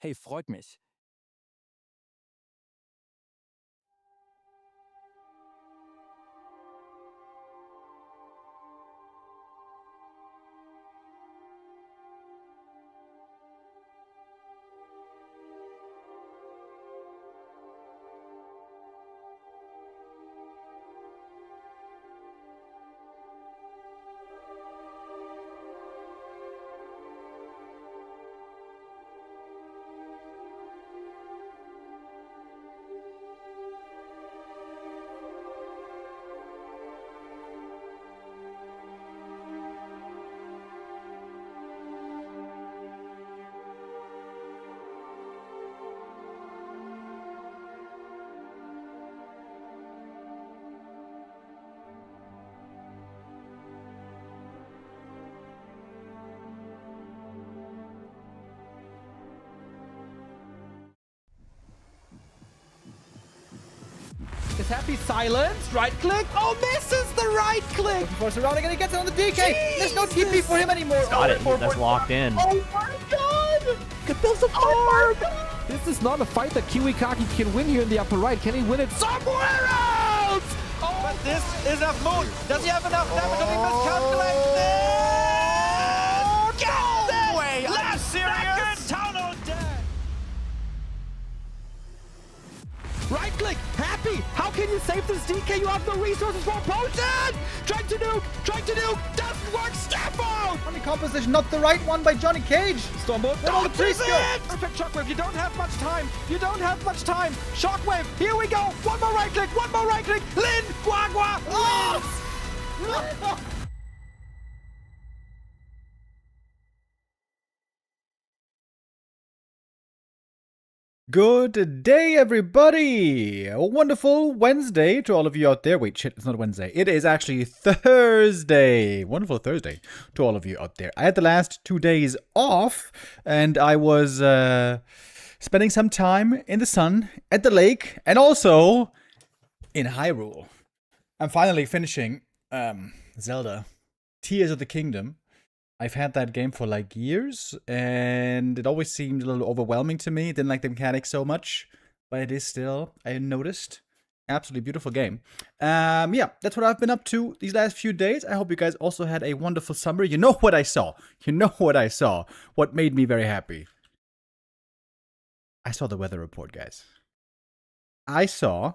Hey, freut mich. Is Happy silenced? Right click. Oh, misses the right click. Force surrounding and he gets it on the DK. There's no TP for him anymore. Got it. That's locked in. Oh my god. Could build a farm. This is not a fight that Kiwikaki can win here in the upper right. Can he win it somewhere else? Oh, But this is enough moon. Does he have enough damage? Did he miscalculate this? No way! Are you serious? Town on deck. right click. Happy. How can you save this DK? You have no resources for a potion. Trying to nuke. Doesn't work. Step out. Funny composition, not the right one by Johnny Cage. Stormbolt. What the priest go? Perfect shockwave. You don't have much time. Shockwave. Here we go. One more right click. Lin. Guagua. Oh! Good day, everybody! A wonderful Wednesday to all of you out there. Wait, shit, it's not Wednesday. It is actually Thursday. Wonderful Thursday to all of you out there. I had the last 2 days off, and I was spending some time in the sun, at the lake, and also in Hyrule. I'm finally finishing Zelda Tears of the Kingdom. I've had that game for like years, and it always seemed a little overwhelming to me. Didn't like the mechanics so much, but it is still, I noticed, absolutely beautiful game. Yeah, that's what I've been up to these last few days. I hope you guys also had a wonderful summer. You know what I saw. What made me very happy. I saw the weather report, guys. I saw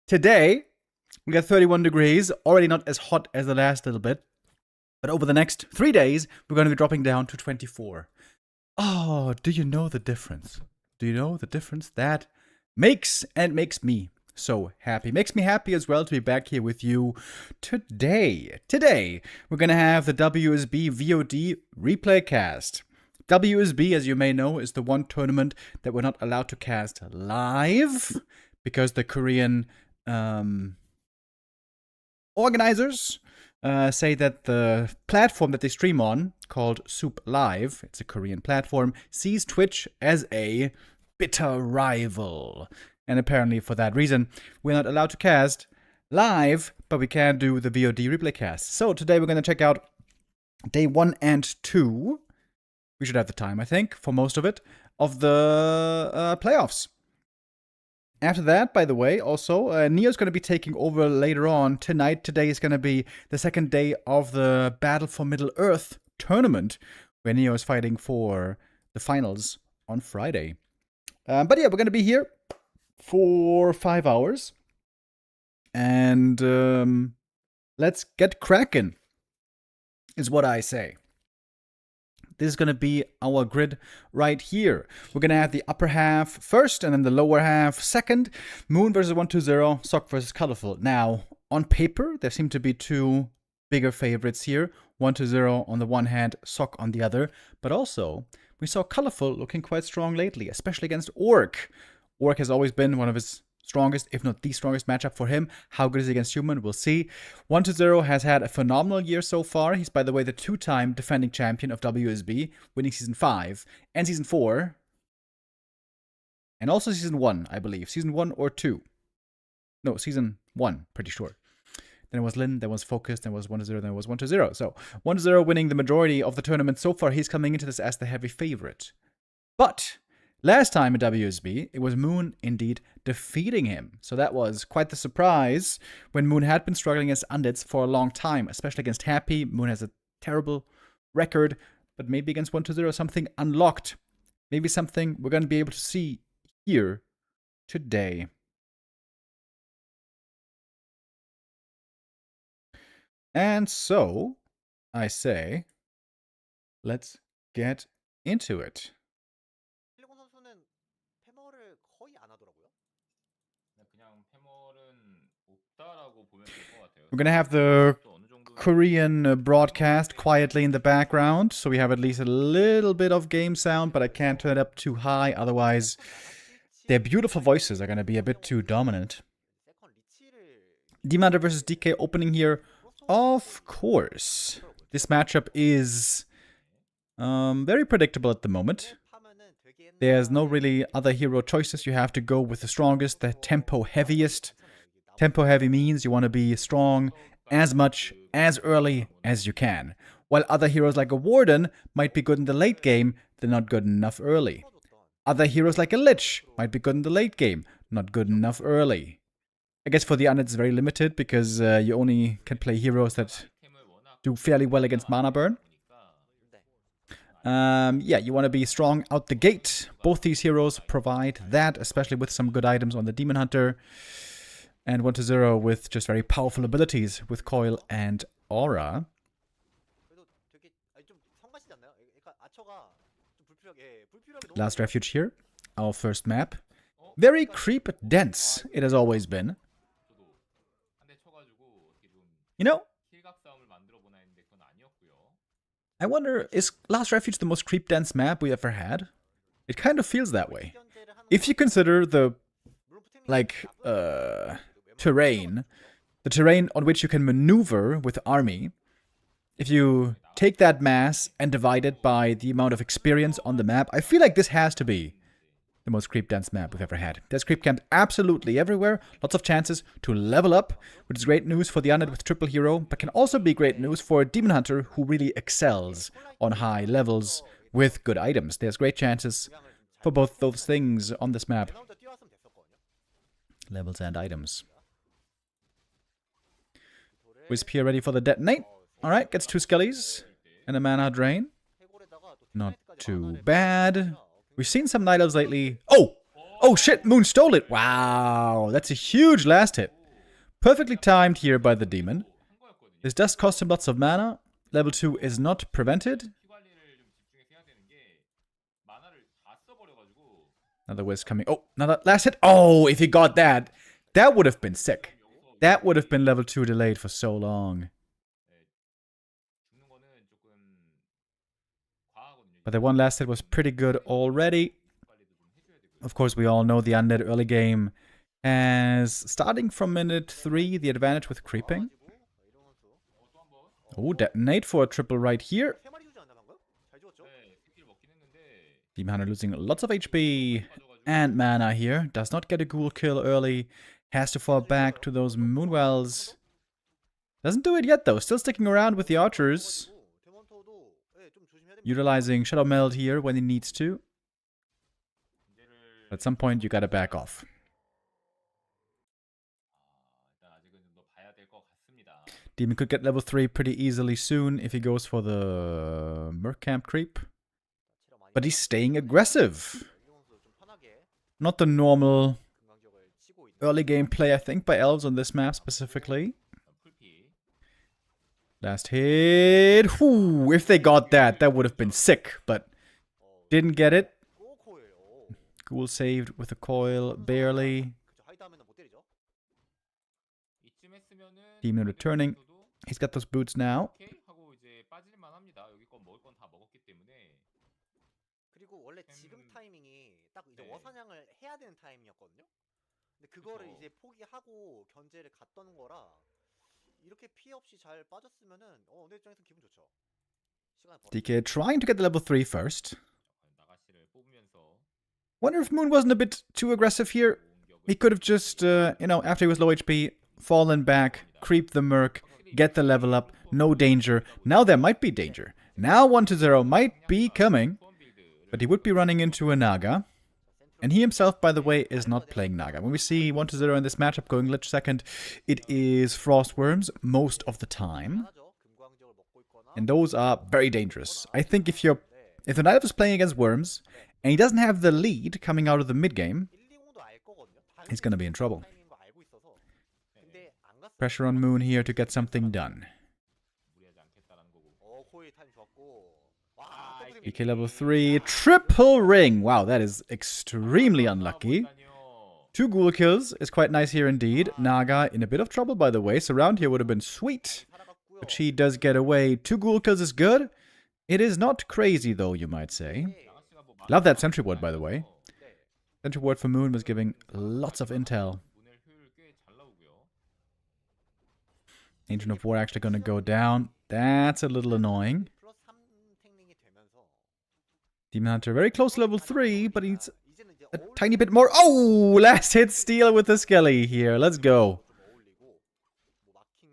today we got 31 degrees, already not as hot as the last little bit. But over the next 3 days, we're going to be dropping down to 24. Oh, do you know the difference? Do you know the difference that makes me so happy? Makes me happy as well to be back here with you today. Today, we're going to have the WSB VoD replay cast. WSB, as you may know, is the one tournament that we're not allowed to cast live because the Korean organizers say that the platform that they stream on, called Soup Live, it's a Korean platform, sees Twitch as a bitter rival. And apparently for that reason, we're not allowed to cast live, but we can do the VoD replay cast. So today we're going to check out day 1 and 2. We should have the time, I think, for most of it, of the playoffs. After that, by the way, also, Neo's going to be taking over later on tonight. Today is going to be the second day of the Battle for Middle-earth tournament, where Neo is fighting for the finals on Friday. But yeah, we're going to be here for 5 hours. And let's get cracking, is what I say. This is going to be our grid right here. We're going to have the upper half first and then the lower half second. Moon versus 120, Sock versus Colorful. Now, on paper, there seem to be two bigger favorites here. 120 on the one hand, Sock on the other. But also, we saw Colorful looking quite strong lately, especially against Orc. Orc has always been one of his strongest, if not the strongest matchup for him. How good is he against Human? We'll see. 120 has had a phenomenal year so far. He's, by the way, the 2-time defending champion of WSB, winning Season 5 and Season 4. And also Season 1, I believe. Season 1 or 2. No, Season 1, pretty sure. Then it was Lin, then it was Focus, then it was 120, then it was 120. So 120 winning the majority of the tournament so far. He's coming into this as the heavy favorite. But last time in WSB, it was Moon indeed defeating him. So that was quite the surprise when Moon had been struggling against undeads for a long time, especially against Happy. Moon has a terrible record, but maybe against 120 something unlocked. Maybe something we're going to be able to see here today. And so, I say, let's get into it. We're gonna have the Korean broadcast quietly in the background, so we have at least a little bit of game sound, but I can't turn it up too high, otherwise their beautiful voices are gonna be a bit too dominant. Demon Hunter versus DK opening here, of course. This matchup is very predictable at the moment. There's no really other hero choices. You have to go with the strongest, the tempo heaviest. Tempo heavy means you want to be strong as much as early as you can. While other heroes like a Warden might be good in the late game, they're not good enough early. Other heroes like a Lich might be good in the late game, not good enough early. I guess for the undead it's very limited because you only can play heroes that do fairly well against mana burn. Yeah, you want to be strong out the gate. Both these heroes provide that, especially with some good items on the Demon Hunter. And 120 with just very powerful abilities with Coil and Aura. Last Refuge here, our first map. Very creep dense, it has always been. You know, I wonder, is Last Refuge the most creep dense map we ever had? It kind of feels that way. If you consider the, terrain, the terrain on which you can maneuver with army, if you take that mass and divide it by the amount of experience on the map, I feel like this has to be the most creep dense map we've ever had. There's creep camps absolutely everywhere, lots of chances to level up, which is great news for the undead with triple hero, but can also be great news for a Demon Hunter who really excels on high levels with good items. There's great chances for both those things on this map. Levels and items. Wisp here ready for the detonate. Alright, gets 2 skellies and a mana drain. Not too bad. We've seen some Night Elves lately. Oh! Oh shit, Moon stole it! Wow, that's a huge last hit. Perfectly timed here by the demon. This does cost him lots of mana. Level 2 is not prevented. Another Wisp coming. Oh, another last hit. Oh, if he got that, that would have been sick. That would have been level 2 delayed for so long. But the one last hit was pretty good already. Of course, we all know the undead early game has, starting from minute 3, the advantage with creeping. Oh, detonate for a triple right here. Demon Hunter losing lots of HP and mana here. Does not get a ghoul kill early. Has to fall back to those Moonwells. Doesn't do it yet though. Still sticking around with the archers. Utilizing Shadow Meld here when he needs to. At some point you gotta back off. Demon could get level 3 pretty easily soon if he goes for the Merc Camp creep. But he's staying aggressive. Not the normal early game play, I think, by elves on this map specifically. Last hit. Whew, if they got that, that would have been sick, but didn't get it. Ghoul saved with a coil, barely. Demon returning. He's got those boots now. DK trying to get the level 3 first. Wonder if Moon wasn't a bit too aggressive here. He could have just, after he was low HP, fallen back, creep the Merc, get the level up, no danger. Now there might be danger. Now 120 might be coming. But he would be running into a Naga. And he himself, by the way, is not playing Naga. When we see 1-0 in this matchup going Lich second, it is Frostworms most of the time. And those are very dangerous. I think if the Night Elf is playing against Worms, and he doesn't have the lead coming out of the mid-game, he's going to be in trouble. Pressure on Moon here to get something done. EK level 3, triple ring. Wow, that is extremely unlucky. 2 ghoul kills is quite nice here indeed. Naga in a bit of trouble, by the way. Surround here would have been sweet. But she does get away. 2 ghoul kills is good. It is not crazy, though, you might say. Love that sentry ward, by the way. Sentry ward for Moon was giving lots of intel. Ancient of War actually going to go down. That's a little annoying. Demon Hunter very close to level 3, but he's a tiny bit more. Oh, last hit steal with the Skelly here. Let's go.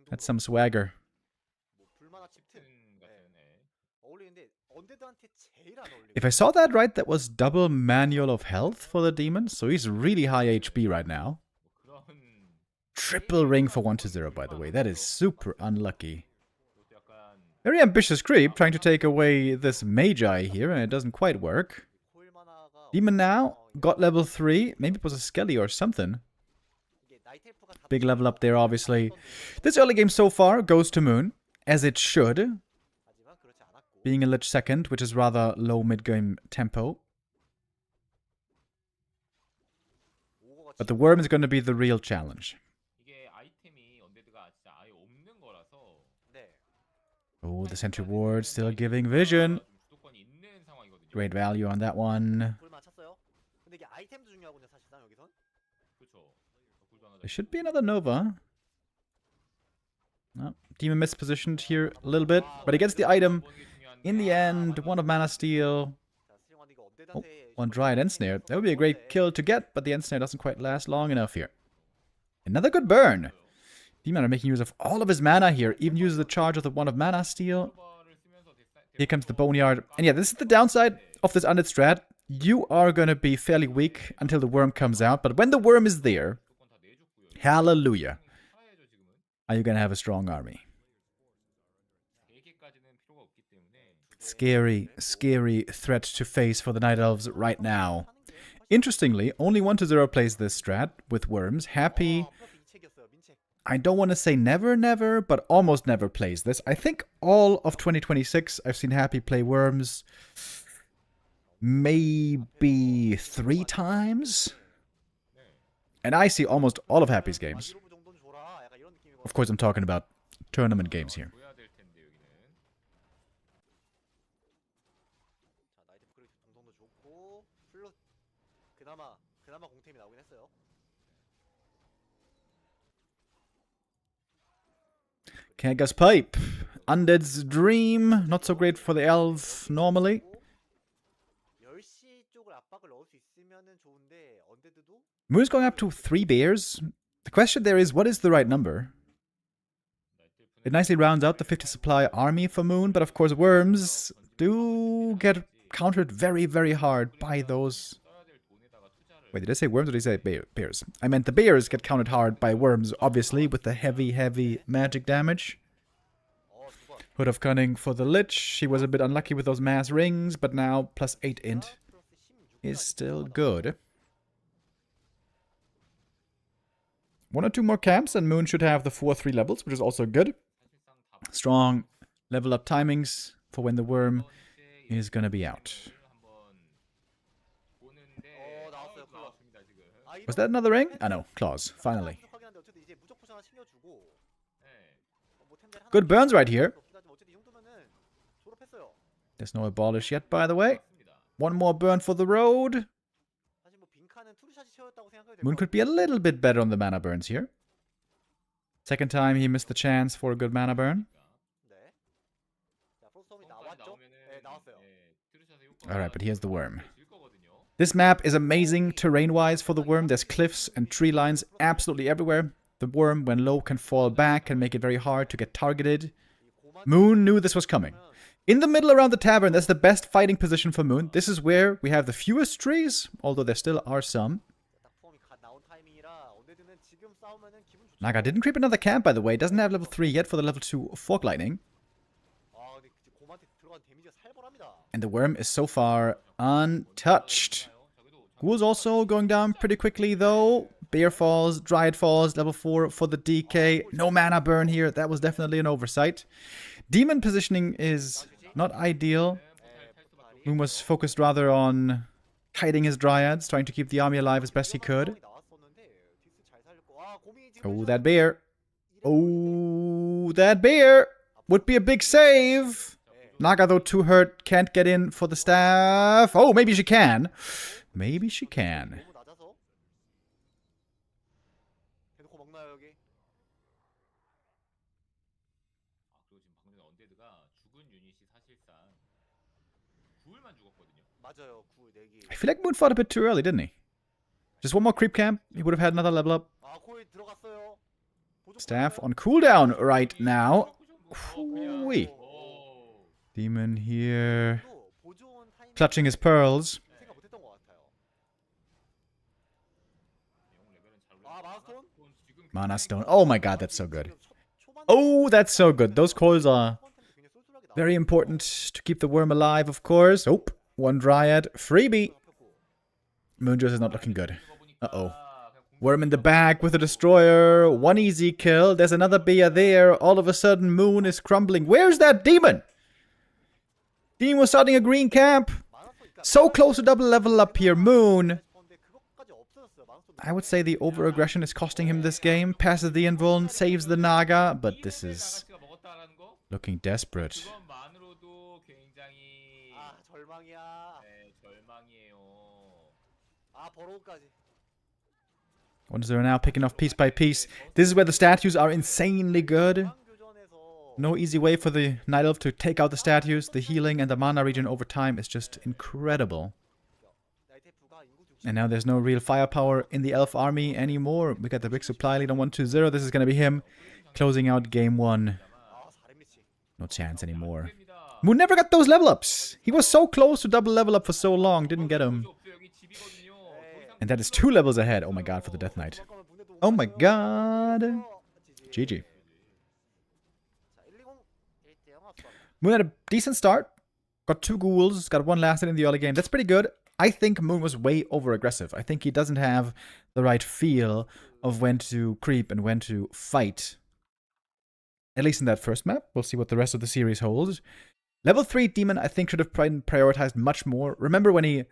That's some swagger. If I saw that right, that was double manual of health for the demon, so he's really high HP right now. Triple ring for 1-0, by the way. That is super unlucky. Very ambitious creep, trying to take away this Magi here, and it doesn't quite work. Demon now got level 3. Maybe it was a Skelly or something. Big level up there, obviously. This early game so far goes to Moon, as it should. Being a Lich second, which is rather low mid-game tempo. But the Worm is going to be the real challenge. Oh, the Sentry Ward still giving vision. Great value on that one. There should be another Nova. No, Demon mispositioned here a little bit, but he gets the item. In the end, 1 of Mana Steel. Oh, 1 Dryad Ensnare. That would be a great kill to get, but the Ensnare doesn't quite last long enough here. Another good burn. Demon are making use of all of his mana here. Even uses the charge of the 1 of Mana Steel. Here comes the Boneyard. And yeah, this is the downside of this Undead strat. You are going to be fairly weak until the Worm comes out. But when the Worm is there, hallelujah, are you going to have a strong army. Scary, scary threat to face for the Night Elves right now. Interestingly, only 1-0 plays this strat with Worms. Happy, I don't want to say never, never, but almost never plays this. I think all of 2026 I've seen Happy play Worms maybe 3 times. And I see almost all of Happy's games. Of course, I'm talking about tournament games here. Kaga's Pipe. Undead's Dream. Not so great for the elf normally. Moon's going up to 3 bears. The question there is, what is the right number? It nicely rounds out the 50 supply army for Moon, but of course Worms do get countered very, very hard by those... Wait, did I say Worms or did I say bears? I meant the bears get countered hard by Worms, obviously, with the heavy, heavy magic damage. Hood of Cunning for the Lich. He was a bit unlucky with those mass rings, but now plus 8 int is still good. 1 or 2 more camps and Moon should have the 4-3 levels, which is also good. Strong level up timings for when the Worm is gonna be out. Was that another ring? Ah no, claws, finally. Good burns right here. There's no abolish yet, by the way. 1 more burn for the road. Moon could be a little bit better on the mana burns here. Second time he missed the chance for a good mana burn. Alright, but here's the Worm. This map is amazing terrain-wise for the Worm. There's cliffs and tree lines absolutely everywhere. The Worm, when low, can fall back and make it very hard to get targeted. Moon knew this was coming. In the middle around the tavern, that's the best fighting position for Moon. This is where we have the fewest trees, although there still are some. Naga didn't creep another camp, by the way. Doesn't have level 3 yet for the level 2 Fork Lightning. And the worm is so far untouched. Ghoul's also going down pretty quickly, though. Bear falls, Dryad falls, level 4 for the DK. No mana burn here. That was definitely an oversight. Demon positioning is not ideal. Moon was focused rather on kiting his Dryads, trying to keep the army alive as best he could. Oh, that bear. Oh, that bear. Would be a big save. Naga, though, too hurt. Can't get in for the staff. Oh, maybe she can. Maybe she can. I feel like Moon fought a bit too early, didn't he? Just one more creep camp. He would have had another level up. Staff on cooldown right now. Ooh-wee. Demon here. Clutching his pearls. Mana Stone. Oh my god, that's so good. Oh, that's so good. Those coils are very important to keep the worm alive, of course. Oh, one Dryad. Freebie. Moonjuice is not looking good. Uh-oh. Worm in the back with a destroyer. One easy kill. There's another bear there. All of a sudden, Moon is crumbling. Where's that demon? Demon was starting a green camp. So close to double level up here. Moon. I would say the over-aggression is costing him this game. Passes the invuln, saves the Naga, but this is looking desperate. 1-0 now, picking off piece by piece. This is where the statues are insanely good. No easy way for the Night Elf to take out the statues. The healing and the mana regen over time is just incredible. And now there's no real firepower in the Elf army anymore. We got the big supply lead on 1-2-0. This is going to be him closing out game 1. No chance anymore. Moon never got those level ups. He was so close to double level up for so long. Didn't get him. And that is 2 levels ahead. Oh my god, for the Death Knight. Oh my god. GG. Moon had a decent start. Got 2 ghouls. Got 1 lasted in the early game. That's pretty good. I think Moon was way over-aggressive. I think he doesn't have the right feel of when to creep and when to fight. At least in that first map. We'll see what the rest of the series holds. Level 3 Demon, I think, should have prioritized much more. Remember when he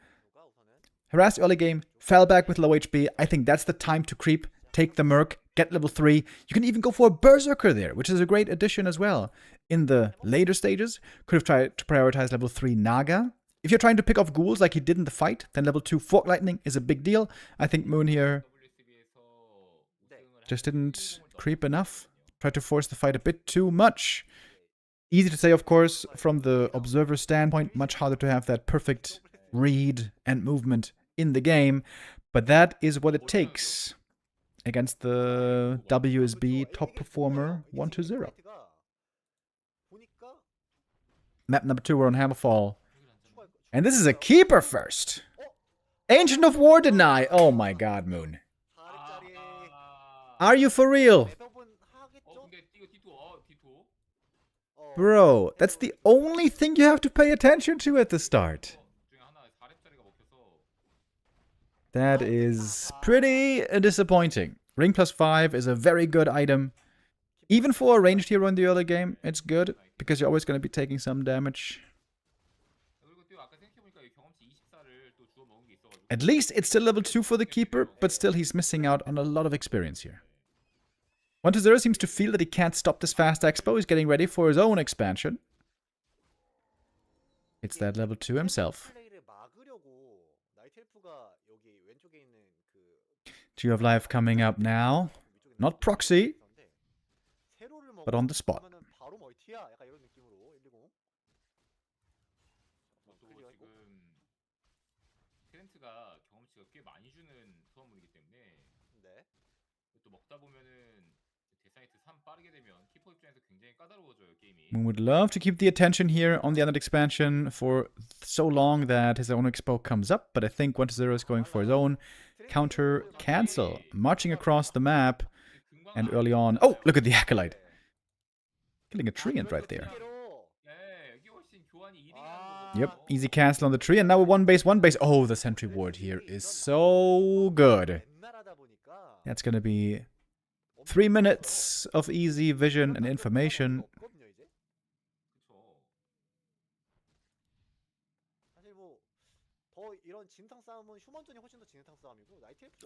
harassed early game, fell back with low HP? I think that's the time to creep, take the Merc, get level 3. You can even go for a Berserker there, which is a great addition as well. In the later stages, could have tried to prioritize level 3 Naga. If you're trying to pick off ghouls like he did in the fight, then level 2 Fork Lightning is a big deal. I think Moon here just didn't creep enough. Tried to force the fight a bit too much. Easy to say, of course, from the observer standpoint. Much harder to have that perfect read and movement in the game. But that is what it takes against the WSB top performer 1-0. Map number 2, we're on Hammerfall. And this is a keeper first. Ancient of War deny. Oh my god, Moon. Are you for real? Bro, that's the only thing you have to pay attention to at the start. That is pretty disappointing. Ring +5 is a very good item. Even for a ranged hero in the early game, it's good. Because you're always going to be taking some damage. At least it's still level 2 for the Keeper, but still he's missing out on a lot of experience here. 1-0 seems to feel that he can't stop this fast expo. He's getting ready for his own expansion. It's that level 2 himself. 2 of Life coming up now. Not proxy, but on the spot. 먹다 보면은 데사이트 3 빠르게 되면 키퍼 입장에서 굉장히 Moon would love to keep the attention here on the Undead expansion for so long that his own expo comes up, but I think 1-0 is going for his own counter cancel. Marching across the map, and early on... Oh, look at the Acolyte. Killing a treant right there. Yep, easy cancel on the tree, and now a one base. Oh, the sentry ward here is so good. That's gonna be 3 minutes of easy vision and information.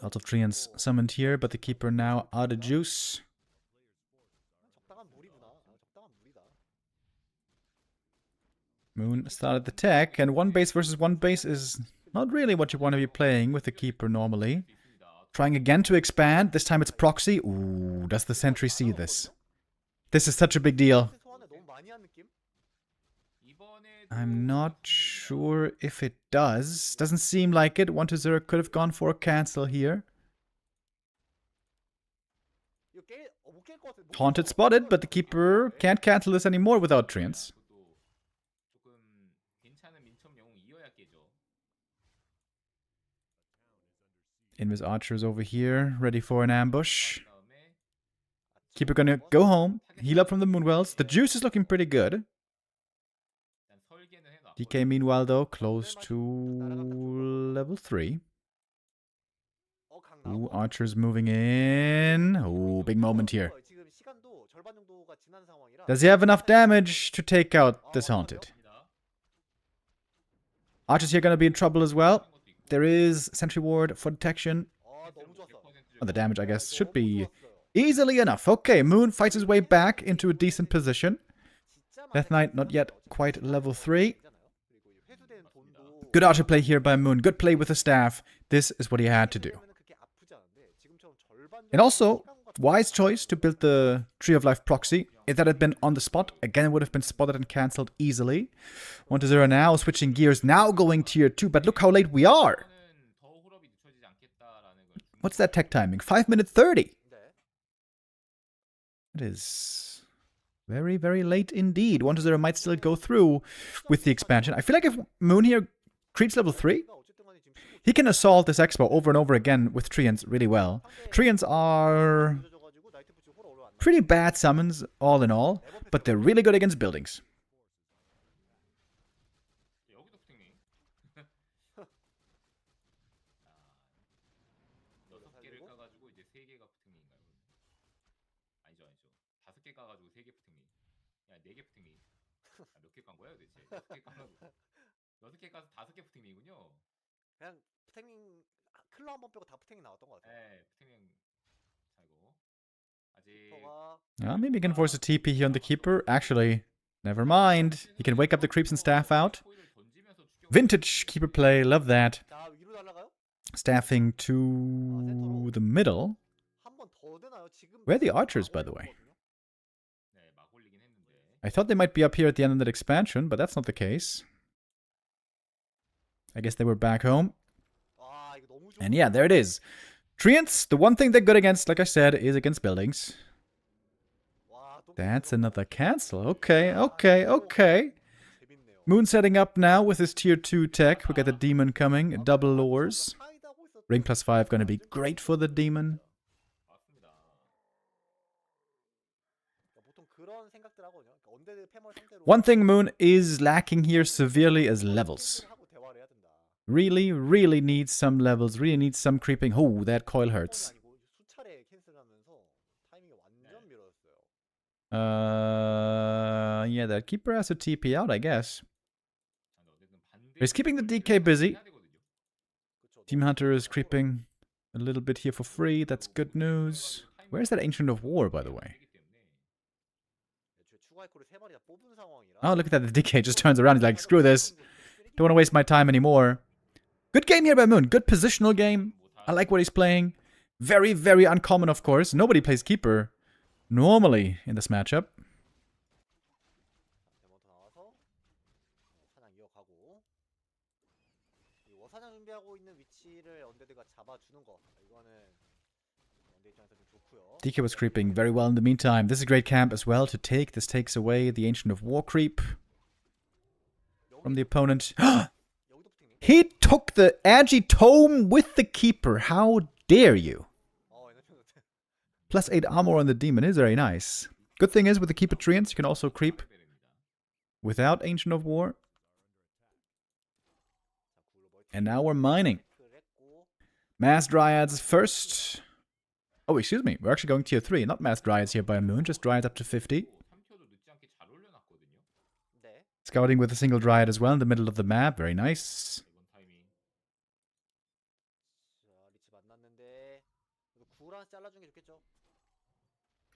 Lots of treants summoned here, but the keeper now out of juice. Moon started the tech, and one base versus one base is not really what you want to be playing with the keeper normally. Trying again to expand. This time it's proxy. Ooh, does the sentry see this? This is such a big deal. I'm not sure if it does. Doesn't seem like it. 1-0 could have gone for a cancel here. Haunted spotted, but the keeper can't cancel this anymore without treants. Invis archers over here, ready for an ambush. Keeper gonna go home, heal up from the Moonwells. The juice is looking pretty good. DK meanwhile though, close to level 3. Ooh, archers moving in. Ooh, big moment here. Does he have enough damage to take out this Haunted? Archers here gonna be in trouble as well. There is Sentry Ward for detection. Oh, the damage, I guess, should be easily enough. Okay, Moon fights his way back into a decent position. Death Knight not yet quite level 3. Good archer play here by Moon. Good play with the staff. This is what he had to do. And also, wise choice to build the Tree of Life proxy. If that had been on the spot, again, it would have been spotted and cancelled easily. 1-0 now, switching gears, now going tier 2, but look how late we are. What's that tech timing? 5 minutes 30. It is very, very late indeed. 1-0 might still go through with the expansion. I feel like if Moon here creeps level 3, he can assault this expo over and over again with treants really well. Treants are pretty bad summons, all in all, but they're really good against buildings. Maybe he can force a TP here on the keeper. Actually, never mind. He can wake up the creeps and staff out. Vintage keeper play, love that. Staffing to the middle. Where are the archers, by the way? I thought they might be up here at the end of that expansion, but that's not the case. I guess they were back home. And yeah, there it is. Treants, the one thing they're good against, like I said, is against buildings. That's another cancel. Okay, okay, okay. Moon setting up now with his tier 2 tech. We got the demon coming. Double lures. Ring +5 going to be great for the demon. One thing Moon is lacking here severely is levels. Really, really needs some levels. Really needs some creeping. Oh, that coil hurts. Yeah, that keeper has to TP out, I guess. He's keeping the DK busy. Demon Hunter is creeping a little bit here for free. That's good news. Where's that Ancient of War, by the way? Oh, look at that. The DK just turns around. He's like, screw this. Don't want to waste my time anymore. Good game here by Moon. Good positional game. I like what he's playing. Very, very uncommon, of course. Nobody plays keeper normally in this matchup. DK was creeping very well in the meantime. This is a great camp as well to take. This takes away the Ancient of War creep from the opponent. He took the Agi Tome with the Keeper. How dare you? Plus 8 armor on the Demon is very nice. Good thing is, with the Keeper Treants, you can also creep without Ancient of War. And now we're mining. Mass Dryads first. Oh, excuse me. We're actually going tier 3. Not Mass Dryads here by Moon, just Dryads up to 50. Scouting with a single Dryad as well in the middle of the map. Very nice.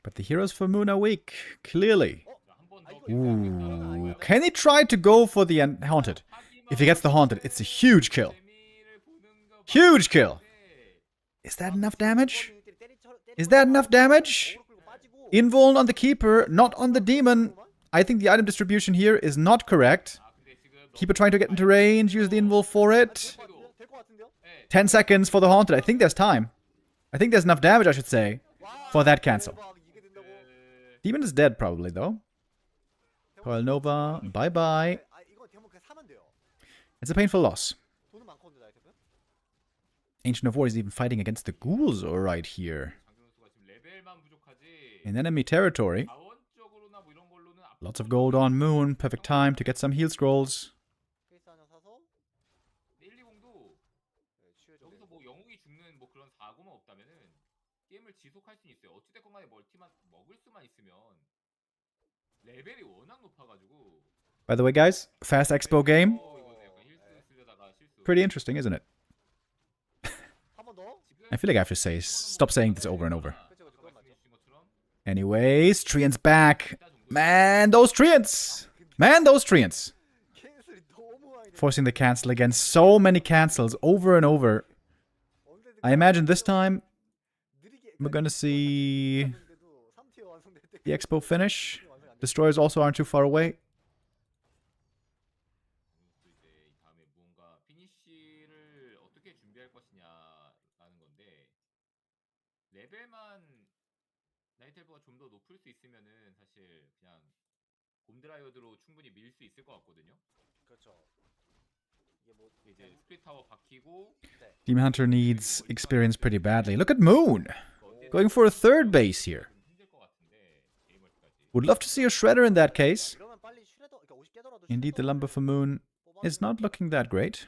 But the heroes for Moon are weak. Clearly. Ooh. Can he try to go for the Haunted? If he gets the Haunted, it's a huge kill. Huge kill. Is that enough damage? Is that enough damage? Invuln on the Keeper, not on the Demon. I think the item distribution here is not correct. Keeper trying to get into range, use the Invul for it. 10 seconds for the Haunted. I think there's time. I think there's enough damage, I should say, for that cancel. Demon is dead probably, though. Coil Nova, bye-bye. It's a painful loss. Ancient of War is even fighting against the ghouls right here. In enemy territory. Lots of gold on Moon. Perfect time to get some heal scrolls. By the way, guys, fast expo game. Pretty interesting, isn't it? I feel like I have to stop saying this over and over. Anyways, Treants back. Man, those Treants! Man, those Treants! Forcing the cancel again. So many cancels over and over. I imagine this time we're gonna see the expo finish. Destroyers also aren't too far away. Demon Hunter needs experience pretty badly. Look at Moon! Going for a third base here. Would love to see a Shredder in that case. Indeed, the lumber for Moon is not looking that great.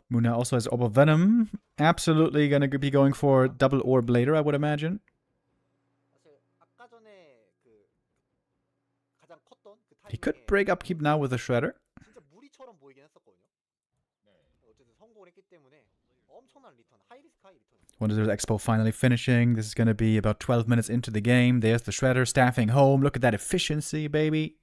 Moon now also has Orb of Venom. Absolutely gonna be going for double Orb later, I would imagine. He could break upkeep now with a Shredder. Wonders Expo finally finishing. This is gonna be about 12 minutes into the game. There's the Shredder staffing home. Look at that efficiency, baby.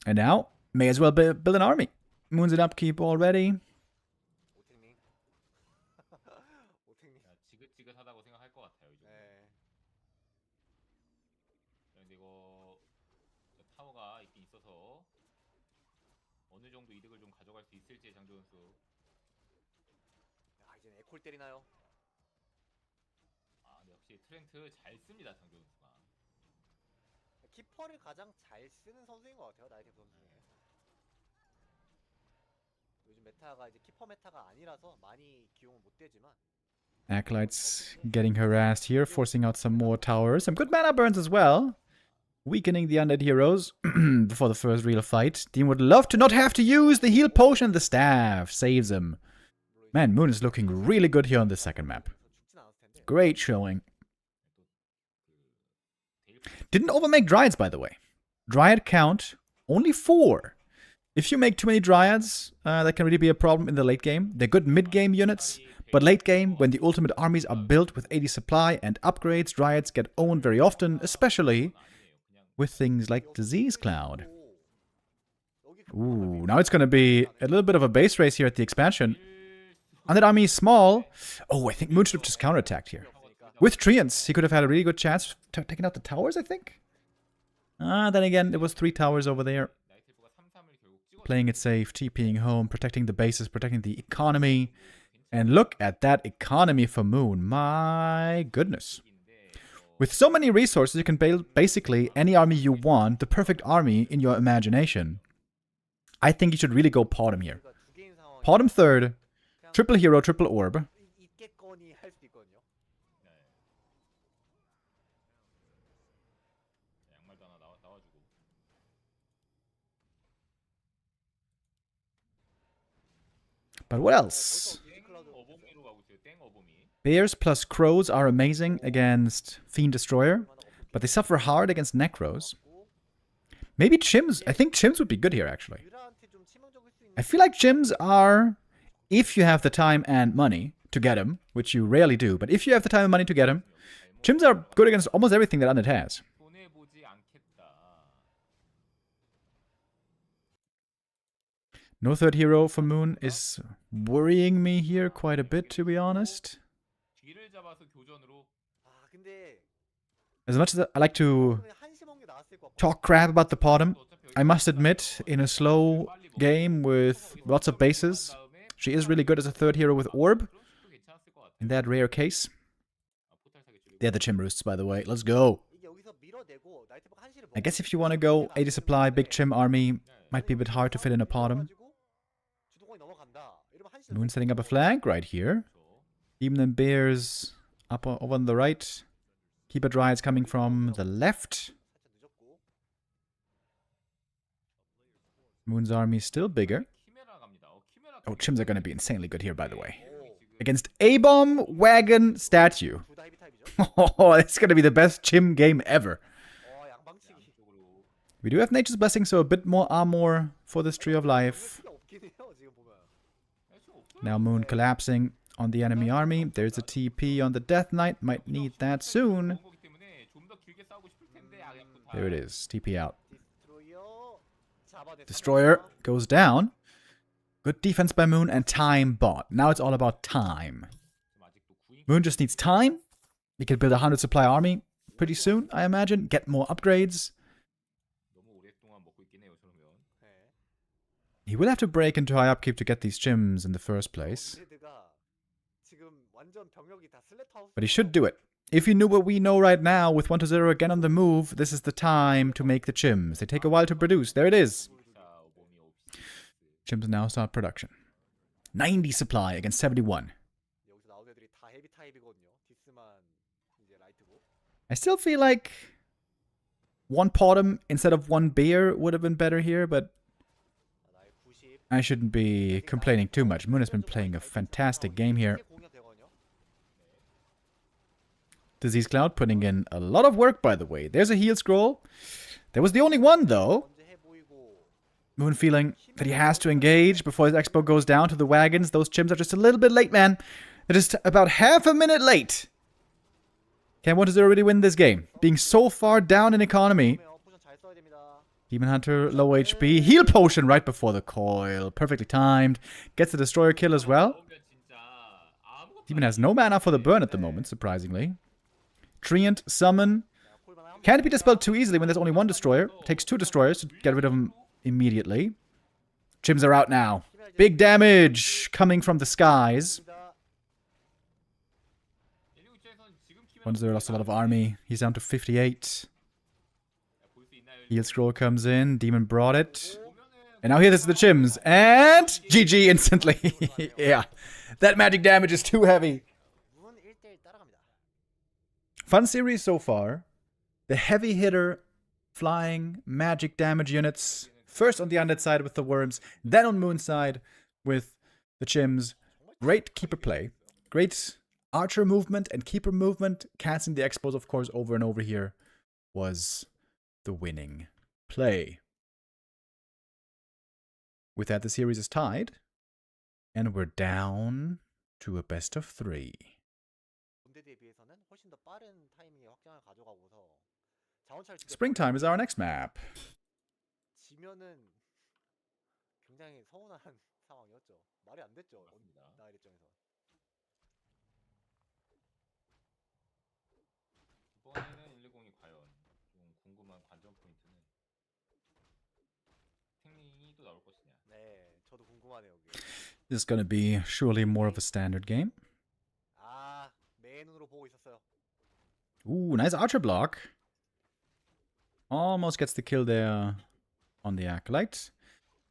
And now, may as well build an army. Moon's in upkeep already. Acolytes getting harassed here, forcing out some more towers. Some good mana burns as well. Weakening the undead heroes before the first real fight. Dean would love to not have to use the heal potion. The staff saves him. Man, Moon is looking really good here on the second map. Great showing. Didn't overmake Dryads, by the way. Dryad count, only 4. If you make too many Dryads, that can really be a problem in the late game. They're good mid-game units, but late game, when the ultimate armies are built with 80 supply and upgrades, Dryads get owned very often, especially with things like Disease Cloud. Ooh, now it's going to be a little bit of a base race here at the expansion. Undead army is small. Oh, I think Moon should have just counterattacked here. With Treants, he could have had a really good chance of taking out the towers, I think. Then again, there was 3 towers over there. Playing it safe, TPing home, protecting the bases, protecting the economy. And look at that economy for Moon. My goodness. With so many resources, you can build basically any army you want, the perfect army in your imagination. I think you should really go Podem here. Podem third, triple hero, triple orb. But what else? Bears plus crows are amazing against Fiend Destroyer, but they suffer hard against Necros. Maybe Chims. I think Chims would be good here, actually. I feel like Chims are, if you have the time and money to get them, which you rarely do, but if you have the time and money to get them, Chims are good against almost everything that Undead has. No third hero for Moon is worrying me here quite a bit, to be honest. As much as I like to talk crap about the Podem, I must admit, in a slow game with lots of bases, she is really good as a third hero with Orb. In that rare case. They're the Chim Roosts, by the way. Let's go. I guess if you want to go 80 supply, big Chim army, might be a bit hard to fit in a Podem. Moon setting up a flank right here. Demon and Bears up over on the right. Keeper Dryads coming from the left. Moon's army is still bigger. Oh, Chims are going to be insanely good here, by the way. Against A-Bomb Wagon Statue. Oh, it's going to be the best Chim game ever. We do have Nature's Blessing, so a bit more armor for this Tree of Life. Now Moon collapsing on the enemy army. There's a TP on the Death Knight. Might need that soon. There it is. TP out. Destroyer goes down. Good defense by Moon and time bought. Now it's all about time. Moon just needs time. He can build a 100 supply army pretty soon, I imagine. Get more upgrades. He will have to break into high upkeep to get these Chims in the first place. But he should do it. If you knew what we know right now, with 1-0 again on the move, this is the time to make the Chims. They take a while to produce. There it is. Chims now start production. 90 supply against 71. I still feel like one Podem instead of one Bear would have been better here, but I shouldn't be complaining too much. Moon has been playing a fantastic game here. Disease Cloud putting in a lot of work, by the way. There's a heal scroll. There was the only one, though. Moon feeling that he has to engage before his expo goes down to the wagons. Those Chims are just a little bit late, man. They're just about half a minute late. Can 1-0 really win this game? Being so far down in economy. Demon Hunter, low HP. Heal potion right before the coil. Perfectly timed. Gets the Destroyer kill as well. Demon has no mana for the burn at the moment, surprisingly. Treant, summon. Can't be dispelled too easily when there's only one Destroyer. Takes 2 Destroyers to get rid of him immediately. Chims are out now. Big damage coming from the skies. 1-0 lost a lot of army. He's down to 58. Heal scroll comes in. Demon brought it. And now here this is the Chims. And GG instantly. Yeah. That magic damage is too heavy. Fun series so far. The heavy hitter flying magic damage units. First on the Undead side with the Worms. Then on Moon side with the Chims. Great keeper play. Great archer movement and keeper movement. Casting the expos, of course, over and over here was the winning play. With that, the series is tied. And we're down to a best of 3. Springtime is our next map. 굉장히 서운한 상황이었죠. 말이 안 됐죠. 맞습니다. 나일 입장에서. 이번에는 110이 과연 좀 궁금한 관전 포인트는 탱링이 또 나올 것이냐. 네, 저도 궁금하네요. 그게. This is gonna be surely more of a standard game. 아, 매 눈으로 보고 있었어요. Ooh, nice archer block. Almost gets the kill there on the Acolyte.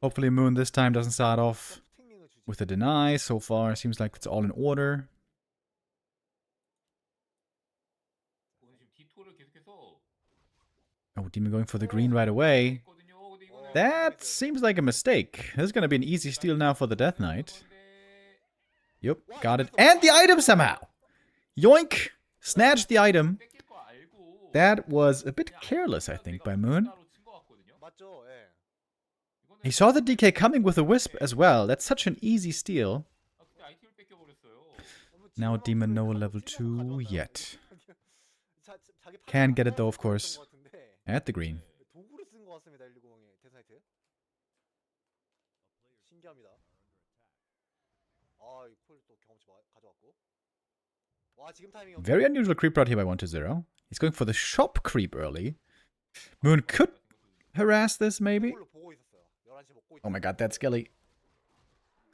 Hopefully Moon this time doesn't start off 탱링을 주지. with a deny. So far, seems like it's all in order. 오늘 지금 디토를 계속해서 Oh, Demon going for the green right away. 했거든요. 근데 이거는 That seems like a mistake. This is gonna be an easy steal now for the Death Knight. Yep, got it. And the item somehow! Yoink! Snatched the item. 뺏길 거 알고 That was a bit careless, I think, by Moon. 따로 친거 같거든요. 맞죠? 예. 이거는 He saw the DK coming with a Wisp as well. That's such an easy steal. 아, 그때 아이템을 뺏겨 버렸어요. Now Demon no level 2 yet. Can get it though, of course. At the green. 도구를 쓴 것 같습니다. 120의 데스나이트. 신기합니다. 아, 이 콜 또 경험치 가져왔고. 와, 지금 타이밍이 Very unusual creep route here by 120. He's going for the shop creep early. Moon could harass this, maybe. 콜로 보고 있었어요. 11시 먹고 Oh my god, that's Skelly.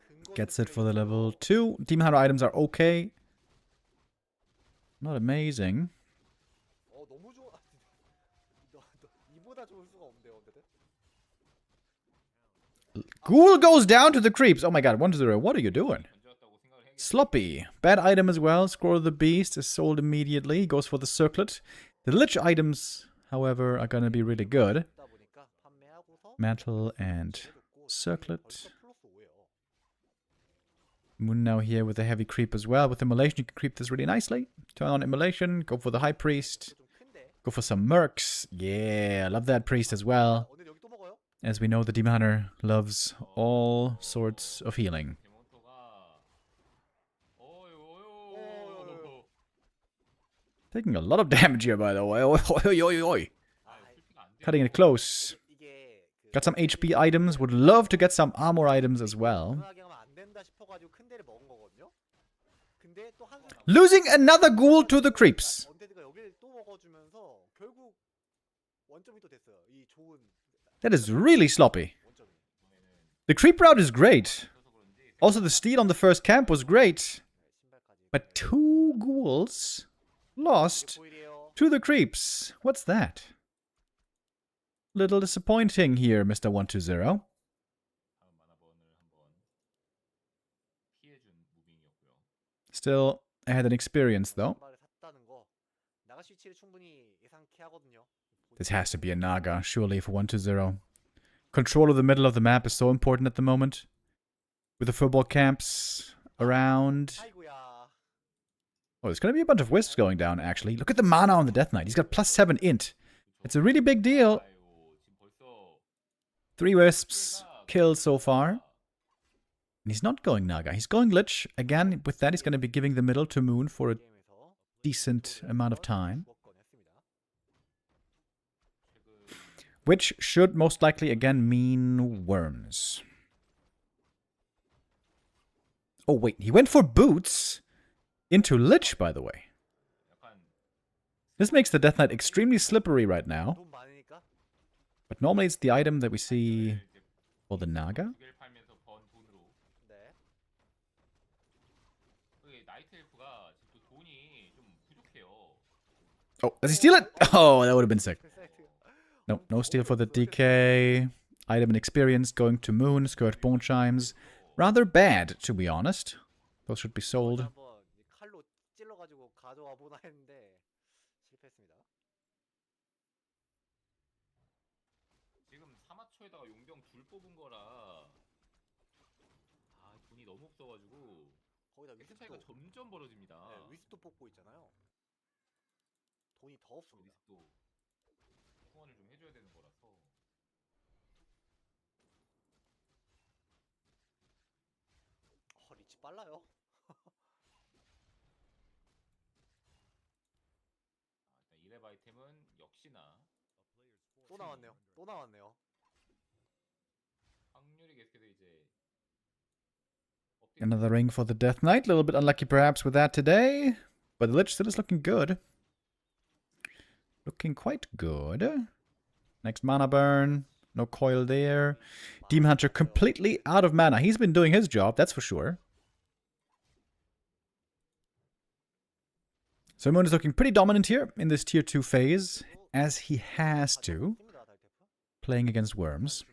근거는 Gets it for the 플레이죠. level 2. Demon Hunter items are okay. Not amazing. 너무 좋아. 이보다 좋을 수가 없는데요, 어쨌든. Ghoul goes down to the creeps. Oh my god, 120. What are you doing? 던졌다고 생각을 해야겠죠. Sloppy. Bad item as well. Scroll of the Beast is sold immediately. Goes for the circlet. The Lich items, however, are gonna be really good. 그러다 보니까 판매하고서 Mantle and 제대로 circlet. 벌써 플러스 5예요. Moon now here with a heavy creep as well. With Immolation, you can creep this really nicely. Turn on Immolation. Go for the High Priest. 좀 큰데. Go for some Mercs. Yeah, love that Priest as well. 오늘 여기 또 먹어요? As we know, the Demon Hunter loves all sorts of healing. 데몬토가 어유. Taking a lot of damage here, by the way. Oi, oi, oi, oi. 아, 풀피가 안 돼요. Cutting it close. 이게 그 Got some HP items. Would love to get some armor items as well. 가능하게 하면 안 된다 싶어가지고 큰 데를 먹은 거거든요. 근데 또 한 Losing another ghoul to the creeps. 언데드가 여기를 또 먹어주면서 결국 원점이 또 됐어요. 이 좋은 That is really sloppy. 원점이. The creep route is great. Also, the steal on the first camp was great. 신발까지. But 2 ghouls lost 보이래요. to the creeps. What's that? Little disappointing here, Mr. 120. 다음 마나번을 한번 피해준 무빙이었고요. Still ahead in experience, though. 신발을 샀다는 거 나가시 위치를 충분히 예상케 하거든요. This has to be a Naga, surely, for 120. Control of the middle of the map is so important at the moment. With the football camps around. 아이고야. Oh, there's going to be a bunch of wisps going down, actually. Look at the mana on the Death Knight. He's got +7 int. It's a really big deal. 아유, 지금 벌써 3 wisps killed so far. And he's not going Naga. He's going Lich. Again, with that, he's going to be giving the middle to Moon for a 게임에서 decent amount of time. 주었건 했습니다. Which should most likely, again, mean worms. Oh, wait. He went for boots into Lich, by the way. 약간 This makes the Death Knight extremely slippery right now. 돈 많으니까 But normally it's the item that we see for the Naga. 두 개를 팔면서 번 돈으로 네. 그게 나이트 엘프가 지금 또 돈이 좀 부족해요. Oh, does he steal it? Oh, that would have been sick. 그 사이트. No, no steal for the DK. Item and experience going to Moon. Skirt Bone Chimes. Rather bad, to be honest. Those should be sold. 한번 이 칼로 찔러가지고 가져와 보나 했는데 실패했습니다. 지금 3화초에다가 용병 둘 뽑은 거라 아 돈이 너무 없어가지고 거기다 엑스 위스도 차이가 점점 벌어집니다. 네, 위스도 뽑고 있잖아요. 돈이 더 없습니다. 리스도 후원을 좀 해줘야 되는 거라서 리치 빨라요. 일단 이랩 아이템은 역시나 또 나왔네요. 또 나왔네요. 확률이 Another ring for the Death Knight. A little bit unlucky perhaps with that today. But the Lich still is looking good. Looking quite good. Next mana burn. No coil there. Demon Hunter completely out of mana. He's been doing his job, that's for sure. So Moon is looking pretty dominant here in this tier 2 phase, as he has to, playing against worms.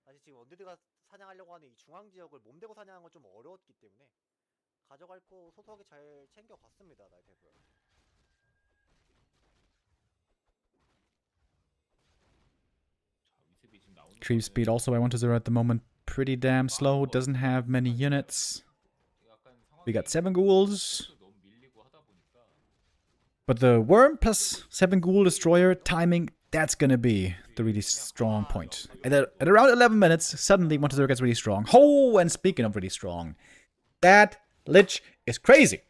사실 지금 언데드가 사냥하려고 하는 이 중앙 지역을 몸대고 사냥한 건 좀 어려웠기 때문에 가져갈 거 소소하게 잘 챙겨갔습니다, 나이테브. Creep speed also I want to zero at the moment. Pretty damn slow, doesn't have many units. We got 7 ghouls. But the worm plus 7 ghoul destroyer timing, that's gonna be the really strong point. At around 11 minutes, suddenly 1-0 gets really strong. Oh, and speaking of really strong, that Lich is crazy.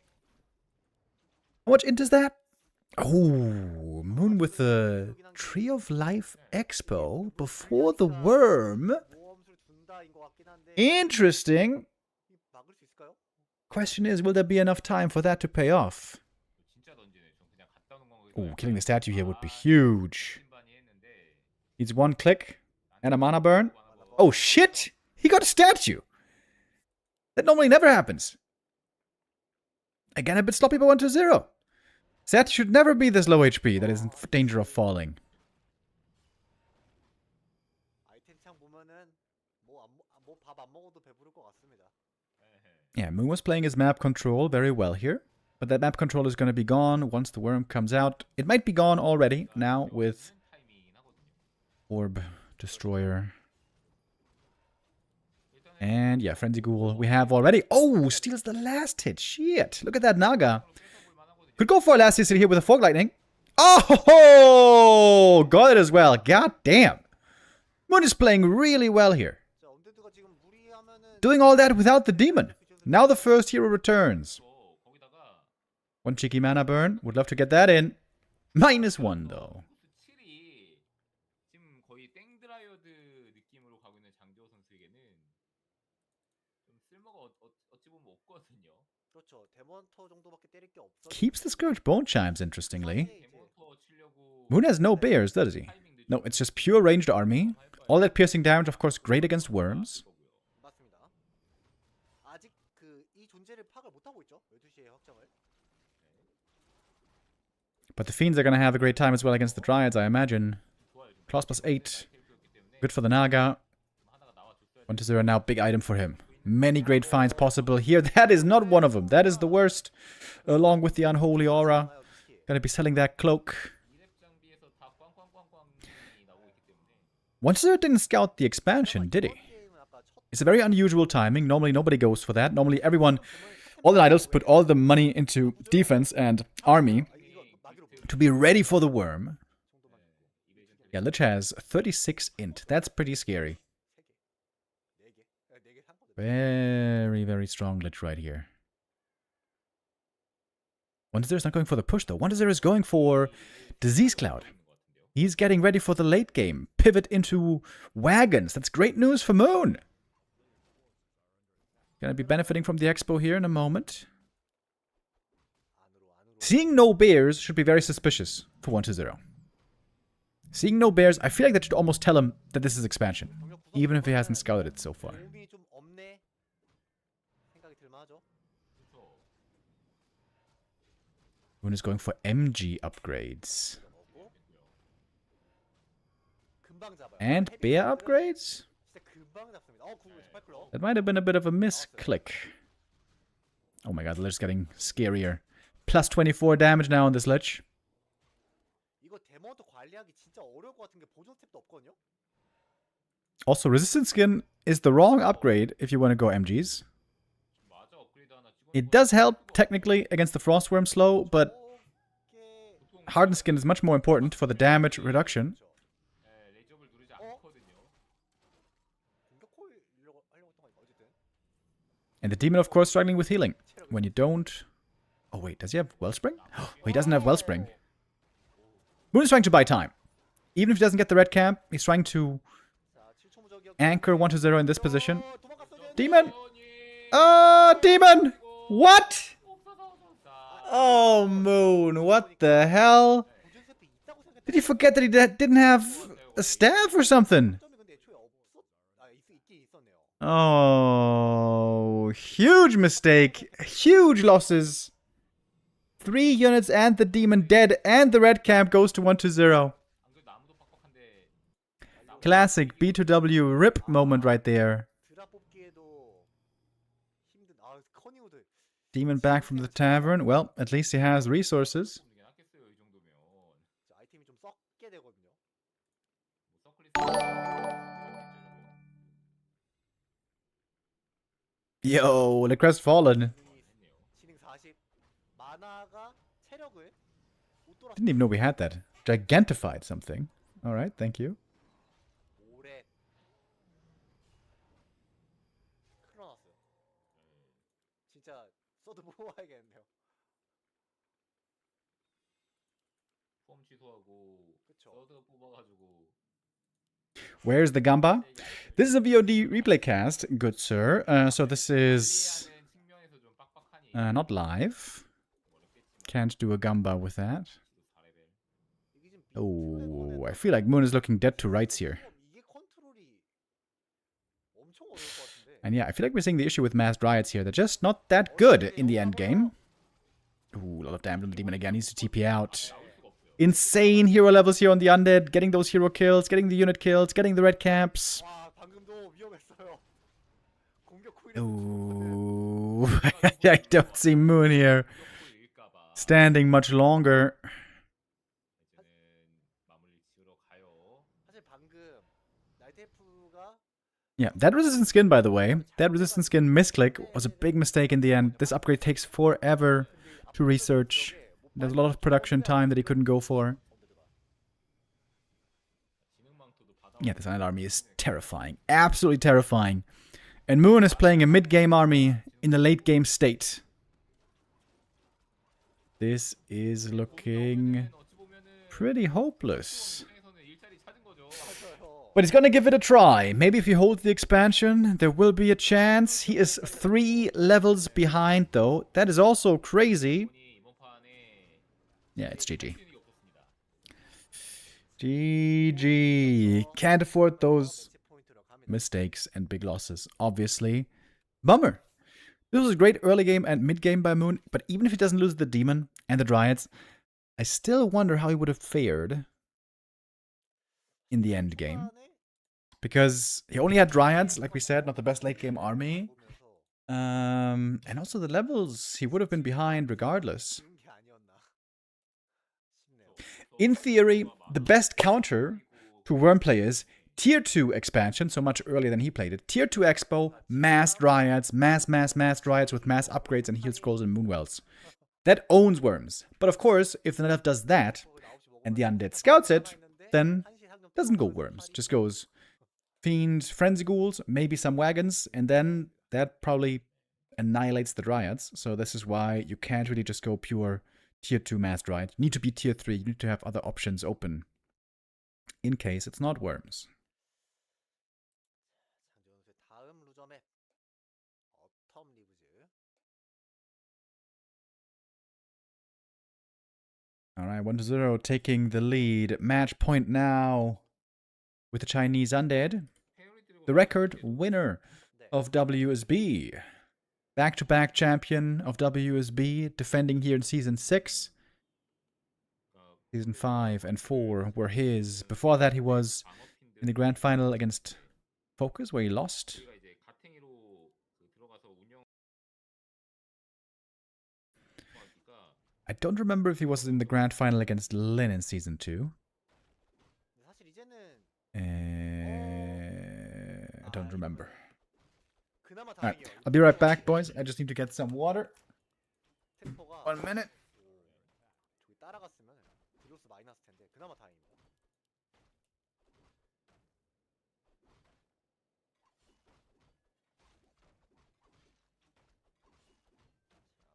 How much int is that? Oh, Moon with the Tree of Life Expo before the worm. Interesting. Question is, will there be enough time for that to pay off? Oh, killing the statue here would be huge. Needs 1 click and a mana burn. Oh shit! He got a statue! That normally never happens. Again, a bit sloppy by 1-0. Statue should never be this low HP that is in danger of falling. Yeah, Moon was playing his map control very well here. But that map control is going to be gone once the worm comes out. It might be gone already now with Orb Destroyer. And yeah, Frenzy Ghoul we have already. Oh, steals the last hit. Shit. Look at that Naga. Could go for a last hit here with a Fog Lightning. Oh, got it as well. God damn. Moon is playing really well here. Doing all that without the demon. Now the first hero returns. 1 cheeky mana burn. Would love to get that in. -1 though. Keeps the Scourge Bone Chimes, interestingly. Moon has no bears, does he? No, it's just pure ranged army. All that piercing damage, of course, great against worms. But the Fiends are going to have a great time as well against the Dryads, I imagine. Claws +8. Good for the Naga. 1-0 now, big item for him. Many great finds possible here. That is not one of them. That is the worst. Along with the Unholy Aura. Gonna be selling that cloak. 1-0 didn't scout the expansion, did he? It's a very unusual timing. Normally nobody goes for that. Normally everyone, all the idols, put all the money into defense and army to be ready for the worm. Yeah, Lich has 36 int. That's pretty scary. Very, very strong Lich right here. 1-0 is not going for the push though. 1-0 is going for Disease Cloud. He's getting ready for the late game. Pivot into wagons. That's great news for Moon. Gonna be benefiting from the expo here in a moment. Seeing no bears should be very suspicious for 1-0. Seeing no bears, I feel like that should almost tell him that this is expansion. Even if he hasn't scouted it so far. Moon is going for MG upgrades. And bear upgrades? That might have been a bit of a misclick. Oh my god, the Lich's getting scarier. Plus 24 damage now on this Lich. Also, Resistance Skin is the wrong upgrade if you want to go MGs. It does help, technically, against the Frostworm slow, but Hardened Skin is much more important for the damage reduction. And the Demon, of course, struggling with healing. When you don't... Oh wait, does he have Wellspring? Oh, he doesn't have Wellspring. Moon is trying to buy time. Even if he doesn't get the red camp, he's trying to 자, 7초 무적이었기 anchor 때문에 1-0 in this position. 도망갔어야 되는데. Demon! Demon! What? Oh, Moon, what the hell? 고준 세트 있다고 생각했는데 Did he forget that he didn't have a staff or something? 점이 근데 애초에 있긴 있었네요. Oh, huge mistake. Huge losses. 3 units and the demon dead, and the red camp goes to 1-0. Classic B2W rip moment right there. 드랍 뽑기에도 힘든 커닝우드. Demon back from the tavern. Well, at least he has resources. 자, 아이템이 좀 썩게 되거든요. Yo, the crest fallen. 진행 40. 만화가 체력을 못 돌아. Didn't even know we had that. Gigantified something. Alright, thank you. 오래 클러났어요. 진짜 써도 뽑아야겠네요. 폼 취소하고 그쵸. 서드 뽑아가지고 Where's the Gamba? This is a VOD replay cast, good sir. So this is 측면에서 좀 빡빡하니 not live. Can't do a Gamba with that. 이게 지금 Oh, I feel like Moon is looking dead to rights here. 이게 컨트롤이 엄청 어려울 것 같은데. And yeah, I feel like we're seeing the issue with masked riots here. They're just not that good in the end game. Ooh, a lot of damage on the demon again. Needs to TP out. Insane hero levels here on the undead. Getting those hero kills, getting the unit kills, getting the red camps. 와, 방금도 위험했어요. 공격 코일에 Ooh, I don't see Moon here standing much longer. 마무리 지으러 가요. 사실 방금 나이테프가 Yeah, that resistance skin, by the way, that resistance skin misclick was a big mistake in the end. This upgrade takes forever to research. There's a lot of production time that he couldn't go for. Yeah, this Undead army is terrifying. Absolutely terrifying. And Moon is playing a mid-game army in a late-game state. This is looking pretty hopeless. But he's gonna give it a try. Maybe if he holds the expansion, there will be a chance. He is 3 levels behind, though. That is also crazy. Yeah, it's GG. GG. Can't afford those mistakes and big losses, obviously. Bummer. This was a great early game and mid game by Moon, but even if he doesn't lose the demon and the dryads, I still wonder how he would have fared in the end game. Because he only had dryads, like we said, not the best late game army. And also the levels, he would have been behind regardless. In theory, the best counter to Wormplay is Tier 2 expansion, so much earlier than he played it. Tier 2 Expo, mass dryads, mass dryads with mass upgrades and heal scrolls and moonwells. That owns Worms. But of course, if the Nether does that, and the Undead scouts it, then doesn't go Worms. Just goes Fiend, Frenzy Ghouls, maybe some Wagons, and then that probably annihilates the dryads. So this is why you can't really just go pure Tier 2 mass dryad. You need to be Tier 3. You need to have other options open in case it's not Worms. 다음 루저 맵 어텀 리브즈. Alright, 1-0 taking the lead. Match point now with the Chinese Undead. The record winner of WSB. Back-to-back champion of WSB, defending here in Season 6. Season 5 and 4 were his. Before that, he was in the grand final against Focus, where he lost. I don't remember if he was in the grand final against Lin in Season 2. 사실 이제는 I don't remember. 그나마 Alright, 다행이에요. I'll be right back, boys. I just need to get some water. 템포가 1 minute. 저기 따라갔으면 딜로스 많이 났을 텐데 그나마 다행입니다.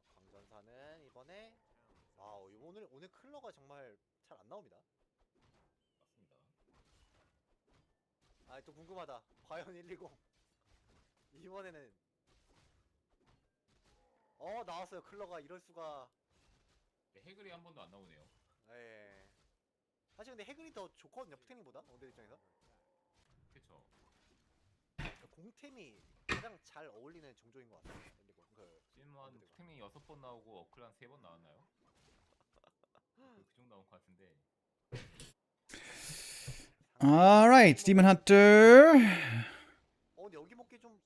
자, 광전사는 이번에 오늘 클러가 정말 잘 안 나옵니다. 맞습니다. 아, 또 궁금하다. 과연 120 이번에는 나왔어요. 클러가 이럴 수가. 네, 해글이 한 번도 안 나오네요. 예. 사실 근데 해글이 더 좋거든요. 푸템보다 원딜 입장에서. 그쵸. 공템이 가장 잘 어울리는 종족인 것 같아요. 그리고 지금 한 템이 6번 나오고 어클 한 3번 나왔나요? 그 정도 나온 것 같은데. Alright, Demon Hunter 근데 여기 먹기 좀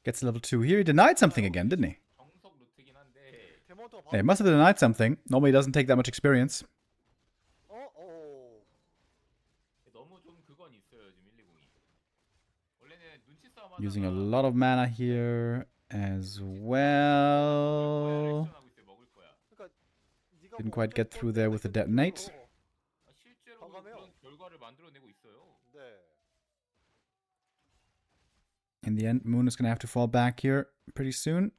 gets level 2 here. He denied something again, didn't he? 정석 루트긴 한데 데몬터가 Yeah, he must have denied something. Normally he doesn't take that much experience. 너무 좀 그건 있어요. 지금 120이. 원래는 눈치 싸움 Using a 하다가 lot of mana here as well. 액션하고 있어요. 먹을 거야. 그러니까 네가 Didn't 뭐 quite get through there with the detonate. 실제로 과감해요. 그런 결과를 만들어내고 있어요. 네. In the end, Moon is going to have to fall back here pretty soon.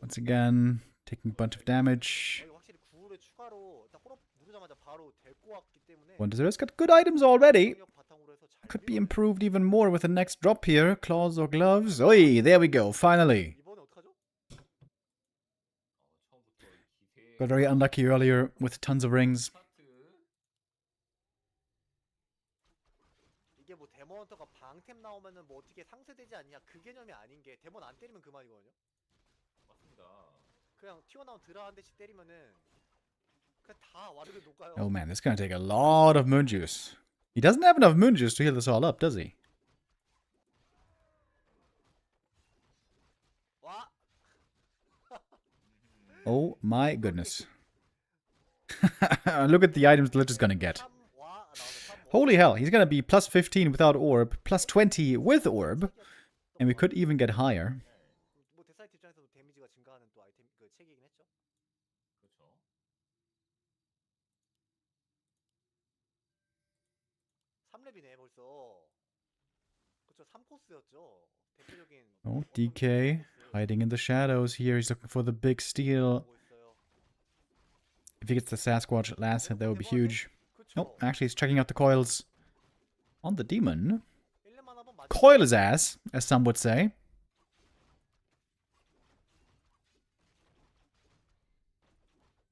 Once again, taking a bunch of damage. 여기 확실히 구울을 추가로 딱 홀업 누르자마자 바로 데리고 왔기 때문에 Wonders got good items already. 능력 바탕으로 해서 잘 Could be 밀어내요. improved even more with the next drop here. Claws or gloves. Oi, there we go, finally. 이번에 어떡하죠? 처음부터 기세 Got very unlucky earlier with tons of rings. 스타트 이게 뭐 데몬터가 방템 나오면은 뭐 어떻게 상쇄되지 않냐 그 개념이 아닌 게 데몬 안 때리면 그만이거든요. 맞습니다. 그냥 튀어나온 드라 한 대씩 때리면은 그냥 다 와르르 녹아요. Oh man, this is going to take a lot of moon juice. He doesn't have enough moon juice to heal this all up, does he? 와! Oh my goodness. Look at the items the Lich is going to get. 3와 나오면 3와. Holy hell, he's going to be plus 15 without orb, plus 20 with orb, and we could even get higher. 뭐 데사이트 입장에서도 데미지가 증가하는 또 아이템 그 책이긴 했죠. 그렇죠. 3렙이네 벌써. 그쵸 3코스였죠. 대표적인 Oh, DK hiding in the shadows here. He's looking for the big steal. 보고 있어요. If he gets the Sasquatch last hit, that would be huge. 그쵸. Oh, actually, he's checking out the coils on the demon. 1렙만 한번 맞. Coil his ass, as some would say.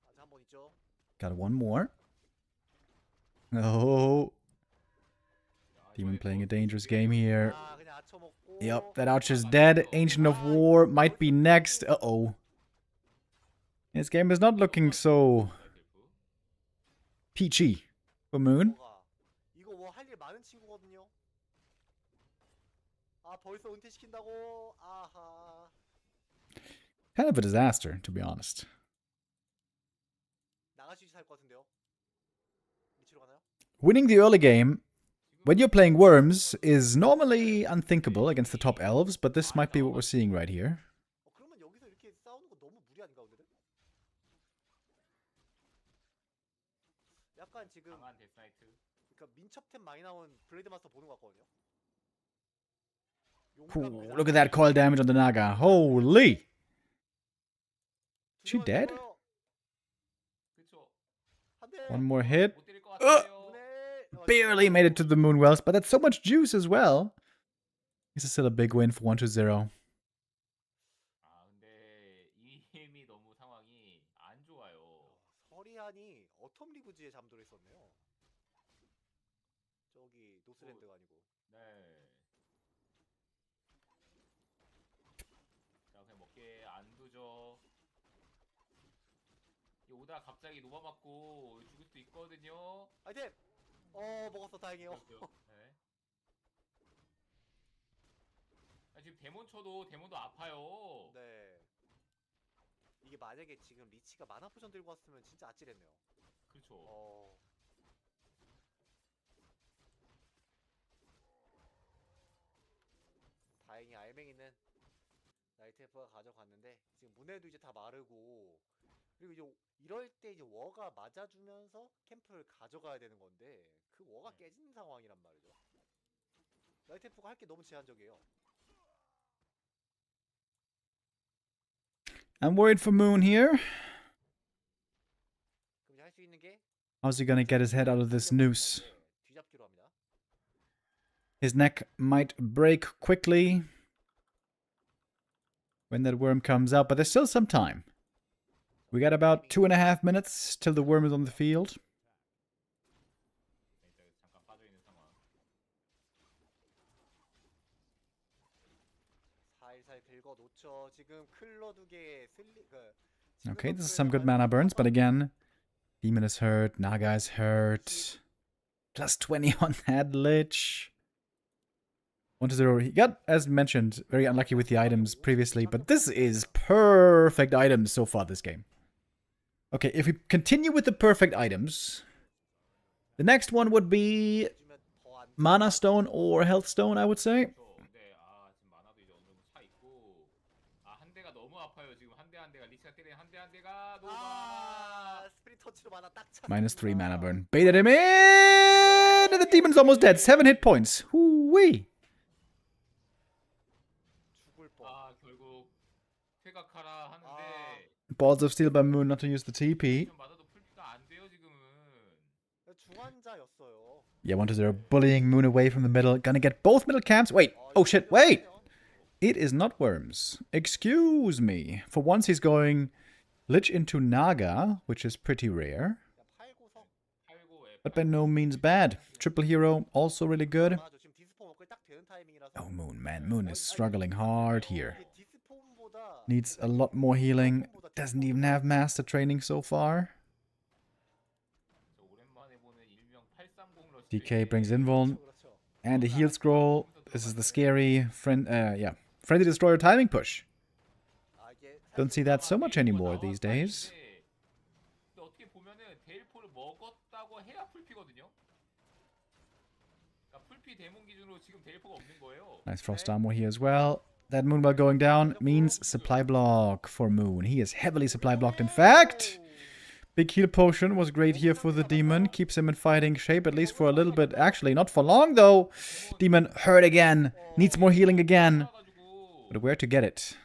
아직 한번 있죠. Got one more. Oh, demon playing a dangerous game here. 아 그냥 아쳐먹고. Yep, that Archer's dead. Ancient of War might be next. Uh-oh. This game is not looking so peachy for Moon. 뭐가. 이거 뭐 할 일 많은 친구거든요. 아 벌써 은퇴시킨다고. 아하. Kind of a disaster, to be honest. 나갈 수 있을 것 같은데요. 미치러 가나요? Winning the early game when you're playing Worms is normally unthinkable against the top elves, but this might be what we're seeing right here. 그러면 여기서 이렇게 싸우는 거 너무 무리 아닌가 오늘은? 약간 지금 강한 데스나이트. 그러니까 민첩템 많이 나온 블레이드 마스터 보는 것 같거든요. Ooh, look at that coil damage on the Naga. Holy! She dead? 그렇죠. One more hit. 못 때릴 것 같아요. Barely made it to the Moonwells, but that's so much juice as well. This is still a big win for 1-0. 아 근데 이 힘이 너무 상황이 안 좋아요. 서리안이 어텀 리그즈에 잠들어 있었네요. 저기 노스랜드가 아니고. 네. 자 그냥 먹게 안 두죠. 이 오다 갑자기 노바 맞고 죽을 수도 있거든요. 아이템. 먹었어 다행이에요. 네. 아, 지금 데몬 쳐도 데몬도 아파요. 네. 이게 만약에 지금 리치가 마나 포션 들고 왔으면 진짜 아찔했네요. 그렇죠. 다행히 알맹이는 나이트에프가 가져갔는데 지금 문에도 이제 다 마르고 그리고 이제 이럴 때 이제 워가 맞아주면서 캠프를 가져가야 되는 건데 그 워가 깨진 상황이란 말이죠. 나이트에프가 할 게 너무 제한적이에요. I'm worried for Moon here. 그럼 이제 할 수 있는 게 How's he gonna get his head out of this noose? 뒤잡기로 합니다. His neck might break quickly when that worm comes out, but there's still some time. We got about 2.5 minutes till the worm is on the field. 잠깐 빠져 있는 상황. 살살 긁어 놓죠. 지금 클러 2개 Okay, this is some good mana burns, but again, Demon is hurt, Naga is hurt. Plus 20 on that Lich. 1-0. He got, as mentioned, very unlucky with the items previously, but this is perfect items so far this game. Okay, if we continue with the perfect items, the next one would be Mana Stone or Health Stone, I would say. 근데 지금 만화도 이제 어느 정도 차 있고 한 대가 너무 아파요. 지금 한 대가 리치가 때리는 한 대가 너무 스프릿 터치로 만화 딱 찼습니다. -3 mana burn. Baited him in! And the demon's almost dead. 7 hit points. Hoo-wee! 죽을 뻔. 결국 퇴각하라 하는데 Balls of Steel by Moon not to use the TP. 좀 맞아도 풀피가 안 돼요 지금은. 중환자였어요. Yeah, 1-0. Bullying Moon away from the middle. Gonna get both middle camps. Wait. Oh shit. Wait! It is not worms. Excuse me. For once he's going Lich into Naga, which is pretty rare. But by no means bad. Triple hero, also really good. Oh, Moon, man. Moon is struggling hard here. Needs a lot more healing. Doesn't even have master training so far. DK brings Invuln. And a heal scroll. This is the scary Friendly Destroyer timing push. Don't see that so much anymore these days. 어떻게 보면은 데일포를 먹었다고 해야 풀피거든요. 그러니까 풀피 대문 기준으로 지금 데일포가 없는 거예요. Nice frost armor here as well. That Moonbell going down means supply block for Moon. He is heavily supply blocked, in fact. Big heal potion was great here for the demon. Keeps him in fighting shape, at least for a little bit. Actually, not for long, though. Demon hurt again. Needs more healing again. But where to get it?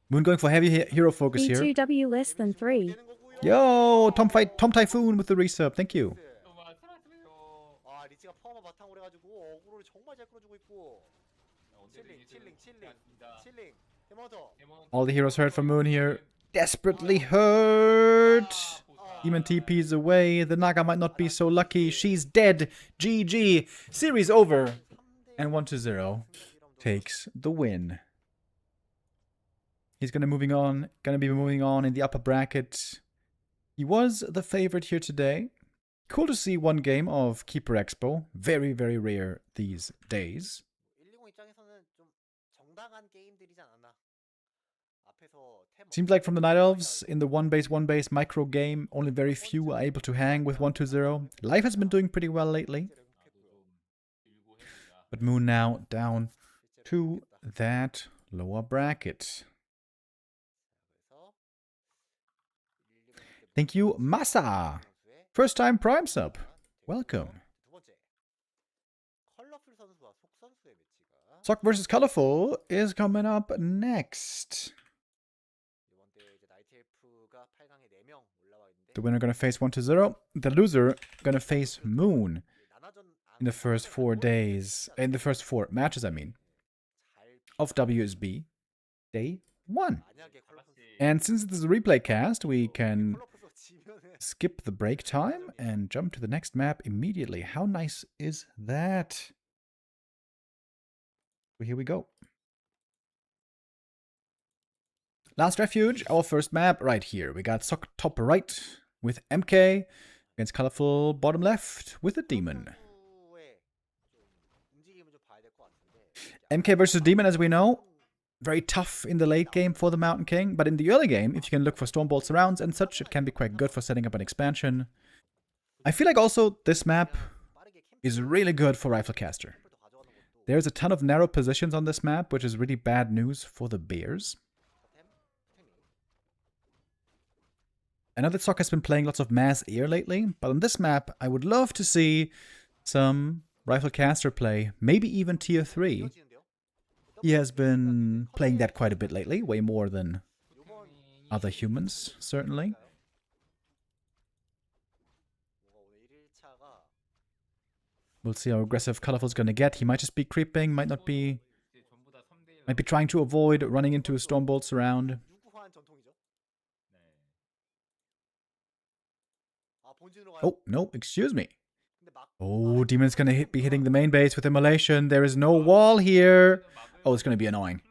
Moon going for heavy hero focus here. B2W less than 3. Yo, Tom Typhoon with the resub. Thank you. 리치가 파워만 바탕으로 해가지고 어그로를 정말 잘 끌어주고 있고. 칠링. All the heroes hurt from Moon here. Desperately hurt. Demon TP's away. The Naga might not be so lucky. She's dead. GG. Series over. And 1-0 takes the win. He's gonna be moving on in the upper bracket. He was the favorite here today. Cool to see one game of Keeper Expo. Very, very rare these days. 120 입장에서는 좀 정당한 게임들이지 않았나. 앞에서 Seems like from the Night Elves, in the one base micro game, only very few are able to hang with 1-0. Life has been doing pretty well lately. But Moon now down to that lower bracket. Thank you, Masa. First time Prime sub. Welcome. Sock versus Colorful is coming up next. The winner gonna face 1-0. The loser gonna face Moon in the first 4 days. In the first 4 matches, I mean. Of WSB Day 1. And since this is a replay cast, we can skip the break time and jump to the next map immediately. How nice is that? Well, here we go. Last Refuge, our first map right here. We got Sock top right with MK against Colorful bottom left with a Demon. MK versus Demon, as we know, very tough in the late game for the Mountain King, but in the early game, if you can look for Stormbolt surrounds and such, it can be quite good for setting up an expansion. I feel like also this map is really good for Riflecaster. There's a ton of narrow positions on this map, which is really bad news for the Bears. I know that Sock has been playing lots of Mass Air lately, but on this map, I would love to see some Riflecaster play, maybe even Tier 3. He has been playing that quite a bit lately, way more than other humans, certainly. We'll see how aggressive Colorful's gonna get. He might just be creeping, might not be. Might be trying to avoid running into a Stormbolt surround. 유구한 전통이죠. 아, 본진으로 가요. Oh, no, excuse me. 근데 막 Oh, Demon's gonna be hitting the main base with Immolation. There is no wall here. Oh, it's gonna be annoying.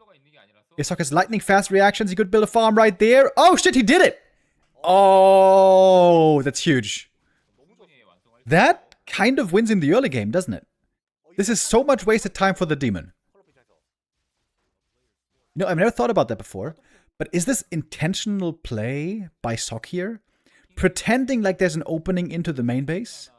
Isok has lightning fast reactions. He could build a farm right there. Oh, shit, he did it! Oh, that's huge. That kind of wins in the early game, doesn't it? This is so much wasted time for the Demon. 컬러풀 입장에서 You know, I've never thought about that before. But is this intentional play by Sok here? Pretending like there's an opening into the main base?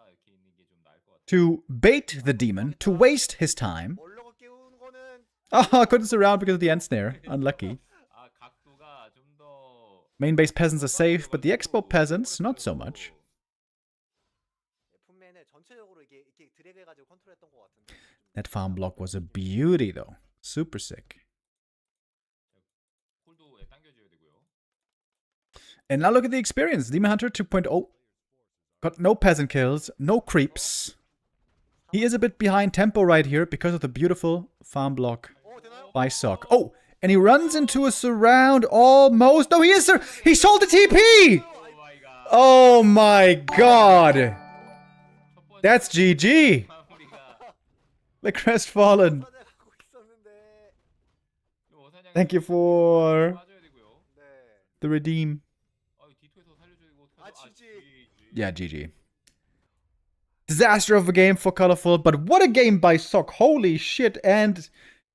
To bait the Demon, to waste his time. 멀려가 깨우는 거는 Ah, couldn't surround because of the end snare. Unlucky. 아 각도가 좀더 Main base peasants are safe, but the Expo peasants, not so much. 품맨을 전체적으로 이렇게 드래그해가지고 컨트롤했던 것 같은데. That farm block was a beauty, though. Super sick. 홀도에 당겨줘야 되고요. And now look at the experience. Demon Hunter 2.0. Got no peasant kills, no creeps. He is a bit behind tempo right here because of the beautiful farm block 어, 되나요? by Sok. Oh, and he runs into a surround almost. No, he is, sir. He sold the TP. 오 마이 갓. Oh my god. 첫 번째 That's GG. 마무리가 The crestfallen. 사자 갖고 있었는데. 어사장 Thank you for 빠져야 되고요. 네. the redeem. 아 D2에서 살려주고 아, GG. Yeah, GG. Disaster of a game for Colorful, but what a game by Sok. Holy shit. And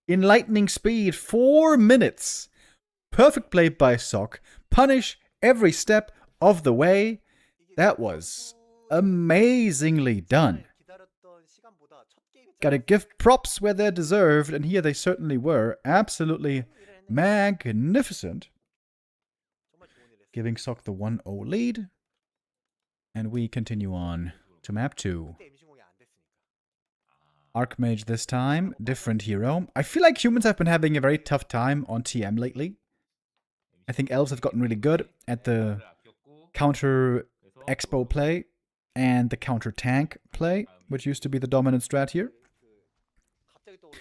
in lightning speed, 4 minutes. Perfect play by Sok. Punish every step of the way. That was amazingly done. 기다렸던 시간보다 첫 게임이 Gotta give props where they're deserved, and here they certainly were. Absolutely magnificent. 정말 좋은 일 했어요. Giving Sok the 1-0 lead. And we continue on to map 2. 그때 임신공이 안 됐으니까. Archmage this time, different hero. I feel like humans have been having a very tough time on TM lately. I think elves have gotten really good at the counter expo play and the counter tank play, which used to be the dominant strat here. 갑자기 떠올라.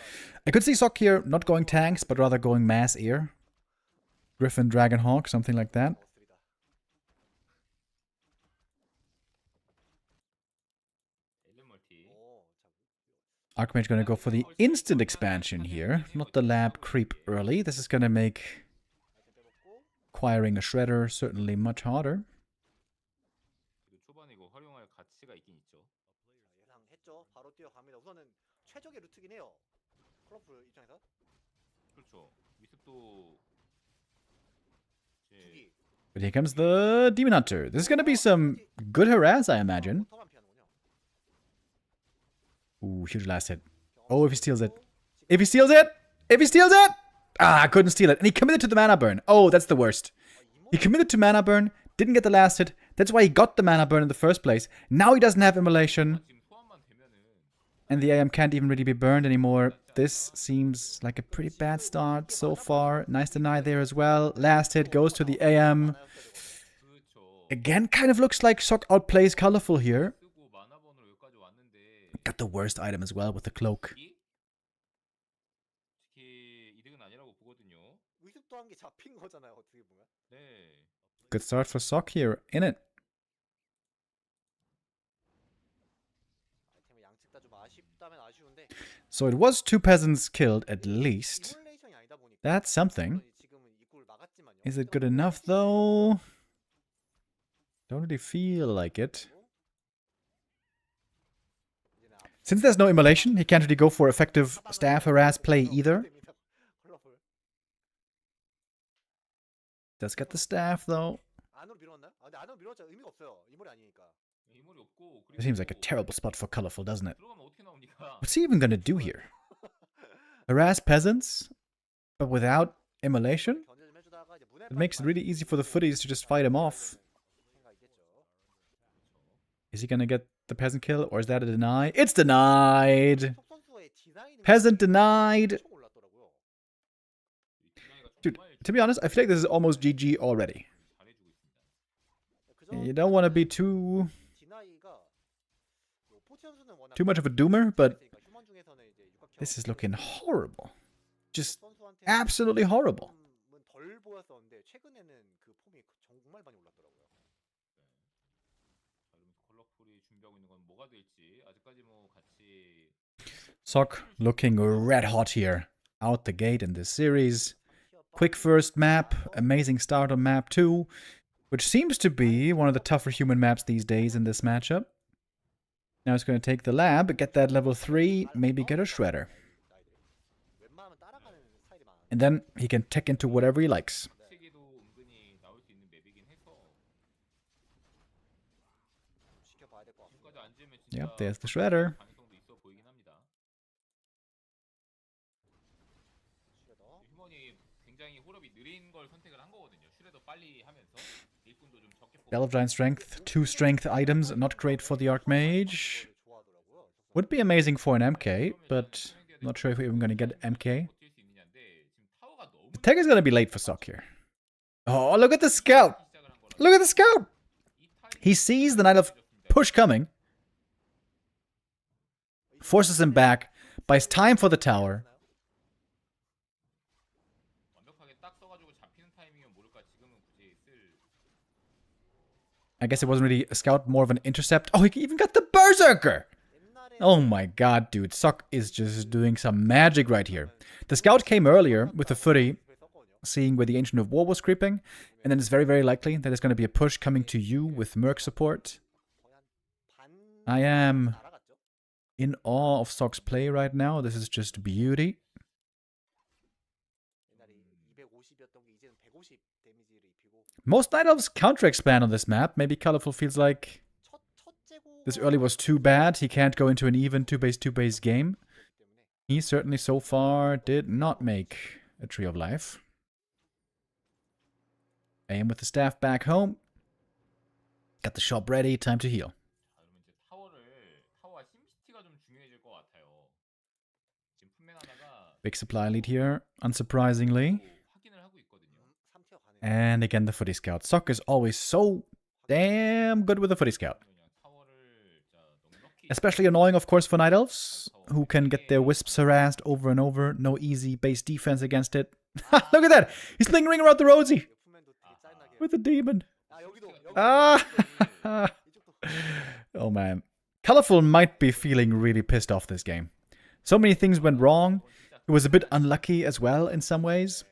I could see Sok here not going tanks, but rather going mass ear. Griffin, Dragonhawk, something like that. 없습니다. 엘리멀티. 오, 자, Archmage gonna go for the instant expansion here, not the lab creep early. This is gonna make 아이템 빼먹고. acquiring a shredder certainly much harder. 그리고 초반에 이거 활용할 가치가 있긴 있죠. 예상했죠. 바로 뛰어갑니다. 우선은 최적의 루트긴 해요. 컬러풀 입장에서 그렇죠. 미습도 이제 두기. But here comes the Demon Hunter. This is gonna be some good harass, I imagine. 터만 피하는군요. Ooh, huge last hit. Oh, if he steals it. If he steals it! If he steals it! Ah, I couldn't steal it. And he committed to the mana burn. Oh, that's the worst. He committed to mana burn, didn't get the last hit. That's why he got the mana burn in the first place. Now he doesn't have immolation. 지금 소환만 되면은 And the AM can't even really be burned anymore. This seems like a pretty bad start so far. Nice deny there as well. Last hit goes to the AM. 그렇죠. Again, kind of looks like Sok outplays Colorful here. 쓰고 마나번으로 여기까지 왔는데 Got the worst item as well with the cloak. 이게 특히 이득은 아니라고 보거든요. 의습도 한 게 잡힌 거잖아요. 어떻게 보면. 네. Good start for Sok here in it. 아이템을 양측 다 좀 아쉽다면 아쉬운데. So it was 2 peasants killed at least. 이몰레이션이 아니다 보니까. That's something. 지금은 입구를 막았지만요. Is it good enough though? Don't really feel like it. 이제는 앞- Since there's no immolation, he can't really go for effective staff harass play either. 컬러풀. Does get the staff though. 안으로 밀었나요? 아, 근데 안으로 밀었죠. 의미가 없어요. 이몰이 아니니까. 이물이 없고 It seems like a terrible spot for Colorful, doesn't it? 들어가면 어떻게 나옵니까? What's he even gonna do here? Harass peasants? But without immolation? 견제 좀 해주다가 이제 문에 It makes it really easy for the footies to just fight him off. 생각 있겠죠. Is he gonna get the peasant kill or is that a deny? It's denied! 석 선수의 디나이는 Peasant denied! 엄청 올랐더라고요. Dude, to be honest, I feel like this is almost GG already. 잘해주고 있습니다. 그저 You don't want to be too... 디나이가 포티 선수는 워낙 too much of a doomer, but 있으니까 휴먼 중에서는 이제 육각형 this is looking horrible. Just 선수한테는 absolutely horrible. 조금은 덜 보였었는데 최근에는 그 폼이 정말 많이 올랐더라고요. 자, 그러면서 컬러풀이 준비하고 있는 건 뭐가 될지 아직까지 뭐 같이 Sok looking red hot here. Out the gate in this series. Quick first map, amazing start on map 2, which seems to be one of the tougher human maps these days in this matchup. Now he's going to take the lab, get that level 3, maybe get a shredder. 웬만하면 따라가는 스타일이 많은데 And then he can tech into whatever he likes. 책에도 은근히 나올 수 있는 맵이긴 해서 지켜봐야 될 것 같습니다. 지금까지 안 지으면 진짜 Yep, there's the shredder. 가능성도 있어 보이긴 합니다. 슈레더. 휴먼이 굉장히 홀업이 느린 걸 선택을 한 거거든요. 슈레더 빨리 하면서 일꾼도 좀 적게 뽑고 Bell of Giant Strength, 2 strength items, not great for the Archmage. 이거를 좋아하더라고요. Would be amazing for an MK, but not sure if we're even going to get MK. 버틸 수 있느냐인데 지금 타워가 너무 The tech is going to be late for Sok here. Oh, look at the scout! 시작을 한 거라 Look at the scout! 이 타이밍이 He sees the Knight of Push coming, forces him back, buys time for the tower. 완벽하게 딱 써가지고 잡히는 타이밍이면 모를까 지금은 굳이 쓸 I guess it wasn't really a scout, more of an intercept. Oh, he even got the Berserker! Oh my god, dude. Sok is just doing some magic right here. The scout came earlier with the footy, seeing where the Ancient of War was creeping, and then it's very, very likely that there's going to be a push coming to you with Merc support. I am 날아갔죠? in awe of Sok's play right now. This is just beauty. 옛날에 250이었던 게 이제는 150 데미지를 입히고 Most Night Elves counter-expand on this map. Maybe Colorful feels like 첫째 고 this early was too bad. He can't go into an even 2-base game. 때문에 He certainly so far did not make a Tree of Life. Aim with the staff back home. Got the shop ready. Time to heal. 자, 그러면 이제 타워와 심시티가 좀 중요해질 것 같아요. 지금 품맨 하나가 Big supply lead here, unsurprisingly. 확인을 하고 있거든요. 3티어 가네. And again, the Footy Scout. Sok is always so damn good with the Footy Scout. 그냥 타워를 자, 넉넉히 Especially annoying, of course, for Night Elves, who can get their Wisps harassed over and over. No easy base defense against it. Look at that! He's playing Ring Around the Rosie 옆면도 되게 짜증나게 with the demon. 아 여기도 Ah! 이쪽도 Oh man. Colorful might be feeling really pissed off this game. So many things went wrong. It was a bit unlucky as well in some ways.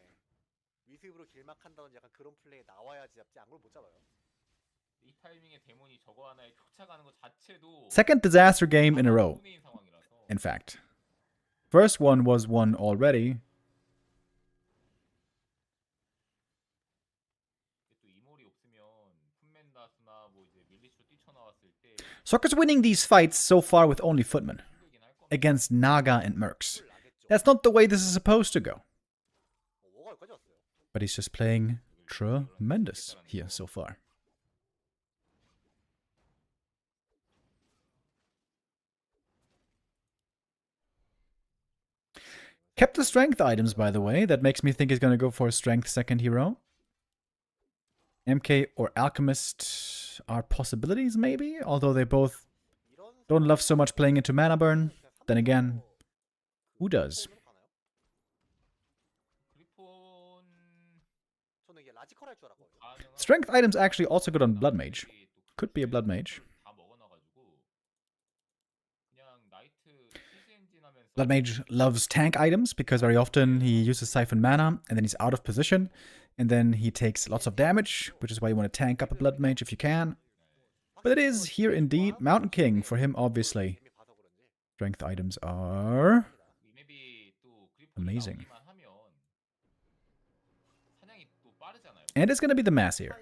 위습으로 길막한다든지 약간 그런 플레이에 나와야지 잡지 안 그러면 못 잡아요. 이 타이밍에 데몬이 저거 하나에 쫓아가는 것 자체도 Second disaster game in a row, 손해인 상황이라서 in fact. First one was won already. 또 이몰이 없으면 품맨 다수나 뭐 이제 밀리시로 뛰쳐나왔을 때 Soccer's winning these fights so far with only footmen 힘들긴 할 겁니다. against Naga and Mercs. That's not the way this is supposed to go. 뭐가 여기까지 왔어요? But he's just playing tremendous here so far. Kept the strength items, by the way. That makes me think he's going to go for a strength second hero. MK or Alchemist are possibilities, maybe? Although they both 이런 don't love so much playing into mana burn. Then again, who does? 그리폰 저는 이게 라지컬 할 줄 알았거든요. 가능한 Strength items actually also good on Blood Mage. Could be a Blood Mage. 다 먹어놔가지고 그냥 나이트 시즈 엔진 하면서 Blood Mage loves tank items because very often he uses Siphon mana and then he's out of position and then he takes lots of damage, which is why you want to tank up a Blood Mage if you can. But it is here indeed Mountain King for him, obviously. 재미 봐서 그런지 Strength items are 이 맵이 또 그리폰 Amazing. 나오기만 하면 사냥이 또 빠르잖아요. and it's going to be the mass here.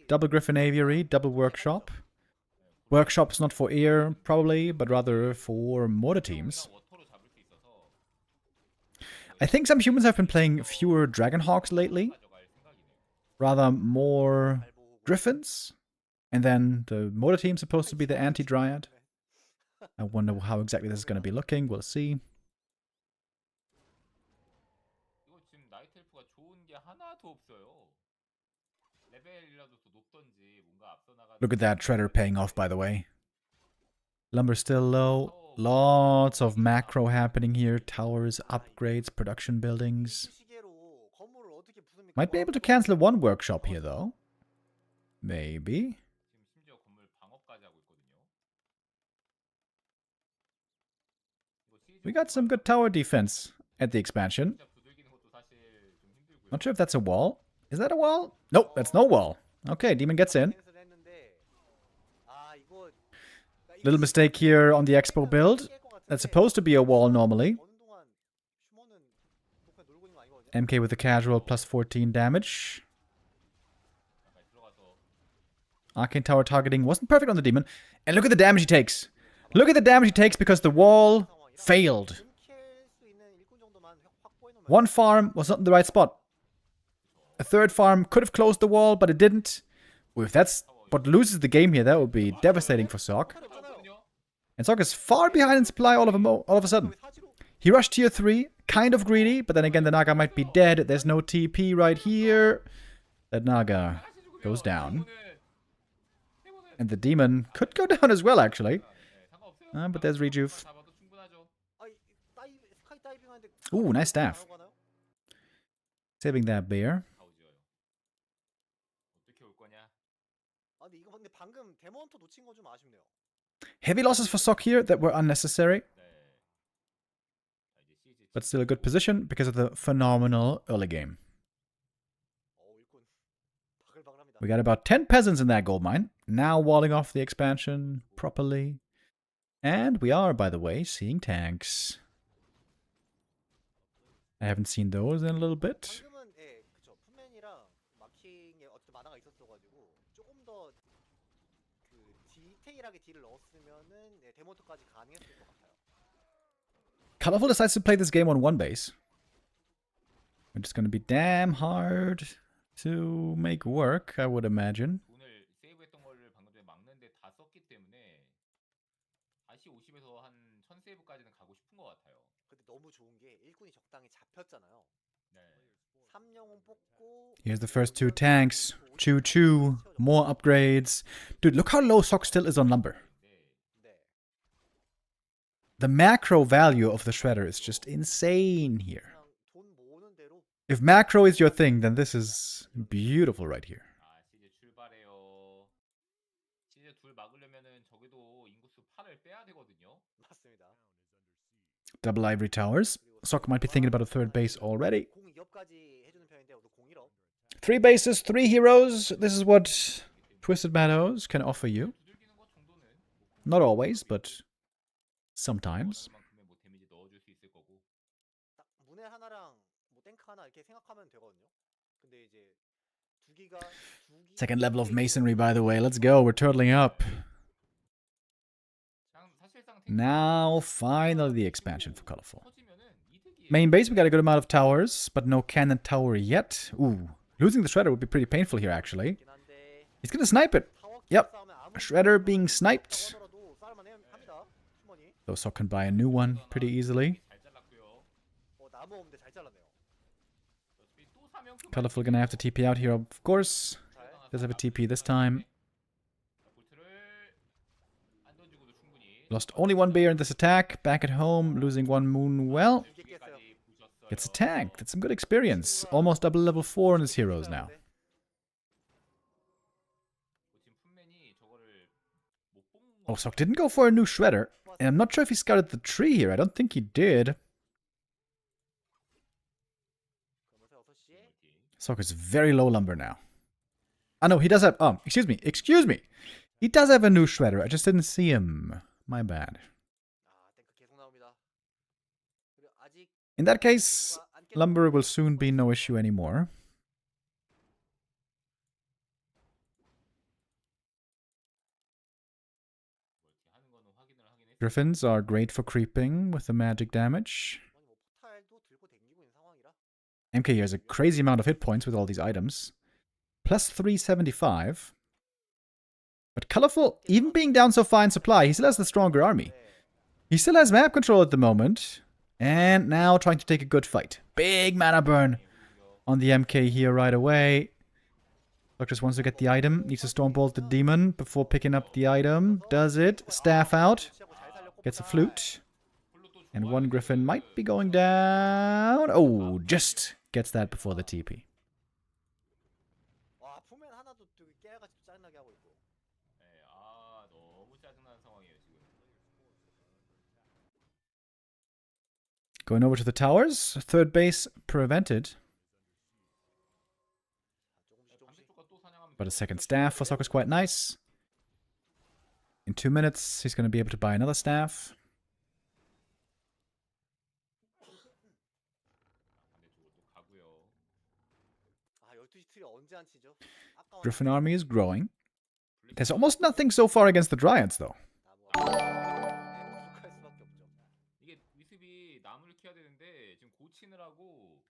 Double Griffin Aviary, double Workshop. Workshop's not for eer, probably, but rather for mortar teams. 워터로 잡을 수 있어서 I think some humans have been playing fewer Dragonhawks lately, 가져갈 생각이네요. rather more Griffins. And then the mortar team's supposed to be the anti-Dryad. I wonder how exactly this is going to be looking. We'll see. 이거 지금 나이트 엘프가 좋은 게 하나도 없어요. 레벨이라도 더 높던지 뭔가 앞서 나가. Look at that Treader paying off, by the way. Lumber still low. Lots of macro happening here. Towers, upgrades, production buildings. 시계로 건물을 어떻게 부숩니까? Might be able to cancel one workshop here, though. Maybe. 지금 심지어 건물 방어까지 하고 있거든요. 이거 시즌 We got some good tower defense at the expansion. 진짜 두들기는 것도 사실 좀 힘들고요. Not sure if that's a wall. Is that a wall? Nope, that's no wall. Okay, Demon gets in. 캔슬을 했는데, 아, 이거 Little mistake here on the expo build. That's supposed to be a wall normally. 어느 동안 슈머는 그냥 놀고 있는 거 아니거든요? MK with the casual plus 14 damage. 가까이 들어가서 Arcane Tower targeting wasn't perfect on the Demon. And look at the damage he takes. Look at the damage he takes because the wall failed. 킬 수 있는 일꾼 정도만 확보해 놓으면 One farm was not in the right spot. A third farm could have closed the wall, but it didn't. Ooh, if that's what loses the game here, that would be devastating for Sok. 없거든요. And Sok is far behind in supply all of a sudden. He rushed tier 3, kind of greedy, but then again the Naga might be dead. There's no TP right here. That Naga goes down. And the Demon could go down as well, actually. But there's Rejuve. 잡아도 충분하죠. 아이, 스카이 다이빙 하는데 Ooh, nice staff. 나오고 하나요? Saving that bear. 가오지어요. 어떻게 올 거냐? 아, 근데 이거 근데 방금 데몬터 놓친 건 좀 아쉽네요. Heavy losses for Sok here that were unnecessary. 네. 자, 이제 시즈 But still a good position because of the phenomenal early game. 일꾼 바글바글합니다. We got about 10 peasants in that gold mine. Now walling off the expansion properly. And we are, by the way, seeing tanks. I haven't seen those in a little bit. 방금은 예, 그쵸. 풋맨이랑 마킹에 어쨌든 만화가 있었어가지고 조금 더 그 디테일하게 딜을 넣었으면은 예, 데몬터까지 가능했을 것 같아요. Colorful decides to play this game on one base. Which is going to be damn hard to make work, I would imagine. 돈을 세이브했던 거를 방금 전에 막는데 다 썼기 때문에 다시 50에서 한 1000 세이브까지는 가고 싶은 것 같아요. 근데 너무 좋은 게 일꾼이 적당히 잡혔잖아요. 네. 3영웅 뽑고 Here's the first two tanks. Choo choo. More upgrades. Dude, look how low Sok still is on lumber. 네. The macro value of the shredder is just insane here. 그냥 돈 모으는 대로 If macro is your thing, then this is beautiful right here. 아, 시즈 출발해요. 시즈 둘 막으려면은 적어도 인구수 8을 빼야 되거든요. 맞습니다. Double ivory towers. Sok might be thinking about a third base already. 02업까지 해주는 편인데 또 01업. 3 bases, 3 heroes. This is what Twisted Meadows can offer you. 두들기는 것 정도는 Not always, but sometimes. 만큼의 뭐 데미지 넣어줄 수 있을 거고. 딱 문해 하나랑 뭐 탱크 하나 이렇게 생각하면 되거든요. 근데 이제 두기가 Second level of masonry, by the way. Let's go. We're turtling up. 사실상 Now, finally, the expansion for Colorful. 터지면은 이득이에요. Main base, we got a good amount of towers, but no cannon tower yet. Ooh, losing the Shredder would be pretty painful here, actually. 긴 한데 He's gonna snipe it. 타워 Yep. 싸움에 아무리 Shredder being sniped. 하더라도 싸울만 합니다. 슈머니. Though Sok can buy a new one pretty easily. 잘 잘랐고요. 나무 없는데 잘 잘랐네요. 어차피 또 사명큼 Colorful gonna have to TP out here, of course. Does have a TP this time. 볼트를 안 던지고도 충분히 Lost only one bear in this attack. Back at home, losing one moon. Well, 이게 깼어요. 두개까지 부셨어요. gets a tank. That's some good experience. Almost double level 4 on his heroes now. 지금 풋맨이 저거를 못 뽑은 Oh, Sok didn't go for a new Shredder. And I'm not sure if he scouted the tree here. I don't think he did. 그러면서 6시에 Sok is very low lumber now. Ah, no, he does have... excuse me. He does have a new Shredder. I just didn't see him. My bad. 탱크 계속 나옵니다. 그리고 아직 In that case, 두기가 안 깼- lumber will soon be no issue anymore. 하는 거는 확인을 하긴 했어요. Griffins are great for creeping with the magic damage. 아니, 뭐 포탈도 들고 댕기고 있는 상황이라. MK has a crazy amount of hit points with all these items. Plus 375. But Colorful, even being down so far in supply, he still has the stronger army. He still has map control at the moment. And now trying to take a good fight. Big mana burn on the MK here right away. Doc just wants to get the item. Needs to Stormbolt the demon before picking up the item. Does it. Staff out. 시하고 잘 살렸고 Gets a flute. 홀로 또 And 좋아하는 one griffin might be 그 going down. Oh, just gets that before the TP. 와 포맨 하나도 되게 깨알같이 짜증나게 하고 있고. 네, 아 너무 짜증나는 상황이에요 지금. Going over to the towers. Third base prevented. 반대쪽과 또 사냥하면 But a second staff for Soccer's quite nice. In 2 minutes, he's going to be able to buy another staff. 반대쪽으로 또 가고요. 아 12시 트리 언제 안 치죠? 아까워. Griffin army is growing. There's almost nothing so far against the Dryads, though. 부족할 수밖에 없죠. 이게 위습이 나무를 키워야 되는데 지금 고치느라고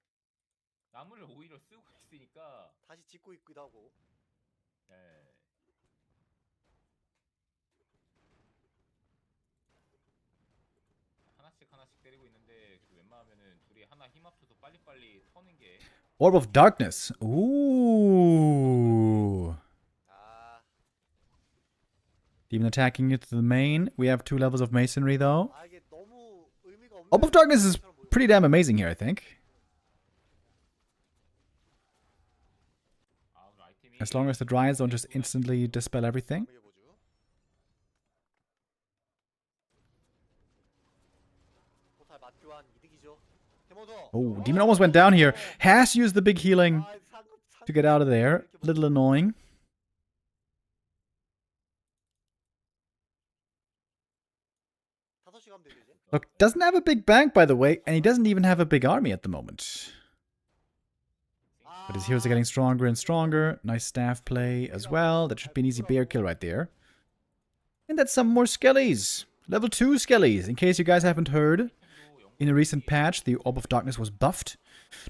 나무를 오히려 쓰고 있으니까 다시 짓고 있기도 하고. 네. 하나씩 때리고 있는데 그래도 웬만하면은 둘이 하나 힘 합쳐서 빨리빨리 터는 게 Orb of Darkness. Ooh. 아, Demon attacking you to the main. We have 2 levels of masonry, though. 아 이게 너무 의미가 없는. Orb of Darkness is pretty damn amazing here, I think. 아 오늘 아이템이 As long as the Dryads don't just instantly dispel everything. 이게 뭐죠? 포탈 맞교환 이득이죠. 캐모더. Oh, Demon almost went down here. Has used the big healing 아, to get out of there. A little annoying. 5시 가면 되죠 이제. Look, doesn't have a big bank, by the way, and he doesn't even have a big army at the moment. But his heroes are getting stronger and stronger. Nice staff play as well. That should be an easy bear kill right there. And that's some more skellies. Level 2 skellies. In case you guys haven't heard, in a recent patch, the Orb of Darkness was buffed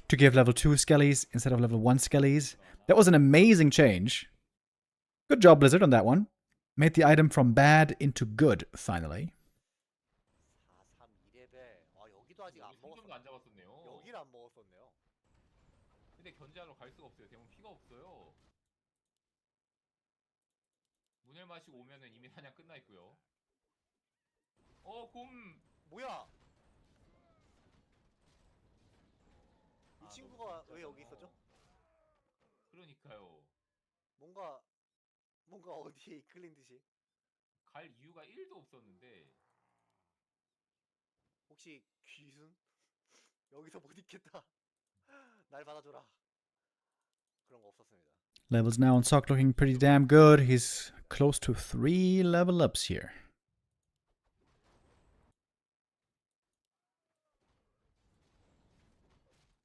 to give level 2 skellies instead of level 1 skellies. That was an amazing change. Good job, Blizzard, on that one. Made the item from bad into good, finally. 4, 3, 2레벨. 아 여기도 아직 안 여기 먹었어. 손좀도 안 잡았었네요. 여기를 안 먹었었네요. 근데 견제하러 갈 수가 없어요. 대문 피가 없어요. 문을 마시고 오면은 이미 사냥 끝나 있고요. 곰. 뭐야? 이 아, 친구가 너무 왜 여기 짜증나. 있었죠? 그러니까요. 뭔가 어디에 이끌린 듯이. 갈 이유가 1도 없었는데 혹시 귀순? 여기서 못 있겠다. 날 받아줘라. 그런 거 없었습니다. Levels now on Sock looking pretty damn good. He's close to 3 level ups here.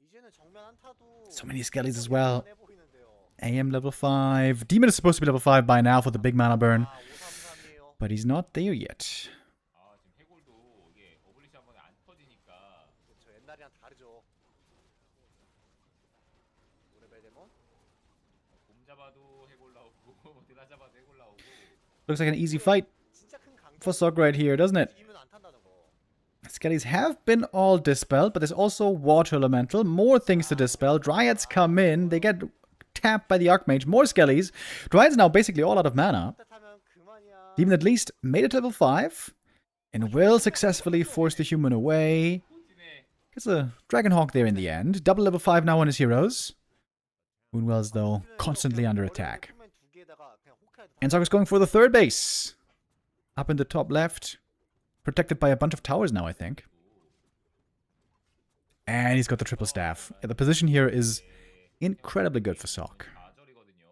이제는 정면 한타도 So many skellies as well. 해 보이는데요. AM level 5. Demon is supposed to be level 5 by now for the big mana burn, 아, 533이에요. but he's not there yet. 아 지금 해골도 이게 어블리시 한 번에 안 터지니까 그렇죠. 옛날이랑 다르죠. 노래벨 데몬? 곰 잡아도 해골 나오고 드라 잡아도 해골 나오고 Looks like an easy fight 진짜 큰 강점. for Sock right here, doesn't it? 뒤면 안 탄다는 거. Skellies have been all dispelled, but there's also Water Elemental. More things to dispel. Dryads come in. They get tapped by the Archmage. More Skellies. Dryads now basically all out of mana. 따뜻하면 그만이야. Demon at least made it to level 5 and will successfully force the human away. 꼴찌네. Gets a Dragonhawk there in the end. Double level 5 now on his heroes. Moonwells, though, constantly under attack. 포맨 두 개에다가 그냥 호카에도 And Soccer's going for the third base. Up in the top left. Protected by a bunch of towers now, I think. And he's got the triple staff. Yeah, the position here is incredibly good for Sock. 4절이거든요.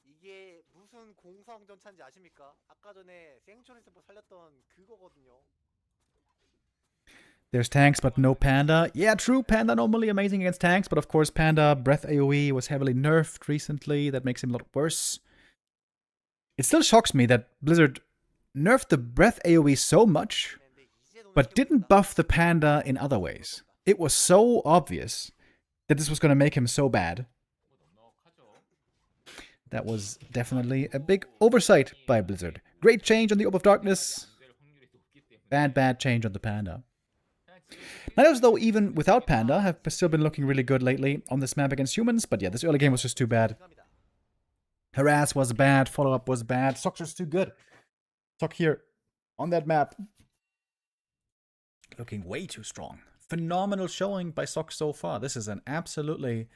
이게 무슨 공성전차인지 아십니까? 아까 전에 생초에서 살렸던 그거거든요. There's tanks, but no Panda. Yeah, true. Panda normally amazing against tanks, but of course Panda, Breath AoE was heavily nerfed recently. That makes him a lot worse. It still shocks me that Blizzard nerfed the Breath AoE so much, 근데 이제 돈을 but 쓰고 didn't 있다. buff the Panda in other ways. It was so obvious that this was going to make him so bad. 넉넉하죠. That was definitely a big oversight by Blizzard. Great change on the Orb of Darkness. 될 확률이 높기 때문에 Bad change on the Panda. 그냥 지금 Niners, though, even without Panda, have still been looking really good lately on this map against humans. But yeah, this early game was just too bad. 감사합니다. Harass was bad. Follow-up was bad. Sock's just too good. Sock here on that map. Looking way too strong. Phenomenal showing by Sok so far. This is an absolutely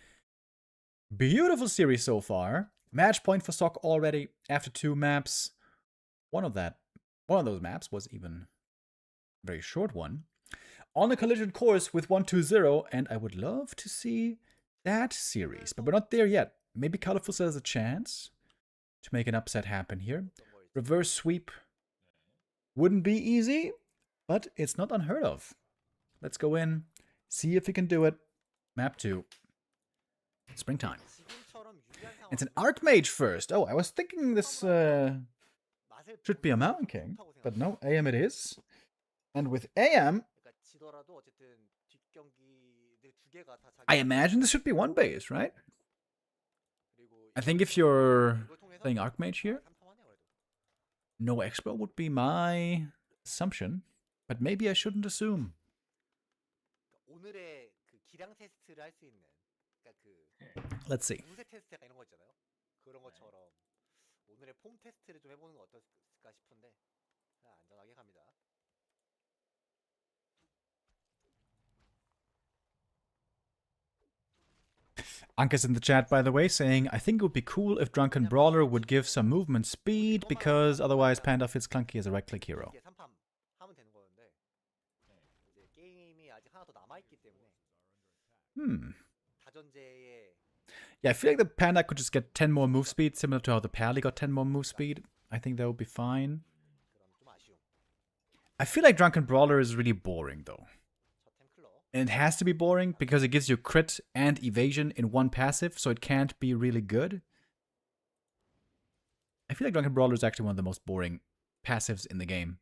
beautiful series so far. Match point for Sok already after 2 maps. One of those maps was even a very short one. On a collision course with 120, and I would love to see that series, but we're not there yet. Maybe Colorful has a chance to make an upset happen here. Reverse sweep wouldn't be easy, but it's not unheard of. Let's go in, see if we can do it. Map 2. Springtime. It's an Archmage first. Oh, I was thinking this should be a Mountain King, but no, AM it is. And with AM, I imagine this should be one base, right? I think if you're playing Archmage here, no Expo would be my assumption, but maybe I shouldn't assume. Let's see. Anka's in the chat, by the way, saying, I think it would be cool if Drunken Brawler would give some movement speed, because otherwise Panda fits clunky as a right-click hero. Yeah, I feel like the Panda could just get 10 more move speed, similar to how the Pally got 10 more move speed. I think that would be fine. I feel like Drunken Brawler is really boring, though. And it has to be boring because it gives you crit and evasion in one passive, so it can't be really good. I feel like Drunken Brawler is actually one of the most boring passives in the game.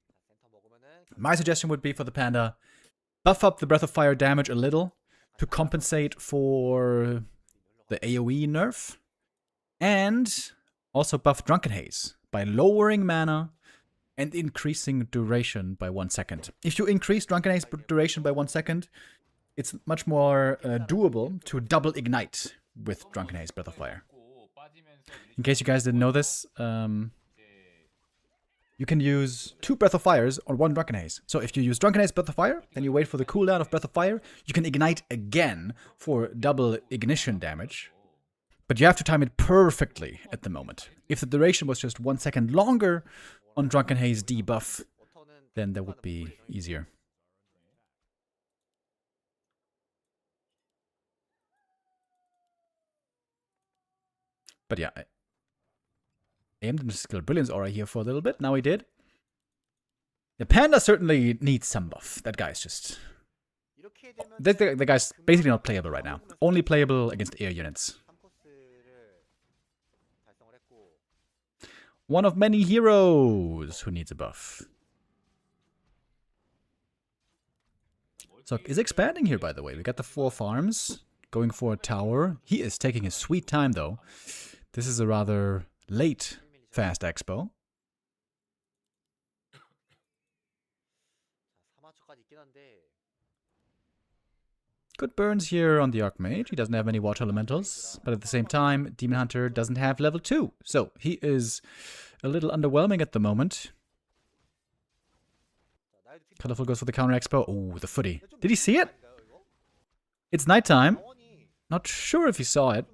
My suggestion would be for the Panda, buff up the Breath of Fire damage a little to compensate for the AoE nerf, and also buff Drunken Haze by lowering mana and increasing duration by 1 second. If you increase Drunken Haze duration by 1 second, it's much more doable to double ignite with Drunken Haze Breath of Fire. In case you guys didn't know this, you can use 2 Breath of Fires on 1 Drunken Haze. So if you use Drunken Haze Breath of Fire, then you wait for the cooldown of Breath of Fire, you can ignite again for double ignition damage. But you have to time it perfectly at the moment. If the duration was just 1 second longer on Drunken Haze debuff, then that would be easier. But yeah, AM didn't skill Brilliance Aura here for a little bit. Now he did. The Panda certainly needs some buff. That guy's just... The guy's basically not playable right now. Only playable against air units. One of many heroes who needs a buff. So is expanding here, by the way. We got the 4 farms. Going for a tower. He is taking his sweet time, though. This is a rather late fast expo. Good burns here on the Archmage. He doesn't have any water elementals, but at the same time, Demon Hunter doesn't have level 2. So he is a little underwhelming at the moment. Colorful goes for the counter expo. Oh, the footy. Did he see it? It's nighttime. Not sure if he saw it.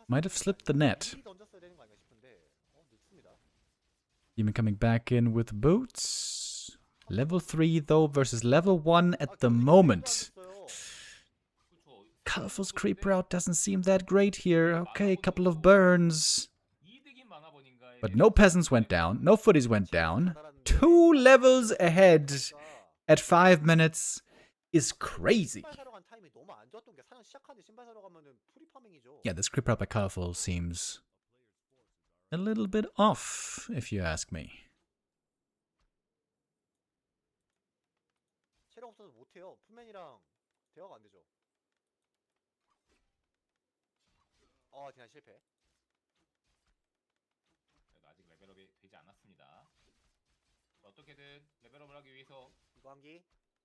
Might have slipped the net. Demon coming back in with boots. Level 3 though versus level 1 at the moment. Colorful's creep route doesn't seem that great here. Okay, couple of burns. But no peasants went down. No footies went down. 2 levels ahead at 5 minutes is crazy. Yeah, this creep route by Colorful seems a little bit off, if you ask me. 아직 레벨업이 되지 않았습니다. 어떻게든 레벨업을 하기 위해서 이거 한기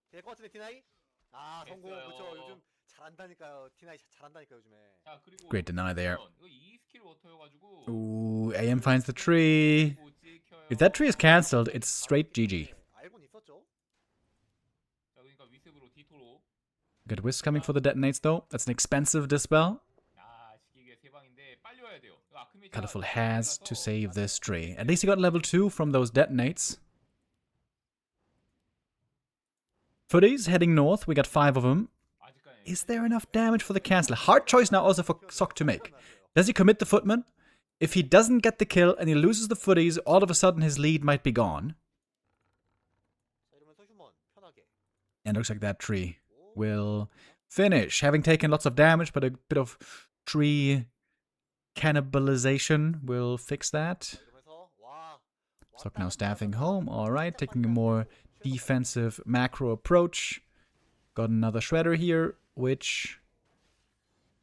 될 것 같은데 티나이? 아 성공. 그렇죠. 요즘 잘한다니까요. 티나이 잘한다니까 요즘에. 자, 그리고 Great deny there. 이거 2스킬 워터여가지고 Ooh, AM finds the tree. 찍혀요. If that tree is cancelled, it's straight GG. 알고는 있었죠. 자, 그러니까 위습으로 디토로. Good Wisp coming for the detonates though. That's an expensive dispel. 아, 시기계 세 방인데 빨리 와야 돼요. 아크메이지가 Colorful has to save this tree. At least he got level 2 from those detonates. Footies heading north. We got 5 of them. 아직까지 Is there enough damage for the cancel? Hard choice now also for Sok to make. Does he commit the footman? If he doesn't get the kill and he loses the footies, all of a sudden his lead might be gone. 자, 이러면서 휴먼 편하게. And looks like that tree will finish, having taken lots of damage, but a bit of tree cannibalization will fix that. 이러면서 와. Sok now staffing home. Alright, taking a more defensive macro approach. Got another shredder here, which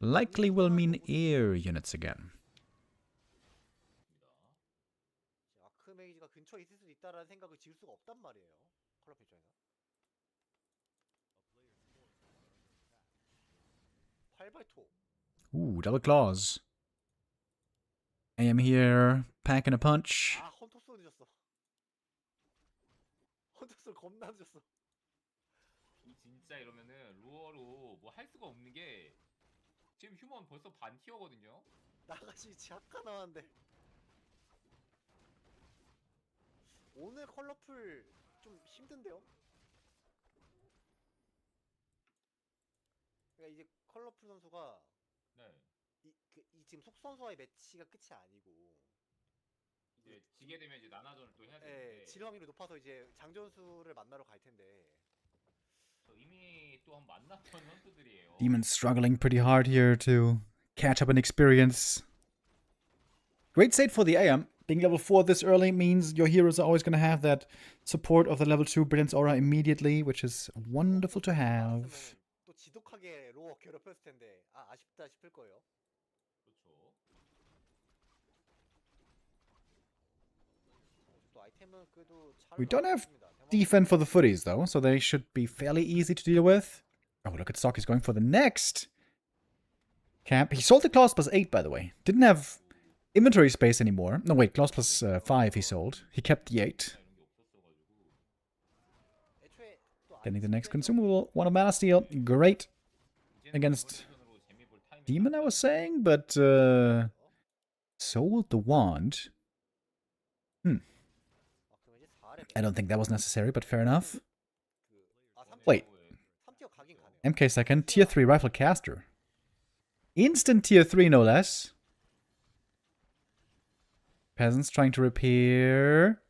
likely will mean eer units again. 아크메이지가 근처에 있을 수 있다라는 생각을 지울 수가 없단 말이에요. 컬러프 입장에서. 8발토. Ooh, double claws. AM here, packing a punch. 아, 헌터스 늦었어. 헌터스 겁나 늦었어. 진짜 이러면은 루어로 뭐 할 수가 없는 게 지금 휴먼 벌써 반 티어거든요. 나가시 잠깐 나왔는데. 오늘 컬러풀 좀 힘든데요? 그러니까 이제 컬러풀 선수가 네. 이 지금 속 선수와의 매치가 끝이 아니고 이제 지게 되면 이제 나나전을 또 해야 예, 되는데 질 확률이 높아서 이제 장전수를 만나러 갈 텐데 저 이미 또 한 만났던 선수들이에요. Demon's struggling pretty hard here to catch up in experience. Great state for the AM. Being level 4 this early means your heroes are always going to have that support of the level 2 Brilliance Aura immediately, which is wonderful to have. 알았으면 또 지독하게 로어 괴롭혔을 텐데 아쉽다 싶을 거예요. 그렇죠. 또 아이템은 그래도 잘 We don't have 나왔습니다. defend for the footies though, so they should be fairly easy to deal with. Oh, look at Sok, he's going for the next camp. He sold the claws plus 8, by the way. Didn't have inventory space anymore. No, wait, claws plus 5 he sold. He kept the 8. 애초에 또 Getting the next consumable. One of mana steal. Great. Against Demon, I was saying, but sold the wand. 아크메이지 4레벨. I don't think that was necessary, but fair enough. 아, 3티어. Wait. 3티어 가긴 가네요. MK second, tier 3 rifle caster. Instant tier 3, no less. Peasants trying to repair.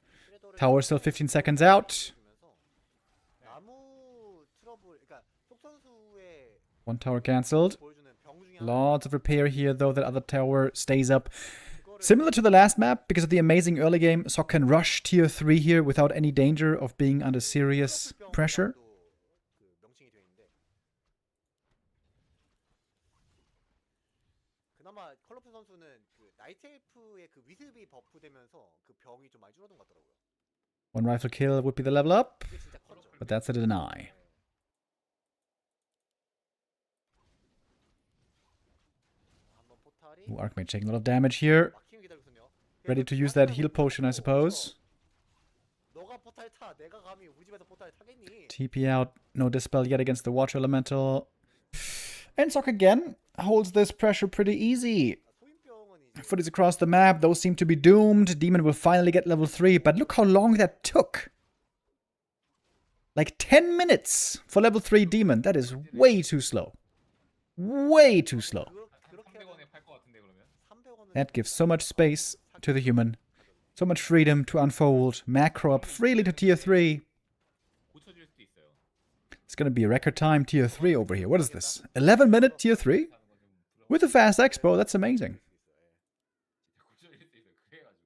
Tower still 15 seconds out. 나무 트러블, 그러니까 속 선수의 One tower cancelled. 보여주는 병 중에 Lots of repair here, though. That other tower stays up. Similar to the last map, because of the amazing early game, Sok can rush tier 3 here without any danger of being under serious pressure. 그 명칭이 되어 있는데 그나마 컬러풀 선수는 그 나이트 엘프의 그 위습이 버프되면서 그 병이 좀 많이 줄어든 것 같더라고요. One rifle kill would be the level up, 이게 진짜 컸죠. but that's a deny. 한번 포탈이 Ooh, Archmage taking a lot of damage here. 막히는 기다리고 있었네요. Ready to use that heal potion, I suppose. 너가 포탈 타. 내가 감히 우리 집에서 포탈 타겠니? TP out. No dispel yet against the Water Elemental. And Sok again holds this pressure pretty easy. 소인병은 이제 Footies across the map. Those seem to be doomed. Demon will finally get level 3. But look how long that took. Like 10 minutes for level 3 Demon. That is way too slow. Way too slow. 그렇게 300원에 팔 것 같은데 그러면? 300원은 That gives so much space to the human. So much freedom to unfold. Macro up freely to tier 3. 고쳐줄 수도 있어요. It's going to be a record time tier 3 over here. What is this? 11-minute tier 3? With a fast expo, that's amazing. 고쳐줄 수 있어요. 그래가지고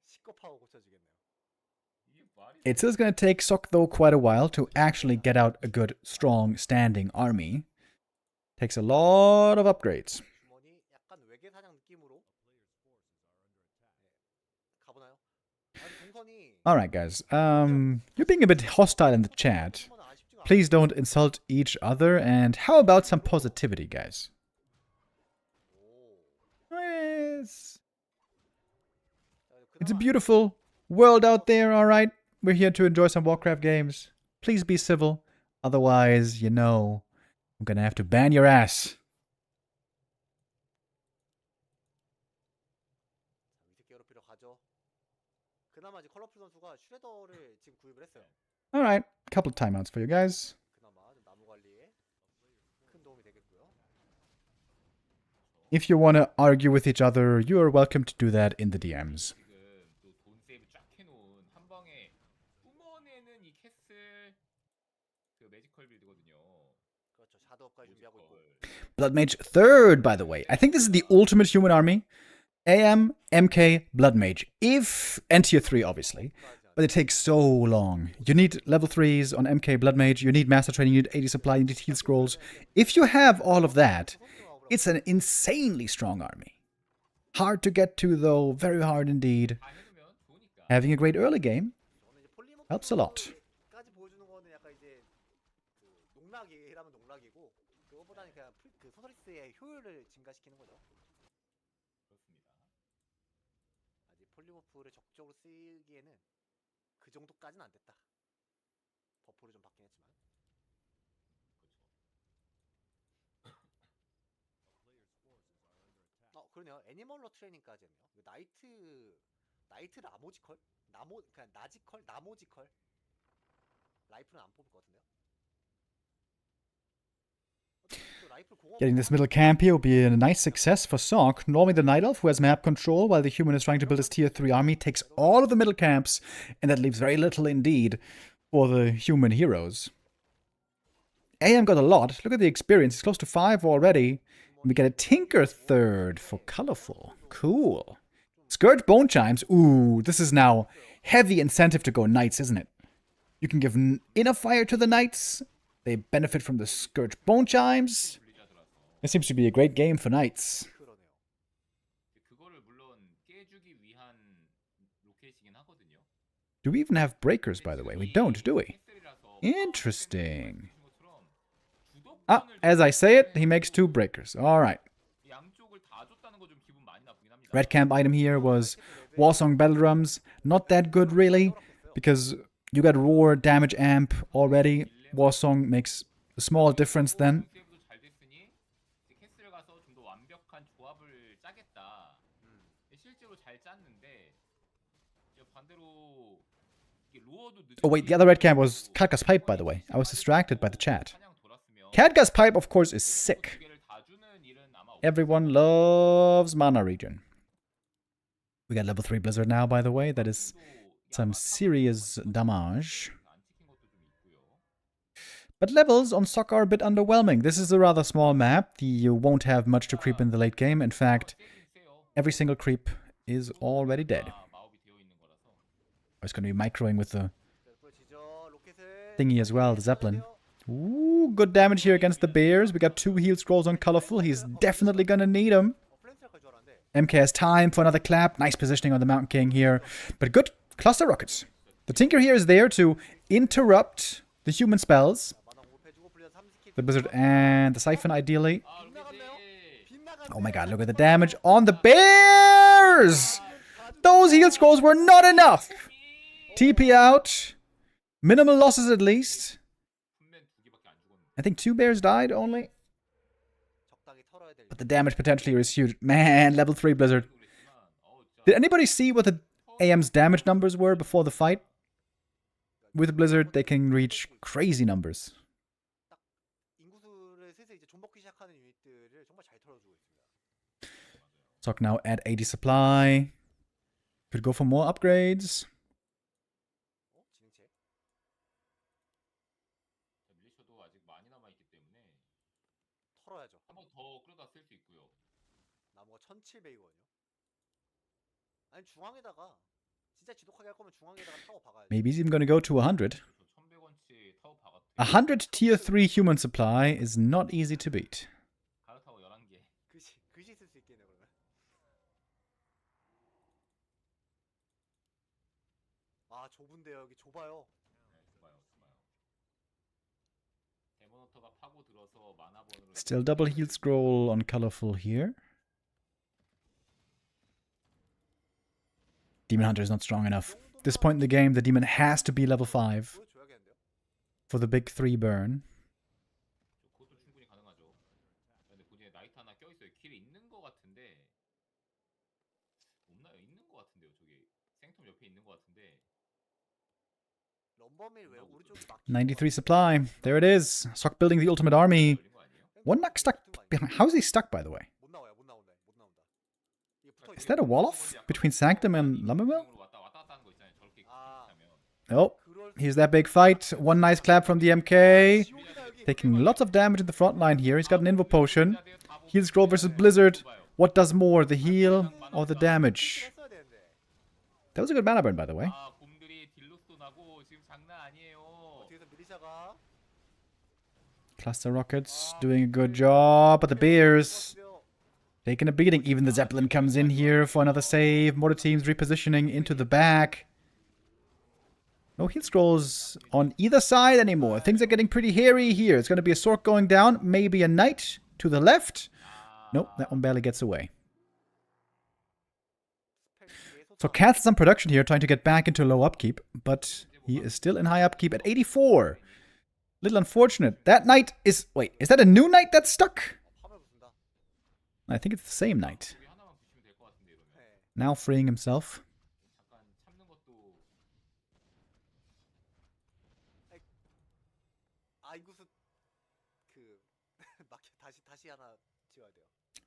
시겁하고 고쳐지겠네요. 이게 말이 It is going to take Sok, though, quite a while to actually get out a good, strong, standing army. Takes a lot of upgrades. 주머니 약간 외계 사냥 느낌으로 가보나요? 아니 동선이 Alright, guys. You're being a bit hostile in the chat. 주머니 아쉽지가 Please don't insult each other. And how about some positivity, guys? 않고 It's a beautiful world out there, alright? We're here to enjoy some Warcraft games. Please be civil. Otherwise, you know, I'm gonna have to ban your ass. 위트 괴롭히러 가죠. 그나마 이제 컬러풀 선수가 슈레더를 지금 구입을 했어요. Alright, couple of timeouts for you guys. 그나마 좀 나무 관리에 큰 도움이 되겠고요. If you wanna argue with each other, you are welcome to do that in the DMs. 지금 또 돈 세이브 쫙 해놓은 한 방에 뿜어내는 이 캐슬 그 매지컬 빌드거든요. 그렇죠. 샤드업까지 준비하고 있고. Blood Mage third, by the way. I think this is the ultimate human army. AM, MK, Blood Mage. If, and tier 3 obviously. But it takes so long. You need level 3s on MK, Blood Mage. You need Master Training, you need 80 supply, you need heal scrolls. If you have all of that, it's an insanely strong army. Hard to get to though, very hard indeed. 다 해두면 좋으니까. Having a great early game 저는 이제 폴리모프 helps a lot. 까지 보여주는 거는 약간 이제 그 농락이라면 농락이고 그거보다는 그냥 그 소서리스의 효율을 증가시키는 거죠. 그렇습니다. 아직 폴리모프를 적극적으로 쓰기에는 그 정도까지는 안 됐다. 버프를 좀 받긴 했지만. 그러네요. 애니멀로 트레이닝까지 했네요. 그 나이트 나모지컬? 그냥 나지컬? 나모지컬? 라이프는 안 뽑을 것 같은데요. Getting this middle camp here will be a nice success for Sok. Normally the Night Elf, who has map control, while the human is trying to build his tier 3 army, takes all of the middle camps, and that leaves very little indeed for the human heroes. AM got a lot. Look at the experience. He's close to 5 already. We get a Tinker third for colorful. Cool. Scourge Bone Chimes. Ooh, this is now heavy incentive to go Knights, isn't it? You can give Inner Fire to the Knights. They benefit from the Scourge Bone Chimes. It seems to be a great game for Knights. 그러네요. 그거를 물론 깨주기 위한 로켓이긴 하거든요. Do we even have breakers, by the way? We don't, do we? Interesting. Ah, as I say it, he makes 2 breakers. Alright. 양쪽을 다 줬다는 거 좀 기분 많이 나쁘긴 합니다. Red camp item here was Warsong Battle Drums. Not that good, really, because you got Roar damage amp already. Warsong makes a small difference then. 세이브도 잘 됐으니 캐슬 가서 좀 더 완벽한 조합을 짜겠다. 실제로 잘 짰는데 이제 반대로 이게 로어도 늦은 Oh wait, the other red camp was Katka's Pipe, by the way. I was distracted by the chat. Katka's Pipe, of course, is sick. Everyone loves Mana Regen. We got level 3 Blizzard now, by the way. That is some serious damage. But levels on Sok are a bit underwhelming. This is a rather small map. You won't have much to creep in the late game. In fact, every single creep is already dead. It's going to be microing with the thingy as well, the Zeppelin. Ooh, good damage here against the Bears. We got 2 heal scrolls on Colorful. He's definitely going to need them. MK has time for another clap. Nice positioning on the Mountain King here. But good cluster rockets. The Tinker here is there to interrupt the human spells. The Blizzard and the Siphon, ideally. Oh my god, look at the damage on the Bears! Those heal scrolls were not enough! TP out. Minimal losses at least. I think 2 Bears died only. But the damage potentially is huge. Man, level 3 Blizzard. Did anybody see what the AM's damage numbers were before the fight? With Blizzard, they can reach crazy numbers. Sok now at 80 supply. Could go for more upgrades. 나무가 1700이거든요. 아니 중앙에다가 진짜 지독하게 할 거면 중앙에다가 타워 박아야 돼. Maybe he's even going to go to 100. 100 tier 3 human supply is not easy to beat. 글씨 쓸 수 있겠네 그러면. 아 좁은데요 여기 좁아요. Still double heal scroll on colorful here. Demon Hunter is not strong enough. this point in the game, the demon has to be level 5 보여줘야겠는데요? for the big 3 burn. 그것도 충분히 가능하죠. 근데 본인에 나이트 하나 껴있어요. 킬이 있는 거 같은데 없나요? 있는 거 같은데요. 저기 생텀 옆에 있는 거 같은데. 럼버밀 왜 우리 쪽이 막 93 supply. There it is. Sock building the ultimate army. 걸린 거 아니에요? One knock stuck behind. How is he stuck, by the way? 못 나와요. 못 나온다. 못 나온다. 이게 붙어 Is that a wall off between Sanctum and Lumbermill? 왔다 갔다 하는 거 있잖아요. 저렇게 아. 하면. Oh, here's that big fight. One nice clap from the MK. Taking lots of damage in the front line here. He's got an Invo potion. Heal scroll versus Blizzard. What does more, the heal or the damage? 했어야 되는데. That was a good mana burn, by the way. 아, 곰들이 딜로스도 나고 지금 장난 아니에요. 뒤에서 미리샤가 Cluster rockets doing a good job, but the Bears taking a beating. Even the Zeppelin comes in here for another save. Mortar teams repositioning into the back. No heal scrolls on either side anymore. Things are getting pretty hairy here. It's going to be a Sork going down. Maybe a Knight to the left. Nope, that one barely gets away. So Kath is on production here, trying to get back into low upkeep. But he is still in high upkeep at 84. Little unfortunate. That Knight is... Wait, is that a new Knight that's stuck? 화면 붙는다. I think it's the same Knight. 여기 하나만 붙이면 될 것 같은데 이러면. 네. Now freeing himself. 잠깐 참는 것도 아이구스 그 막 다시 하나 지어야 돼요.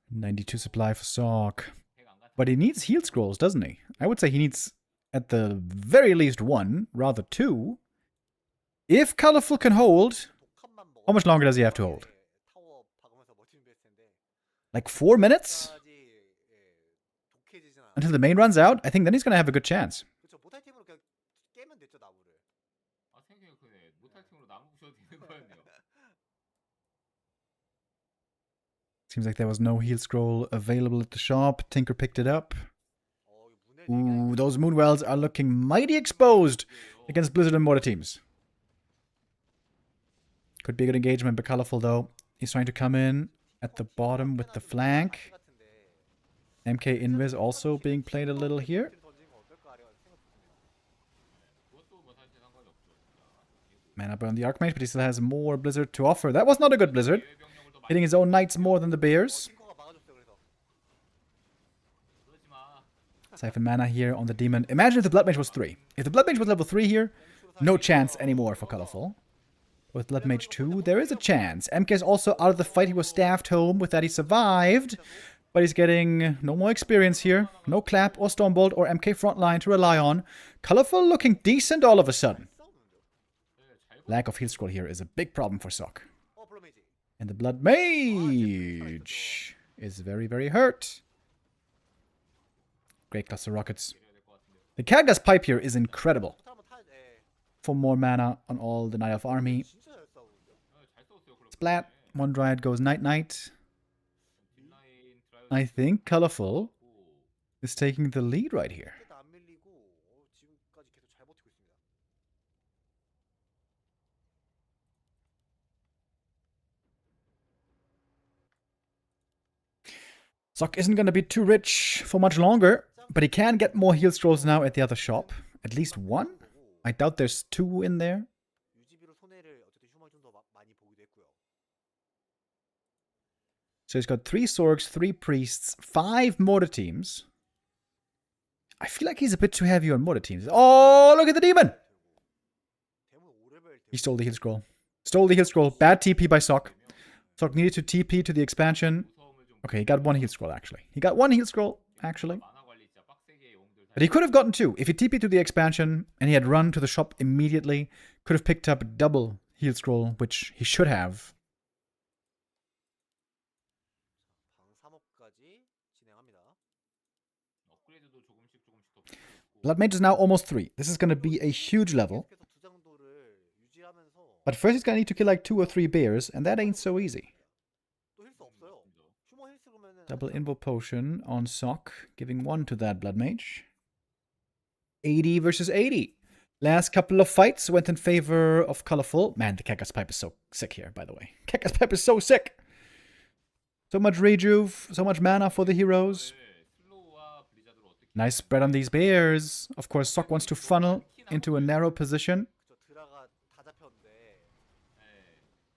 92 supply for Sock. 배가 안 갔다. But he needs heal scrolls, doesn't he? I would say he needs, at the very least, 1, rather 2. If Colorful can hold, 독한만 먹어. how much longer does he have to hold? 타워 박으면서 버티면 될 텐데. Like 4 minutes? 까지 독해지진 않아. Until the main runs out? I think then he's going to have a good chance. 그렇죠. 못할 팀으로 그냥 깨면 됐죠, 나무를. 아 생각해보네. 못할 팀으로 나무 부셔도 되는 거였네요. Seems like there was no heal scroll available at the shop. Tinker picked it up. 이거 문에 Ooh, those Moonwells are looking mighty exposed against Blizzard and Mortar teams. Could be a good engagement, but Colorful though. He's trying to come in at the bottom with the flank. MK Invis also being played a little here. 그것도 뭐 사실 상관이 없죠. 진짜. Mana burn the Archmage, but he still has more Blizzard to offer. That was not a good Blizzard. Hitting his own Knights more than the Bears. 팅커가 막아줬어요, 그래서. 그러지 마. Siphon mana here on the Demon. Imagine if the Blood Mage was 3. If the Blood Mage was level 3 here, no chance anymore for Colorful. With Blood Mage 2, there is a chance. MK is also out of the fight. He was staffed home. With that, he survived. But he's getting no more experience here. No Clap or Stormbolt or MK frontline to rely on. Colorful looking decent all of a sudden. Lack of heal scroll here is a big problem for Sok. 블러메이지. And the Blood Mage is very, very hurt. Great cluster rockets. The Kagha's pipe here is incredible. 한번 타. 예. For more mana on all the Night Elf army. 진짜 잘 싸우는데요. 잘 썼어요. 그럼. Splat. One Dryad goes Night Night. 딜라인 드라이브 I think Colorful is taking the lead right here. 일단 안 밀리고 지금까지 계속 잘 버티고 있습니다. Sok isn't going to be too rich for much longer, but he can get more heal scrolls now at the other shop. At least 1? I doubt there's 2 in there. 유지비로 손해를 어쨌든 휴머이 좀 더 많이 보기도 했고요. So he's got 3 Sorgs, 3 Priests, 5 Mortar teams. I feel like he's a bit too heavy on Mortar teams. Oh, look at the Demon! 대문 5레벨 He stole the heal scroll. Stole the heal scroll. Bad TP by Sok. Sok needed to TP to the expansion. Okay, he got 1 heal scroll, actually. He got 1 heal scroll, actually. 만화 관리 진짜 빡세게 용들 But he could have gotten 2. If he TP'd to the expansion and he had run to the shop immediately, could have picked up double heal scroll, which he should have. 방 3업까지 진행합니다. 업그레이드도 조금씩 더 붙이고 있고. Blood Mage is now almost 3. This is going to be a huge level. 계속해서 두 장도를 유지하면서 But first he's going to need to kill like 2 or 3 bears, and that ain't so easy. 또 힐 수 없어요. 휴머 힐 쓰면은 Double Invo Potion on Sok, giving 1 to that Blood Mage. 80 versus 80. Last couple of fights went in favor of Colorful. Man, the Kagha's Pipe is so sick here, by the way. Kagha's Pipe is so sick. So much rejuve, so much mana for the heroes. 슬로우와 블리자드로 어떻게 Nice spread on these bears. Of course, Sok wants to funnel into a narrow position. 그쵸, 드라가 다 잡혔는데.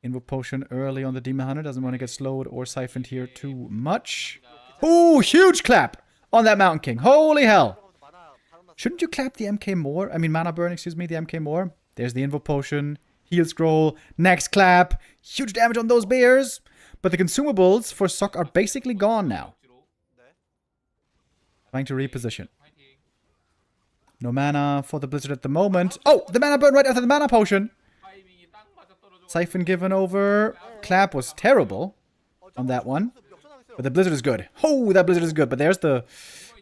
Invoke potion early on the Demon Hunter. Doesn't want to get slowed or siphoned here too much. Ooh, huge clap on that Mountain King. Holy hell. 만화 바로 났어. Shouldn't you clap the MK more? I mean, mana burn, excuse me, the MK more. There's the Invoke potion. Heal scroll. Next clap. Huge damage on those bears. But the consumables for Sok are basically gone now. Trying to reposition. No mana for the Blizzard at the moment. Oh, the mana burn right after the mana potion. Siphon given over. Clap was terrible on that one. But the Blizzard is good. Oh, that Blizzard is good. But there's the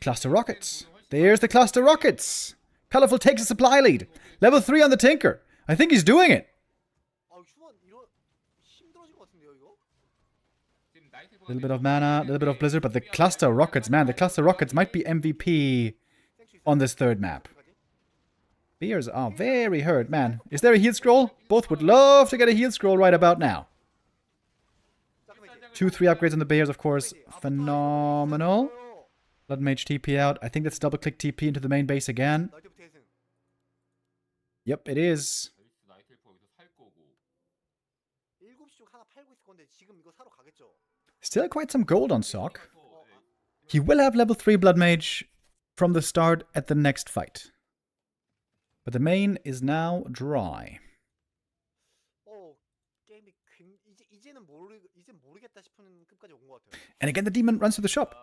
cluster rockets. There's the cluster rockets. Colorful takes a supply lead. Level 3 on the Tinker. I think he's doing it. 아, 휴먼 이거 힘들어진 것 같은데요, 이거? A little bit of mana, a little bit of Blizzard, but the cluster rockets, man, the cluster rockets might be MVP on this third map. Bears are very hurt, man. Is there a heal scroll? Both would love to get a heal scroll right about now. 2-3 upgrades on the Bears, of course. Phenomenal. Blood Mage TP out. I think that's double click TP into the main base again. 나이트부터 계승. Yep, it is. 나이트 헬퍼 여기서 살 거고. 7시 쪽 하나 팔고 있을 건데 지금 이거 사러 가겠죠? Still quite some gold on Sok. He will have level 3 Blood Mage from the start at the next fight. But the main is now dry. 게임이 이제는 모르겠다 싶은 급까지 온 것 같아요. And again, the demon runs to the shop.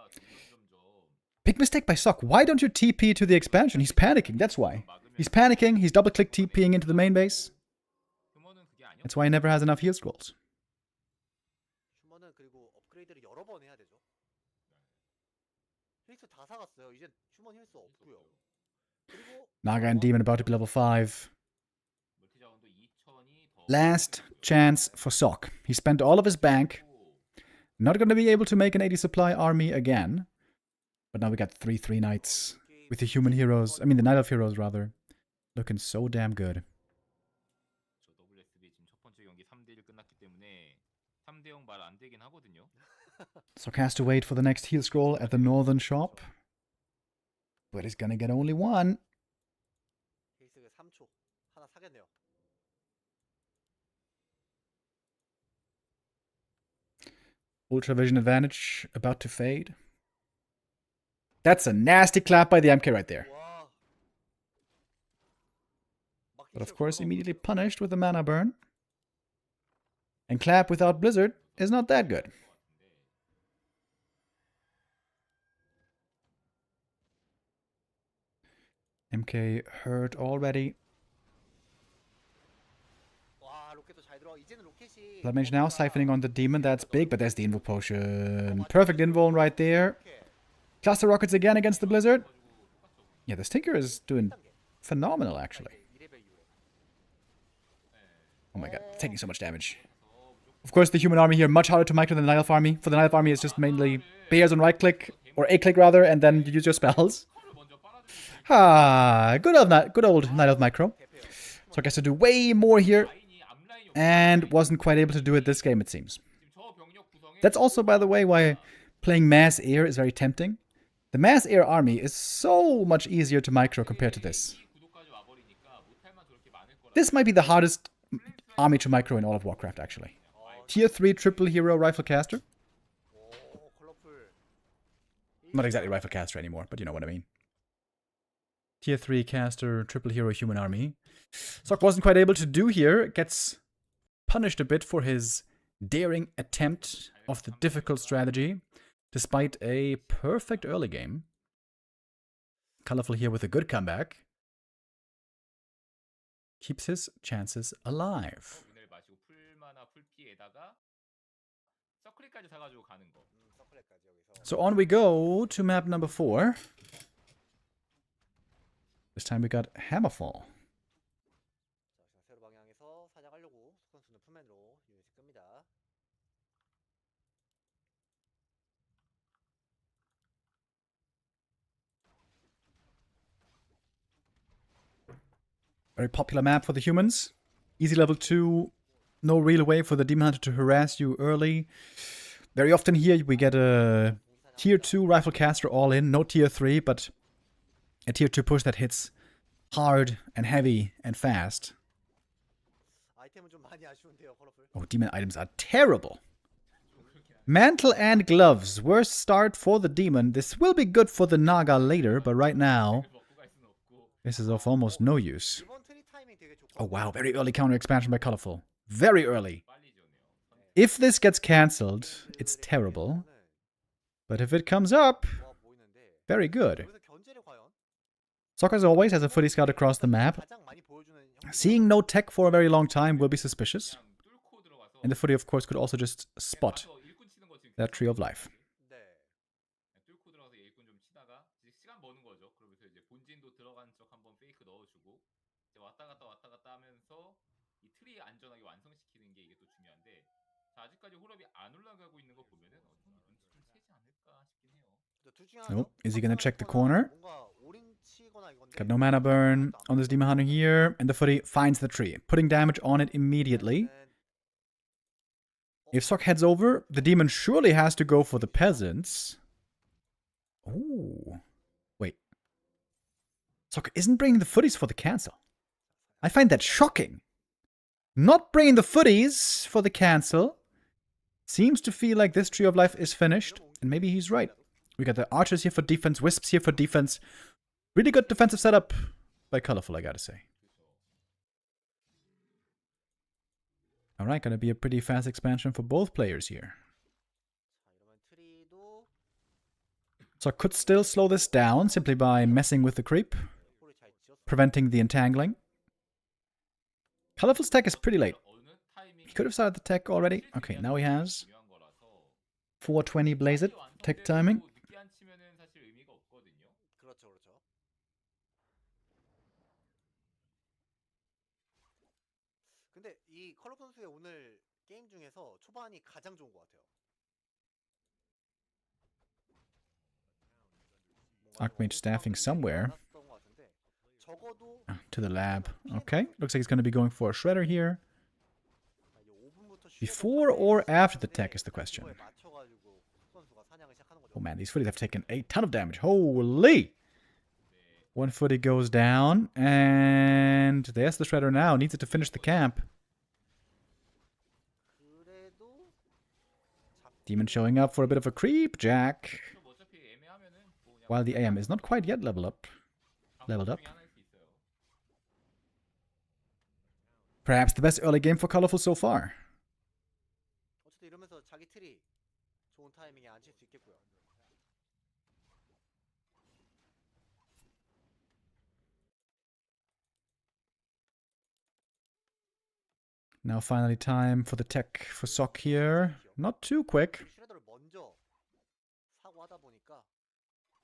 Big mistake by Sok. Why don't you TP to the expansion? He's panicking, that's why. He's panicking, he's double-click TPing into the main base. That's why he never has enough heal scrolls. 휴먼은 그리고 업그레이드를 여러 번 해야 되죠. 힐스 다 사갔어요. 이제 휴먼 힐스 없고요. 그리고 Naga and Demon about to be level 5. Last chance for Sok. He spent all of his bank. Not going to be able to make an 80 supply army again. But now we got 3-3 knights with the human heroes. I mean, the Knight of Heroes, rather. Looking so damn good. WSB 지금 첫 번째 경기 3대1 끝났기 때문에 3대0 말 안 되긴 하거든요. Sok has to wait for the next heal scroll at the northern shop. But he's gonna get only one. 힐스가 3초 하나 사겠네요. Ultravision advantage about to fade. That's a nasty clap by the MK right there. 와. But of course, immediately punished with the mana burn. And clap without Blizzard is not that good. MK hurt already. 와, 로켓도 잘 들어. 이제는 로켓이 Blood Mage now siphoning on the demon. That's big, but there's the Invul Potion. Perfect invul right there. Cluster Rockets again against the Blizzard. Yeah, this Tinker is doing phenomenal, actually. Oh my god, taking so much damage. Of course, the human army here, much harder to micro than the Night Elf army. For the Night Elf army, it's just mainly bears on right-click, or A-click rather, and then you use your spells. Ah, good old Night Elf micro. So I guess to do way more here, and wasn't quite able to do it this game, it seems. That's also, by the way, why playing Mass Air is very tempting. The Mass Air army is so much easier to micro compared to this. This might be the hardest army to micro in all of Warcraft, actually. Tier 3 triple hero rifle caster. 오, 컬러풀. Not exactly rifle caster anymore, but you know what I mean. Tier 3 caster, triple hero human army. Sok wasn't quite able to do here. Gets punished a bit for his daring attempt of the difficult strategy, despite a perfect early game. Colorful here with a good comeback. Keeps his chances alive. So on we go to map number 4. This time we got Hammerfall. 자, 세로 방향에서 사냥하려고 선수는 풀맨으로 유닛을 끕니다. Very popular map for the humans. Easy level 2. No real way for the Demon Hunter to harass you early. Very often here we get a tier 2 rifle caster all in. No tier 3, but a tier 2 push that hits hard and heavy and fast. 아이템은 좀 많이 아쉬운데요, 컬러풀. Oh, demon items are terrible. Mantle and gloves. Worst start for the demon. This will be good for the Naga later, but right now, 먹고 갈 수는 없고. this is of almost no use. 이번 트리 타이밍 되게 좋고. Oh wow, very early counter expansion by Colorful. Very early. 빨리 지었네요. If this gets cancelled, it's terrible. But if it comes up, 좋아 보이는데. very good. 여기서 견제를 과연 Soccer, as always, has a footy scout across the map. 가장 많이 보여주는 형태. Seeing no tech for a very long time will be suspicious. 그냥 뚫고 들어가서 And the footy, of course, could also just spot 와서 일꾼 치는 거 지금 that tree of life. 네. 뚫고 들어가서 일꾼 좀 치다가 이제 시간 버는 거죠. 그러면서 이제 본진도 들어간 척 한번 페이크 넣어주고 이제 왔다 갔다 하면서 이 트리 안전하게 완성시키는 게 이게 또 중요한데 자, 아직까지 홀업이 안 올라가고 있는 거 보면은 형 눈치 좀 채지 않을까 싶긴 해요. 둘 중에 Nope. 하나죠. Is he gonna check the 선수가 corner? 뭔가 올인치거나 이건데 Got no mana burn on this demon hunter here. And the footy finds the tree, putting damage on it immediately. If Sock heads over, the demon surely has to go for the peasants. Oh. Wait. Sock isn't bringing the footies for the cancel. I find that shocking. Not bringing the footies for the cancel. Seems to feel like this Tree of Life is finished. And maybe he's right. We got the archers here for defense, wisps here for defense. Really good defensive setup by Colorful, I gotta say. Alright, gonna be a pretty fast expansion for both players here. 자, 이러면 트리도 So I could still slow this down simply by messing with the creep, 홀을 잘 지었어. preventing the entangling. Colorful's tech is pretty late. 어느 타이밍 He could have started the tech already. Okay, now he has 420 blaze it, tech timing. 늦게 안 치면은 사실 의미가 없거든요. 그렇죠, 그렇죠. 근데 이 컬러 선수의 오늘 게임 중에서 초반이 가장 좋은 것 같아요. 뭔가 Archmage staffing somewhere. 많았던 것 같은데 적어도 To the lab. Okay, looks like he's going to be going for a shredder here. 이제 5분부터 Before or after the tech is the question. 그거에 맞춰가지고 선수가 사냥을 시작하는 거죠. Oh man, these footies have taken a ton of damage. Holy! One footy goes down, and there's the shredder now. Needs it to finish the camp. 그래도 Demon showing up for a bit of a creep, Jack. 좀 어차피 애매하면은 뭐 그냥 While the AM is not quite yet leveled up. Leveled up. 중에 하나일 수 있어요. Perhaps the best early game for Colorful so far. 어쨌든 이러면서 자기 트리 좋은 타이밍에 앉힐 수 있겠고요. Now finally time for the tech for Sock here. Not too quick. 슈레더를 먼저 사고 하다 보니까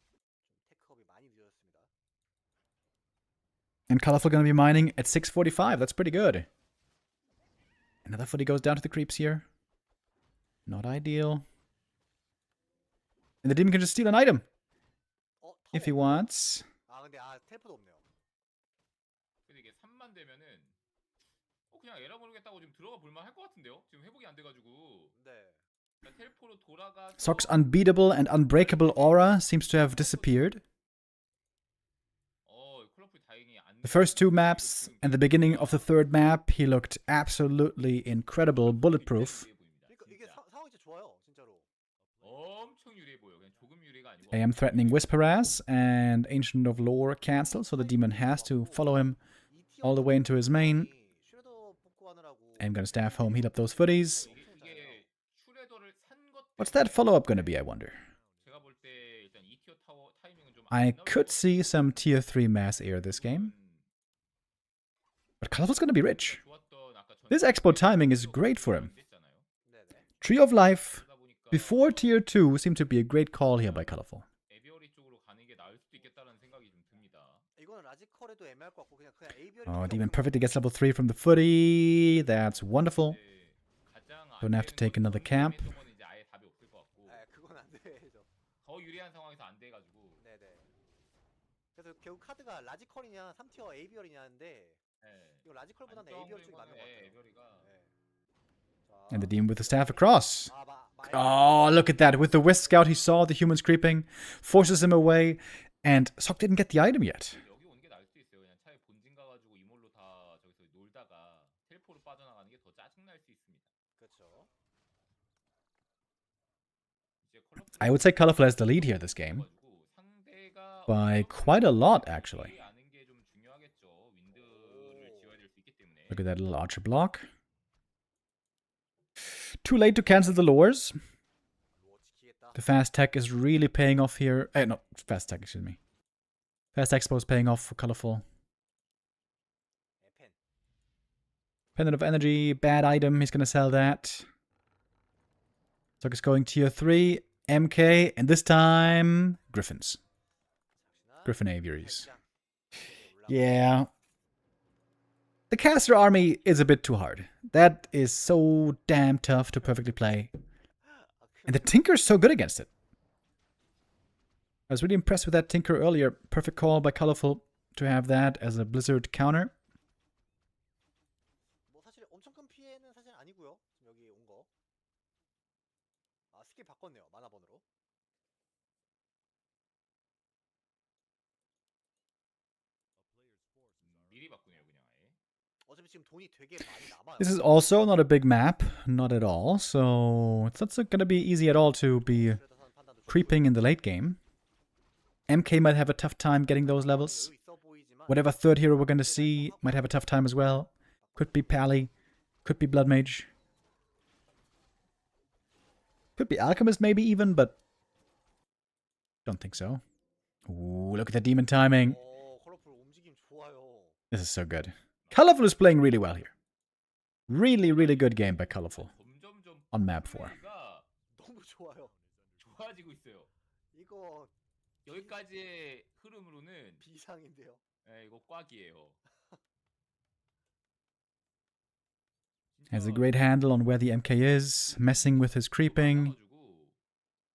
좀 테크업이 많이 늦어졌습니다. And Colorful going to be mining at 645. That's pretty good. Another footy goes down to the creeps here. Not ideal. And the demon can just steal an item if he wants. 아 근데 텔포도 없네요. 근데 이게 3만 되면은 그냥 에라 모르겠다고 지금 들어가 볼만 할 것 같은데요. 지금 회복이 안 돼가지고 네. 그냥 텔포로 돌아가서 Sock's unbeatable and unbreakable aura seems to have disappeared. 콜라풀 다행히 안 The first two maps and the beginning of the third map, he looked absolutely incredible, bulletproof. 그러니까 이게 상황이 진짜 좋아요, 진짜로. 엄청 유리해 보여. 그냥 조금 유리가 아니고. AM threatening Wisp Harass and Ancient of Lore cancel, so the demon has to follow him all the way into his main. 슈레더 복구하느라고 I'm gonna staff home, heal up those footies. 이게 슈레더를 산 것. What's that follow-up gonna be, I wonder? 제가 볼 때 일단 2티어 타워 타이밍은 좀. I could see some tier 3 mass air this game. But Colorful's gonna be rich. This expo timing is great for him. 네네. Tree of Life before tier 2 seemed to be a great call here by Colorful. 에비어리 쪽으로 가는 게 나을 수도 있겠다는 생각이 좀 듭니다. 이거는 라지컬에도 애매할 것 같고 그냥 에이비얼이 Oh, Demon perfectly gets level 3 from the footy. That's wonderful. 가장 안 Don't have to 되는 take 건 another camp. 동은 이제 아예 답이 없을 것 같고 네, 그건 안 돼죠. 더 유리한 상황에서 안 돼가지고. 네네. 그래서 결국 카드가 라지컬이냐 3티어 에이비얼이냐인데 네. 이거 라지컬보다는 에이비얼 쪽이 맞는 것 같아요. 에비어리가. 네. 자, And the Demon with the staff across. 아, Oh, look at that. With the Wisp Scout, he saw the humans creeping, forces him away, And Sok didn't get the item yet. 여기 오는 게 나을 수도 있어요. 그냥 차라리 본진 가가지고 이몰로 다 저기서 놀다가 텔포로 빠져나가는 게 더 짜증날 수 있습니다. 그렇죠. 이제 컬러풀이 I would say Colorful has the lead here this game. 가지고 상대가 By quite a lot, actually. 아는 게 좀 중요하겠죠. 윈드를 지어야 될 수 있기 때문에. Look at that little archer block. Too late to cancel the lures. 루어 지키겠다. The fast tech is really paying off here. No, fast tech, excuse me. Fast expo is paying off for Colorful. 펜. Pendant of Energy, bad item. He's gonna sell that. Sok is going tier 3, MK, and this time Griffins. Griffin Aviaries. Yeah. The caster army is a bit too hard. That is so damn tough to perfectly play. And the Tinker's so good against it. I was really impressed with that Tinker earlier. Perfect call by Colorful to have that as a Blizzard counter. 뭐 사실 엄청 큰 피해는 사실 아니고요. 지금 여기 온 거. 아 스킬 바꿨네요. 만화번으로. 미리 바꾸네요 그냥 아예. 어차피 지금 돈이 되게 많이 남아요. This is also not a big map, not at all. So it's not going to be easy at all to be 그래서 판단도 좀 creeping in the late game. MK might have a tough time getting those levels. 여유 있어 보이지만 Whatever third hero we're going to see might have a tough time as well. Could be Pally, could be Blood Mage, could be Alchemist maybe even, but don't think so. Ooh, look at the demon timing. 컬러풀 움직임 좋아요. This is so good. Colorful is playing really well here. Really, really good game by Colorful 점점점 on map 4. 플레이가 너무 좋아요. 좋아지고 있어요. 이거 여기까지의 흐름으로는 비상인데요. 예, 이거 꽉이에요. Has a great handle on where the MK is, messing with his creeping.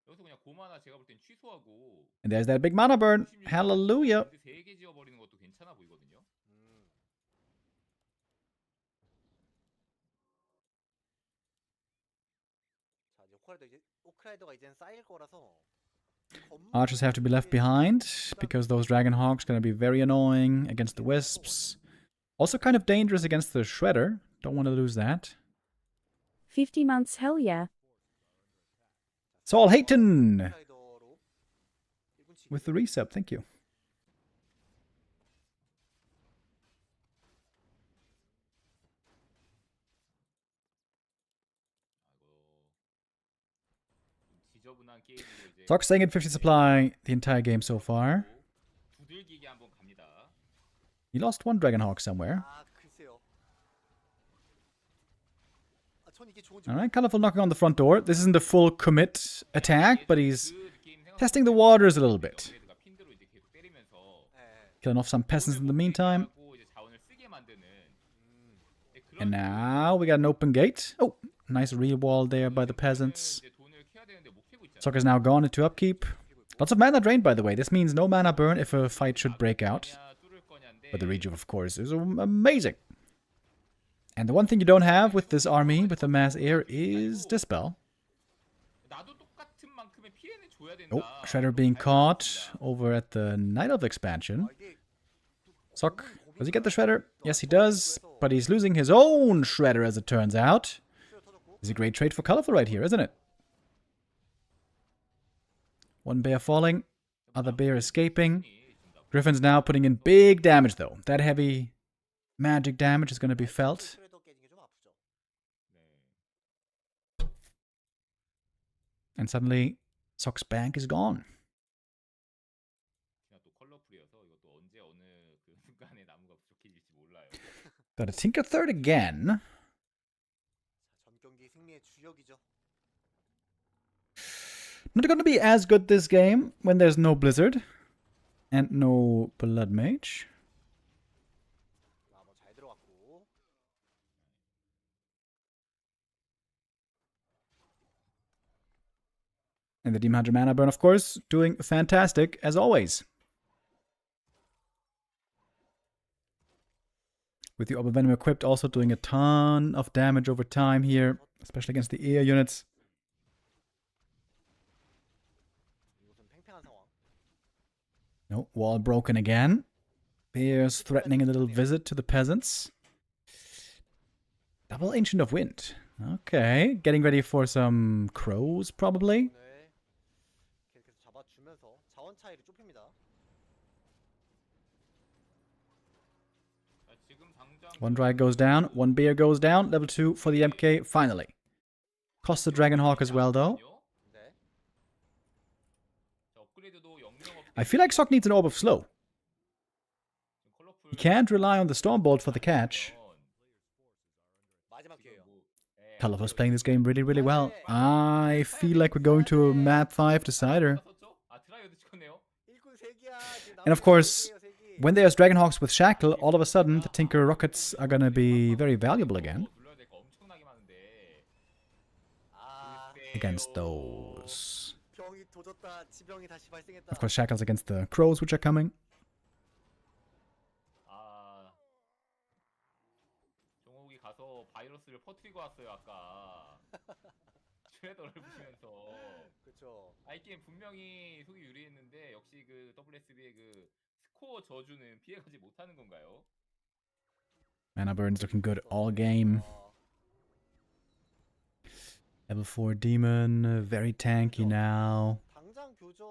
여기서 그냥 고마나 제가 볼 땐 취소하고 And there's that big mana burn. Hallelujah. 3개 지어 버리는 것도 괜찮아 보이거든요. 자 이제 오크라이더가 이젠 쌓일 거라서. Archers have to be left behind because those Dragon Hawks going to be very annoying against the Wisps. Also kind of dangerous against the Shredder. Don't want to lose that. 50 months, hell yeah. Saul Hayton 오크라이더로 1군 치기. with the resub. Thank you. 지저분한 게임으로 이제 Sock staying at 50 supply the entire game so far. 두들기게 한번 갑니다. He lost one Dragon Hawk somewhere. 아 글쎄요. 아, 전 이게 좋은지 Alright, Colorful knocking on the front door. This isn't a full commit attack, but he's 그 게임 생각 testing the waters a little bit. 업그레이드가 핀드로 이제 계속 때리면서 Killing off some peasants in the meantime. 하고 이제 자원을 쓰게 만드는 네, 그런 And now we got an open gate. Oh, nice real wall there by the peasants. 이제 돈을 캐야 되는데 못 캐고 있잖아요. Soccer's now gone into upkeep. Lots of mana drained, by the way. This means no mana burn if a fight should break out. 그냥 뚫을 거냐인데 But the rejuve, of course, is amazing. And the one thing you don't have with this army, with the mass air, is Dispel. 나도 똑같은 만큼의 피해는 줘야 된다. Oh, Shredder being caught over at the Night Elf expansion. Sock, does he get the Shredder? Yes, he does. But he's losing his own Shredder, as it turns out. It's a great trade for Colorful right here, isn't it? One bear falling, other bear escaping. Griffin's now putting in big damage, though. That heavy magic damage is going to be felt. 오크라이더 깨진 게좀 아프죠. And suddenly, Sock's bank is gone. 그냥 또 컬러풀이어서 이것도 언제 어느 그 순간에 나무가 부족해질지 몰라요. Got a Tinker third again. 전 경기 승리의 주역이죠. Not going to be as good this game when there's no Blizzard and no Blood Mage. 아뭐잘 들어갔고. And the Demon Hunter mana burn, of course, doing fantastic as always. With the Orb of Venom equipped, also doing a ton of damage over time here, especially against the eer units. 이곳은 팽팽한 상황. No, wall broken again. Bears threatening a little visit to the peasants. Double Ancient of Wind. Okay, getting ready for some crows, probably. 네. 계속 잡아주면서 자원 차이를 좁힙니다. 자, 지금 당장 One drag goes down, one bear goes down. Level 2 for the MK, finally. Cost the Dragonhawk as well, though. 네. 자, 업그레이드도 영영 I feel like Sok needs an Orb of Slow. He can't rely on the Stormbolt for the catch. 마지막 기회요. Colorful's playing this game really, really well. I feel like we're going to a map 5 decider. 일꾼 3개야. 지금 And of 남은 course, 3개예요, 3개. when there's Dragonhawks with Shackle, all of a sudden the Tinker Rockets are gonna be very valuable again 눌러야 될 거 엄청나게 많은데. 아, against those. 병이 도졌다. 지병이 다시 발생했다. Of course, Shackle's against the Crows, which are coming. 아, 종욱이 가서 바이러스를 퍼뜨리고 왔어요 아까. 트레더를 부시면서. 그렇죠. 아이게임 분명히 속이 유리했는데 역시 그 WSB의 그 스코어 저주는 피해가지 못하는 건가요? Mana Burn's looking good all game. Level 4 Demon, very tanky now. 당장 교전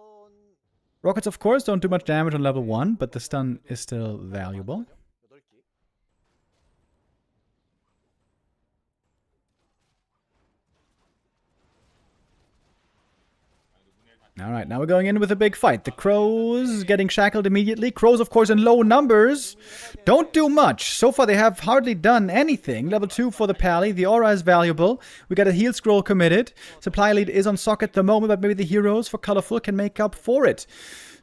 Rockets, of course, don't do much damage on level 1, but the stun is still valuable. 8개. Alright, now we're going in with a big fight. The Crows getting shackled immediately. Crows, of course, in low numbers. Don't do much. So far, they have hardly done anything. Level 2 for the Pally. The aura is valuable. We got a heal scroll committed. Supply lead is on Sock at the moment, but maybe the heroes for Colorful can make up for it.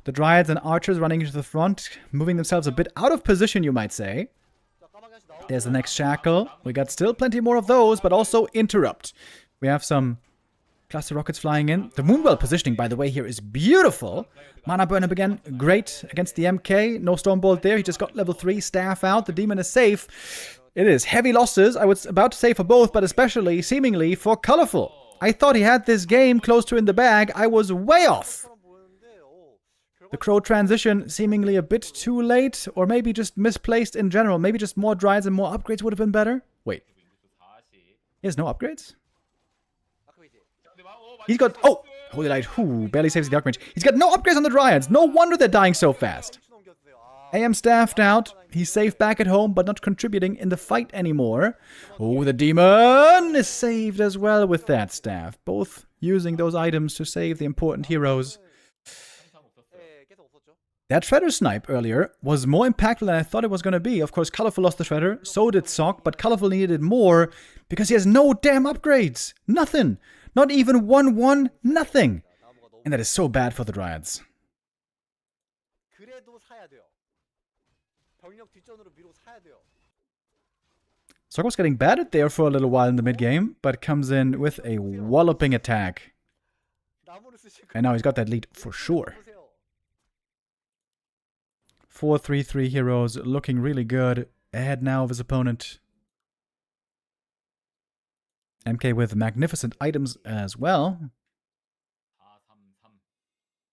The Dryads and Archers running into the front, moving themselves a bit out of position, you might say. 자, 까마귀 하나씩 나오고. There's the next shackle. We got still plenty more of those, but also interrupt. We have some cluster rockets flying in. The Moonwell positioning, by the way, here is beautiful. Mana burn up again. Great against the MK. No Stormbolt there. He just got level 3. Staff out. The demon is safe. It is heavy losses. I was about to say for both, but especially, seemingly, for Colorful. I thought he had this game close to in the bag. I was way off. 처럼 보였는데, The Crow transition seemingly a bit too late, or maybe just misplaced in general. Maybe just more Dryads and more upgrades would have been better. Wait, he has no upgrades? He's got... Oh! Holy Light, who barely saves the Archmage. He's got no upgrades on the Dryads. No wonder they're dying so fast. AM staffed out. He's safe back at home, but not contributing in the fight anymore. Oh, the Demon is saved as well with that staff. Both using those items to save the important heroes. 예, 계속 없었죠. That Shredder snipe earlier was more impactful than I thought it was going to be. Of course, Colorful lost the Shredder, so did Sock, but Colorful needed it more because he has no damn upgrades. Nothing. Not even 1-1, nothing. 나무가 너무 And that is so bad for the Dryads. 그래도 사야 돼요. 병력 뒷전으로 밀고 사야 돼요. Sock was getting battered there for a little while in the mid-game, but comes in with a walloping attack. 나무를 쓰실 And now he's got that lead for sure. 보세요. 4-3-3 heroes looking really good. Ahead now of his opponent. MK with magnificent items as well. 4-3-3.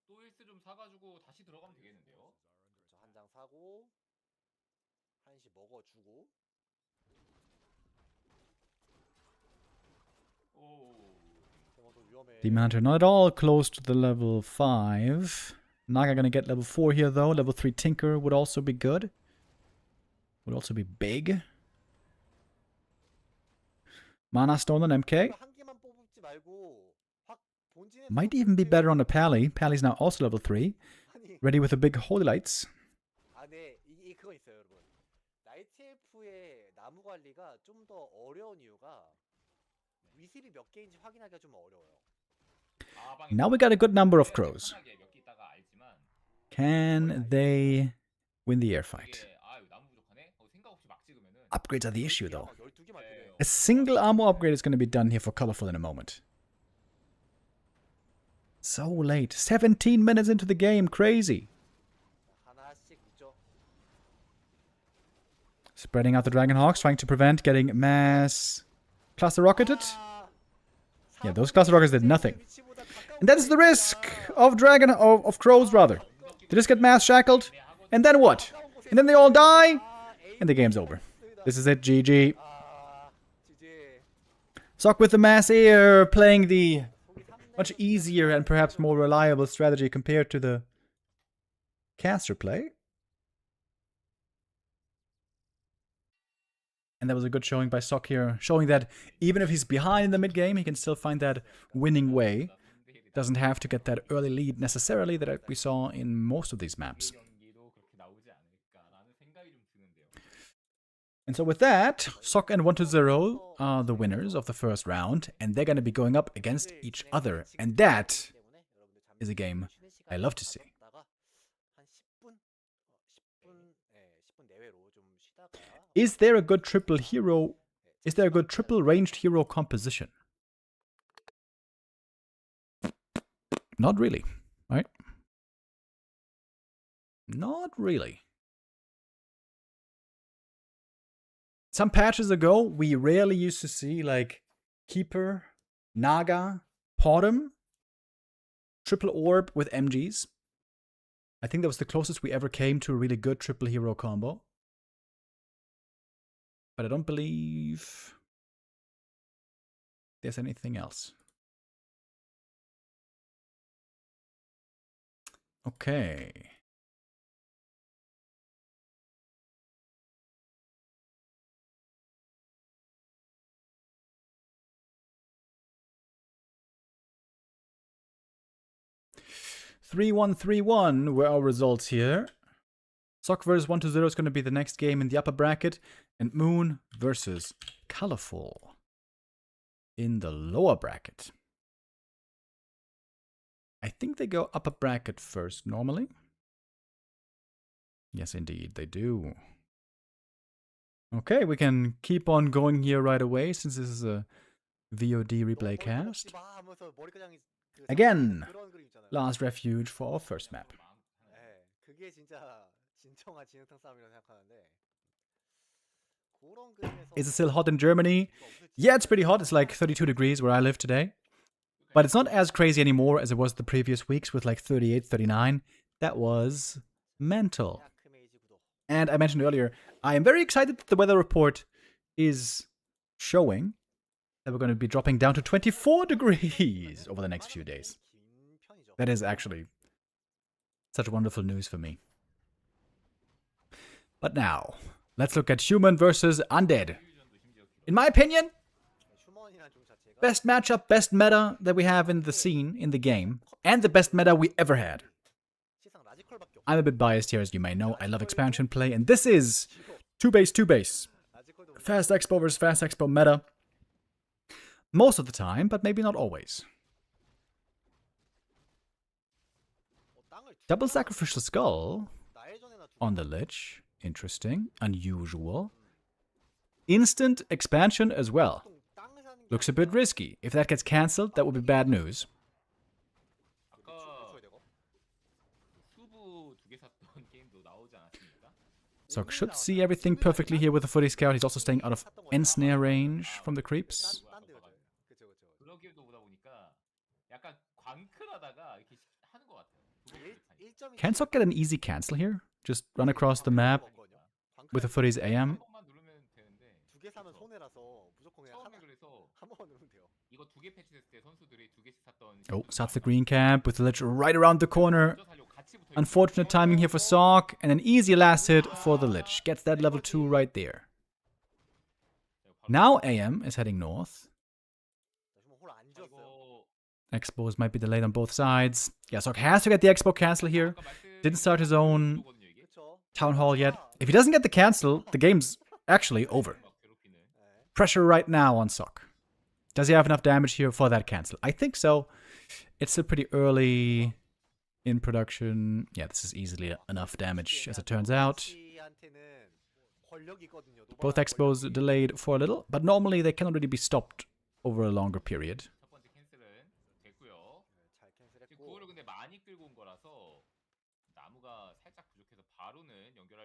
또 1스 좀 사가지고 다시 들어가면 되겠는데요? 한 장 사고 한시 먹어주고 오. 또 위험해. Demon Hunter not at all close to the level 5. Naga gonna get level 4 here though. Level 3 Tinker would also be good. Would also be big. Mana Stone on MK. 한 개만 뽑지 말고 확 본진에 Might even be better on the Pally. Pally's now also level 3. 아니 Ready with the big Holy Lights. 아, 네, 이게 그거 있어요, 여러분. 나이트 엘프의 나무 관리가 좀 더 어려운 이유가 위습이 몇 개인지 확인하기가 좀 어려워요. Now we got a good number of crows. Can they win the air fight? Upgrades are the issue though. 12개만 드려요. A single armor upgrade is going to be done here for Colorful in a moment. So late. 17 minutes into the game. Crazy. 하나씩 있죠. Spreading out the Dragonhawks, trying to prevent getting mass cluster rocketed. Yeah, those cluster rockets did nothing. And that is the risk of Crows rather. They just get mass shackled, and then what? And then they all die, and the game's over. This is it, GG. 아, GG. Sock with the mass ear, playing the much easier and perhaps more reliable strategy compared to the caster play. And that was a good showing by Sock here, showing that even if he's behind in the mid game, he can still find that winning way. Doesn't have to get that early lead necessarily that we saw in most of these maps. And so with that, Sock and 1-0 are the winners of the first round, and they're going to be going up against each other. And that is a game I love to see. Is there a good triple hero? Is there a good triple ranged hero composition? Not really, right? Not really. Some patches ago, we rarely used to see like Keeper, Naga, Podem, triple orb with MGs. I think that was the closest we ever came to a really good triple hero combo. But I don't believe there's anything else. Okay. Three one 3-1 were our results here. Sock versus 1-0 is going to be the next game in the upper bracket, and Moon versus Colorful in the lower bracket. I think they go upper bracket first normally. Yes, indeed, they do. Okay, we can keep on going here right away since this is a VOD replay cast. Again, last refuge for our first map. 그게 진짜 진정한 진흙탕 싸움이라고 생각하는데. Is it still hot in Germany? Yeah, it's pretty hot. It's like 32 degrees where I live today. But it's not as crazy anymore as it was the previous weeks with like 38, 39. That was mental. And I mentioned earlier, I am very excited that the weather report is showing that we're going to be dropping down to 24 degrees over the next few days. That is actually such wonderful news for me. But now, let's look at human versus undead. In my opinion, best matchup, best meta that we have in the scene, in the game, and the best meta we ever had. I'm a bit biased here, as you may know. I love expansion play, and this is 2-base, 2-base. Fast expo versus fast expo meta. Most of the time, but maybe not always. Double Sacrificial Skull on the Lich. Interesting. Unusual. Instant expansion as well. Looks a bit risky. If that gets cancelled, that would be bad news. So should see everything perfectly here with the Footy Scout. He's also staying out of ensnare range from the creeps. Can Sok get an easy cancel here? Just run across the map with the Footy's AM? Oh, starts the green camp with the Lich right around the corner. Unfortunate timing here for Sok, and an easy last hit for the Lich. Gets that level 2 right there. Now AM is heading north. Expos might be delayed on both sides. Yeah, Sok has to get the Expo cancel here. Didn't start his own Town Hall yet. If he doesn't get the cancel, the game's actually over. Pressure right now on Sok. Does he have enough damage here for that cancel? I think so. It's still pretty early in production. Yeah, this is easily enough damage as it turns out. Both Expos delayed for a little, but normally they cannot really be stopped over a longer period.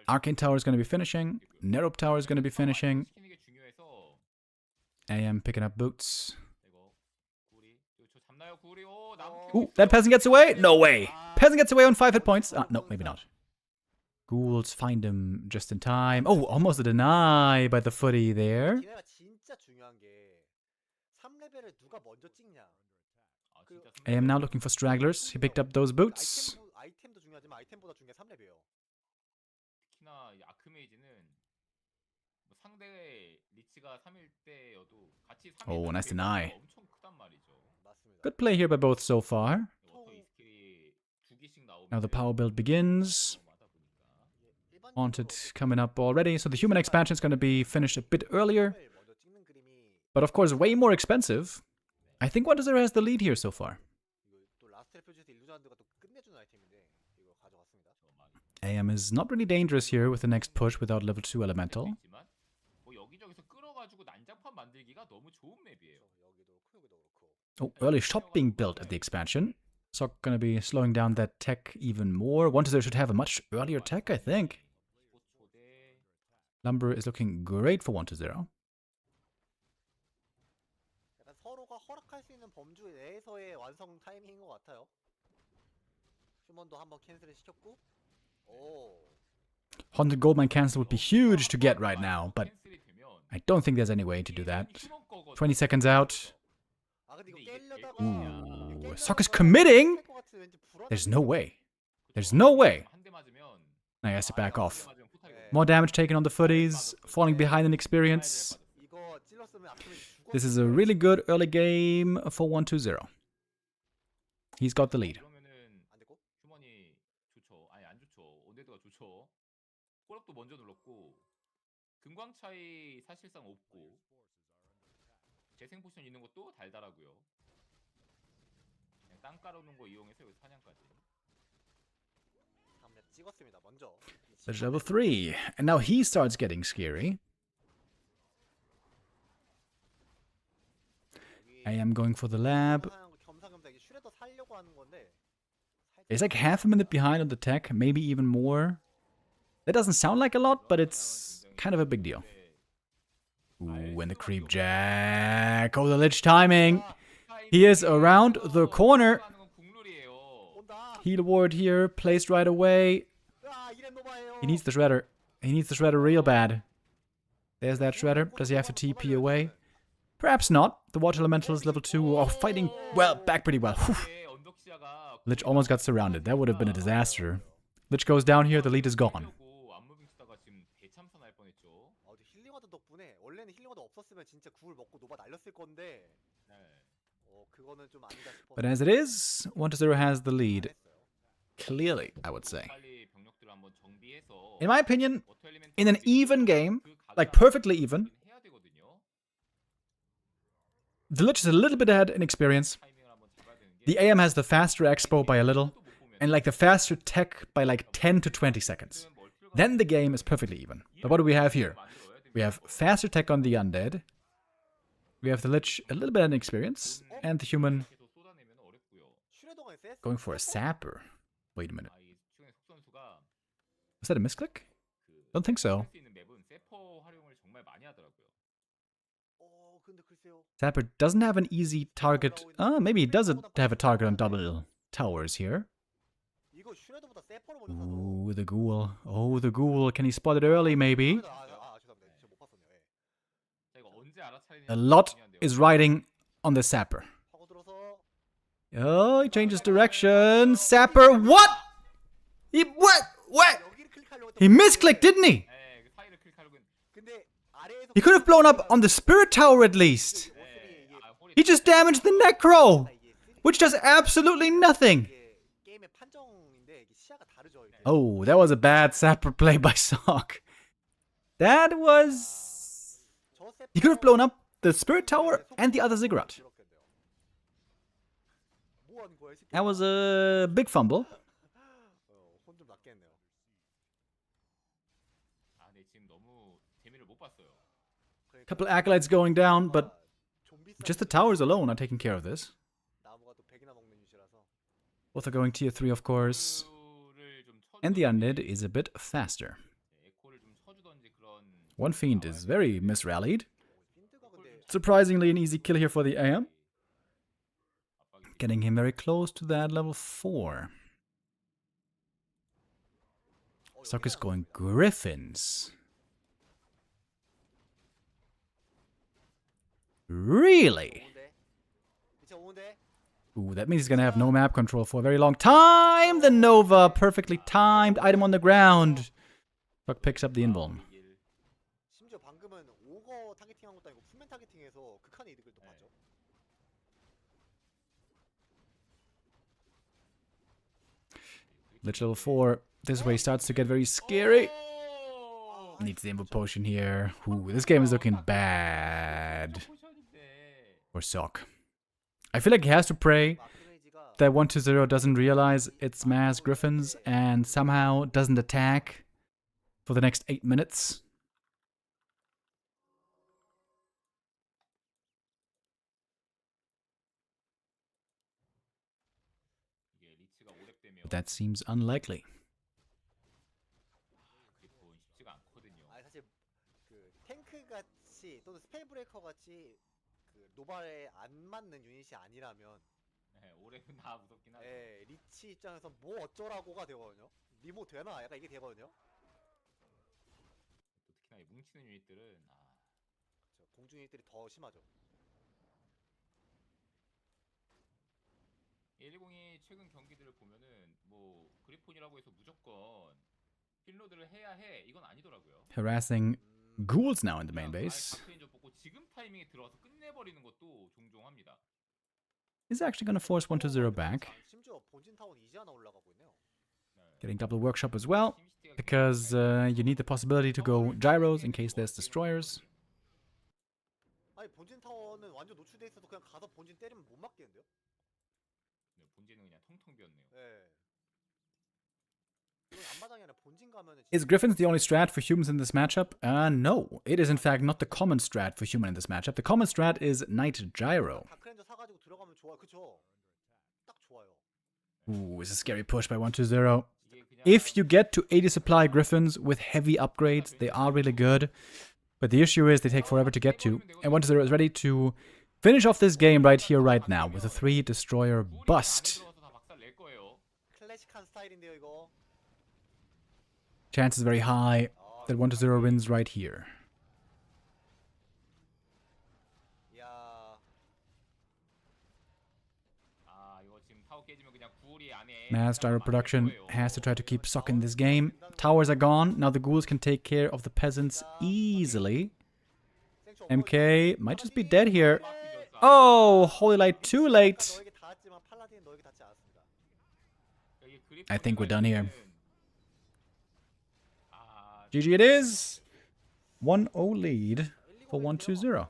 Arcane Tower is going to be finishing. Nerope Tower is going to be finishing. AM picking up boots. 나와요. 구리. 오, 나무 Ooh, that peasant gets away? No way. Peasant gets away on 5 hit points. No, maybe not. Ghouls find him just in time. Oh, almost a deny by the footy there. 디네가 진짜 중요한 게 3레벨을 누가 먼저 찍냐. 아, 진짜 I am now looking for stragglers. He picked up those boots. 아이템도 중요하지만 아이템보다 중요한 3레벨이에요. 특히나 이 아크메이지는 뭐 상대 리치가 3일 때여도 같이 3일 Oh, nice deny. 엄청 크단 말이죠. 맞습니다. Good play here by both so far. 워터 이 스킬이 2개씩 나오면 Now the power build begins. Haunted coming up already, so the human expansion is going to be finished a bit earlier. 먼저 찍는 그림이 But of course, way more expensive. I think WonderZero has the lead here so far. 이거 또 라스트 레퓨지에서 일루전드가 또 끝내주는 아이템인데 이거 가져갔습니다. AM is not really dangerous here with the next push without level 2 elemental. 있지만 뭐 여기저기서 끌어가지고 난장판 만들기가 너무 좋은 맵이에요. 여기도 그렇고 여기도 그렇고. Oh, early shop being built at the expansion. So going to be slowing down that tech even more. WonderZero should have a much earlier tech, I think. 15초 대 Lumber is looking great for WonderZero. 약간 서로가 허락할 수 있는 범주 내에서의 완성 타이밍인 것 같아요. 휴먼도 한번 캔슬을 시켰고, 오. Haunted Goldmine cancel would be huge to get right now, but 캔슬이 되면 I don't think there's any way to do that. 휴먼 거거든요. 20 seconds out. 아 근데 이거 근데 이게 깰려다가 Ooh, Sokka's committing? There's no way. There's no way. 한대 맞으면 Now he has to back off. 맞으면 포탈이거든요. More damage taken on the footies, falling behind in experience. 이거 찔렀으면 아프면 죽었을 This is a really good early game for 1-2-0. He's got the lead. 그러면은 안 됐고. 휴먼이 좋죠. 아니 안 좋죠. 온데드가 좋죠. 꼬락도 먼저 눌렀고 금광 차이 사실상 없고 재생 포션 있는 것도 달달하고요. 그냥 땅 깔아놓은 거 이용해서 여기서 사냥까지. 3렙 찍었습니다. 먼저. There's level 3. And now he starts getting scary. I am going for the lab. 겸사겸사 이게 슈레더 살려고 하는 건데. It's like half a minute behind on the tech, maybe even more. That doesn't sound like a lot, but it's kind of a big deal. Ooh, and the creep jack. Oh, the lich timing. He is around the corner. 온다. Heal ward here, placed right away. 아, 이래 노바예요. He needs the shredder. He needs the shredder real bad. There's that shredder. Does he have to TP away? Perhaps not. The water elemental is level 2. Oh, fighting well, back pretty well. Whew. Lich almost got surrounded. That would have been a disaster. Lich goes down here, the lead is gone. 아, 근데 힐링와드 덕분에 원래는 힐링와드 없었으면 진짜 구울 먹고 노바 날렸을 건데. 그거는 좀 아니다 싶어서. But as it is, 1-0 has the lead. Clearly, I would say. In my opinion, in an even game, like perfectly even, the Lich is a little bit ahead in experience. The AM has the faster expo by a little, and like the faster tech by like 10 to 20 seconds. Then the game is perfectly even. But what do we have here? We have faster tech on the undead. We have the Lich a little bit in experience, and the human going for a sapper. Wait a minute. Was that a misclick? Don't think so. 근데 글쎄요. Sapper doesn't have an easy target. Maybe he doesn't have a target on double towers here. 이거 슈레더보다 세퍼로 먼저 사서. Ooh, the ghoul. Oh, the ghoul. Can he spot it early, maybe? 죄송합니다. 제가 못 봤었네요. A lot is riding on the Sapper. 파고 들어서. Oh, he changes direction. Sapper, what? He, what? 여기를 클릭하려고 He misclicked, didn't he? 근데 아래에서 He could have blown up on the Spirit Tower at least. He just damaged the Necro, which does absolutely nothing. 게임의 판정인데 이게 시야가 다르죠. 이게. Oh, that was a bad Sapper play by Sok. That was... 저 세퍼 He could have blown up the Spirit Tower and the other Ziggurat. 뭐 하는 거야, 이 새끼? That was a big fumble. 혼좀 났겠네요. Couple acolytes going down, but 좀비 just the towers alone are taking care of this. 나무가 또 100이나 먹는 유시라서. Both are going tier 3, of course. And the undead is a bit faster. One fiend is very misrallied. 핀드가 근데 Surprisingly an easy kill here for the AM. Getting him very close to that level 4. Suck is going Griffins. Really? 오는데. 리치 오는데. Ooh, that means he's gonna have no map control for a very long time. The Nova, perfectly timed. Item on the ground. Suck picks up the invuln. 심지어 방금은 오거 타겟팅한 것도 아니고 풀맨 타겟팅해서 극한의 이득을 또 봤죠. Lich level 4. This is where he starts to get very scary. Needs the invul potion here. Ooh, this game is looking bad for Sock. I feel like he has to pray 아크레이지가 that 120 doesn't realize it's mass griffins and somehow doesn't attack for the next 8 minutes. 이게 리치가 오랩되면 But that seems unlikely. 그리폰 쉽지가 않거든요. 아니 사실 그 탱크 같이 또는 스펠 브레이커 같이 그 노발에 안 맞는 유닛이 아니라면 네, 오랩은 다 무섭긴 하죠. 예, 리치 입장에서 뭐 어쩌라고가 되거든요. 니모 되나? 약간 이게 되거든요. 또 특히나 이 뭉치는 유닛들은 그렇죠. 공중 유닛들이 더 심하죠. 110이 최근 경기들을 보면은 뭐 그리폰이라고 해서 무조건 필로드를 해야 해 이건 아니더라고요. Harassing ghouls now in the main 그냥 base. 아예 다크레인저 뽑고 지금 타이밍에 들어와서 끝내버리는 것도 종종 합니다. Is actually going to force 120 back. 심지어 본진 타워는 이제 하나 올라가고 있네요. Getting double workshop as well. Because you need the possibility to go gyros in case there's destroyers. 아니 본진 타워는 완전 노출돼 있어도 그냥 가서 본진 때리면 못 맞겠는데요? 네, 본진은 그냥 텅텅 비었네요. 예. 이건 앞마당이 아니라 본진 가면은 Is Griffins the only strat for humans in this matchup? No. It is in fact not the common strat for human in this matchup. The common strat is Knight Gyro. 다크렌저 사가지고 들어가면 좋아. 그쵸? 딱 좋아요. Ooh, it's a scary push by 120. 이게 그냥 If you get to 80 supply Griffins with heavy upgrades, they are really good. But the issue is they take forever to get to. And 120 is ready to finish off this game right here, right now, with a 3 destroyer bust. 들어와서 다 박살 낼 거예요. 클래식한 스타일인데요, 이거. Chance is very high that 120 wins right here. 이야. 이거 지금 타워 깨지면 그냥 구울이 안에 Mass gyro production has to try to keep Sock in this game. Towers are gone. Now the ghouls can take care of the peasants easily. MK might just be dead here. Oh, Holy Light too late. 너에게 닿았지만 팔라딘은 너에게 닿지 않았습니다. I think we're done here. GG it is. 1-0 lead for 120.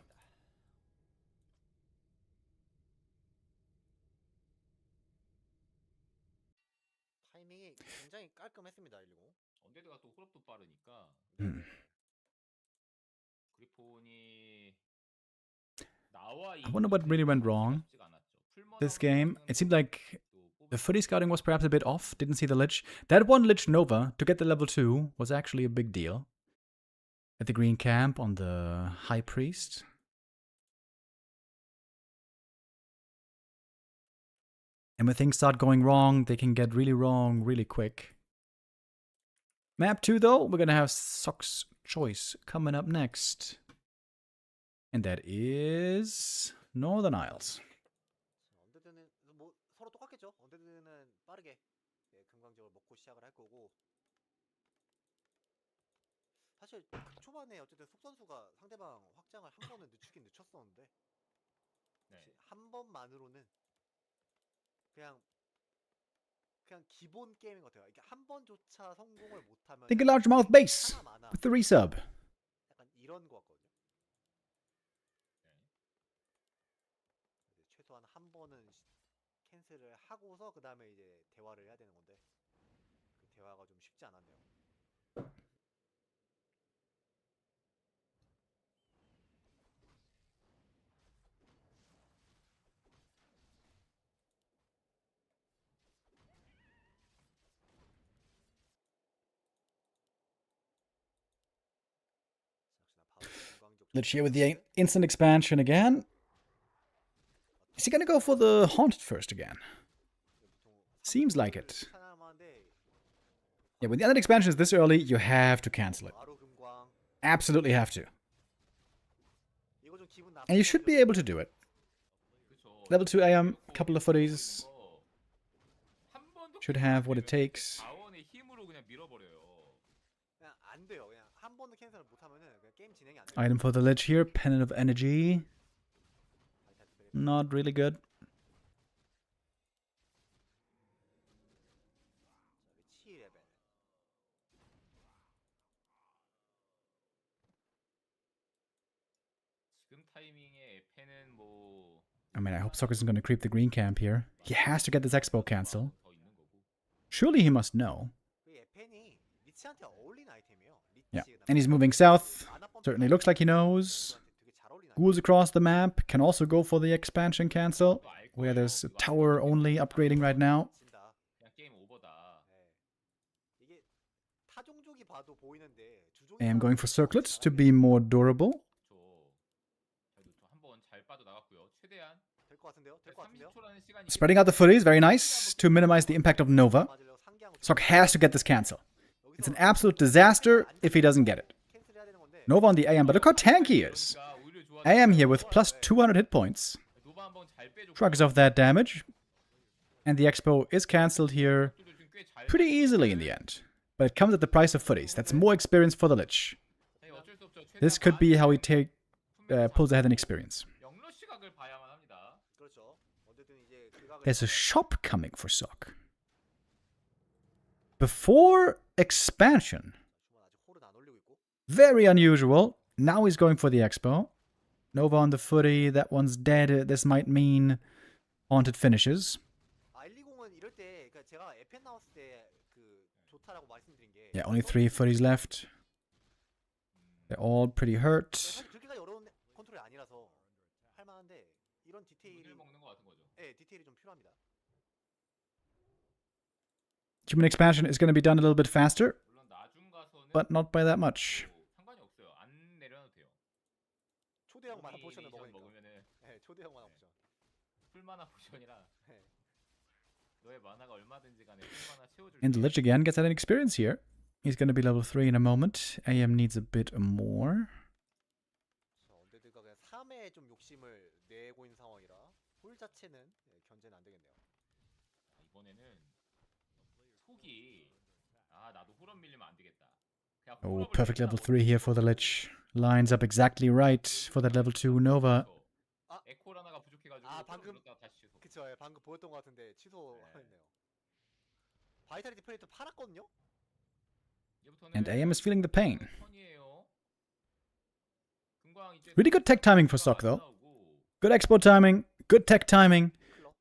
타이밍이 굉장히 깔끔했습니다, 120. 언데드가 또 홀업도 빠르니까 그리폰이 나와 I wonder what really went wrong this game. It seemed like the footy scouting was perhaps a bit off. Didn't see the Lich. That one Lich Nova to get the level 2 was actually a big deal. At the green camp on the High Priest. And when things start going wrong, they can get really wrong really quick. Map 2 though, we're gonna have Sock's Choice coming up next. And that is Northern Isles. 언데드는 뭐 서로 똑같겠죠. 언데드는 빠르게 금강적을 먹고 시작을 할 거고. 사실 초반에 어쨌든 속 선수가 상대방 확장을 한 번은 늦추긴 늦췄었는데 한 번만으로는 그냥 기본 게임인 것 같아요. 이게 한 번조차 성공을 못하면 Think a largemouth base 하나 많아. with the resub. 약간 이런 거 같거든요. 최소한 한 번은 캔슬을 하고서 그 다음에 이제 대화를 해야 되는 건데 그 대화가 좀 쉽지 않았네요. Lich here with the instant expansion again. Is he gonna go for the Haunted first again? Seems like it. Yeah, when the Undead expansion is this early, you have to cancel it. Absolutely have to. And you should be able to do it. 그쵸. Level 2 AM, couple of footies. 이거 한 번도 Should have what it takes. 자원의 힘으로 그냥 밀어버려요. 그냥 안 돼요. 그냥 한 번도 캔슬을 못 하면은 그냥 게임 진행이 안 돼요. Item for the Lich here, Pennant of Energy. Not really good. 7레벨. 지금 타이밍에 에페는 뭐 I mean, I hope Sok isn't going to creep the green camp here. He has to get this expo cancel. 더 있는 거고. Surely he must know. 그 에펜이 리치한테 어울리는 아이템이에요. Yeah, and he's moving south. Certainly looks like he knows. 되게 잘 어울리는 Ghouls across the map can also go for the expansion cancel, where there's a tower only upgrading right now. 진다. 그냥 게임 오버다. 이게 타종족이 봐도 보이는데 주종이 I am going for circlets to be more durable. 그렇죠. 한번 잘 빠져 나갔고요. 최대한 될것 같은데요? 될것 같은데요? 30초라는 시간이 Spreading out the footies, very nice, to minimize the impact of Nova. 맞으려고 상기한 거 Sok has to get this cancel. It's an 여기서 absolute disaster if he doesn't get it. 캔슬해야 되는 건데 Nova on the AM, but look how tanky he is. 그러니까 오히려 좋아. AM here with plus 200 hit points. 노바 한번 잘 빼줬고. Shrugs off that damage. And the expo is cancelled here 도 지금 꽤 잘. pretty easily in the end. But it comes at the price of footies. That's more experience for the Lich. 어쩔 수 없죠. This could be how he pulls ahead in experience. 영러 시각을 봐야만 합니다. 그렇죠. 어쨌든 이제 그각을 There's a shop coming for Sok. Before expansion. 주문 아직 홀은 안 올리고 있고 Very unusual. Now he's going for the expo. Nova on the footy. That one's dead. This might mean haunted finishes. 120은 이럴 때 그러니까 제가 에펜 나왔을 때 그 좋다라고 말씀드린 게 Yeah, only 3 footies left. They're all pretty hurt. 사실 그렇게까지 어려운 컨트롤이 아니라서 할 만한데 이런 디테일이 물을 먹는 것 같은 거죠. 예, 디테일이 좀 필요합니다. Human expansion is going to be done a little bit faster, 물론 나중 가서는 but not by that much. 뭐 상관이 없어요. 안 내려놔도 돼요. 초대형 만화 포션을 포션 먹으니까. 먹으면은 예, 초대형 만화 포션. 풀만화 포션이라 예. 너의 만화가 얼마든지 간에 풀만화 채워줄. And the Lich again gets that experience here. He's going to be level 3 in a moment. AM needs a bit more. 언데드가 그냥 3에 좀 욕심을 내고 있는 상황이라 홀 자체는 예, 견제는 안 되겠네요. 이번에는 속이 나도 후렴 밀리면 안 되겠다. 그냥 Oh, 후렴을 perfect level 밀린다고 3 here for the Lich. Lines up exactly right for that level 2 Nova. 에콜 하나가 부족해가지고 아, 후렴 방금- 밀었다가 다시 취소. 그쵸, 예, 방금 보였던 것 같은데 취소했네요. 바이탈리티 프레이트 팔았거든요. 이제부터는 And AM is feeling the pain. 턴이에요. 금광 이제 Really good tech timing for Sok, though. 나오고. Good expo timing, good tech timing.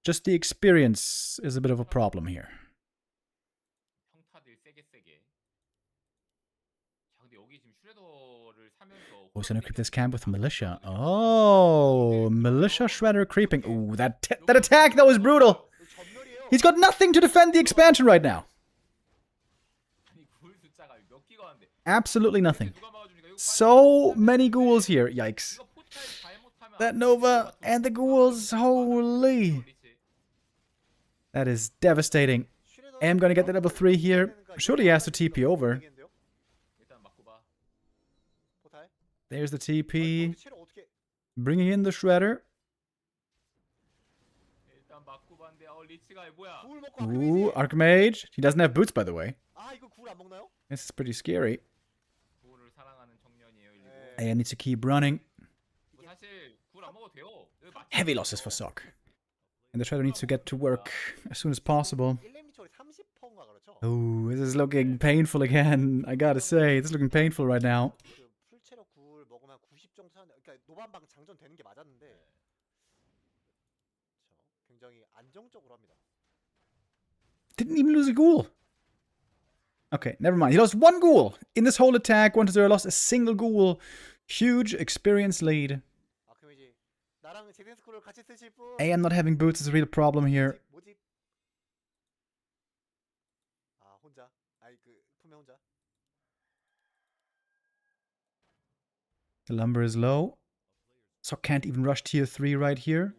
Just the experience is a bit of a problem here. 평타들 세게. 자, 근데 여기 지금 슈레더를 사면서 Oh, he's gonna creep this camp with Militia. Oh, Militia Shredder creeping. Ooh, that attack, that was brutal. 이거 전멸이에요. He's got nothing to defend the expansion right now. 아니 굴 숫자가 몇 기가 한데 Absolutely nothing. 누가 막아줍니까? 이거 So many ghouls here. Yikes. 이거 포탈 잘못하면 That Nova and the ghouls, holy. That is devastating. AM gonna get the level 3 here. Surely he has to TP over. 일단 맞고 봐. 포탈. There's the TP. 체력 어떻게? Bringing in the Shredder. 일단 맞고 봤는데 리치가 뭐야? 굴 먹고 Ooh, 아크메이지. Archmage. He doesn't have boots, by the way. 아, 이거 굴 안 먹나요? This is pretty scary. 굴을 사랑하는 청년이에요. 일리고. 네. AM needs to keep running. 뭐 사실 굴 안 먹어도 돼요. 여기 맞죠? Heavy losses for Sok. And the Shredder needs to get to work as soon as possible. 1렘 처리 30%인가 그렇죠? Oh, this is looking painful again. I gotta say, this is looking painful right now. 그 풀체력 굴 먹으면 90 정도 차는데, 그러니까 노반방 장전 되는 게 맞았는데, 그렇죠. 굉장히 안정적으로 합니다. Didn't even lose a ghoul. Okay, never mind. He lost 1 ghoul. In this whole attack, 1-0 lost a single ghoul. Huge experience lead. 아크메이지 나랑 제덴스코를 같이 쓰실 분? AM not having boots is a real problem here. 모집? 아, 혼자? 아이, 그 품에 혼자? The lumber is low. Sok can't even rush tier 3 right here.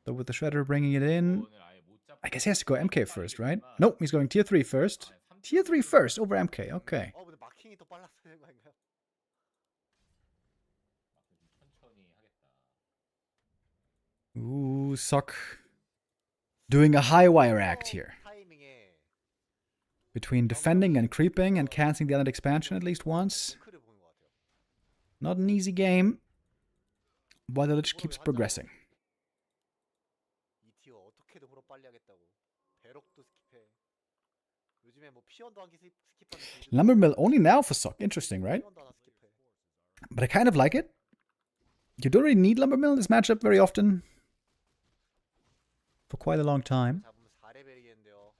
Though with the Shredder bringing it in, 오늘 아예 못 잡고 I guess he has to go MK first, right? Nope, he's going tier 3 first. Tier 3 first over MK, okay. 근데 마킹이 더 빨랐어야 되는 거 아닌가요? 좀 천천히 하겠다. Ooh, Sok doing a high wire act here. 타이밍에 Between defending and creeping and canceling the other expansion at least once. 크를 보는 것 같아요. Not an easy game, while the Lich keeps progressing. 이 티어 어떻게든 호러 빨리 하겠다고. 배럭도 스킵해. 요즘에 뭐 피언도 하기 스킵하는 Lumbermill only now for Sok. Interesting, right? 피언도 하나 스킵해. But I kind of like it. You don't really need Lumbermill in this matchup very often. For quite a long time. 잡으면 4레벨이겠는데요.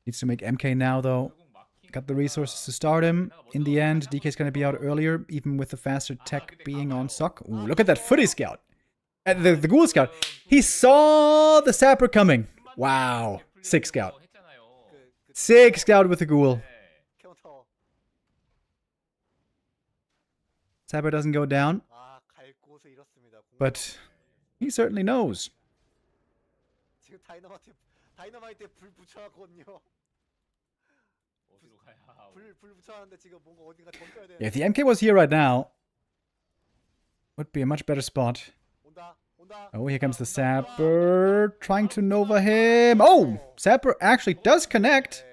Needs to make MK now, though. 결국 마킹 Got the resources to start him. In the end, DK's going to be out earlier, even with the faster tech being on Sok. Ooh, look at that footy scout. The ghoul scout. He saw the sapper coming. Wow. Sick scout. 했잖아요. Sick scout with the ghoul. 네. 카운터. Sapper doesn't go down, 아, 갈 곳을 잃었습니다. but he certainly knows. 지금 다이너마이트에 불 붙여놨거든요. 어디로 가야? 불 붙여놨는데 지금 뭔가 어딘가 던져야 돼. Yeah, if the MK was here right now, would be a much better spot. 온다. Oh, here comes the Sapper, trying to Nova him. Oh, Sapper actually does connect. 네.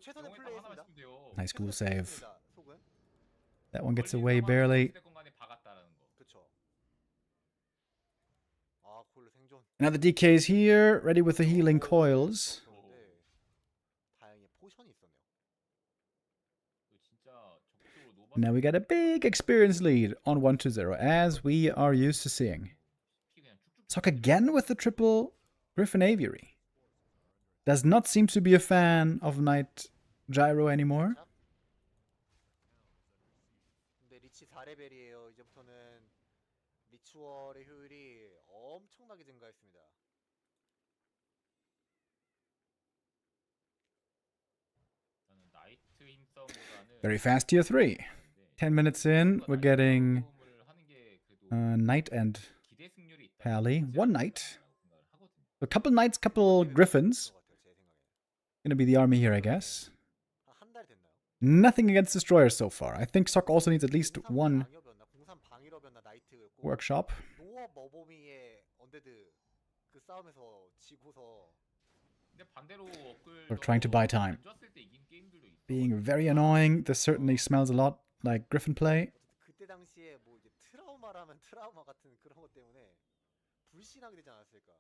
최선의 영웅이 딱 플레이 하나만 했습니다. 있으면 돼요. Nice ghoul save. 속은. That one gets away barely. 시대 공간에 박았다라는 거. 그쵸. 아, 골 생존. Another DK's here, ready with the healing coils. 그런데 다행히 포션이 있었네요. 이거 진짜 적극적으로 노바 Now we got a big experience lead on 1-0, as we are used to seeing. 피 그냥 쭉쭉 Sok again with the triple Griffin Aviary. Does not seem to be a fan of Knight Gyro anymore. 근데 리치 4레벨이에요. 이제부터는 리추얼의 효율이 엄청나게 증가했습니다. 나는 나이트 힘싸움보다는 Very fast tier 3. 10 minutes in, we're getting 싸움을 하는 게 그래도 Knight and 기대 승률이 있다. Pally. One Knight. 생각을 하거든요. A couple Knights, couple Griffins. 것 같아요, 제 생각에. Gonna be the army here, I guess. 한 달 됐나요? Nothing against destroyers so far. I think Sok also needs at least one 공산 방위러변나 나이트였고 workshop. 노어 머보미의 언데드 그 싸움에서 지고서 근데 반대로 We're trying to buy time. 안 좋았을 때 이긴 게임들도 있어. Being very annoying. This certainly smells a lot like Griffin play. 그때 당시에 뭐 이제 트라우마라면 트라우마 같은 그런 것 때문에 불신하게 되지 않았을까?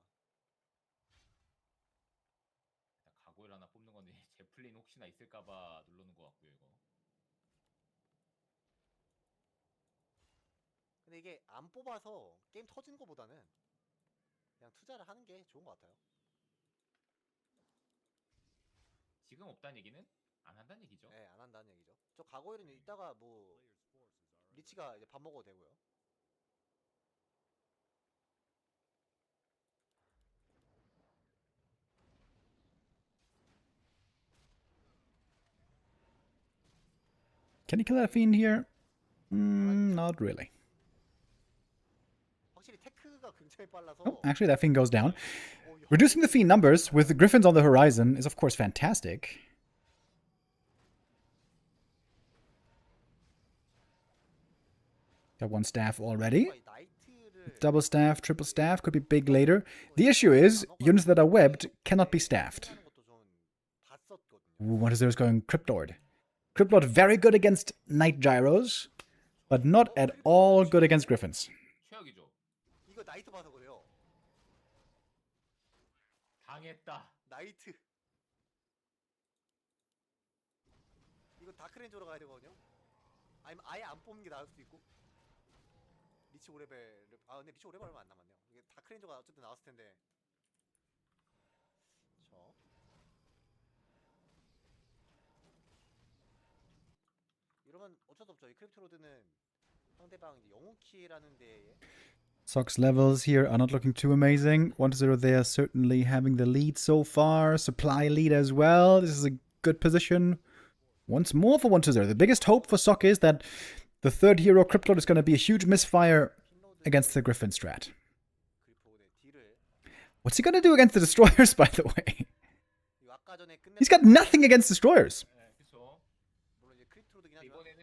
각오를 하나 뽑는 건데 제플린 혹시나 있을까봐 누르는 것 같고요 이거. 근데 이게 안 뽑아서 게임 터지는 것보다는 그냥 투자를 하는 게 좋은 것 같아요. 지금 없다는 얘기는 안 한다는 얘기죠. 네, 안 한다는 얘기죠. 저 가고일은 이따가 뭐 리치가 이제 밥 먹어도 되고요. Can he kill that fiend here? Not really. 확실히 테크가 굉장히 빨라서 Oh, actually, that fiend goes down. Reducing the fiend numbers with the Griffins on the horizon is, of course, fantastic. Got one staff already. 나이트를 Double staff, triple staff could be big later. The issue is, units that are webbed cannot be staffed. 하는 것도 좀 봤었거든요. Ooh, what is there going? Cryptlord. Cryptlord very good against Knight Gyros, but not at all good against Griffins. 최악이죠. 이거 나이트 봐서 그래요. 당했다. 나이트. 이거 다크렌저로 가야 되거든요. 아니면 아예 안 뽑는 게 나을 수도 있고. 리치 5레벨. 아 근데 리치 5레벨 얼마 안 남았네요. 이게 다크렌저가 어쨌든 나왔을 텐데. 저. 이러면 어쩔 수 없죠. 이 크립토로드는 상대방 이제 영웅키라는 데에 Sok's levels here are not looking too amazing. 1-0 there, certainly having the lead so far. Supply lead as well. This is a good position. Once more for 1-0. The biggest hope for Sok is that the third hero, Cryptlord, is going to be a huge misfire against the Griffin strat. 그리포의 딜을 What's he gonna do against the destroyers, by the way? 이거 아까 전에 끝냈. He's got nothing against destroyers. 네, 그쵸. 물론 이제 크리트로드긴 근데 하지만 이번에는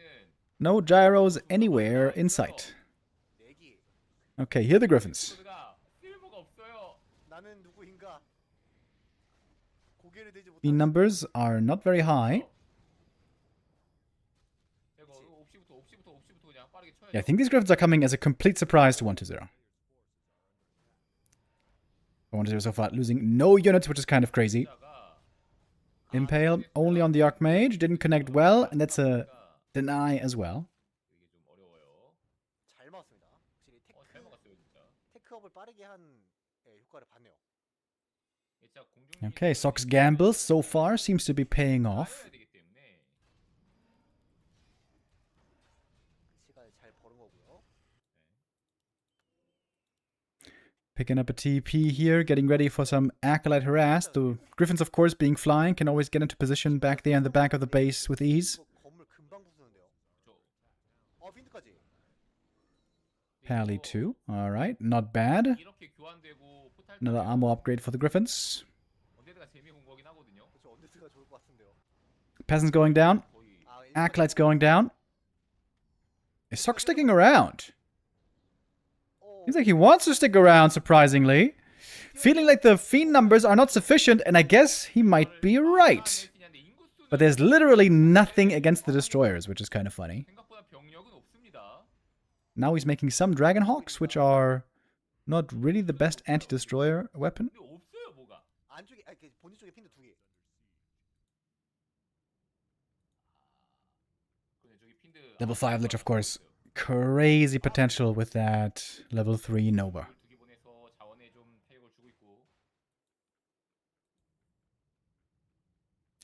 No gyros anywhere in sight. 내기. Okay, here are the Griffins. 크루드가 쓸모가 없어요. 나는 누구인가? 고개를 들지 The 못하는 numbers are not very high. 이거 옵시부터 그냥 빠르게 쳐야죠. Yeah, I think these Griffins are coming as a complete surprise to 1-0. 1-0 so far, losing no units, which is kind of crazy. Impale only on the Archmage, didn't connect well, and that's a deny as well. 이게 좀 어려워요. 잘 막았습니다. 확실히 잘 먹었어요 진짜. 테크업을 빠르게 한 효과를 봤네요. 진짜 공중 Okay, Sock's gamble so far seems to be paying off. 되기 때문에 시간을 잘 버는 거고요. Picking up a TP here, getting ready for some Acolyte harass. The Griffins, of course, being flying, can always get into position back there in the back of the base with ease. 이거 건물 금방 부수는데요. 저 빈트까지. Pally 2, alright, not bad. 이렇게 교환되고 포탈 Another ammo upgrade for the Griffins. 언데드가 재미본 거긴 하거든요. 그렇죠. 언데스가 좋을 것 같은데요. Peasants going down, 거의 Acolytes going down. Is Sock sticking around? Seems like he wants to stick around, surprisingly. Feeling like the Fiend numbers are not sufficient, and I guess he might be right. But there's literally nothing against the Destroyers, which is kind of funny. 생각보다 병력은 없습니다. Now he's making some Dragonhawks, which are not really the best anti-destroyer weapon. 근데 없어요 뭐가. 안쪽에 본진 쪽에 핀도 두 개. 근데 저기 핀드 Level 5 Lich, of course. Crazy potential with that level 3 Nova. 두개 보내서 자원에 좀 타격을 주고 있고.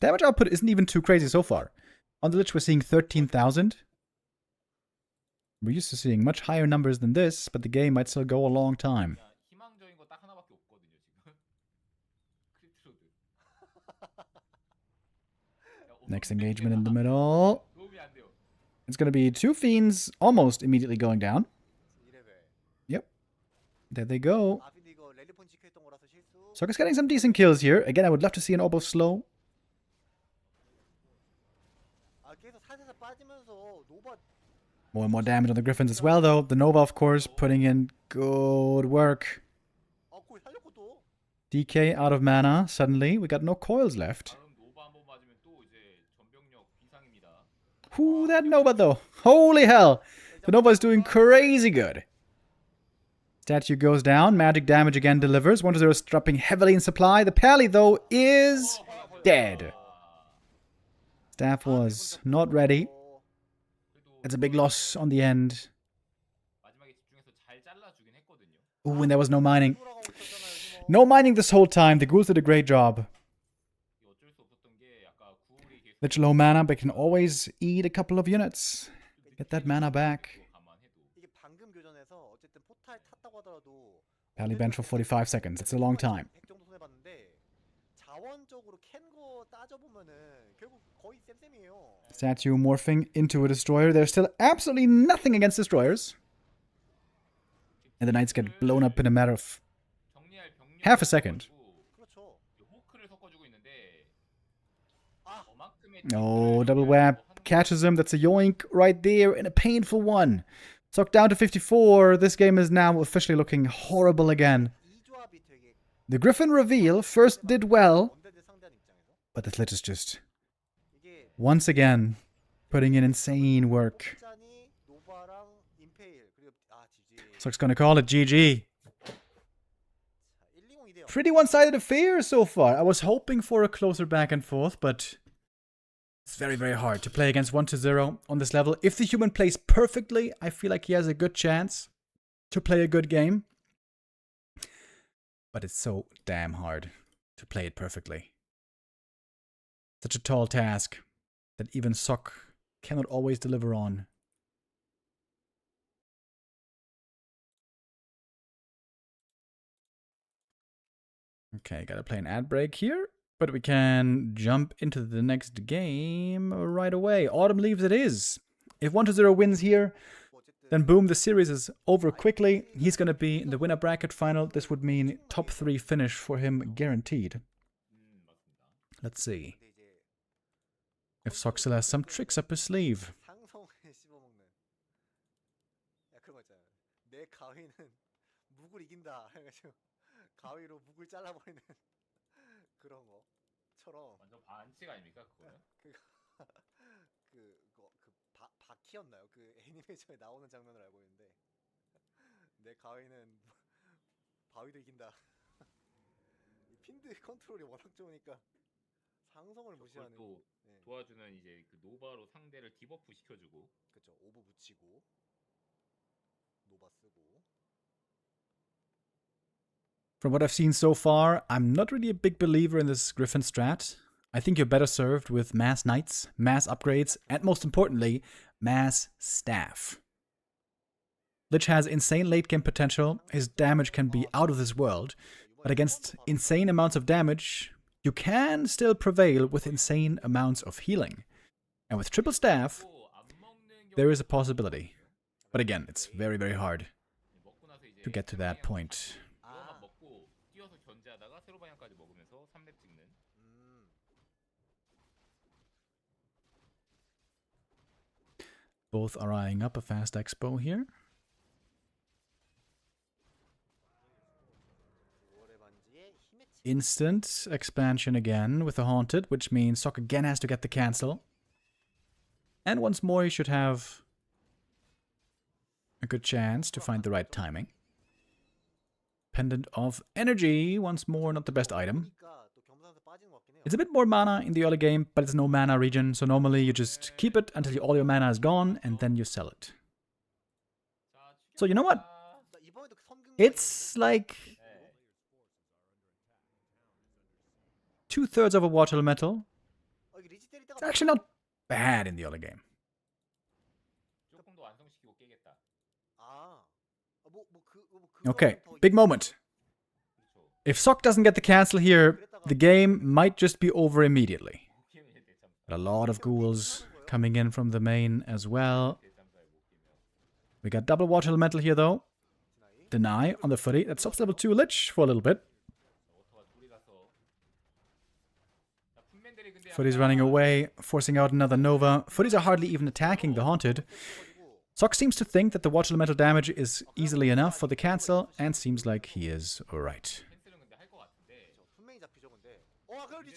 Damage output isn't even too crazy so far. On the Lich, we're seeing 13,000. We're used to seeing much higher numbers than this, but the game might still go a long time. 그냥 희망적인 거 딱 하나밖에 없거든요 지금. 크리트로드. Next engagement in the middle. 도움이 안 돼요. It's going to be two Fiends almost immediately going down. 2레벨. Yep. There they go. 아 근데 이거 랠리 펀치 했던 거라서 실수. Sokka's getting some decent kills here. Again, I would love to see an Orb of Slow. 아 계속 살살 빠지면서 노바. More and more damage on the Griffins as well, though. The Nova, of course, putting in good work. 아 거의 살렸고 또. DK out of mana. Suddenly, we got no coils left. 다음 노바 한번 맞으면 또 이제 전병력 비상입니다. Whoo, that Nova, though. Holy hell. The Nova is doing crazy good. Statue goes down. Magic damage again delivers. 1-0 is dropping heavily in supply. The Pally, though, is dead. Staff was not ready. It's a big loss on the end. 마지막에 집중해서 잘 잘라주긴 했거든요. Ooh, and there was no mining. No mining this whole time. The ghouls did a great job. 이게 어쩔 수 없었던 게 아까 구울이 계속 Lich low mana, but can always eat a couple of units. Get that mana back. 감안해도 이게 방금 교전에서 어쨌든 포탈 탔다고 하더라도. Pally bench for 45 seconds. It's a long time. 100 정도 손해 봤는데 자원적으로 캔 거 따져보면은 결국 거의 쌤쌤이에요. Statue morphing into a destroyer. There's still absolutely nothing against destroyers. And the knights get blown up in a matter of 정리할 병력 half a second. 그렇죠. 호크를 섞어주고 있는데 아. 저만큼의 Oh, double whap catches him. That's a yoink right there and a painful one. Sock down to 54. This game is now officially looking horrible again. 이 조합이 되게 The Griffin reveal first did well, 원대들 상대하는 입장에서 but the Lich is just 이게 once again putting in insane work. 짠이 노바랑 임페일 그리고 GG. Sock's gonna call it GG. 120 이대요. Pretty one-sided affair so far. I was hoping for a closer back and forth, but it's very, very hard to play against 1-0 on this level. If the human plays perfectly, I feel like he has a good chance to play a good game. But it's so damn hard to play it perfectly. Such a tall task that even Sock cannot always deliver on. Okay, gotta play an ad break here, but we can jump into the next game right away. Autumn Leaves it is. If 1-0 wins here, 어쨌든 then boom, the series is over quickly. He's gonna be in the winner bracket final. This would mean top 3 finish for him guaranteed. 맞습니다. Let's see 근데 이제 if Soxel has some tricks up his sleeve. 상성에 씹어먹는. 야 그런 거 있잖아. 내 가위는 묵을 이긴다. 해가지고 가위로 묵을 잘라버리는 그런 거처럼. 완전 반칙 아닙니까 그거는? 바퀴였나요? 그 애니메이션에 나오는 장면을 알고 있는데 내 가위는 바위도 이긴다. 이 핀드 컨트롤이 워낙 좋으니까 상성을 그걸 무시하는. 또 네. 도와주는 이제 그 노바로 상대를 디버프 시켜주고. 그쵸. 오브 붙이고 노바 쓰고. From what I've seen so far, I'm not really a big believer in this Griffin strat. I think you're better served with mass knights, mass upgrades, and most importantly, mass staff. Lich has insane late game potential, his damage can be out of this world, but against insane amounts of damage, you can still prevail with insane amounts of healing. And with triple staff, there is a possibility. But again, it's very, very hard 먹고 나서 이제 to get to that point. 이거만 먹고 뛰어서 견제하다가 세로 방향까지 먹으면서 3렙 찍는. Both are eyeing up a fast expo here. Instant expansion again with the Haunted, which means Sok again has to get the cancel. And once more he should have a good chance to find the right timing. Pendant of Energy, once more, not the best item. It's a bit more mana in the early game, but it's no mana regen, so normally you just keep it until all your mana is gone, and then you sell it. So you know what? It's like 2/3 of a water elemental. It's actually not bad in the early game. 조금 더 완성시키고 깨겠다. Okay, big moment. If Sok doesn't get the cancel here, the game might just be over immediately. But a lot of ghouls coming in from the main as well. We got double water elemental here though. Deny on the footy. That stops level 2 Lich for a little bit. Footy's running away, forcing out another Nova. Footies are hardly even attacking the Haunted. Sok seems to think that the water elemental damage is easily enough for the cancel, and seems like he is right.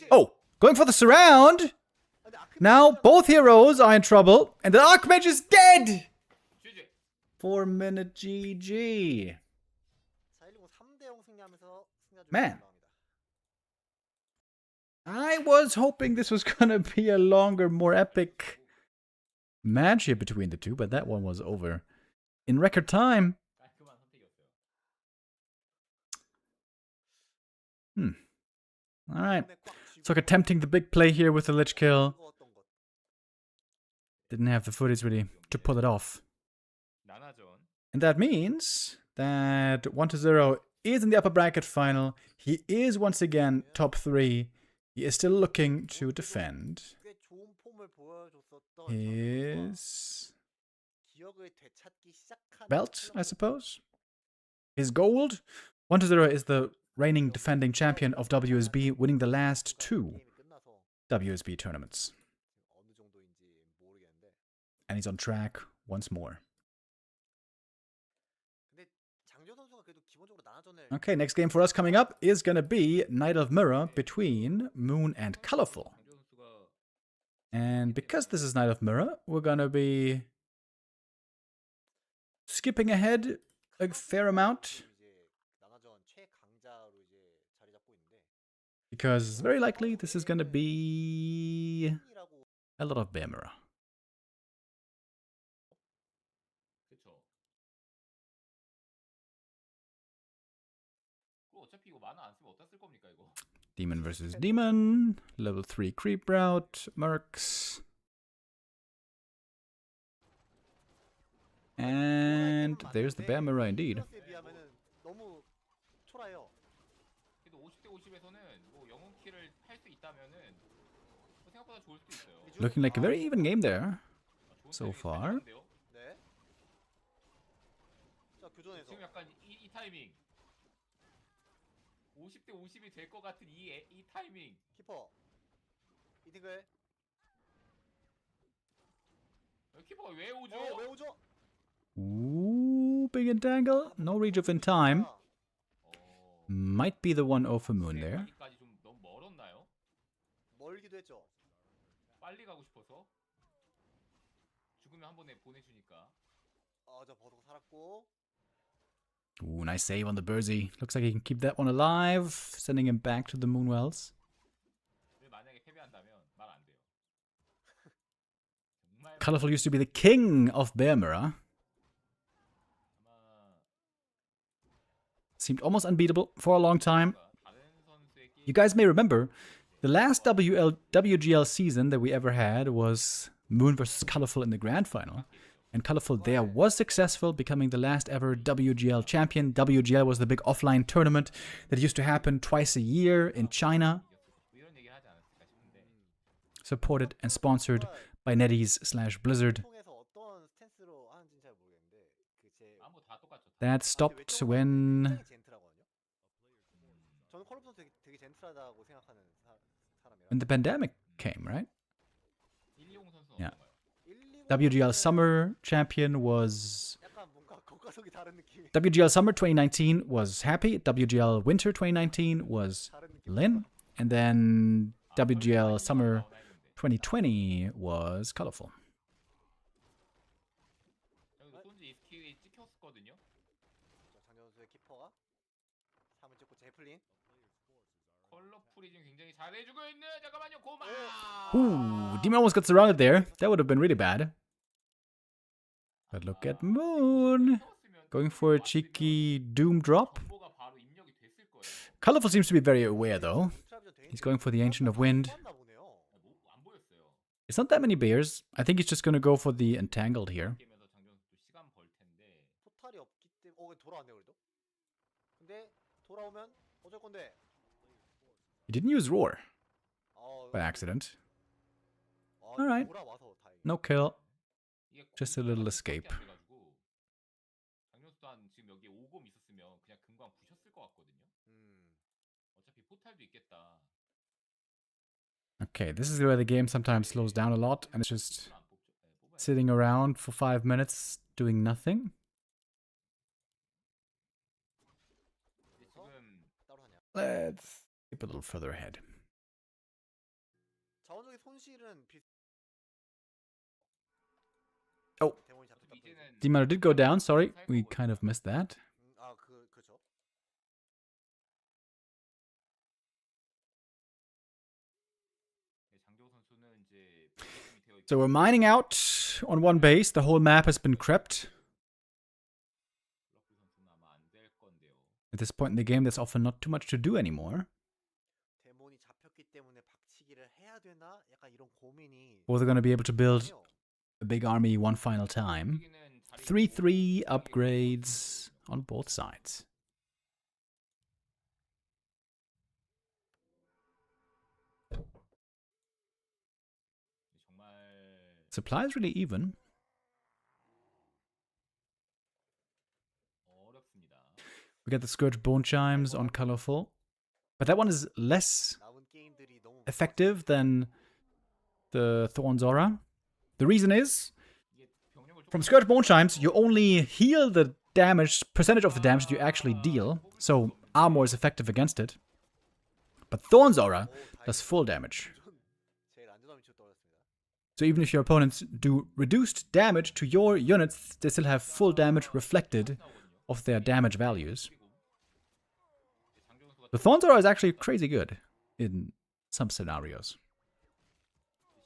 Oh, going for the surround! Now both heroes are in trouble, and the Archmage is dead! 4-minute GG. Man. I was hoping this was gonna be a longer, more epic match here between the two, but that one was over in record time. Alright. Sok attempting the big play here with the Lich kill. Didn't have the footage really to pull it off. And that means that 1-0 is in the upper bracket final. He is once again top 3. He is still looking to defend his belt, I suppose. His gold. 1-0 is the reigning defending champion of WSB, winning the last 2 WSB tournaments. And he's on track once more. Okay, next game for us coming up is going to be Night of Mirror between Moon and Colorful. And because this is Night of Mirror, we're going to be skipping ahead a fair amount. Because it's very likely this is going to be a lot of Bear Mirror. Demon versus Demon, level 3 creep route, Mercs. And there's the Bear Mirror indeed. Looking like a very even game there so far. 교전에서. 지금 약간 이 타이밍 50대 50이 될 것 같은 이 타이밍. 키퍼. 이팅글. 키퍼가 왜 오죠? 왜 오죠? Ooh, big entangle. No reach of in time. Might be the 1-0 for Moon there. 까지 좀 너무 멀었나요? 멀기도 했죠. 빨리 가고 싶어서 죽으면 한 번에 보내주니까. 저 버섯 살았고. Ooh, nice save on the Burzy. Looks like he can keep that one alive, sending him back to the Moonwells. 만약에 패배한다면 말 안 돼요. 정말 Colorful used to be the king of Bear Mirror. 아마 Seemed almost unbeatable for a long time. 다른 선수의 게임 You guys may remember, the last WGL season that we ever had was Moon versus Colorful in the grand final. And Colorful there was successful, becoming the last ever WGL champion. WGL was the big offline tournament that used to happen twice a year in China, 이런 얘기 하지 않았을까 싶은데 supported and sponsored by NetEase/Blizzard. 통해서 어떤 스탠스로 하는지는 잘 모르겠는데 아무 다 똑같죠. That stopped when 굉장히 젠틀하거든요. 저는 컬러 선수 되게 젠틀하다고 생각하는 사람이라. the pandemic came, right? 120 선수는 Yeah. 어떤가요? WGL Summer champion was 약간 뭔가 겉과속이 다른 느낌이. WGL Summer 2019 was Happy. WGL Winter 2019 was 다른 느낌. Lin, and then WGL Summer 2020 was Colorful. 여기서 손지 이스킬이 찍혔었거든요. 장현 선수의 키퍼가 3을 찍고 제플린. 컬러풀이 지금 굉장히 잘해주고 있는 잠깐만요 고마. Ooh, Demon almost got surrounded there. That would have been really bad. But look at Moon going for a cheeky Doom drop. 정보가 바로 입력이 됐을 거예요. Colorful seems to be very aware though. He's going for the Ancient of Wind. 안 보였어요. It's not that many bears. I think he's just going to go for the Entangled here. 게임에서 장전 또 시간 벌 텐데. 포탈이 없기 때문에 돌아왔네 그래도. 근데 돌아오면 어쩔 건데. He didn't use Roar by accident. Alright. 돌아와서 다행히. No kill. 이게 Just a little escape. 장전수 한 지금 여기에 5검 있었으면 그냥 금광 부셨을 것 같거든요. 어차피 포탈도 있겠다. Okay, this is where the game sometimes slows down a lot and it's just sitting around for 5 minutes doing nothing. 지금 따로 하냐. Let's keep a little further ahead. 자원적인 손실은 Oh. 데몬이 잡혔다. 이제는 Demon did go down, sorry. We kind of missed that. 그렇죠. 장재호 선수는 이제 되어 있고 So we're mining out on one base. The whole map has been crept. 블러프 선수는 아마 안 될 건데요. At this point in the game, there's often not too much to do anymore. 데몬이 잡혔기 때문에 박치기를 해야 되나? 약간 이런 고민이. Or they're going to be able to build a big army one final time. 3-3 upgrades on both sides. 정말 Supply is really even. 어렵습니다. We get the Scourge Bone Chimes on Colorful. But that one is less 남은 게임들이 너무 effective than the Thorn's Aura. The reason is, 이게 병력을 from Scourge Bone Chimes, you only heal the damage, percentage of the damage that you actually deal, so Armor is effective against it. But Thorn's Aura does full damage. 제일 안전한 위치로 떨어졌습니다. So even if your opponents do reduced damage to your units, they still have full damage reflected of their damage values. The Thorn's Aura is actually crazy good in some scenarios.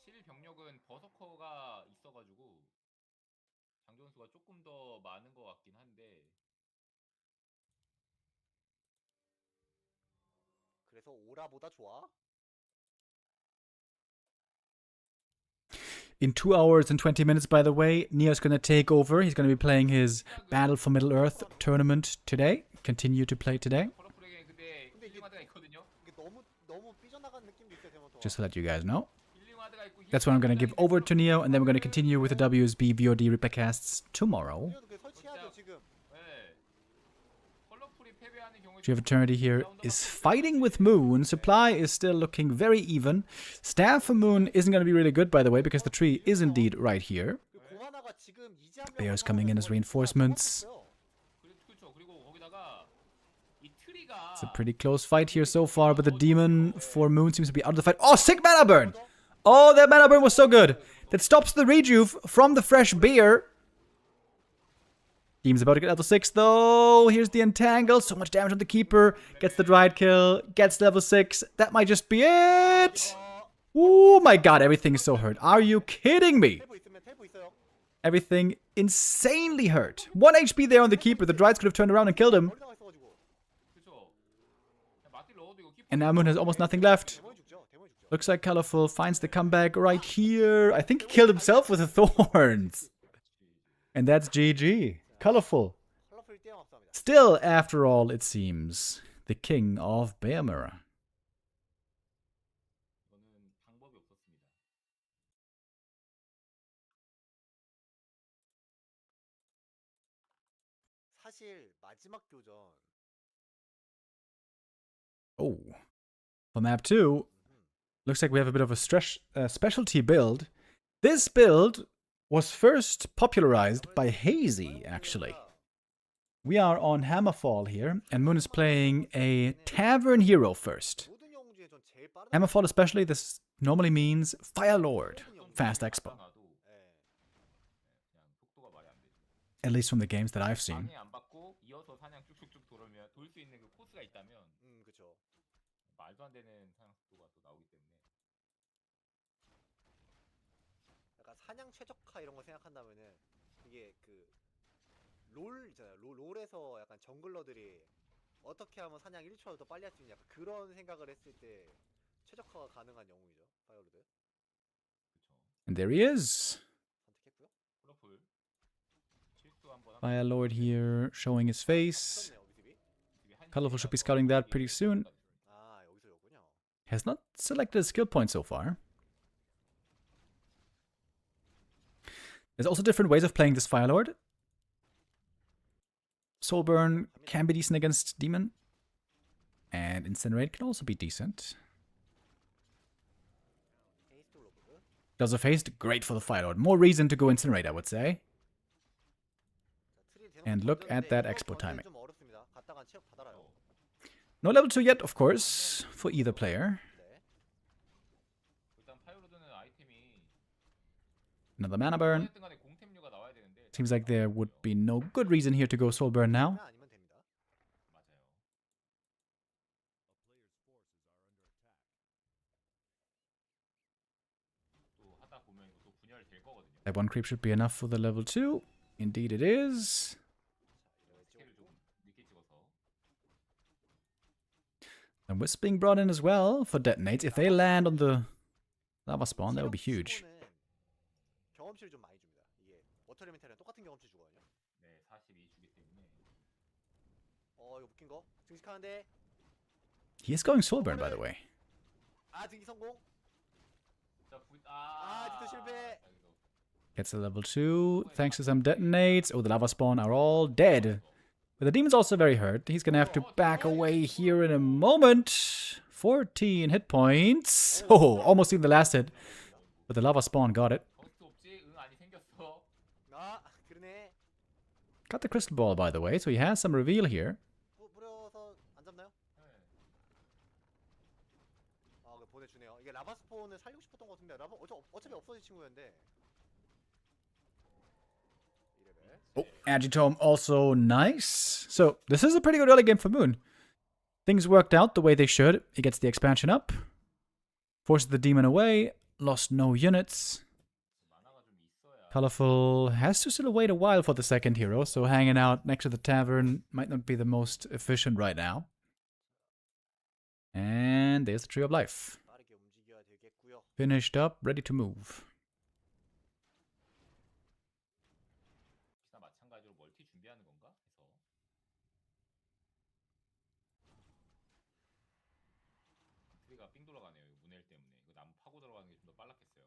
실 병력은 버서커가 있어가지고 장전수가 조금 더 많은 것 같긴 한데 그래서 오라보다 좋아? In 2 hours and 20 minutes, by the way, Neo's going to take over. He's going to be playing his Battle for Middle-earth tournament today. Continue to play today. 컬러풀에게 근데 힐링하드가 있거든요. 이게 너무 삐져나간 느낌도 있어요. 데몬 Just to let you guys know. 힐링하드가 있고 That's what I'm going to give over to Neo, and then we're going to continue with the WSB VoD replay casts tomorrow. 그 설치해야죠 지금. 네. 패배하는 경우에 Tree of Eternity here is fighting with Moon. Supply is still looking very even. Staff for Moon isn't going to be really good, by the way, because the tree is indeed right here. 그리고 고만화가 지금 이지한 Bears coming in as reinforcements. 그렇죠. 그리고 거기다가 이 트리가 It's a pretty close fight here so far, but the demon for Moon seems to be out of the fight. Oh, sick mana burn! Oh, that mana burn was so good. That stops the rejuve from the fresh beer. Demon's about to get level 6 though. Here's the entangle. So much damage on the keeper. Gets the Dryad kill. Gets level 6. That might just be it. Oh my god, everything is so hurt. Are you kidding me? 텔포 있으면 텔포 있어요. Everything insanely hurt. 1 HP there on the keeper. The Dryads could have turned around and killed him. 머리 나가 있어가지고 그렇죠. 마틸 넣어도 이거 키퍼 And now Moon has almost nothing left. 대머리 죽죠. 대머리 죽죠. Looks like Colorful finds the comeback right here. I think he killed himself with the thorns. And that's GG. Colorful. 컬러풀 떼어 합사합니다. Still, after all, it seems, the king of Bear Mirror. 이거는 방법이 없었습니다. 사실 마지막 교전 Oh. For map 2, looks like we have a bit of a specialty build. This build was first popularized by Hazy, actually. We are on Hammerfall here, and Moon is playing a Tavern Hero first. 모든 영웅 중에 전 제일 빠른 Hammerfall especially, this normally means Fire Lord, fast expo. 나도 예. 그냥 속도가 말이 안 되죠. At least from the games that I've seen. 방해 안 받고 이어서 사냥 쭉쭉쭉 돌으면 돌 수 있는 그 코스가 있다면 그쵸. 말도 안 되는 사냥 속도가 또 나오기 때문에 약간 사냥 최적화 이런 거 생각한다면은 이게 그 롤 있잖아요. 롤에서 약간 정글러들이 어떻게 하면 사냥 1초라도 더 빨리 할 수 있냐 약간 그런 생각을 했을 때 최적화가 가능한 영웅이죠. 파이어로드 그렇죠. And there he is. 선택했고요. 프로풀 실수 한번 Fire Lord here, showing his face. 썼네요, BTB. Colorful should be scouting that pretty soon. 아 여기서였군요. Has not selected a skill point so far. There's also different ways of playing this Fire Lord. Soulburn can be decent against Demon. And Incinerate can also be decent. 페이스 로그. Does a face great for the Fire Lord. More reason to go Incinerate, I would say. And look at that expo timing. 좀 어렵습니다. 갔다간 체력 다 달아요. No level 2 yet, of course, for either player. 네. 일단 파이어로드는 아이템이 Another mana burn. 어쨌든 간에 공템류가 나와야 되는데 Seems like there would be no good reason here to go Soulburn now. 하나 아니면 됩니다. 맞아요. 또 하다 보면 이거 또 분열될 거거든요. That one creep should be enough for the level 2. Indeed it is. 스킬을 좀 늦게 찍어서 And Wisp being brought in as well for detonates. If they land on the lava spawn, that would be huge. 치고는 경험치를 좀 많이 줍니다. 이게 워터 엘리멘탈이랑 똑같은 경험치 주거든요. 네, 42 주기 때문에 이거 묶인 거 증식하는데 He is going Soulburn, by the way. 증기 성공. 자, 디토 실패. Gets a level 2 thanks to some detonates. Oh, the lava spawn are all dead. But the demon's also very hurt. He's gonna have to back away here in a moment. 14 hit points. Oh, almost even the last hit. But the lava spawn got it. 거스트 없지? 응, 아니 생겼어. 그러네. Got the crystal ball, by the way, so he has some reveal here. 뿌려서 안 잡나요? 네. 그거 보내주네요. 이게 라바 스폰을 살리고 싶었던 것 같은데 라바 어차피 없어질 친구였는데. 이레벨. Oh, Agitome also nice. So this is a pretty good early game for Moon. Things worked out the way they should. He gets the expansion up. Forces the demon away. Lost no units. 만화가 좀 있어야 Colorful has to still wait a while for the second hero, so hanging out next to the tavern might not be the most efficient right now. And there's the Tree of Life. 빠르게 움직여야 되겠고요. Finished up, ready to move. 기사 마찬가지로 멀티 준비하는 건가? 해서 트리가 삥 돌아가네요. 이거 문헬 때문에. 이거 나무 파고 들어가는 게 좀 더 빨랐겠어요.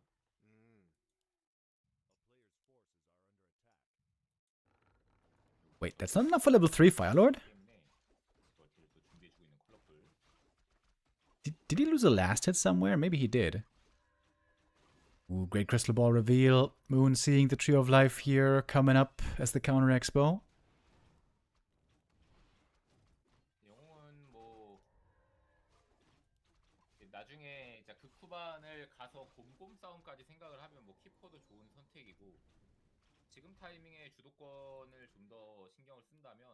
Wait, that's not enough for level 3 Firelord? 때문에 Did he lose a last hit somewhere? Maybe he did. Ooh, great crystal ball reveal. Moon seeing the Tree of Life here coming up as the counter expo. 영웅은 뭐 나중에 이제 극후반을 가서 곰곰 싸움까지 생각을 하면 뭐 키퍼도 좋은 선택이고 지금 타이밍에 주도권을 좀 더 신경을 쓴다면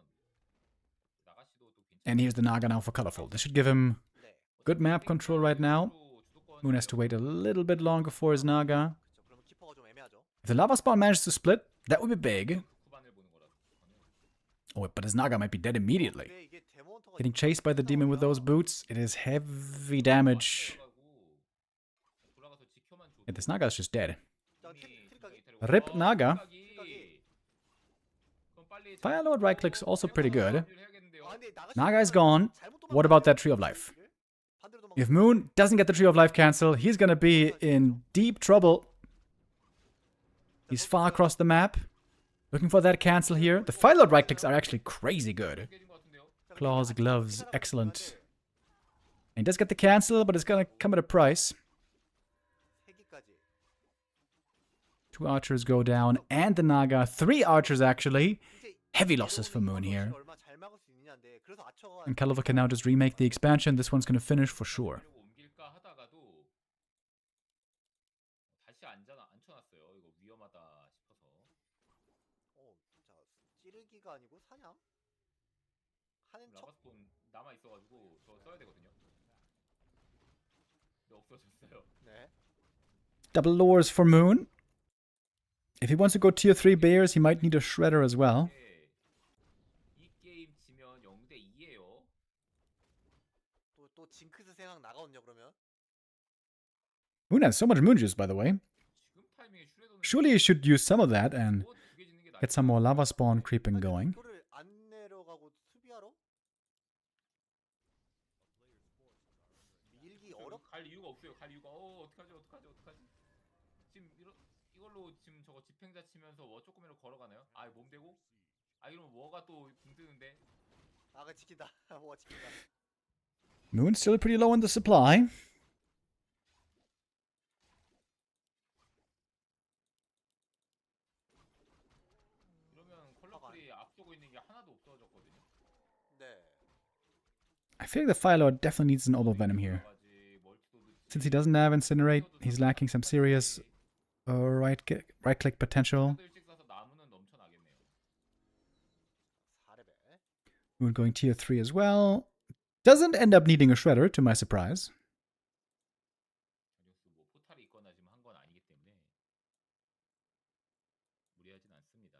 나가시도 또 괜찮아요. And here's the Naga now for colorful. This should give him 네. good map control right now. Moon has to wait a little bit longer for his Naga. 그렇죠. 그러면 키퍼가 좀 애매하죠. If the lava spawn manages to split, that would be big. 극후반을 보는 거라서 Oh, but his Naga might be dead immediately. 근데 이게 데몬터가 Getting chased by the demon with those boots, it is heavy damage. 돌아가서 지켜만 줘. Yeah, this Naga is just dead. 트릭하기. Rip Naga. 그럼 빨리 Fire Lord right click's also pretty good. 해야겠는데요. 아, 근데 나가시- Naga is gone. 잘못 What about that Tree of Life? 반대로 도망가. If Moon doesn't get the Tree of Life cancel, he's gonna be in deep trouble. He's far across the map. Looking for that cancel here. The Fire Lord right clicks are actually crazy good. 깨진 것 같은데요. Claws, gloves, excellent. And he does get the cancel, but it's gonna come at a price. 세 개까지. 2 archers go down, and the Naga. 3 archers, actually. 이제 Heavy losses for Moon here. 얼마 잘 막을 수 있느냐인데 그래서 아처가 And Caliver can now just remake the expansion. This one's gonna finish for sure. 그리고 옮길까 하다가도 다시 앉혀놨어요. 이거 위험하다 싶어서. 자, 찌르기가 아니고 사냥? 하는 척? 라바스폰 남아 있어가지고 저 써야 되거든요. 근데 없어졌어요. 네. Double lures for Moon. If he wants to go tier 3 bears, he might need a shredder as well. 이 게임 지면 0대 2예요. 또 징크스 생각 나가거든요 그러면. Moon has so much moon juice, by the way. 지금 타이밍에 슈레더는 Surely he should use some of that and 두개 짓는 게 get some more lava spawn creeping going. 토를 안 내려가고 수비하러? 밀기 갈 이유가 없어요. 갈 이유가 어떡하지? 지금 이걸로 지금 저거 집행자 치면서 워 조금이라도 걸어가나요? 아 몸 대고? 아 이러면 워가 또 붕 뜨는데. 아가 지킨다. 뭐가 지킨다. Moon's still pretty low on the supply. 이러면 컬러풀이 앞서고 있는 게 하나도 없어졌거든요. 네. I feel like the Fire Lord definitely needs an Orb Venom here. Since he doesn't have Incinerate, he's lacking some serious right-click potential. 일찍 사서 나무는 넘쳐나겠네요. 4레벨. Moon going tier 3 as well. Doesn't end up needing a Shredder, to my surprise. 뭐 포탈이 있거나 지금 한 건 아니기 때문에 무리하진 않습니다.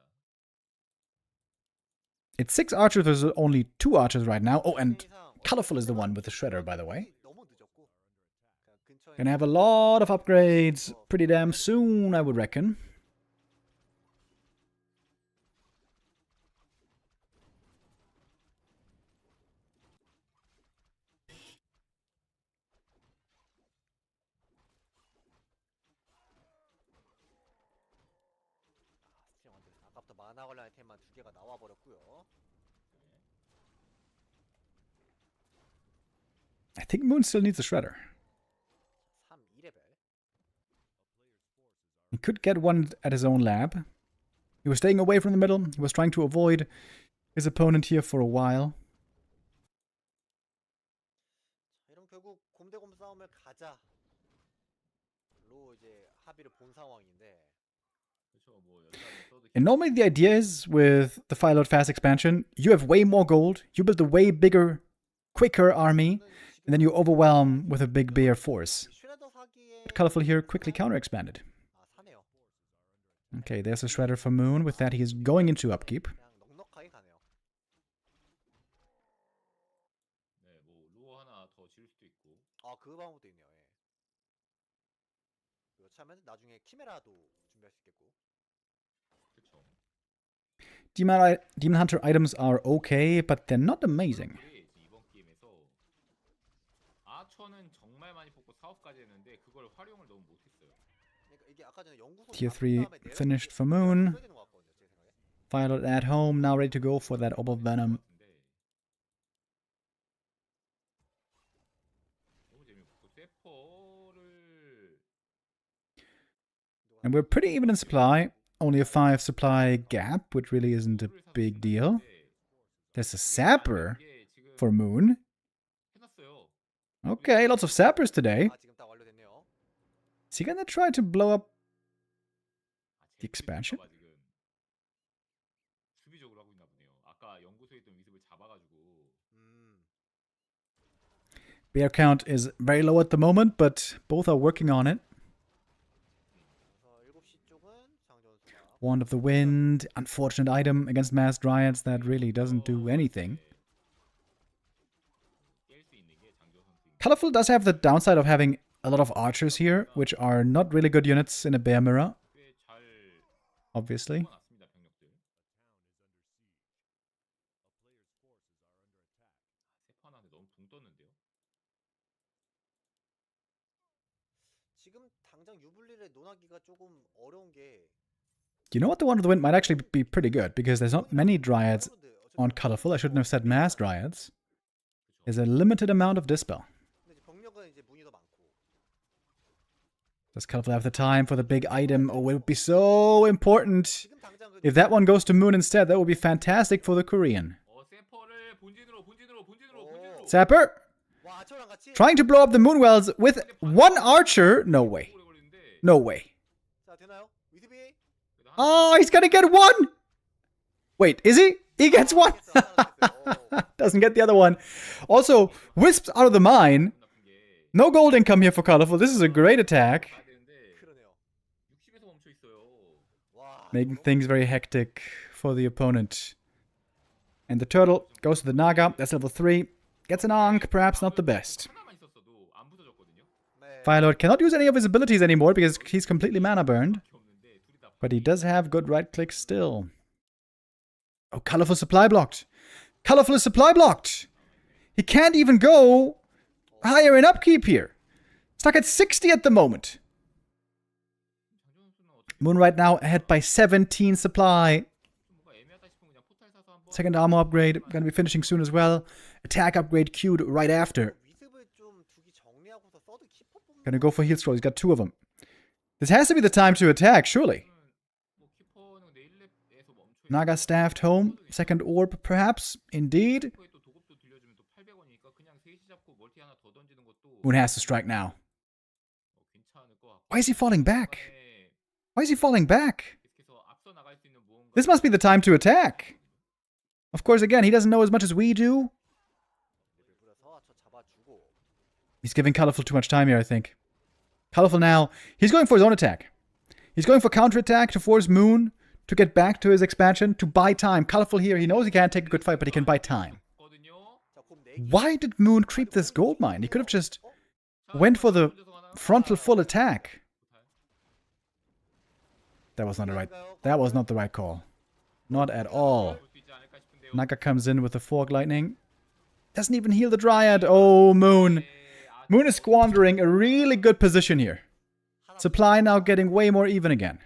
It's 6 archers versus only 2 archers right now. Oh, and Colorful is the one with the Shredder, by the way. 너무 늦었고. 근처에 Gonna have a lot of upgrades pretty damn soon, I would reckon. 아까부터 만화 관련 아이템만 2개가 나와 버렸고요. I think Moon still needs a Shredder. 3, 2레벨. He could get one at his own lab. He was staying away from the middle. He was trying to avoid his opponent here for a while. 이러면 결국 곰대곰 싸움을 가자로 이제 합의를 본 상황인데. 그렇죠. 뭐 여자는 써도 And normally the idea is with the Fire Lord Fast expansion, you have way more gold, you build a way bigger, quicker army, and then you overwhelm with a big bear force. 슈레더 사기에 But Colorful here quickly counter-expanded. 사네요. Okay, there's a Shredder for Moon. With that, he is going into upkeep. 그냥 넉넉하게 가네요. 네, 뭐 루어 하나 더 지을 수도 있고. 그 방법도 있네요. 예. 여차하면 나중에 키메라도 준비할 수 있겠고. 그렇죠. Demon Hunter items are okay, but they're not amazing. 이번 게임에서 아처는 정말 많이 뽑고 사업까지 했는데 그걸 활용을 너무 못했어요. 그러니까 이게 아까 전에 연구소 Tier 잡은 3 다음에 finished for 내가 Moon. 써야 되는 것 같거든요, 제 생각에. Fire Lord at home, now ready to go for that Orb of Venom. 너무 재미없고. And we're pretty even in supply. Only a 5 supply gap, which really isn't a big deal. There's a sapper 이게 지금 for Moon. 해놨어요. Okay, lots of sappers today. 아, 지금 딱 완료됐네요. Is he gonna try to blow up the 제 expansion? 위습일까봐 지금 수비적으로 하고 있나 보네요. 아까 연구소에 있던 위습을 잡아가지고 Bear count is very low at the moment, but both are working on it. 그래서 7시 쪽은 장전수가 Wand of the Wind, unfortunate item against Mass Dryads that really doesn't do anything. 깰 수 있는 게 장조 선수인 Colorful does have the downside of having a lot of archers here, which are not really good units in a bear mirror, 꽤잘 obviously. 뽑아놨습니다 병력들. 세판한테 너무 붕 떴는데요. 지금 당장 유블리를 논하기가 조금 어려운 게 You know what? The Wand of the Wind might actually be pretty good, because there's not many Dryads on Colorful. I shouldn't have said Mass Dryads. There's a limited amount of Dispel. 근데 이제 병력은 이제 문이 더 많고 Does Colorful have the time for the big item? Oh, it would be so important. 지금 당장 그 If that one goes to Moon instead, that would be fantastic for the Korean. 세퍼를 본진으로. Sapper, 와, 아처랑 같이 trying to blow up the Moonwells with one archer? No way. 오래 걸리는데 No way. 자, 되나요? 위스비 Oh, he's gonna get one! Wait, is he? He gets one! 됐어요. Doesn't get the other one. Also, Wisps out of the mine. 나쁜 게 No gold income here for Colorful. This is a great attack. 가야 되는데 그러네요. 60에서 멈춰 있어요. 와, Making things very hectic for the opponent. And the turtle goes to the Naga. That's level 3. Gets an Ankh, perhaps not the best. 하나만 있었어도 안 부서졌거든요. 네. Firelord cannot use any of his abilities anymore because he's completely mana burned. 밖에 없는데 둘이 다 But he does have good right click still. Oh, Colorful supply blocked. Colorful is supply blocked. He can't even go higher in upkeep here. Stuck at 60 at the moment. 장조 선수는 어떻게 Moon right now ahead by 17 supply. 좀 뭔가 애매하다 싶으면 그냥 포탈 사서 한번 Second armor upgrade, gonna be finishing soon as well. Attack upgrade queued right after. 위습을 좀 두기 정리하고서 서드 키퍼 뽑는 Gonna go for heal scroll. He's got 2 of them. This has to be the time to attack, surely. 뭐 키퍼는 근데 1렙에서 멈춰 Naga staffed home. Second orb, perhaps. Indeed. 키퍼에 또 도급도 들려주면 또 800원이니까 그냥 3시 잡고 멀티 하나 더 던지는 것도 Moon has to strike now. 괜찮을 것 같고 Why is he falling back? 네, Why is he falling back? 계속해서 앞서 나갈 수 있는 무언가 This must be the time to attack. Of course, again, he doesn't know as much as we do. 그래서 저 잡아주고 He's giving Colorful too much time here, I think. Colorful now, he's going for his own attack. He's going for counterattack to force Moon to get back to his expansion, to buy time. Colorful here, he knows he can't take a good fight, but he can buy time. 거든요. 자, 곰 4개. Why did Moon creep this gold mine? He could have just went for the frontal full attack. That was not the right. That was not the right call. Not at all. 볼수 있지 않을까 싶은데요. Naga comes in with the Fork Lightning. Doesn't even heal the Dryad. Oh, Moon. Moon is squandering a really good position here. Supply now getting way more even again.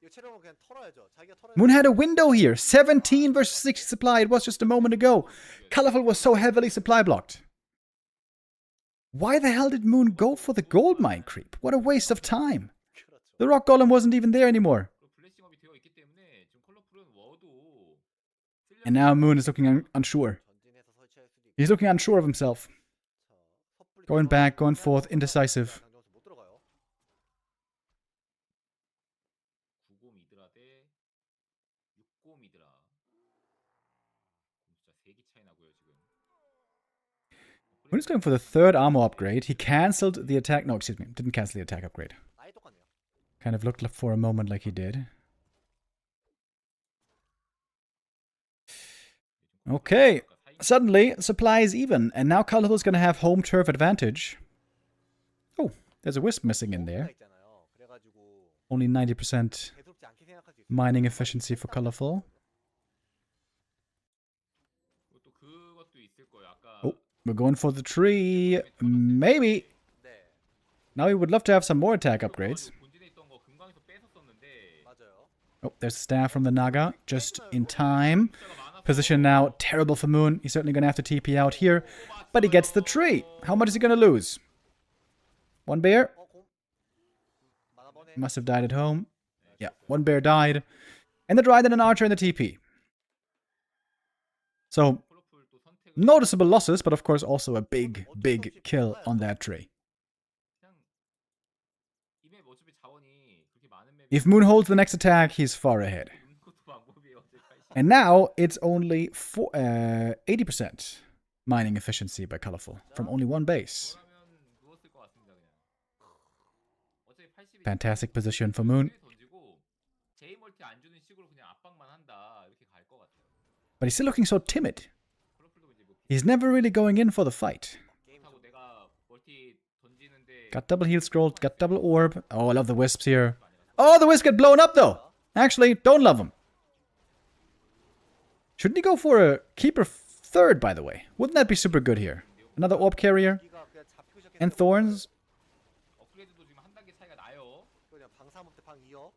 이거 체력은 그냥 털어야죠. 자기가 털어야 Moon had a window here. 17 versus 60 supply. It was just a moment ago. Colorful was so heavily supply blocked. Why the hell did Moon go for the gold mine creep? What a waste of time. The rock golem wasn't even there anymore. 그리고 블레싱업이 되어 있기 때문에 지금 컬러풀은 워도 And now Moon is looking unsure. 전진해서 설치할 수도 있고. He's looking unsure of himself. 자, 섣불리 Going back, going forth, indecisive. 장전수 못 들어가요. 9곰 이드라 대 6곰 이드라. 진짜 3기 차이 나고요 지금. Moon is going for the third armor upgrade. He cancelled the attack. No, excuse me. Didn't cancel the attack upgrade. 아예 똑같네요. Kind of looked for a moment like he did. Okay. Suddenly, supply is even, and now Colorful's going to have home turf advantage. Oh, there's a wisp missing in there. 있잖아요. 그래가지고 Only 90% 대수롭지 않게 생각할 수 있어요. mining efficiency for Colorful. 또 그것도 있을 거예요. 아까 Oh, we're going for the tree. Maybe. 네, Now we would love to have some more attack upgrades. 본진에 있던 거 금강에서 뺏었었는데 맞아요. Oh, there's the staff from the Naga. Just in time. Position now terrible for Moon. He's certainly going to have to TP out here. But he gets the tree. How much is he going to lose? One bear? 곰. 만화번에 must have died at home. Yeah, one bear died. And the Dryad and an archer in the TP. So, 콜로풀 또 선택을 noticeable losses, but of course also a big, big kill on that tree. 그냥 이맵 어차피 자원이 그렇게 많은 맵이 If Moon holds the next attack, he's far ahead. 눕는 것도 방법이에요. 어차피 80. And now it's only 80% mining efficiency by Colorful from only one base. 저라면 누웠을 것 같습니다. 그냥. 어차피 80이 Fantastic position for Moon. 던지고 제이 멀티 안 주는 식으로 그냥 압박만 한다. 이렇게 갈 것 같아요. But he's still looking so timid. 콜로풀도 이제 뭐 He's never really going in for the fight. 하고 내가 멀티 던지는데 Got double heal scroll, got double orb. Oh, I love the wisps here. Oh, the wisps get blown up though. Actually, don't love them. Shouldn't he go for a keeper third, by the way? Wouldn't that be super good here? Another orb carrier 기가 그냥 잡히고 시작했어. and thorns. 업그레이드도 지금 한 단계 차이가 나요. 그냥 방 3업 대 방 2업.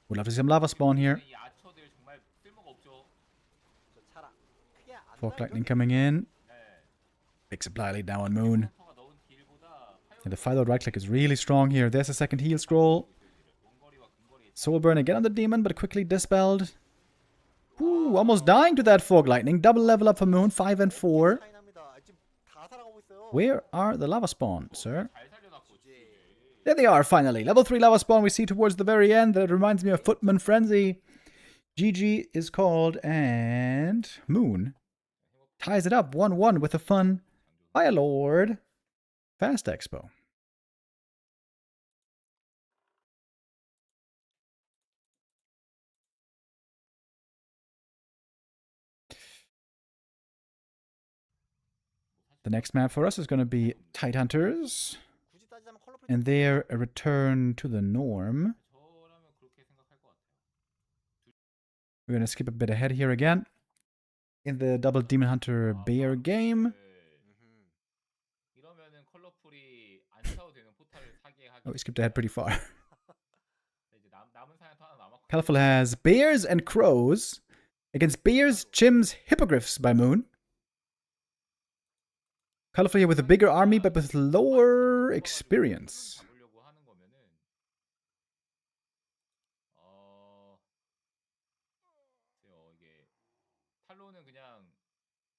Would love to see some lava spawn here. 이 아처들 정말 쓸모가 없죠. 저 차라. 크게 안 Fork 나요. lightning coming in. 네. Big supply lead now on Moon. 커가 넣은 딜보다 And the Philo right click is really strong here. There's a second heal scroll. 원거리와 근거리 Soul burn again on the demon, but quickly dispelled. Ooh, almost dying to that Fork lightning. Double level up for Moon, 5 and 4. 차이 납니다. 지금 다 살아가고 있어요. Where are the lava spawn, sir? 잘 살려놨고 There they are, finally. Level 3 lava spawn we see towards the very end. That reminds me of Footman Frenzy. GG is called, and Moon ties it up 1-1 with a fun Fire Lord Fast Expo. The next map for us is going to be Tidehunters. 굳이 따지자면 컬러풀 And they're a return to the norm. 저라면 그렇게 생각할 것 같아요. We're going to skip a bit ahead here again. In the double Demon Hunter Bear game. 음흠. 이러면은 컬러풀이 안 사도 되는 포탈을 사게 하기. Oh, we skipped ahead pretty far. 이제 남은 사냥 또 하나 남았고. Colorful has Bears and Crows against Bears, Chimps, Hippogriffs by Moon. Colorful here with a bigger army but with lower experience. 잡으려고 하는 거면은 글쎄요, 이게 탈로는 그냥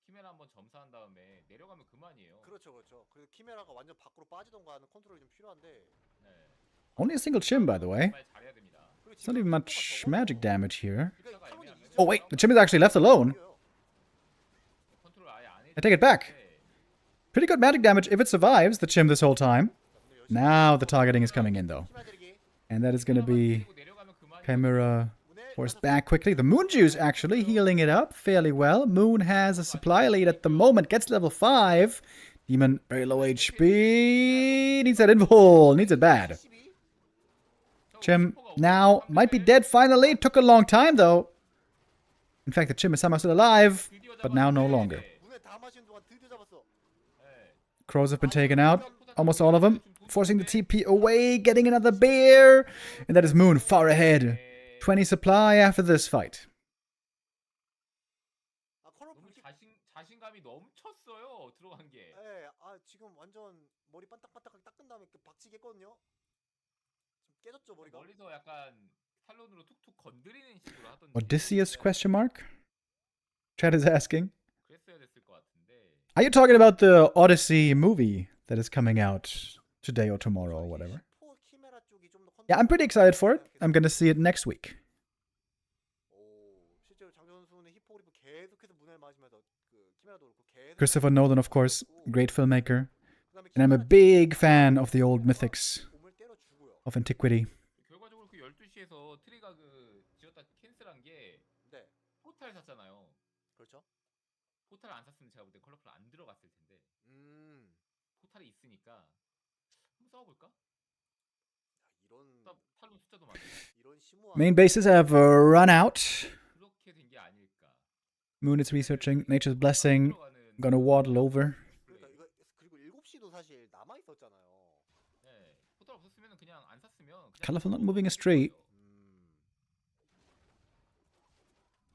키메라 한번 점사한 다음에 내려가면 그만이에요. 그렇죠, 그렇죠. 그래서 키메라가 완전 밖으로 빠지던가 하는 컨트롤이 좀 필요한데. 네. Only a single Chim, by the way. 정말 잘해야 됩니다. 그리고 It's not even much magic damage here. 그러니까 이 탈론이 Oh, wait, the Chim is actually left alone. 컨트롤 아예 안 해. I take it back. Pretty good magic damage if it survives the Chim this whole time. Now the targeting is coming in, though. And that is going to be 내려가면 그만이에요. Chimera forced back quickly. The Moon Juice actually healing it up fairly well. Moon has a supply lead at the moment. Gets level 5. Demon, very low HP. Needs that invul. Needs it bad. Chim now might be dead finally. Took a long time, though. In fact, the Chim is somehow still alive, but now no longer. 문에 다 마시는 동안 드디어 잡았어. Crows have been taken out. Almost all of them. Forcing the TP away. Getting another bear. And that is Moon far ahead. 20 supply after this fight. 아 컬러풀 너무 자신감이 넘쳤어요. 들어간 게. 예, 아 지금 완전 머리 반딱반딱하게 닦은 다음에 그 박치기 했거든요. 지금 깨졌죠 머리가. 멀리서 약간 탈론으로 툭툭 건드리는 식으로 하던지. Odysseus question mark? Chad is asking. 그랬어야 됐을 것 같은데. Are you talking about the Odyssey movie that is coming out today or tomorrow or whatever? 포 키메라 쪽이 좀더 Yeah, I'm pretty excited for it. I'm gonna see it next week. 오, 실제로 장조 선수는 히포그리프 계속해서 문을 맞으면서 그 키메라도 그렇고 계속. Christopher Nolan, of course, great filmmaker. 그다음에 And I'm a 키메라 big fan of the old mythics 몸을 때려주고요. of antiquity. 결과적으로 그 12시에서 트리가 그 지었다 캔슬한 게 네, 포탈 샀잖아요. 그렇죠. 포탈 안 샀으면 제가 볼 때 컬러풀 안 들어갔을 텐데 포탈이 있으니까 한번 싸워볼까? 이런 탈론 숫자도 많고 이런 심오한. Main bases have run out. 그렇게 된 게 아닐까. Moon is researching Nature's Blessing. 들어가는 Gonna waddle over. 그러니까 이거 그리고 7시도 사실 남아 있었잖아요. 네, 포탈 없었으면 그냥 안 샀으면 그냥 Colorful not moving a street.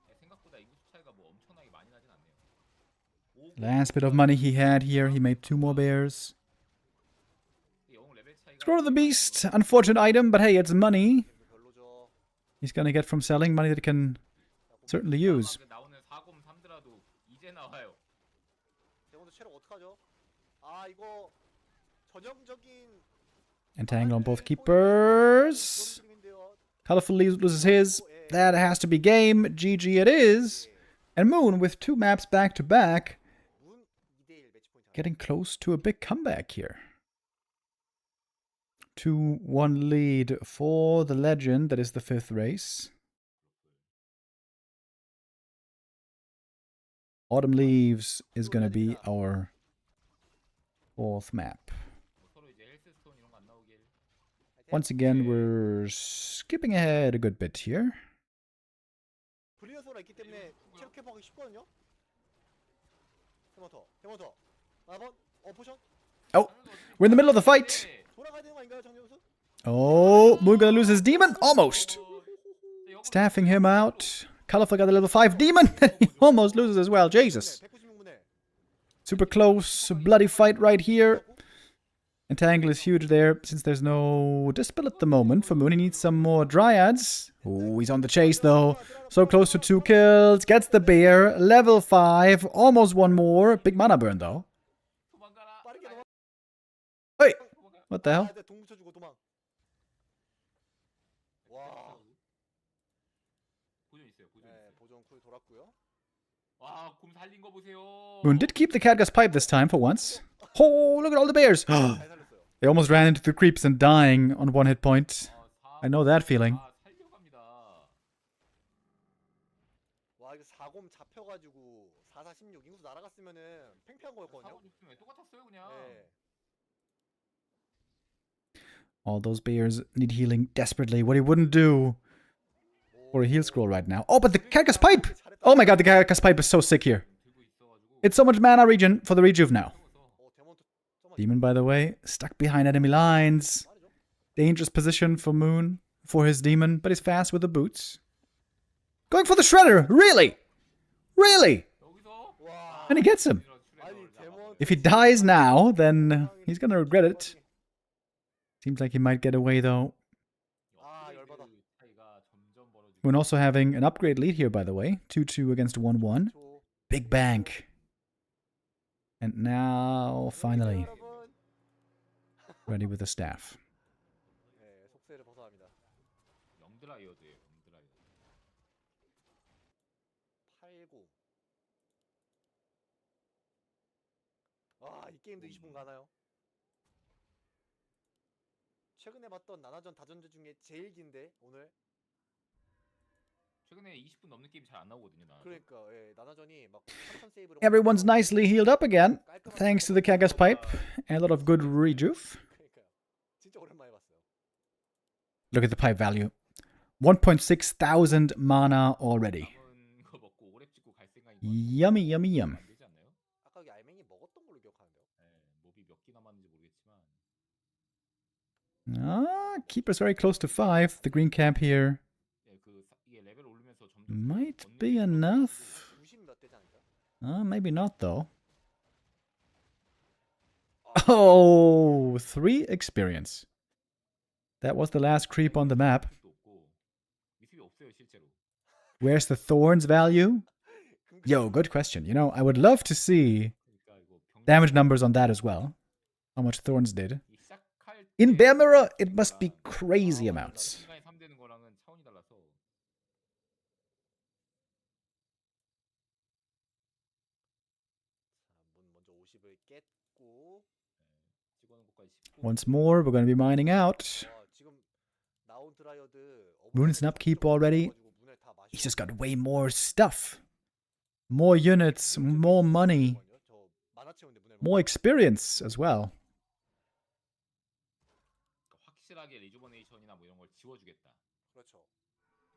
네, 생각보다 인구수 차이가 뭐 엄청나게 많이 나진 않네요. Last bit of money he had here. He made 2 more bears. 영웅 레벨 차이가 Scroll of the Beast. Unfortunate item, but hey, it's money. 별로죠. He's gonna get from selling money that he can certainly use. 나오는 4곰 3드라도 이제 나와요. 대원도 체력 어떡하죠? 아 이거 전형적인 Entangle on both keepers. Colorful loses his. That has to be game. GG it is. And Moon with 2 maps back to back. 문 2대1 매치 포인트. Getting close to a big comeback here. 2-1 lead for the legend that is the 5th race. Autumn Leaves is going to be our 4th map. 서로 이제 헬스스톤 이런 거 안 나오길. Once again, we're skipping ahead a good bit here. 블리어소가 있기 때문에 체력 캐퍼하기 쉽거든요. 대모터. 4번 포션. Oh, we're in the middle of the fight. 돌아가야 되는 거 아닌가요, 정영수? Oh, Moon gonna lose his demon? Almost. Staffing him out. Colorful got a level 5 demon. He almost loses as well. Jesus. 196분에. Super close. Bloody fight right here. Entangle is huge there since there's no dispel at the moment. For Moon, he needs some more dryads. Oh, he's on the chase though. So close to 2 kills. Gets the bear. Level 5. Almost one more. Big mana burn though. Hey, what the hell? 동 붙여주고 도망. 와. 보존 있어요. 보존 네, 있어요. 보존 쿨 돌았고요. 와, 곰 살린 거 보세요. Moon did keep the Khadgas pipe this time for once. Oh, look at all the bears. 잘 살렸어요. They almost ran into the creeps and dying on 1 hit point. I know that feeling. 아, 살려갑니다. 와 이거 4곰 잡혀가지고 4416 인구수 날아갔으면은 팽팽한 거였거든요. 4곰 육수면 똑같았어요, 그냥. 네. All those bears need healing desperately. What he wouldn't do for a heal scroll right now. Oh, but the Khadgas pipe! Oh my god, the Khadgas pipe is so sick here. 들고 있어가지고. It's so much mana regen for the rejuve now. 대몬트 정말 Demon, by the way, stuck behind enemy lines. 말이죠. Dangerous position for Moon, for his demon, but he's fast with the boots. Going for the Shredder! Really? Really? 여기서 와. And he gets him. 아니 대몬. If he dies now, then he's gonna regret it. Seems like he might get away though. 아 열받아. 차이가 점점 벌어지고. We're also having an upgrade lead here, by the way. 2-2 against 1-1. 초. Big bank. And now, finally, 여러분. ready with the staff. 네 속세를 벗어납니다. 영드라이어드예요. 영드라이어드. 89. 와이 게임도 20분 가나요? 최근에 봤던 나나전 다전제 중에 제일 긴데 오늘. 최근에 20분 넘는 게임 잘 안 나오거든요. 나. 그러니까 예, 나나전이 막 3천 세이브를. Everyone's nicely healed up again, thanks to the Khadgas pipe and a lot of good rejuve. 그러니까요. 진짜 오랜만에 봤어요. Look at the pipe value. 1.6 thousand mana already. 남은 거 먹고 오랩 찍고 갈 생각인 거 Yummy, yummy, yum. 안 되지 않나요? 아까 여기 알맹이 먹었던 걸로 기억하는데요. 네, 몹이 몇 개 남았는지 모르겠지만. Ah, keeper's very close to 5. The green camp here 네, 이게 레벨 오르면서 점점 might 얻는 be 게 enough. 90 몇 대지 않을까? Maybe not though. Oh, 3 experience. That was the last creep on the map. 도 없고 미습이 없어요 실제로. Where's the thorns value? Yo, good question. You know, I would love to see 그러니까 이거 damage numbers on that as well. How much thorns did. 이 시작할 In 때 Bear Mirror, it must be crazy amounts. 순간에 3 되는 거랑은 차원이 달라서. 자, 문 먼저 50을 깼고. 찍어놓은 것까지 19. Once more, we're going to be mining out. 와, 지금 나온 드라이어드 Moon's an upkeep already. 문을 다 마시고 He's just got way more stuff. More units, more money, 저 만화 채우는데 문을 more experience as well. 그러니까 확실하게 리주버네이션이나 뭐 이런 걸 지워주겠다. 그렇죠.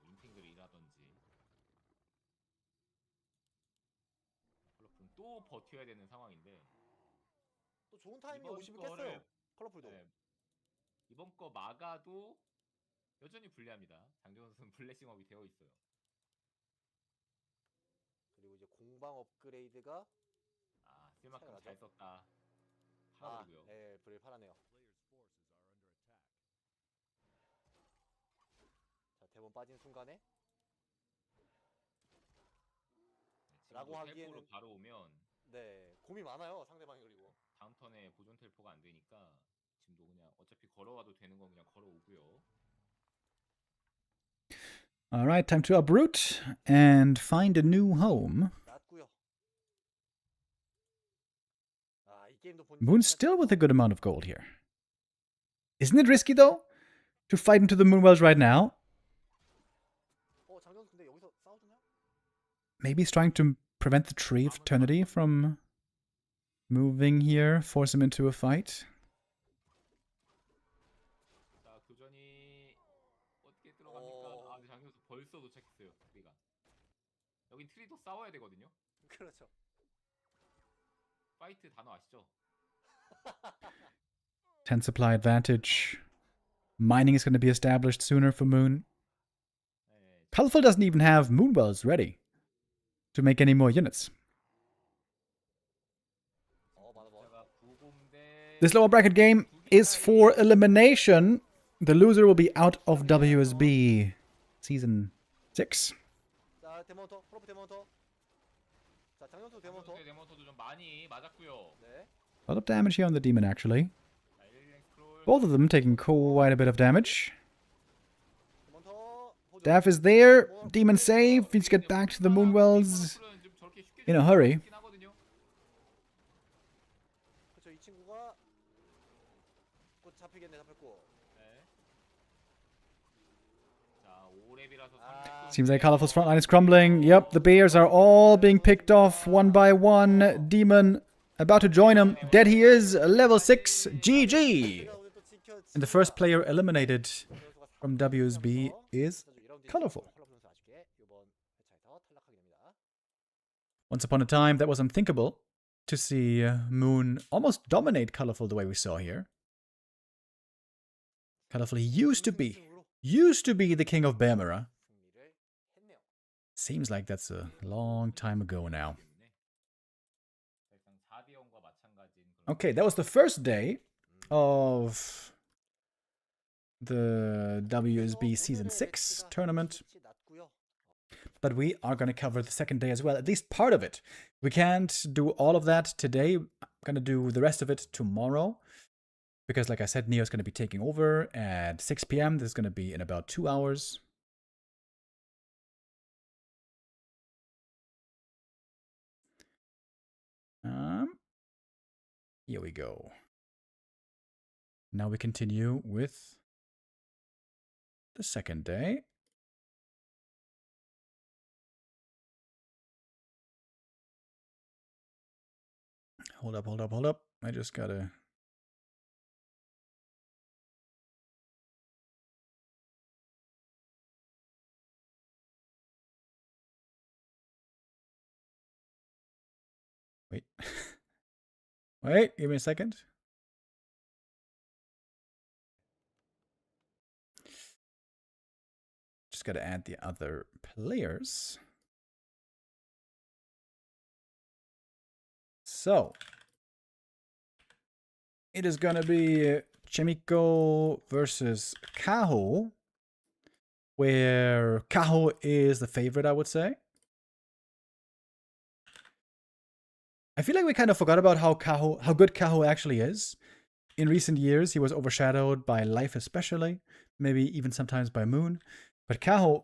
인팅글이라든지. 컬러풀은 또 버텨야 되는 상황인데. 또 좋은 타이밍에 이번 50을 거를- 깼어요. 컬러풀도. 네, 이번 거 막아도 여전히 불리합니다. 장정 선수는 블레싱업이 되어 있어요. 그리고 이제 공방 업그레이드가 아, 쓸만큼 차이가 잘 나죠? 썼다. 아, 팔아버리고요. 예, 불을 팔아내요. 데몬 빠진 순간에 지금 라고 텔포로 하기에는 바로 오면 네 고민 많아요 상대방이. 그리고 다음 턴에 보존 텔포가 안 되니까 지금도 그냥 어차피 걸어와도 되는 건 그냥 걸어오고요. All right, time to uproot and find a new home. 낫고요. 이 게임도 본진 Moon's still with a good amount of gold here. Isn't it risky though to fight into the Moonwells right now? 장전 근데 여기서 싸워주나요? Maybe he's trying to prevent the Tree of Eternity from moving here, force him into a fight. 자 교전이 어떻게 들어갑니까? 근데 장경수 벌써 도착했어요. 트리가. 여긴 트리도 싸워야 되거든요. 그렇죠. 파이트 단어 아시죠? 10 supply advantage. Mining is going to be established sooner for Moon. 네, Colorful doesn't even have Moonwells ready to make any more units. 자가 부곰대 This lower bracket game is for elimination. The loser will be out of WSB Season 6. 자 데몬터 프로프 데몬터. 자 장전수 데몬터. 장경수의 데모터도 좀 많이 맞았고요. 네. A lot of damage here on the demon, actually. 자, 일랭 스크롤 Both of them taking quite a bit of damage. 데몬터. 보조. Daff is there. Demon save. Needs to get back to the Moonwells 스크롤은 좀 저렇게 쉽게 in a hurry. 죽긴 하거든요. 그렇죠. 이 친구가 곧 잡히겠네. 잡혔고. 네. 자 5렙이라서 Seems like Colorful's front line is crumbling. Yep, the bears are all being picked off one by one. Demon about to join him. Dead he is. Level 6. GG. And the first player eliminated from WSB is Colorful. Once upon a time, that was unthinkable to see Moon almost dominate Colorful the way we saw here. Colorful used to be the king of Bamera. Seems like that's a long time ago now. Okay, that was the first day of the WSB Season 6 tournament. But we are going to cover the second day as well, at least part of it. We can't do all of that today. I'm going to do the rest of it tomorrow. Because like I said, Neo's going to be taking over at 6 p.m. This is going to be in about 2 hours. Here we go. Now we continue with the second day. Hold up. I just gotta... Wait. Wait, give me a second. Just gotta add the other players. So, it is gonna be Chemiko versus Kaho, where Kaho is the favorite, I would say. I feel like we kind of forgot about how good Kaho actually is. In recent years, he was overshadowed by Life especially, maybe even sometimes by Moon. But Kaho,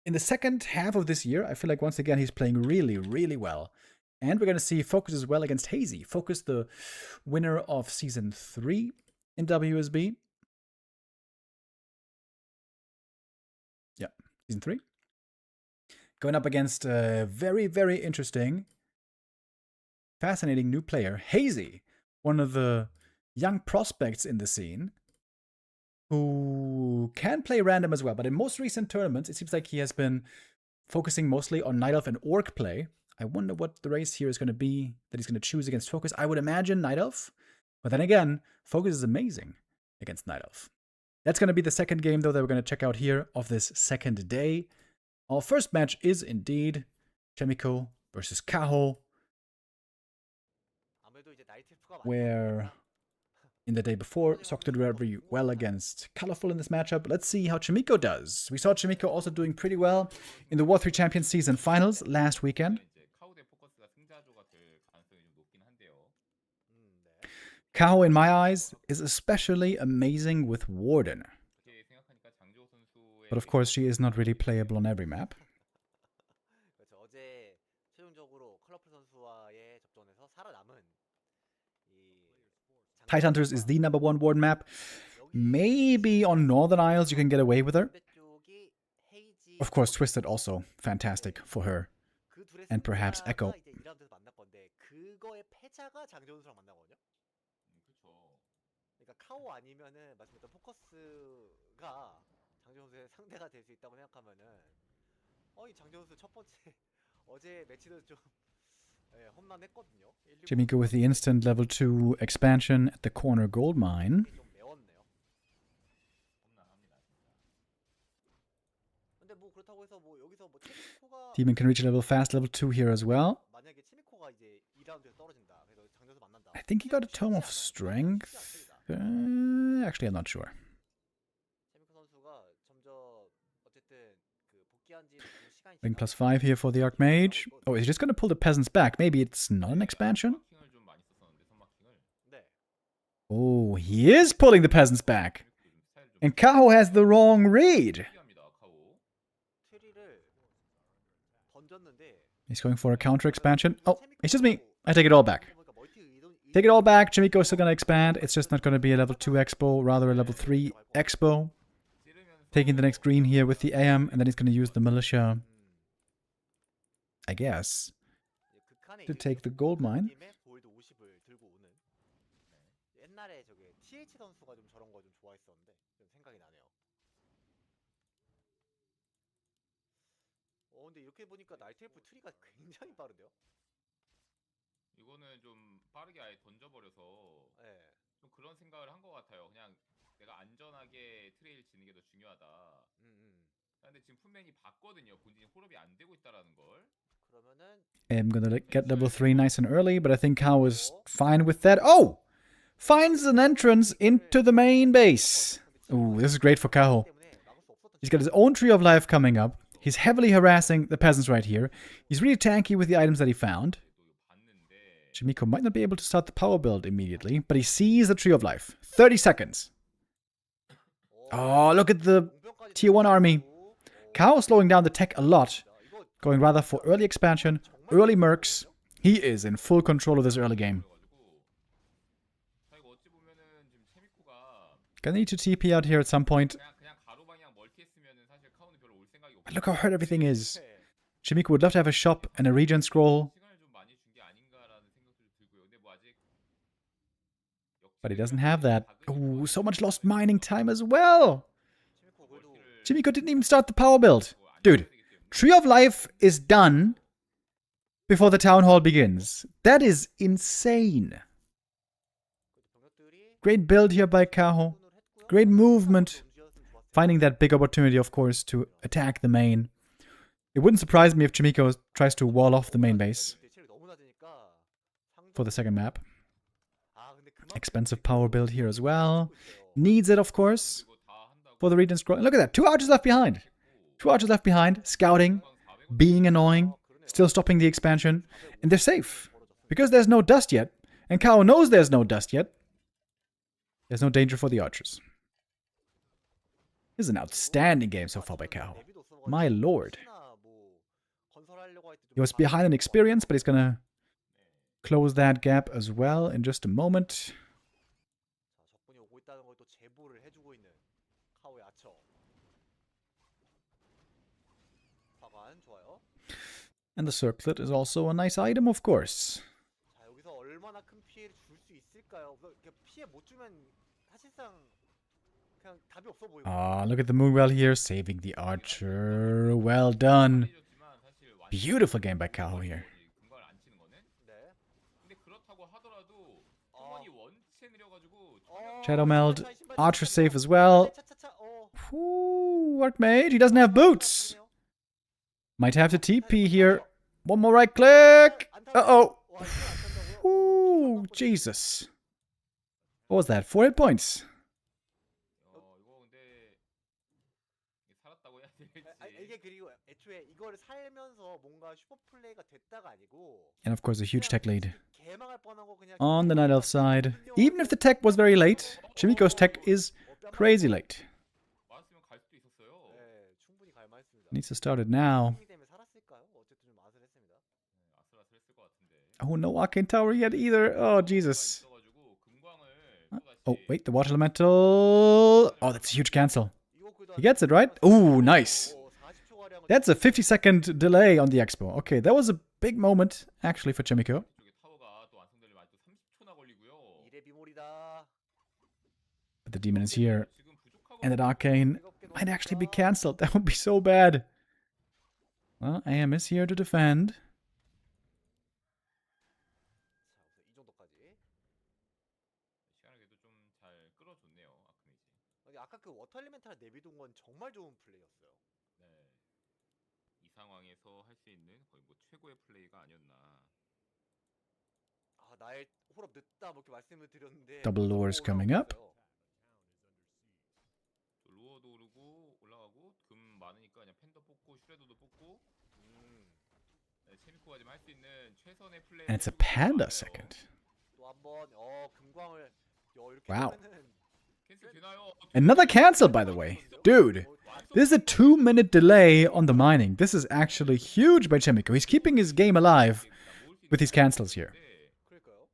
in the second half of this year, I feel like once again he's playing really, really well. And we're going to see Focus as well against Hazy. Focus, the winner of Season 3 in WSB. Yeah, Season 3. Going up against a very, very interesting, fascinating new player, Hazy, one of the young prospects in the scene, who can play random as well. But in most recent tournaments, it seems like he has been focusing mostly on Night Elf and Orc play. I wonder what the race here is going to be that he's going to choose against Focus. I would imagine Night Elf. But then again, Focus is amazing against Night Elf. That's going to be the second game, though, that we're going to check out here of this second day. Our first match is indeed Chemiko versus Kaho, where in the day before. Sok did very well against Colorful in this matchup. Let's see how Chimiko does. We saw Chimiko also doing pretty well in the War 3 Champions Season Finals last weekend. 이제 카우 대 포커스가 승자조가 될 가능성이 좀 높긴 한데요. 네. Kao, in my eyes, is especially amazing with Warden. 그렇게 생각하니까 장재호 선수의 But of course, she is not really playable on every map. 그렇죠. 어제 최종적으로 컬러풀 선수와의 접전에서 살아남은 이 Tidehunters is the #1 Warden map. Maybe on Northern Isles you can get away with her. 쪽이 헤이지 Of course, Twisted also fantastic for her. 그 둘의 and perhaps 승자가 Echo. 이제 2라운드에서 만날 건데 그거의 패자가 장재훈 선수랑 만나거든요. 그렇죠. 그러니까 카오 아니면은 말씀드렸던 포커스가 장재훈 선수의 상대가 될 수 있다고 생각하면은 이 장재훈 선수 첫 번째 어제 매치도 좀 예, 험난했거든요. 1-2 Chimiko with the instant level 2 expansion at the corner gold mine. 좀 매웠네요. 험난합니다 진짜. 근데 뭐 그렇다고 해서 뭐 여기서 뭐 치미코가 Demon can reach a level fast level 2 here as well. 만약에 치미코가 이제 2라운드에서 떨어진다. 그래서 장재훈 선수 만난다. I think he got a Tome of Strength. Actually, I'm not sure. 치미코 선수가 점점 어쨌든 그 복귀한 지 시간이 Ring +5 here for the Archmage. Oh, is he just going to pull the peasants back? Maybe it's not an expansion? 선마킹을 좀 많이 썼었는데 선마킹을 네. Oh, he is pulling the peasants back. 좀 스타일 좀 And Kao has the wrong read. 특이합니다 카우. 트리를 던졌는데 He's going for a counter expansion. Oh, it's just me. I take it all back. Take it all back. Chimiko is still going to expand. It's just not going to be a level 2 Expo, rather a level 3 Expo. Taking the next green here with the AM, and then he's going to use the militia, I guess, to take the gold mine. 골드 50을 들고 오는 옛날에 저게 TH 선수가 좀 저런 거 좀 좋아했었는데 좀 생각이 나네요. 근데 이렇게 보니까 나이트엘프 트리가 굉장히 빠른데요? 이거는 좀 빠르게 아예 던져버려서 네. 좀 그런 생각을 한 것 같아요. 그냥 내가 안전하게 트레일 지는 게 더 중요하다. 근데 지금 품맨이 봤거든요. 본진이 홀업이 안 되고 있다라는 걸. 그러면은 I'm going to get level 3 nice and early, but I think Kao is fine with that. Oh! Finds an entrance into the main base. Ooh, this is great for Kao. 때문에 막을 수 없었던 He's got his own Tree of Life coming up. He's heavily harassing the peasants right here. He's really tanky with the items that he found. 또 이거 봤는데 Chimiko might not be able to start the power build immediately, but he sees the Tree of Life. 30 seconds. Oh, look at the 공병까지 Tier 1 army. 들어가고, Kao slowing down the tech a lot, 이거 going rather for early expansion, early mercs. He is in full control of this early game. 그래가지고 자 이거 어찌 보면은 지금 체미코가 Gonna need to TP out here at some point. 그냥 가로 방향 멀티했으면은 사실 카운은 별로 올 생각이 없고. But look how hurt everything is. Chimiko would love to have a shop and a regen scroll, 시간을 좀 많이 준 게 아닌가라는 생각도 좀 들고요. 근데 뭐 아직 but he doesn't have that. Ooh, so much lost mining time as well. 치미코 그래도 Chimiko didn't even start the power build. Dude, Tree of Life is done before the town hall begins. That is insane. 병력들이 Great build here by Kao. 했고요. Great movement. 움직였으면 좋았을 Finding that big opportunity, of course, to attack the main. It wouldn't surprise me if Chimiko tries to wall off the main base 텐데 체력이 너무 낮으니까 for the second map. 근데 그만큼 Expensive power build here as well. 있어요. Needs it, of course, 이거 다 한다고 for the regen scroll. And look at that. 2 archers left behind. 2 archers left behind. Scouting. Being annoying. Still stopping the expansion. And they're safe. Because there's no dust yet. And Kao knows there's no dust yet. There's no danger for the archers. This is an outstanding game so far by Kao. My lord. 혹시나 뭐 건설하려고 할 때 좀 He was behind in experience, but he's gonna close that gap as well in just a moment. 자, 적군이 오고 있다는 걸 또 제보를 해주고 있는 카오의 아처. 화관 좋아요. And the circlet is also a nice item, of course. 자 여기서 얼마나 큰 피해를 줄 수 있을까요? 이렇게 피해 못 주면 사실상 그냥 답이 없어 보이고. Ah, look at the Moonwell here, saving the archer. Well done. 해줬지만 사실 완전 Beautiful game by Kao here. 근거를 안 치는 거는. 네. 근데 그렇다고 하더라도 소문이 원체 느려가지고 Shadow Meld, archer safe as well. 차차차. Ooh, Archmage, he doesn't have boots. Might have to TP here. One more right click. Uh-oh. Ooh, Jesus. What was that? 4 hit points. 이거 근데 이게 살았다고 해야 될지. 이게 그리고 애초에 이거를 살면서 뭔가 슈퍼 플레이가 됐다가 아니고 And of course, a huge tech lead 개망할 뻔한 거 그냥 on the Night Elf side. Even if the tech was very late, Chimiko's tech is crazy late. 맞았으면 갈 수도 있었어요. 네, 충분히 갈 만했습니다. Needs to start it now. 힘이 때문에 살았을까요? 어쨌든 좀 아슬했습니다. 아슬아슬했을 것 같은데. Oh, no Arcane Tower yet either. Oh, Jesus. 있어가지고 금광을 Oh, wait, the Water Elemental. Oh, that's a huge cancel. He gets it, right? Ooh, nice. That's a 50-second delay on the expo. Okay, that was a big moment, actually, for Chimiko. 이쪽에 타워가 또 완성되려면 아직도 30초나 걸리고요. 이래 비몰이다. But the demon is here. 지금 부족하고 And that Arcane might actually be cancelled. That would be so bad. Well, AM is here to defend. 자, 이 정도까지. 시간을 그래도 좀 잘 끌어줬네요. 아크네이지. 아까 그 워터 엘리멘탈 내비둔 건 정말 좋은 플레이였어요. 네. 이 상황에서 할 수 있는 거의 뭐 최고의 플레이가 아니었나. 아, 나의 홀업 늦다 뭐 이렇게 말씀을 드렸는데 Double lures 올라오고 coming up. 있어요. 루어도 오르고 올라가고 금 많으니까 그냥 팬더 뽑고 슈레더도 뽑고. 네, 체미코가 지금 할 수 있는 최선의 플레이. And it's a panda second. 또 한번 금광을 이렇게 Wow. 하면은 캔슬 되나요? Another cancel, by the way. Dude, this is a 2-minute delay on the mining. This is actually huge by Chimiko. He's keeping his game alive with these cancels here. 그러니까요.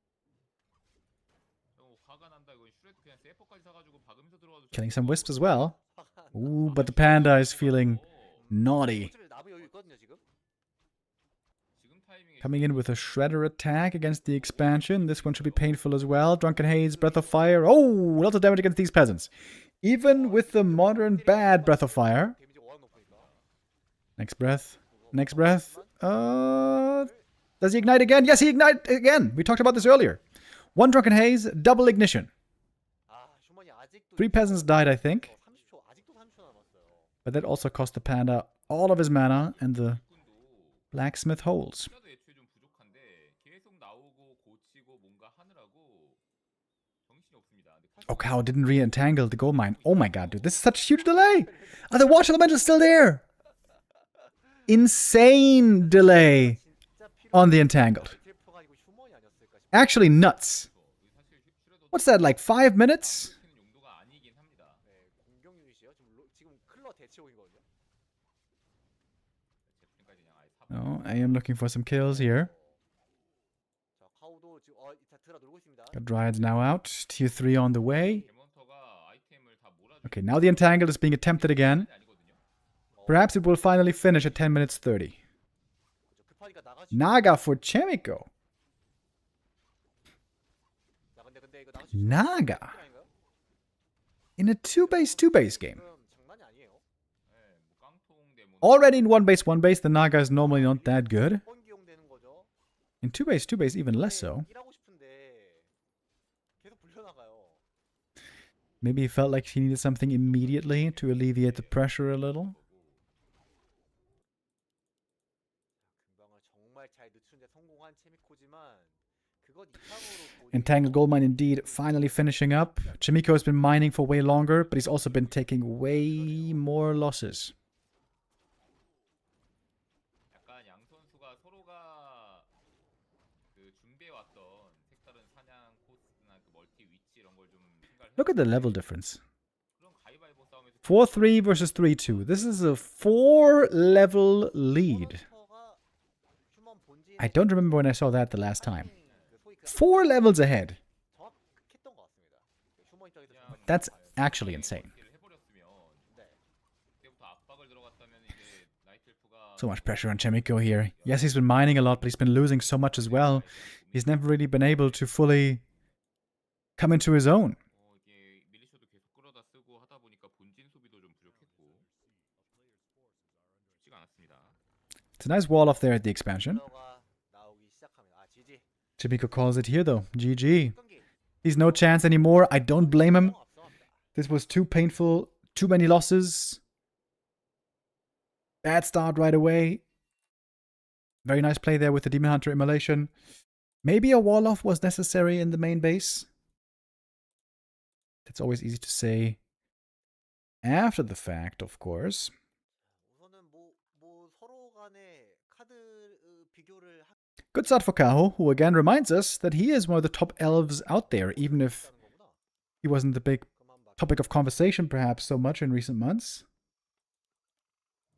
화가 난다. 이거 슈레더 그냥 세퍼까지 사가지고 박으면서 들어가도. Killing some wisps as well. Ooh, but the panda is feeling naughty. 어차피 나무 여유 있거든요 지금. 지금 타이밍에 Coming in with a shredder attack against the expansion. This one should be painful as well. Drunken Haze, Breath of Fire. Oh, lots of damage against these peasants. Even with the modern bad Breath of Fire. 데미지가 워낙 높으니까. Next breath. Next breath. Does he ignite again? Yes, he ignite again. We talked about this earlier. One Drunken Haze, double ignition. 아, 슈먼이 아직도 3 peasants died, I think. 30초 아직도 30초 남았어요. But that also cost the panda all of his mana and the blacksmith holes. 숫자도 애초에 좀 부족한데 계속 나오고 고치고 뭔가 하느라고 정신이 없습니다. 근데 Oh, cow didn't re-entangle the gold mine. Oh my god, dude. This is such a huge delay. And the water elemental is still there. Insane delay 진짜 필요 on the entangled. 텔프가 아니고 슈먼이 아니었을까 싶어요. Actually nuts. 사실 슈레더 What's that, like 5 minutes? 키는 용도가 아니긴 합니다. 네, 공격 유닛이요. 지금 클러 대치용이거든요. 제프린까지 그냥 아예 사. Oh, I am looking for some kills here. 자, 카우도 지금 다 들어 놀고 있습니다. Got Dryads now out. Tier 3 on the way. 데몬터가 아이템을 다 몰아주고 Okay, now the entangled is being attempted again. 아니거든요. Perhaps it will finally finish at 10 minutes 30. 그죠, 급하니까 나가시. Naga for Chimiko. 자, 근데 이거 나가시. Naga. 아닌가요? In a 2-base game. 지금 장난이 아니에요. 네, 뭐 깡통 데몬. Already in 1-base, the Naga is normally not that good. 번 기용되는 거죠. In 2-base, even less so. 일하고 싶은데 계속 불려나가요. Maybe he felt like he needed something immediately to alleviate the pressure a little. 금방을 정말 잘 늦추는데 성공한 체미코지만 그것 이상으로 Entangled Gold Mine indeed finally finishing up. Chimiko has been mining for way longer, but he's also been taking way more losses. 약간 양 선수가 서로가 그 준비해 왔던 색다른 사냥 코스나 그 멀티 위치 이런 걸 좀 생각을 Look at the level difference. 그런 가위바위보 싸움에서 4-3 versus 3-2. This is a 4-level lead. 휴먼 본진 I don't remember when I saw that the last time. 4 levels ahead. 정확했던 것 같습니다. 휴먼 입장에서 정말 That's actually insane. 해버렸으면 네. 그때부터 압박을 들어갔다면 이제 나이트엘프가 So much pressure on Chimiko here. Yes, he's been mining a lot, but he's been losing so much as well. He's never really been able to fully come into his own. 이게 밀리셔도 계속 끌어다 쓰고 하다 보니까 본진 소비도 좀 부족했고 쉽지가 않았습니다. It's a nice wall off there at the expansion. 가 나오기 시작합니다. 아, 지지. Chimiko calls it here though. GG. 경기 He's no chance anymore. I don't blame him. 앞서갑니다. This was too painful. Too many losses. Bad start right away. Very nice play there with the Demon Hunter immolation. Maybe a wall off was necessary in the main base. That's always easy to say after the fact, of course. 우선은 뭐 서로 간에 카드 비교를 Good start for Kaho, who again reminds us that he is one of the top elves out there, even if 하는 거구나. he wasn't the big 그만 봐. topic of conversation perhaps so much in recent months.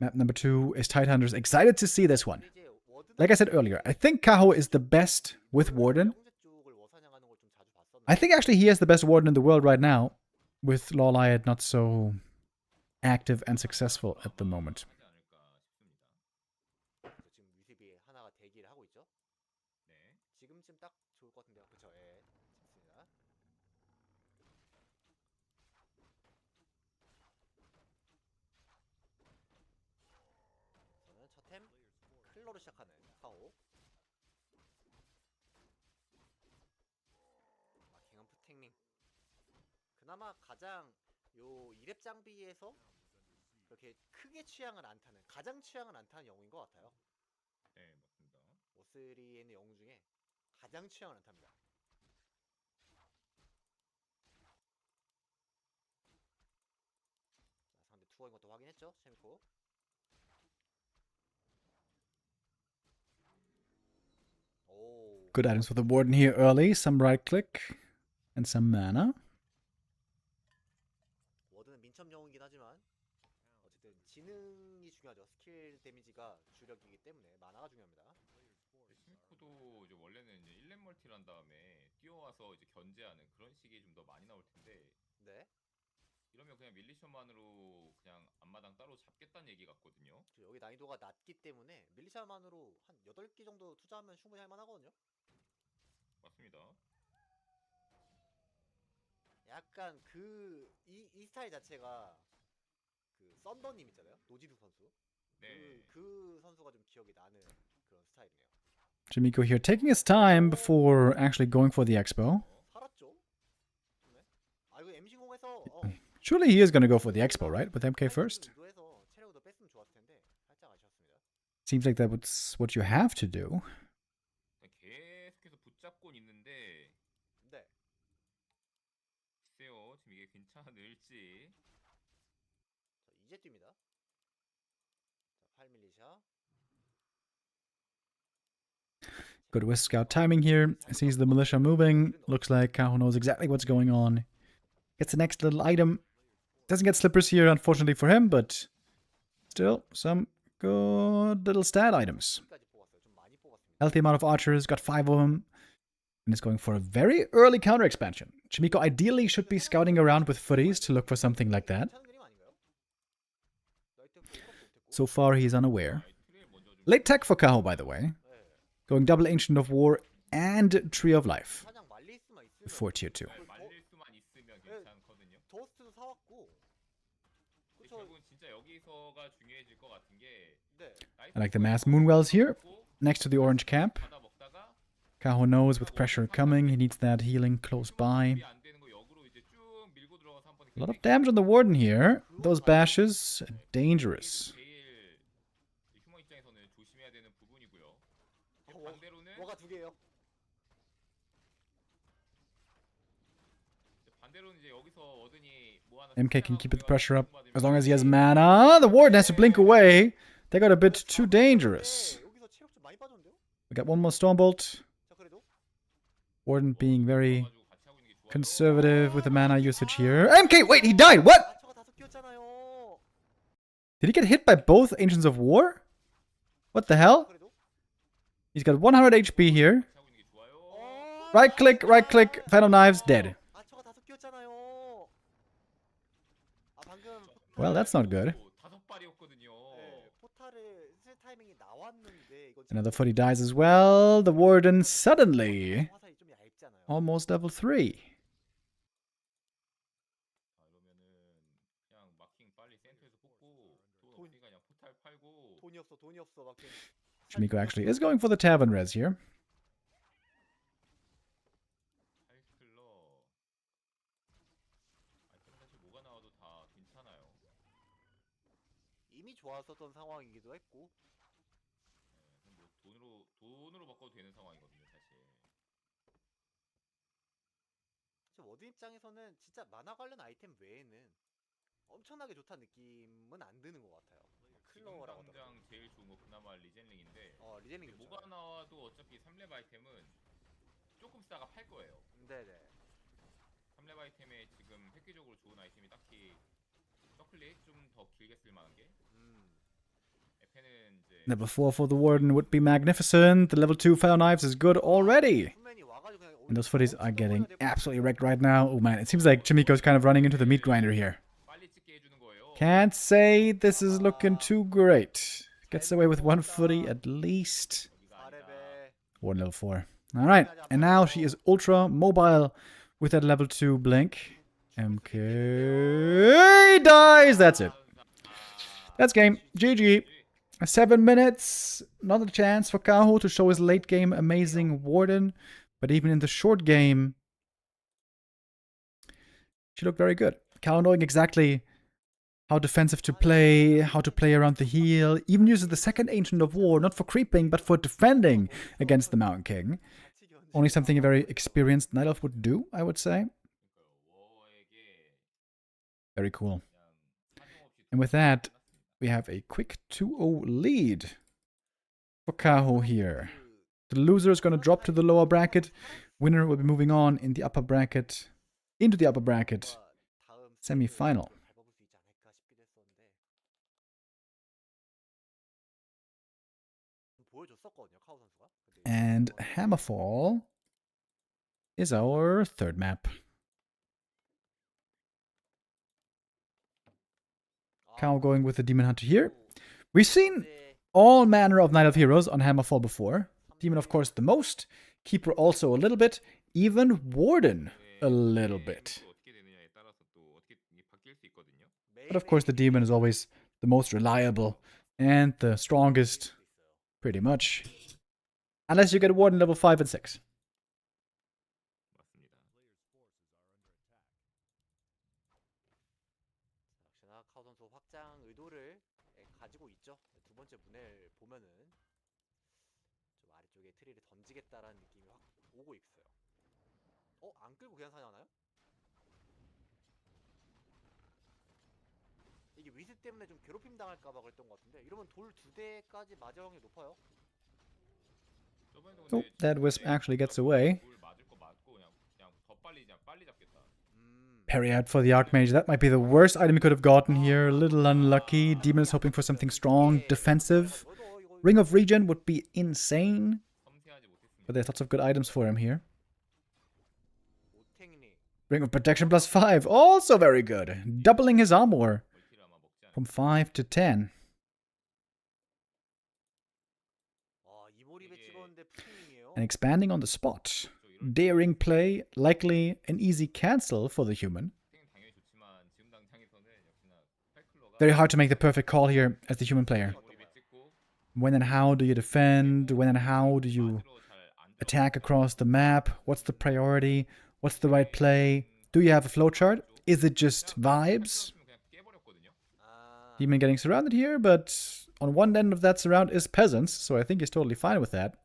Map number 2 is Tidehunters. Excited to see this one. 근데 이제 워드나 Like I said earlier, I think Kaho is the best with Warden. 영웅제 쪽을 워사냥하는 걸 좀 자주 봤었는데 I think actually he is the best Warden in the world right now, with Lawliad not so active and successful at the moment. 하지 않을까 싶습니다. 그래서 지금 위습이 하나가 대기를 하고 있죠. 네. 지금쯤 딱 좋을 것 같은데요. 그쵸? 예. 좋습니다. 저는 첫템 클로로 시작하는 카오. 마킹한 푸탱밍. 그나마 가장 요 2렙 장비에서 그렇게 크게 취향을 안 타는, 가장 취향을 안 타는 영웅인 것 같아요. 네, 맞습니다. 오스리에 있는 영웅 중에 가장 취향을 안 탑니다. 자, 상대 투어인 것도 확인했죠? 셰미코. 오. Good items for the Warden here early. Some right click and some mana. 워드는 민첩 영웅이긴 하지만 어쨌든 지능이 중요하죠. 스킬 데미지가 주력이기 때문에 마나가 중요합니다. 시미코도 이제 원래는 이제 1렙 멀티를 한 다음에 뛰어와서 이제 견제하는 그런 식이 좀 더 많이 나올 텐데 네. 이러면 그냥 밀리셔만으로 그냥 앞마당 따로 잡겠다는 얘기 같거든요. 여기 난이도가 낮기 때문에 밀리샤만으로 한 8개 정도 투자하면 충분히 할 만하거든요. 맞습니다. 약간 이 스타일 자체가 그 썬더님 있잖아요. 노지루 선수. 네. 그 선수가 좀 기억이 나는 그런 스타일이네요. Jamiko here taking his time before actually going for the expo. 살았죠? 네. 아 이거 M 신공에서 Surely he is going to go for the expo, right? With MK first? 유도해서 체력을 더 뺐으면 좋았을 텐데 살짝 아쉬웠습니다. Seems like that's what you have to do. 계속해서 붙잡고 있는데 네. 글쎄요 지금 이게 괜찮을지. 자, 이제 뜁니다. 자, 8밀리샤. Good with scout timing here. Sees the militia moving. Looks like Kaho knows exactly what's going on. Gets the next little item. Doesn't get slippers here, unfortunately for him, but still some good little stat items. 까지 뽑았어요. 좀 많이 뽑았습니다. Healthy amount of archers, got 5 of them. And is going for a very early counter expansion. Chimiko ideally should be scouting around with footies to look for something like that. 괜찮은 그림 아닌가요? 나이트 F 못했고. So far, he's unaware. 트레일 먼저 좀 Late tech for Kaho, by the way. 네. Going double Ancient of War and Tree of Life 사냥 말릴 수만 있으면 before tier 2. 말릴 수만 있으면 괜찮거든요. 더스트도 사왔고. 근데 그쵸? 결국은 진짜 여기서가 중요해질 것 같은 게 네. I like the mass moonwells here, next to the orange camp. 받아 먹다가 Kaho knows with pressure coming, he needs that healing close by. 안 되는 거 역으로 이제 쭉 밀고 들어가서 한 번에 A lot of damage on the Warden here. Those bashes, dangerous. 제일 휴머 입장에서는 조심해야 되는 부분이고요. 워- 반대로는 워가 2개예요. 반대로는 이제 여기서 워든이 뭐 하나 MK can keep the pressure up as long as he has mana. The Warden has to blink away. They got a bit too dangerous. 네, 여기서 체력 좀 많이 빠졌는데요? We got one more Stormbolt. 자, 그래도 Warden being very 가지고 같이 하고 있는 게 좋아요. conservative with the mana usage here. MK, wait, he died. What? 아처가 5개였잖아요. Did he get hit by both Ancients of War? What the hell? 그래도 He's got 100 HP here. 같이 하고 있는 게 좋아요. Right click, Phantom Knives, dead. 아처가 5개였잖아요. 아 방금 Well, that's not good. 다섯 발이었거든요. 네, 포탈을 쓸 타이밍이 나왔는데 이거 Another footy dies as well. The Warden suddenly 화살이 좀 얇잖아요. almost level 3. 자, 이러면은 그냥 마킹 빨리 센터에서 뽑고 돈 없으니까 그냥 포탈 팔고 돈이 없어 막. Shimiko actually is going for the Tavern res here. 하이클러. 아이템 사실 뭐가 나와도 다 괜찮아요. 이미 좋았었던 상황이기도 했고. 네, 뭐 돈으로 바꿔도 되는 상황이거든요, 사실. 워드 입장에서는 진짜 만화 관련 아이템 외에는 엄청나게 좋다는 느낌은 안 드는 것 같아요. 지금 클로어라고 하더라도. 당장 제일 좋은 거 그나마 리젠링인데 리제닝 근데 좋죠. 뭐가 나와도 어차피 3렙 아이템은 조금 쓰다가 팔 거예요. 네네. 3렙 아이템에 지금 획기적으로 좋은 아이템이 딱히 서클릿 좀 더 길게 쓸 만한 게 에페는 이제 Level 4 for the Warden would be magnificent. The level 2 Fire Knives is good already. 푸맨이 와가지고 그냥 And those footies are getting 될 것 absolutely wrecked right now. Oh man, it seems like Chimiko's kind of running into the meat grinder here. 빨리 찍게 해주는 거예요. Can't say this is looking too great. Gets away with one footy at least. 여기가 아니다. 4레벨. Warden level 4. Alright, and now she is ultra mobile with that level 2 blink. MK dies. That's it. That's game. GG. 7 minutes. Not a chance for Kaho to show his late game amazing Warden. But even in the short game, she looked very good. Kaho knowing exactly how defensive to play, how to play around the heal. Even uses the second Ancient of War, not for creeping, but for defending against the Mountain King. Only something a very experienced Night Elf would do, I would say. Very cool. And with that, we have a quick 2-0 lead for Kaho here. The loser is going to drop to the lower bracket. Winner will be moving on in the upper bracket, into the upper bracket semi-final. And Hammerfall is our third map. Kaho going with the Demon Hunter here. We've seen all manner of Night Elf heroes on Hammerfall before. Demon, of course, the most. Keeper also a little bit. Even Warden a little bit. But of course, the Demon is always the most reliable and the strongest, pretty much. Unless you get Warden level 5 and 6. 역시나 카우 선수 확장 의도를 가지고 있죠. 두 번째 문을 보면은 좀 아래쪽에 트리를 던지겠다라는 느낌이 확 오고 있어요. 안 끌고 그냥 사냥하나요? 이게 위스 때문에 좀 괴롭힘 당할까봐 그랬던 것 같은데 이러면 돌 2대까지 맞을 확률이 높아요. Oh, that Wisp actually gets away. Parry out for the Archmage. That might be the worst item he could have gotten here. A little unlucky. Demon is hoping for something strong, defensive. Ring of Regen would be insane. But there's lots of good items for him here. Ring of Protection plus 5. Also very good. Doubling his armor from 5 to 10. And expanding on the spot. Daring play, likely an easy cancel for the human. Very hard to make the perfect call here as the human player. When and how do you defend? When and how do you attack across the map? What's the priority? What's the right play? Do you have a flowchart? Is it just vibes? Demon getting surrounded here, but on one end of that surround is peasants, so I think he's totally fine with that.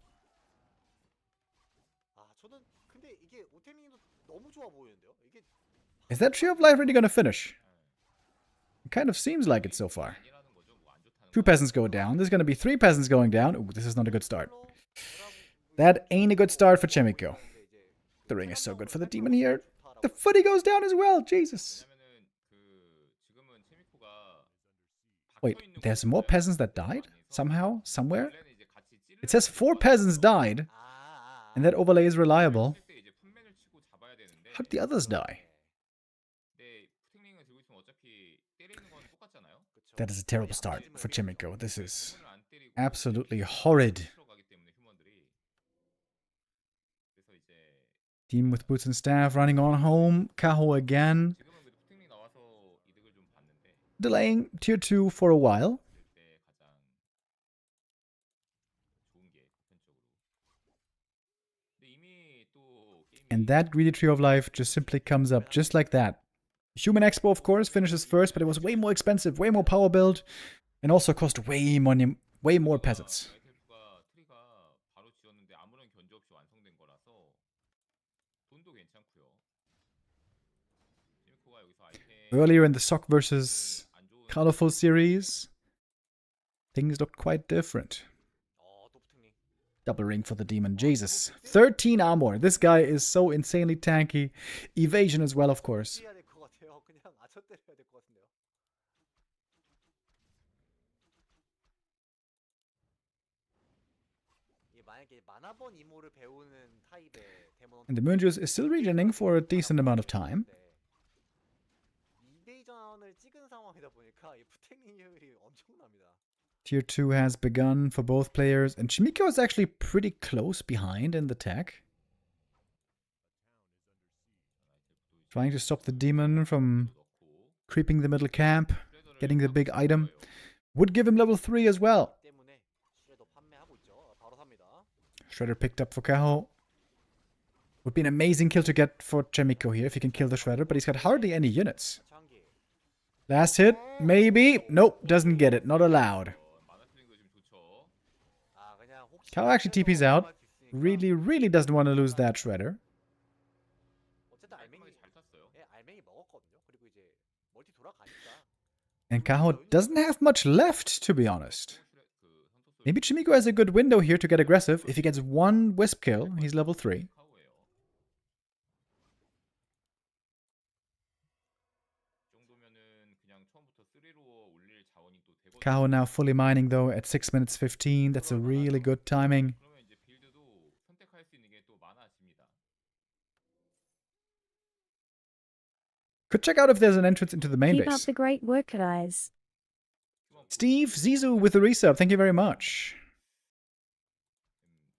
Is that Tree of Life really gonna finish? It kind of seems like it so far. 2 peasants go down. There's gonna be 3 peasants going down. Ooh, this is not a good start. That ain't a good start for Chimiko. The ring is so good for the demon here. The footy goes down as well. Jesus. Wait, there's more peasants that died? Somehow? Somewhere? It says 4 peasants died. And that overlay is reliable. How did the others die? That is a terrible start for Chimiko. This is absolutely horrid. Demon with boots and staff running on home. Kaho again. Delaying tier 2 for a while. And that greedy Tree of Life just simply comes up just like that. Human Expo, of course, finishes first, but it was way more expensive, way more power build, and also cost way more peasants. 체미코가 여기서 아이템 Earlier in the Sock versus 안 좋은 Colorful series, things looked quite different. 또 부팅링. Double ring for the demon. Jesus. 13 armor. This guy is so insanely tanky. Evasion as well, of course. 해야 될 것 같아요. 그냥 아쳐 때려야 될 것 같은데요. 이게 만약에 만화번 이모를 배우는 타입의 데몬 And the Moonjuice is still regening for a decent amount of time. 이베이전을 찍은 상황이다 보니까 이 부팅링 효율이 엄청납니다. Tier 2 has begun for both players, and Chimiko is actually pretty close behind in the tech. Trying to stop the demon from creeping the middle camp, getting the big item. Would give him level 3 as well. 때문에 슈레더 판매하고 있죠. 바로 삽니다. Shredder picked up for Kaho. Would be an amazing kill to get for Chimiko here if he can kill the Shredder, but he's got hardly any units. 장기. Last hit, maybe. Nope, doesn't get it. Not allowed. 만화트링도 지금 좋죠. 아 그냥 혹시 Kao actually TP's out. Really doesn't want to lose that Shredder. 어쨌든 알맹이 깔끔하게 잘 탔어요. 예, 알맹이 먹었거든요. 그리고 이제 멀티 돌아가니까 And Kaho doesn't have much left, to be honest. Maybe Chimiko has a good window here to get aggressive. If he gets one Wisp kill, he's level 3. 카우예요. 이 정도면은 그냥 처음부터 3로 올릴 자원이 또 되거든요. Kaho now fully mining though at 6 minutes 15. That's a really good timing. 그러면 이제 빌드도 선택할 수 있는 게 또 많아집니다. Could check out if there's an entrance into the main Keep up base. the great work, guys. Steve Zizou with the resub. Thank you very much.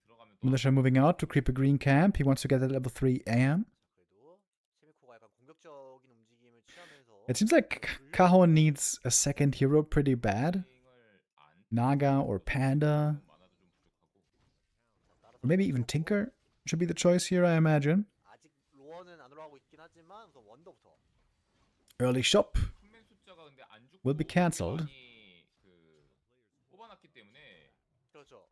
들어가면 또 Militia moving out to creep a green camp. He wants to get at level 3 AM. 그래도 체미코가 약간 공격적인 움직임을 취하면서 It seems like Kaho needs a second hero pretty bad. 을 안 Naga or Panda. 만화도 좀 부족하고 Or maybe even Tinker should be the choice here, I imagine. 아직 로어는 안 올라가고 있긴 하지만 우선 원더부터 Early shop. 훈맨 숫자가 근데 안 죽고 Will be cancelled. 많이 뽑아놨기 때문에 그렇죠.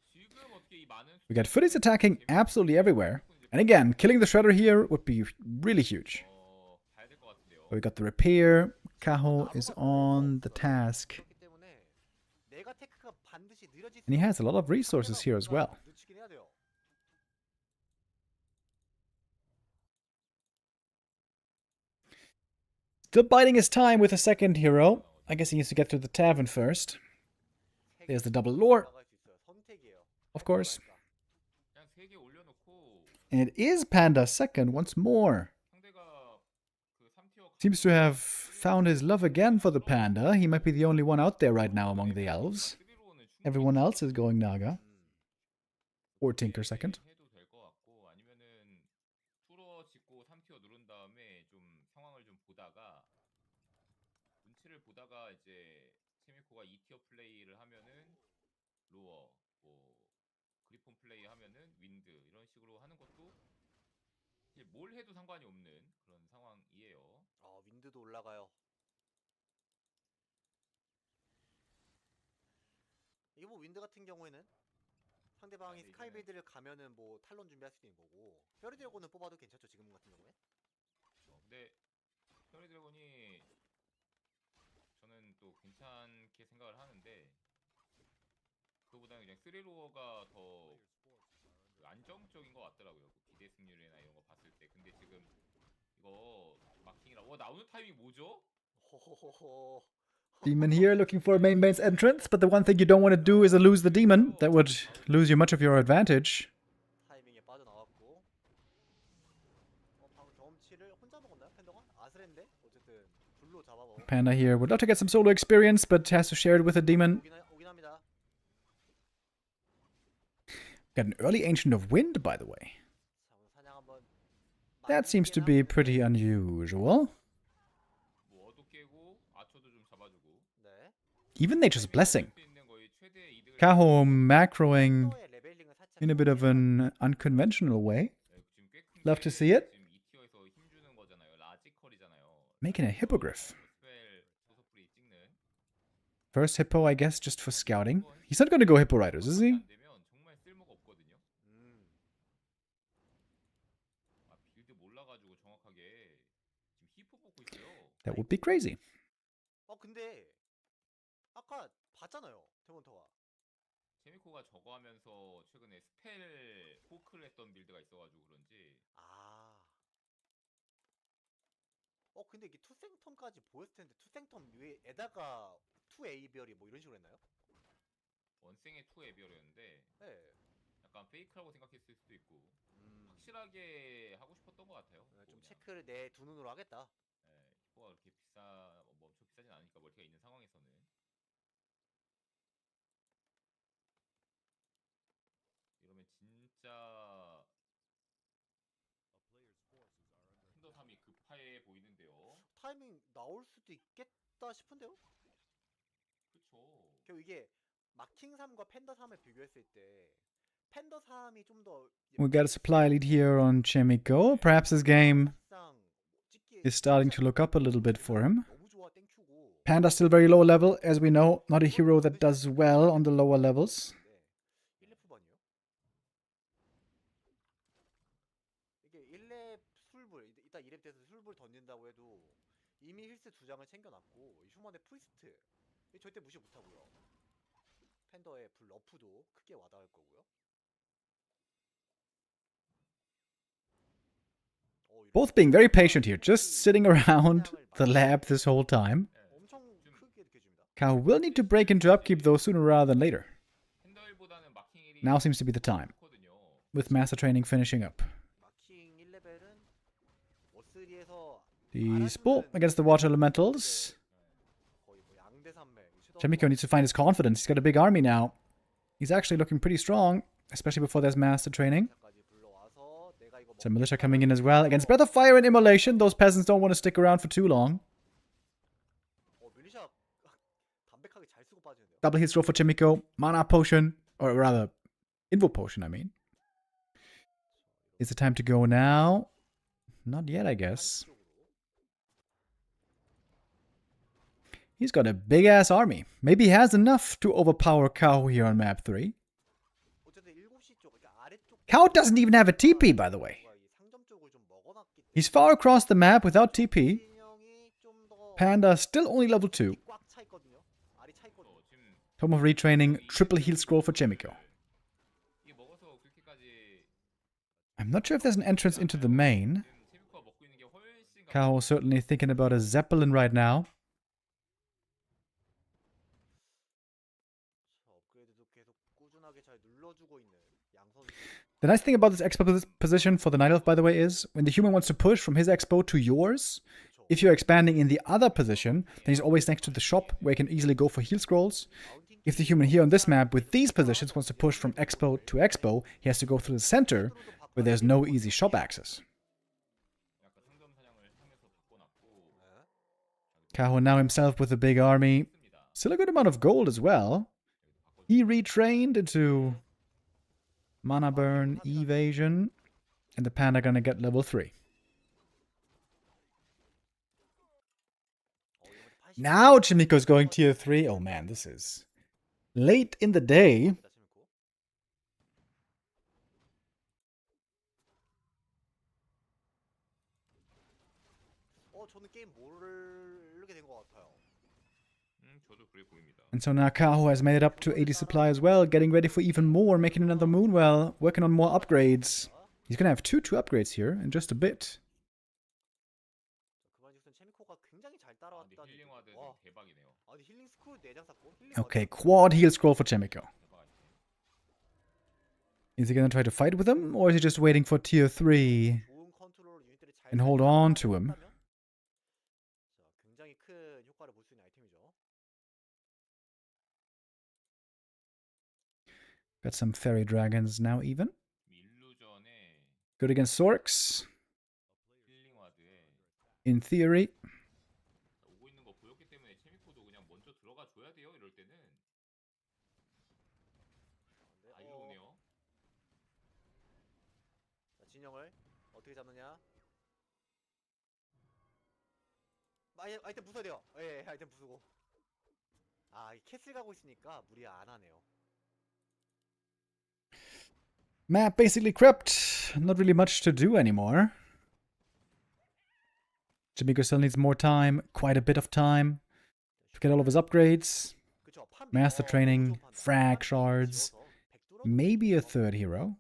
지금 어떻게 이 많은 We got footies attacking absolutely everywhere. And again, killing the Shredder here would be really huge. 봐야 될 것 같은데요. We got the repair. Kaho is on the task. 그렇기 때문에 내가 테크가 반드시 느려질 And he has a lot of resources here as well. 늦추긴 해야 돼요. Still biding his time with a second hero. I guess he needs to get to the tavern first. There's the double lore, 올라갈 수 있어요. 선택이에요. of course. 그냥 3개 올려놓고 And it is Panda second once more. 상대가 그 3티어 Seems to have found his love again for the Panda. He might be the only one out there right now among the elves. Everyone else is going Naga. Or Tinker second. 해도 될 것 같고 아니면은 투러 짓고 3티어 누른 다음에 좀 상황을 좀 보다가 눈치를 보다가 이제 체미코가 2티어 플레이를 하면은 로어 뭐 그리폰 플레이 하면은 윈드 이런 식으로 하는 것도 사실 뭘 해도 상관이 없는 그런 상황이에요. 윈드도 올라가요. 이게 뭐 윈드 같은 경우에는 상대방이 네, 스카이빌드를 가면은 뭐 탈론 준비할 수도 있는 거고 뼈리드래곤을 뽑아도 괜찮죠 지금 같은 경우에. 근데 페리 드래곤이 저는 또 괜찮게 생각을 하는데 그거보다는 그냥 3로어가 더 안정적인 것 같더라고요. 그 기대 승률이나 이런 거 봤을 때. 근데 지금 이거 마킹이라 나오는 타이밍 뭐죠? 호호호호. Demon here looking for a main base entrance, but the one thing you don't want to do is lose the demon. That would lose you much of your advantage. 타이밍에 빠져나왔고 방금 경험치를 혼자 먹었나요 팬더가? 아스렌데? 어쨌든 둘로 잡아먹어. Panda here would love to get some solo experience, but has to share it with a demon. 오긴 합니다. Got an early Ancient of Wind, by the way. 자 오늘 사냥 한번. That seems to be pretty unusual. 뭐 어도 깨고 아초도 좀 잡아주고 네. Even Nature's Blessing. 수 있는 거의 최대 이득을 Kaho macroing 팬더의 레벨링을 살짝 in a bit of an unconventional way. 지금 꽤큰 Love to see it. 지금 2티어에서 힘주는 거잖아요. 라지컬이잖아요. Making a hippogriff. 스펠 소속풀이 찍는 First hippo, I guess, just for scouting. He's not going to go hippo riders, is he? 안 되면 정말 쓸모가 없거든요. 빌드 몰라가지고 정확하게 지금 T4 뽑고 있어요. That would be crazy. 근데 아까 봤잖아요. 데몬터가. 제미코가 저거 하면서 최근에 스펠 호크를 했던 빌드가 있어가지고 그런지 아. 근데 이게 투생텀까지 보였을 텐데 투생텀 위에다가 투에이별이 뭐 이런 식으로 했나요? 원생의 투 에비어였는데 네. 약간 페이크라고 생각했을 수도 있고 음. 확실하게 하고 싶었던 것 같아요. 좀 그냥. 체크를 내 두 눈으로 하겠다. 예, 키퍼가 그렇게 뭐 엄청 비싸진 않으니까 멀티가 있는 상황에서는 이러면 진짜 팬더 3이 급해 보이는데요. 타이밍 나올 수도 있겠다 싶은데요? 그쵸. 결국 이게 마킹 3과 팬더 3을 비교했을 때 팬더 3이 좀 더 We got a supply lead here on Chemico. Perhaps this game is starting to look up a little bit for him. 너무 좋아 땡큐고. Panda still very low level, as we know. Not a hero that does well on the lower levels. 1렙 이게 1렙 술불 이따 2렙 돼서 술불 던진다고 해도 이미 힐스 2장을 챙겨놨고 휴먼의 프리스트 절대 무시 못하고요. 팬더의 블러프도 크게 와닿을 거고요. Both being very patient here, just sitting around the lab this whole time. 엄청 크게 느껴집니다. Kao will need to break into upkeep though sooner rather than later. 팬더 1보다는 마킹 1이 Now seems to be the time, 좋거든요. with master training finishing up. 마킹 1레벨은 워스리에서 The Spool against the Water Elementals. 거의 뭐 양대 산맥. Chemico needs to find his confidence. He's got a big army now. He's actually looking pretty strong, especially before there's master training. Some militia coming in as well. Against Breath of Fire and Immolation, those peasants don't want to stick around for too long. 밀리샤 담백하게 잘 쓰고 빠지는데요. Double heal scroll for Chimico. Mana Potion, or rather, Invo Potion, I mean. Is the time to go now? Not yet, I guess. He's got a big-ass army. Maybe he has enough to overpower Kao here on map 3. Kao doesn't even have a TP, by the way. He's far across the map without TP. Panda still only level 2. Tome of Retraining, triple heal scroll for Chimico. I'm not sure if there's an entrance into the main. Kao certainly thinking about a Zeppelin right now. The nice thing about this expo position for the Night Elf, by the way, is when the human wants to push from his expo to yours, if you're expanding in the other position, then he's always next to the shop where he can easily go for heal scrolls. If the human here on this map with these positions wants to push from expo to expo, he has to go through the center where there's no easy shop access. Kaho now himself with a big army. Still a good amount of gold as well. He retrained into Mana Burn, Evasion, and the Panda gonna get level 3. Now Chimico's going tier 3. Oh man, this is late in the day. And so now Kaho has made it up to 80 supply as well, getting ready for even more, making another Moonwell, working on more upgrades. He's gonna have two upgrades here in just a bit. Okay, quad heal scroll for Chemico. Is he gonna try to fight with him, or is he just waiting for tier 3 and hold on to him? Got some fairy dragons now even. Good against Sorks. In theory. 진영을 어떻게 잡느냐? 아이템 부숴야 돼요. 예, 아이템 부수고. 아, 이 캐슬 가고 있으니까 무리 안 하네요. Map basically crept. Not really much to do anymore. Jamiko still needs more time, quite a bit of time, to get all of his upgrades. 그쵸. 판비. Master 너무 training, 좋은 판단. frag 판비 shards, 지어서 백 뚫어도 maybe a 되거든요. third hero.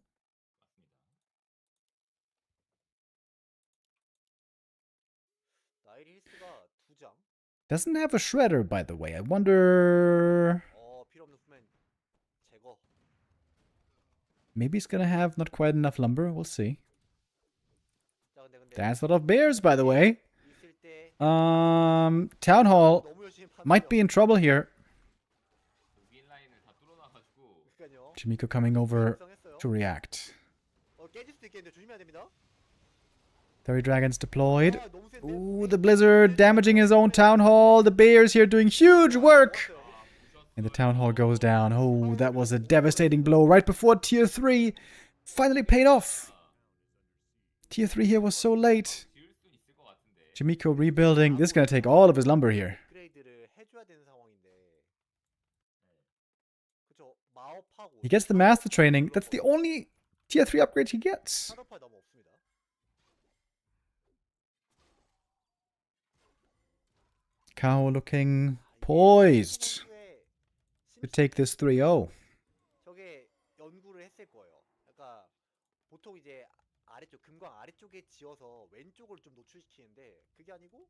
나일 힐스가 2장. Doesn't have a shredder, by the way. I wonder... 필요 없는 후면 제거. Maybe he's gonna have not quite enough lumber. We'll see. 자, 근데 That's a lot of bears, by the way. 있을 때 Town Hall 너무 열심히 파는 might be in trouble here. 윈 라인을 다 뚫어놔가지고 그러니까요. Jamiko coming over 성했어요. to react. 깨질 수도 있겠는데 조심해야 됩니다. Fairy dragons deployed. 너무 센데. Ooh, the blizzard damaging his own town hall. The bears here doing huge work. And the town hall goes down. Oh, that was a devastating blow right before tier 3 finally paid off. Tier 3 here was so late. 지을 수 있을 것 같은데. Jamiko rebuilding. This is going to take all of his lumber here. 업그레이드를 해줘야 되는 상황인데. 그쵸. 마업하고. He gets the master training. That's the only tier 3 upgrade he gets. 산업화 너무 없습니다. Kao looking poised to take this 3-0. 저게 연구를 했을 거예요. 그러니까 보통 이제 아래쪽 금광 아래쪽에 지어서 왼쪽을 좀 노출시키는데 그게 아니고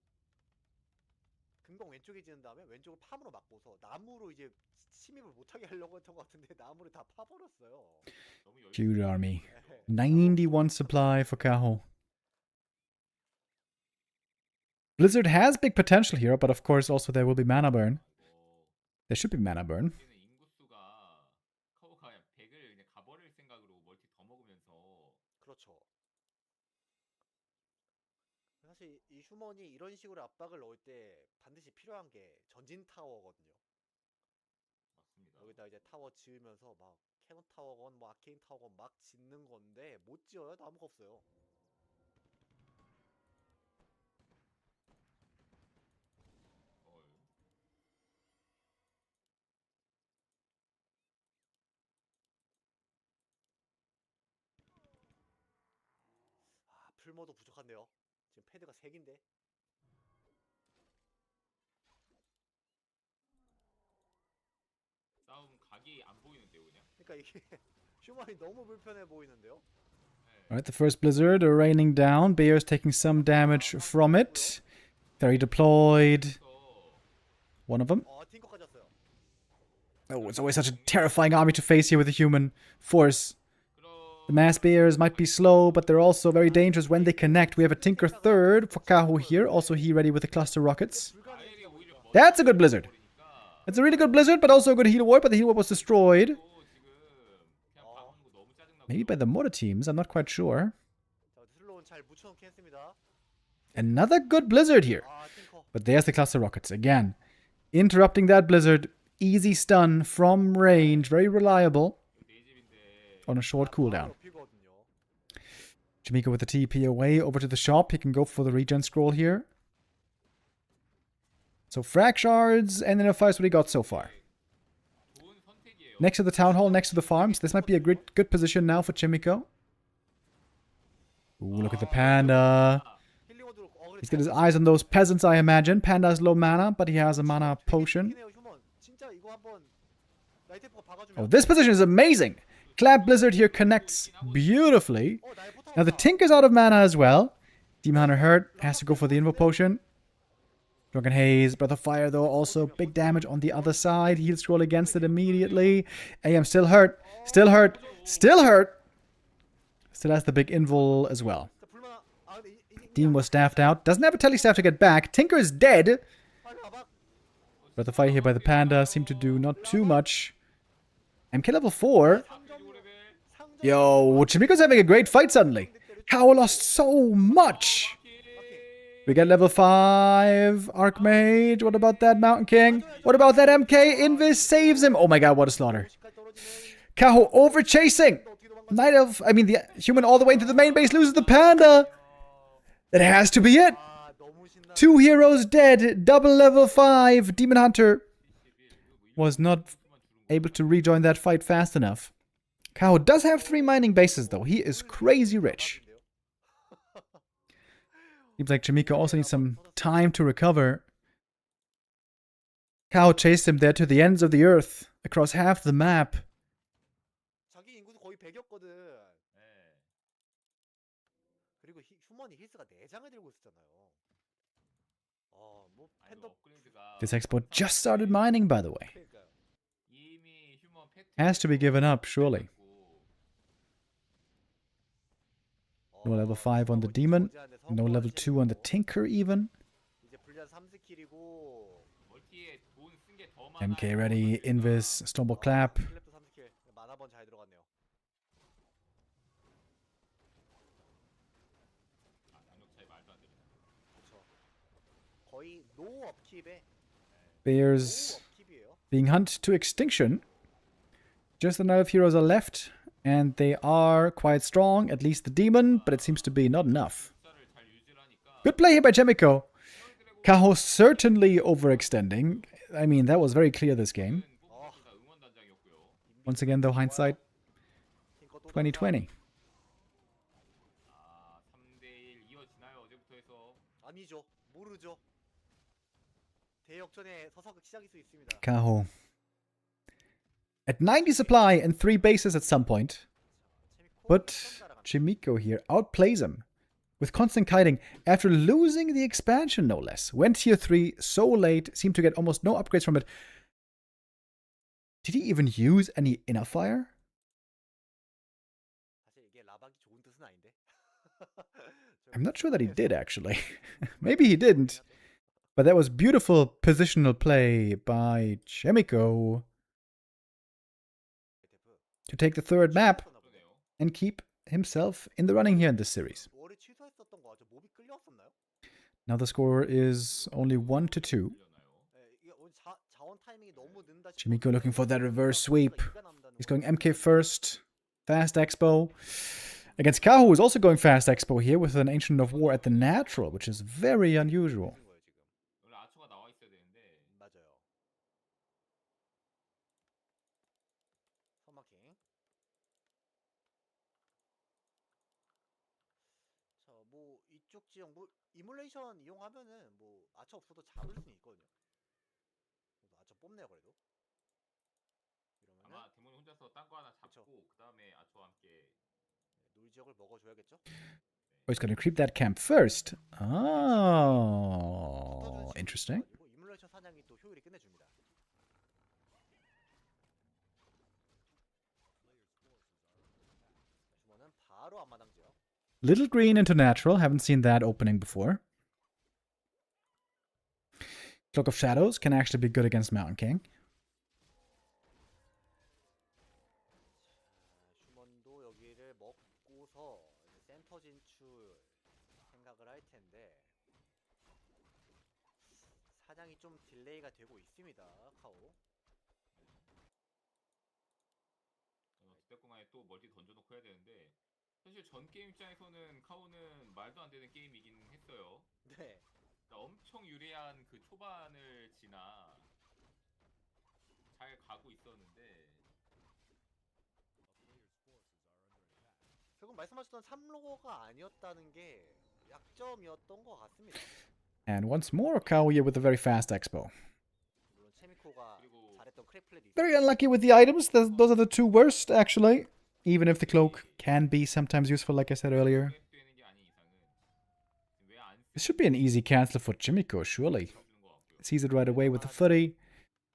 금광 왼쪽에 지은 다음에 왼쪽을 팜으로 막고서 나무로 이제 침입을 못하게 하려고 했던 것 같은데 나무를 다 파버렸어요. Huge army. 91 supply for Kao. Blizzard has big potential here, but of course also there will be mana burn. There should be mana burn. 여기는 인구수가 카오가 그냥 100을 그냥 가버릴 생각으로 멀티 더 먹으면서 그렇죠. 사실 이 휴먼이 이런 식으로 압박을 넣을 때 반드시 필요한 게 전진 타워거든요. 맞습니다. 여기다 이제 타워 지으면서 막 캐논 타워건 뭐 아케인 타워건 막 짓는 건데 못 지어요. 나무가 없어요. 풀모도 부족한데요. 지금 패드가 3개인데. 싸움 각이 안 보이는데요, 그냥. 그러니까 이게 휴먼이 너무 불편해 보이는데요. Alright, the first blizzard raining down. Bears taking some damage from it. Very deployed. One of them. 팅커까지 왔어요. Oh, it's always such a terrifying army to face here with a human force. The mass bears might be slow, but they're also very dangerous when they connect. We have a Tinker third for Kahu here. Also he ready with the cluster rockets. That's a good blizzard. It's a really good blizzard, but also a good heal ward, but the heal ward was destroyed. Maybe by the mortar teams, I'm not quite sure. 슬로우는 잘 묻혀놓긴 했습니다. Another good blizzard here. 팅커. But there's the cluster rockets again. Interrupting that blizzard. Easy stun from range. Very reliable. On a short cooldown. 피거든요. Jamiko with the TP away over to the shop. He can go for the regen scroll here. So frag shards and then a fight what he got so far. Next to the town hall, next to the farms. This might be a good position now for Jamiko. Ooh, look at the panda. 힐링워드로 He's got his eyes on those peasants, I imagine. Panda's low mana, but he has a mana potion. 휴먼. 진짜 이거 한번 라이테프가 박아주면. Oh, this position is amazing. Clap Blizzard here connects beautifully. 나의 포탑 Now the Tinker's out of mana as well. Demon Hunter hurt. Has to go for the Invo Potion. Drunken Haze. Breath of Fire though. Also big damage on the other side. Heal Scroll against it immediately. AM still hurt. Still hurt. Still hurt. Still has the big Invul as well. 불만. Demon was staffed out. Doesn't have a Telestaff to get back. Tinker is dead. Breath of Fire here by the Panda. Seemed to do not too much. MK level 4. Yo, Jamiko's having a great fight suddenly. Kao lost so much. We get level 5. Archmage. What about that Mountain King? What about that MK? Invis saves him. Oh my god, what a slaughter. Kao over chasing. The human all the way into the main base loses the panda. That has to be it. 2 heroes dead. Double level 5. Demon Hunter was not able to rejoin that fight fast enough. Kao does have 3 mining bases though. He is crazy rich. Seems like Chimiko also needs some time to recover. Kao chased him there to the ends of the earth, across half the map. 자기 인구수 거의 100이었거든. 네. 그리고 휴먼이 힐스가 4장을 들고 있었잖아요. 뭐 아니 팬더 업그레이드가 This expo just started mining, by the way. 그러니까요. 이미 휴먼 패트 Has to be given up, surely. No level 5 on the demon. No level 2 on the tinker even. 이제 불리한 3스킬이고 멀티에 돈 쓴 게 더 많아. MK ready, Invis, Stumble Clap. 클랩도 3스킬. 만화번 잘 들어갔네요. 아, 양력 차이 말도 안 되네. 그렇죠. 거의 노 업킵에 Bears 노 업킵이에요. being hunted to extinction. Just enough heroes are left, and they are quite strong, at least the demon, but it seems to be not enough. 숫자를 잘 유지를 하니까 Good play here by Chemiko. Kaho certainly overextending. I mean, that was very clear this game. 뽑기가 응원단장이었고요. Once again, though, hindsight 2020. 아, 3대1 이어지나요? 어제부터 해서 아니죠. 모르죠. 대역전의 서사가 시작일 수 있습니다. Kaho at 90 supply and 3 bases at some point. But Chimiko here outplays him with constant kiting after losing the expansion, no less. Went tier 3 so late, seemed to get almost no upgrades from it. Did he even use any inner fire? 사실 이게 라박이 좋은 뜻은 아닌데. I'm not sure that he did, actually. Maybe he didn't. But that was beautiful positional play by Chemiko to take the third map 그러네요. and keep himself in the running here in this series. 월에 취소했었던 거 같죠. 몹이 끌려왔었나요? Now the score is only 1-2. 들렸나요? 이게 오늘 자원 타이밍이 너무 늦는다. Chimiko looking for that reverse sweep. He's going MK first. Fast Expo. Against Kaho, who is also going Fast Expo here with an Ancient of War at the natural, which is very unusual. 원래 아초가 나와 있어야 되는데 맞아요. 선마킹. 자, 뭐 이쪽 지역 뭐 이뮬레이션 이용하면은 뭐 아처 없어도 잡을 수는 있거든요. 그래도 아처 뽑네요 그래도. 이러면은 아마 데몬이 혼자서 딴 거 하나 그쵸. 잡고 그 다음에 아초와 함께 놀 지역을 먹어줘야겠죠. Oh, he's going to creep that camp first. Oh, interesting. 가지고 이뮬레이션 사냥이 또 효율이 끝내줍니다. 주머는 바로 앞마당 지역. Little green into natural. Haven't seen that opening before. Cloak of Shadows can actually be good against Mountain King. 휴먼도 여기를 먹고서 이제 센터 진출 생각을 할 텐데 사냥이 좀 딜레이가 되고 있습니다. 카오. 어쨌든 또 멀티 던져놓고 해야 되는데 사실 전 게임 입장에서는 카오는 말도 안 되는 게임이긴 했어요. 네. 그러니까 엄청 유리한 그 초반을 지나 잘 가고 있었는데 결국 말씀하셨던 3로고가 아니었다는 게 약점이었던 것 같습니다. And once more, Kao here with a very fast expo. 물론 체미코가 그리고 잘했던 크랙플레도 Very unlucky with the items. Those are the two worst, actually. Even if the cloak can be sometimes useful, like I said earlier. 되는 게 아닌 이상은 왜안 This should be an easy cancel for Chimiko, surely. 쓰는 것 같고요. Sees it right away with the footy.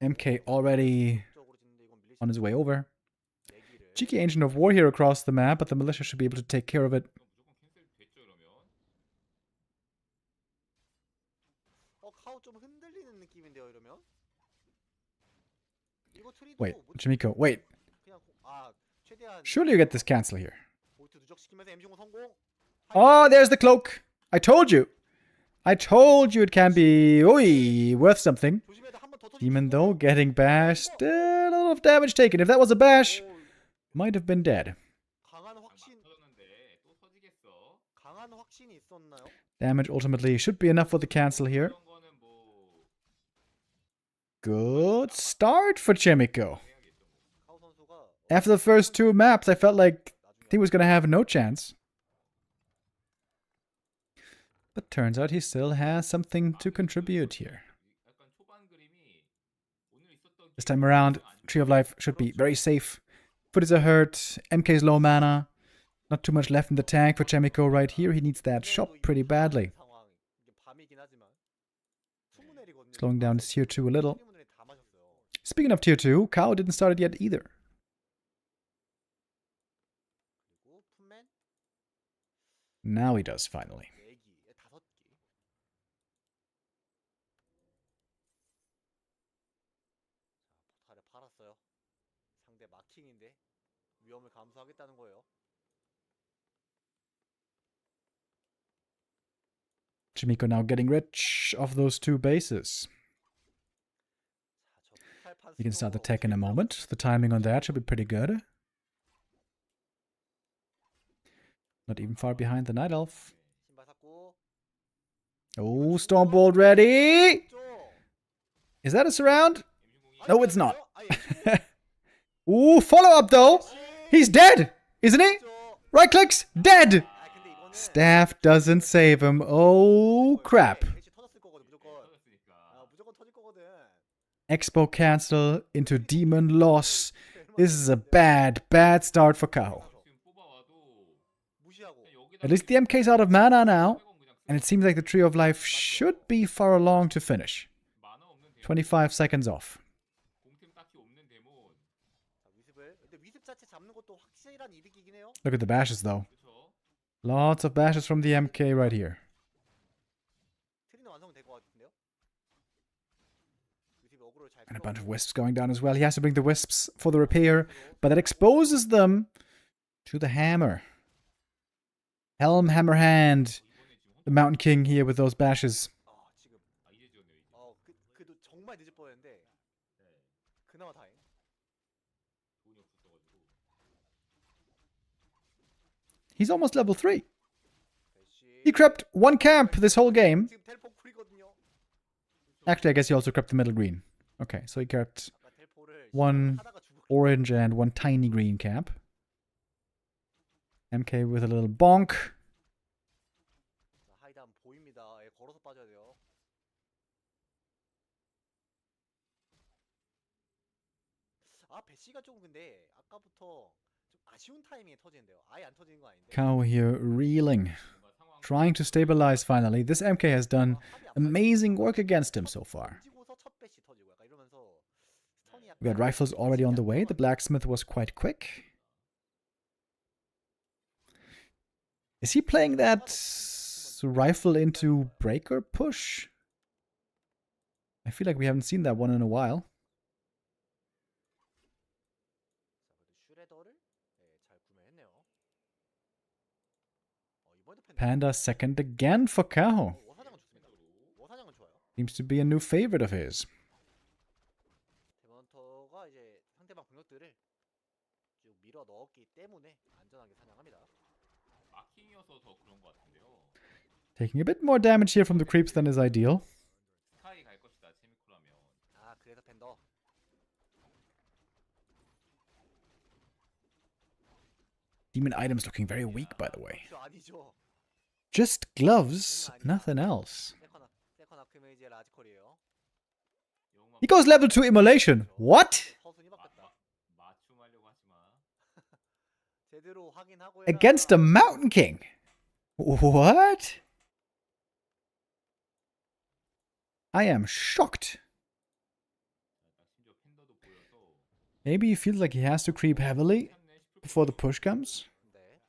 MK already 쪽으로 짓는데 이건 밀릴 수 on his way over. 내기를. Cheeky Ancient of War here across the map, but the militia should be able to take care of it. 이건 무조건 캔슬 됐죠 이러면. 카오 좀 흔들리는 느낌인데요 이러면. 이거 트리도 Wait, 못 Chimiko, wait. 그냥 최대한 Surely you get this cancel here. 볼트 누적시키면서 M15 성공. Oh, there's the cloak. I told you. I told you it can be worth something. 조심해야 돼. 한 번 더 터지면 Even though getting bashed, a lot of damage taken. If that was a bash, might have been dead. 강한 막 확신 터졌는데 또 터지겠어. 강한 확신이 있었나요? Damage ultimately should be enough for the cancel here. 이런 거는 뭐 Good start for Chimiko. 카오 해야겠죠 뭐. 선수가 After the first two maps, I felt like he was going to have no chance. But turns out he still has something to contribute here. 약간 초반 그림이 오늘 있었던 This time around, Tree of Life should be very safe. Foot is a hurt, MK's low mana. Not too much left in the tank for Chemico right here. He needs that shop pretty badly. 상황. 이게 밤이긴 하지만 투문헬이거든요. Slowing down his tier 2 a little. 투문헬이 다 마셨어요. Speaking of tier 2, Kao didn't start it yet either. 그리고 품맨 Now he does finally. 4기, 5기. 자, 포탈을 팔았어요. 상대 마킹인데 위험을 감수하겠다는 거예요. Chimico now getting rich off those 2 bases. 자, 저 포탈 판 He can start the 스노우 tech in a 어떻게 moment. The timing on that should be pretty good. Not even far behind the Night Elf. 신발 샀고. Oh, Stormbolt ready! 죠 Is that a surround? No, it's not. 아니, M16 Ooh, follow up though! He's dead! Isn't he? 죠. Right clicks, dead! 아, 근데 이거는 Staff doesn't save him. Oh, crap. 대시 터졌을 거거든, 무조건. 터졌으니까. 아, 무조건 터질 거거든. Expo cancel into demon loss. This is a bad, bad start for Kao. 지금 뽑아와도 무시하고. 그냥 여기다 At least the MK's out of mana now. And it seems like the Tree of Life should be far along to finish. 만화 없는 데몬, 25 seconds off. 공템 딱히 없는 데몬. 자, 위습을. 근데 위습 자체 잡는 것도 확실한 이득이긴 해요. Look at the bashes though. 그렇죠. Lots of bashes from the MK right here. 트리는 완성될 것 같은데요? 위습이 어그로를 잘 And a bunch of 끌어오고. wisps going down as well. He has to bring the wisps for the repair, but that exposes them to the hammer. Helm, hammer hand. The Mountain King here with those bashes. 아, 지금. 아 이제 지었네요 이제. 그래도 정말 늦을 뻔했는데 네. 그나마 다행. 돈이 없었어가지고. He's almost level 3. 대시. He crept 1 camp this whole game. 지금 텔포 쿨이거든요. Actually, I guess he also crept the middle green. Okay, so he crept 아까 텔포를 one 하다가 죽었. orange and 1 tiny green camp. MK with a little bonk. 자, 하이담 보입니다. 예, 걸어서 빠져야 돼요. 아, 배시가 조금 근데 아까부터 좀 아쉬운 타이밍에 터지는데요. 아예 안 터지는 거 아닌데. Kao here reeling. 뭔가 상황 Trying to stabilize finally. This MK has done 합이 안 amazing work against him so far. 던지고서 첫 배시 터지고 약간 이러면서 스턴이 약간 We got rifles already on the way. The blacksmith was quite quick. Is he playing that rifle into breaker push? I feel like we haven't seen that one in a while. 자, 그래도 슈레더를 예, 잘 구매했네요. 이번에도 팬더. Panda second again for Kao. 워사장은 좋습니다. 워사장은 좋아요. Seems to be a new favorite of his. 데몬터가 이제 상대방 병력들을 쭉 밀어 넣었기 때문에 안전하게 사냥합니다. 마킹이어서 더 그런 것 같은데요. Taking a bit more damage here from the creeps than is ideal. 스카이 갈 것이다 체미코라면. 아, 그래서 팬더. Demon items looking very weak, by the way. 저 아니죠. Just gloves, nothing else. 세컨 아크메이지의 라지컬이에요. He goes level 2 immolation. What? 서순이 바뀌었다. 맞춤하려고 하지 마. 제대로 확인하고 Against the Mountain King. What? I am shocked. 심지어 팬더도 보여서 Maybe he feels like he has to creep heavily 참네 싶을 before the push comes. 네.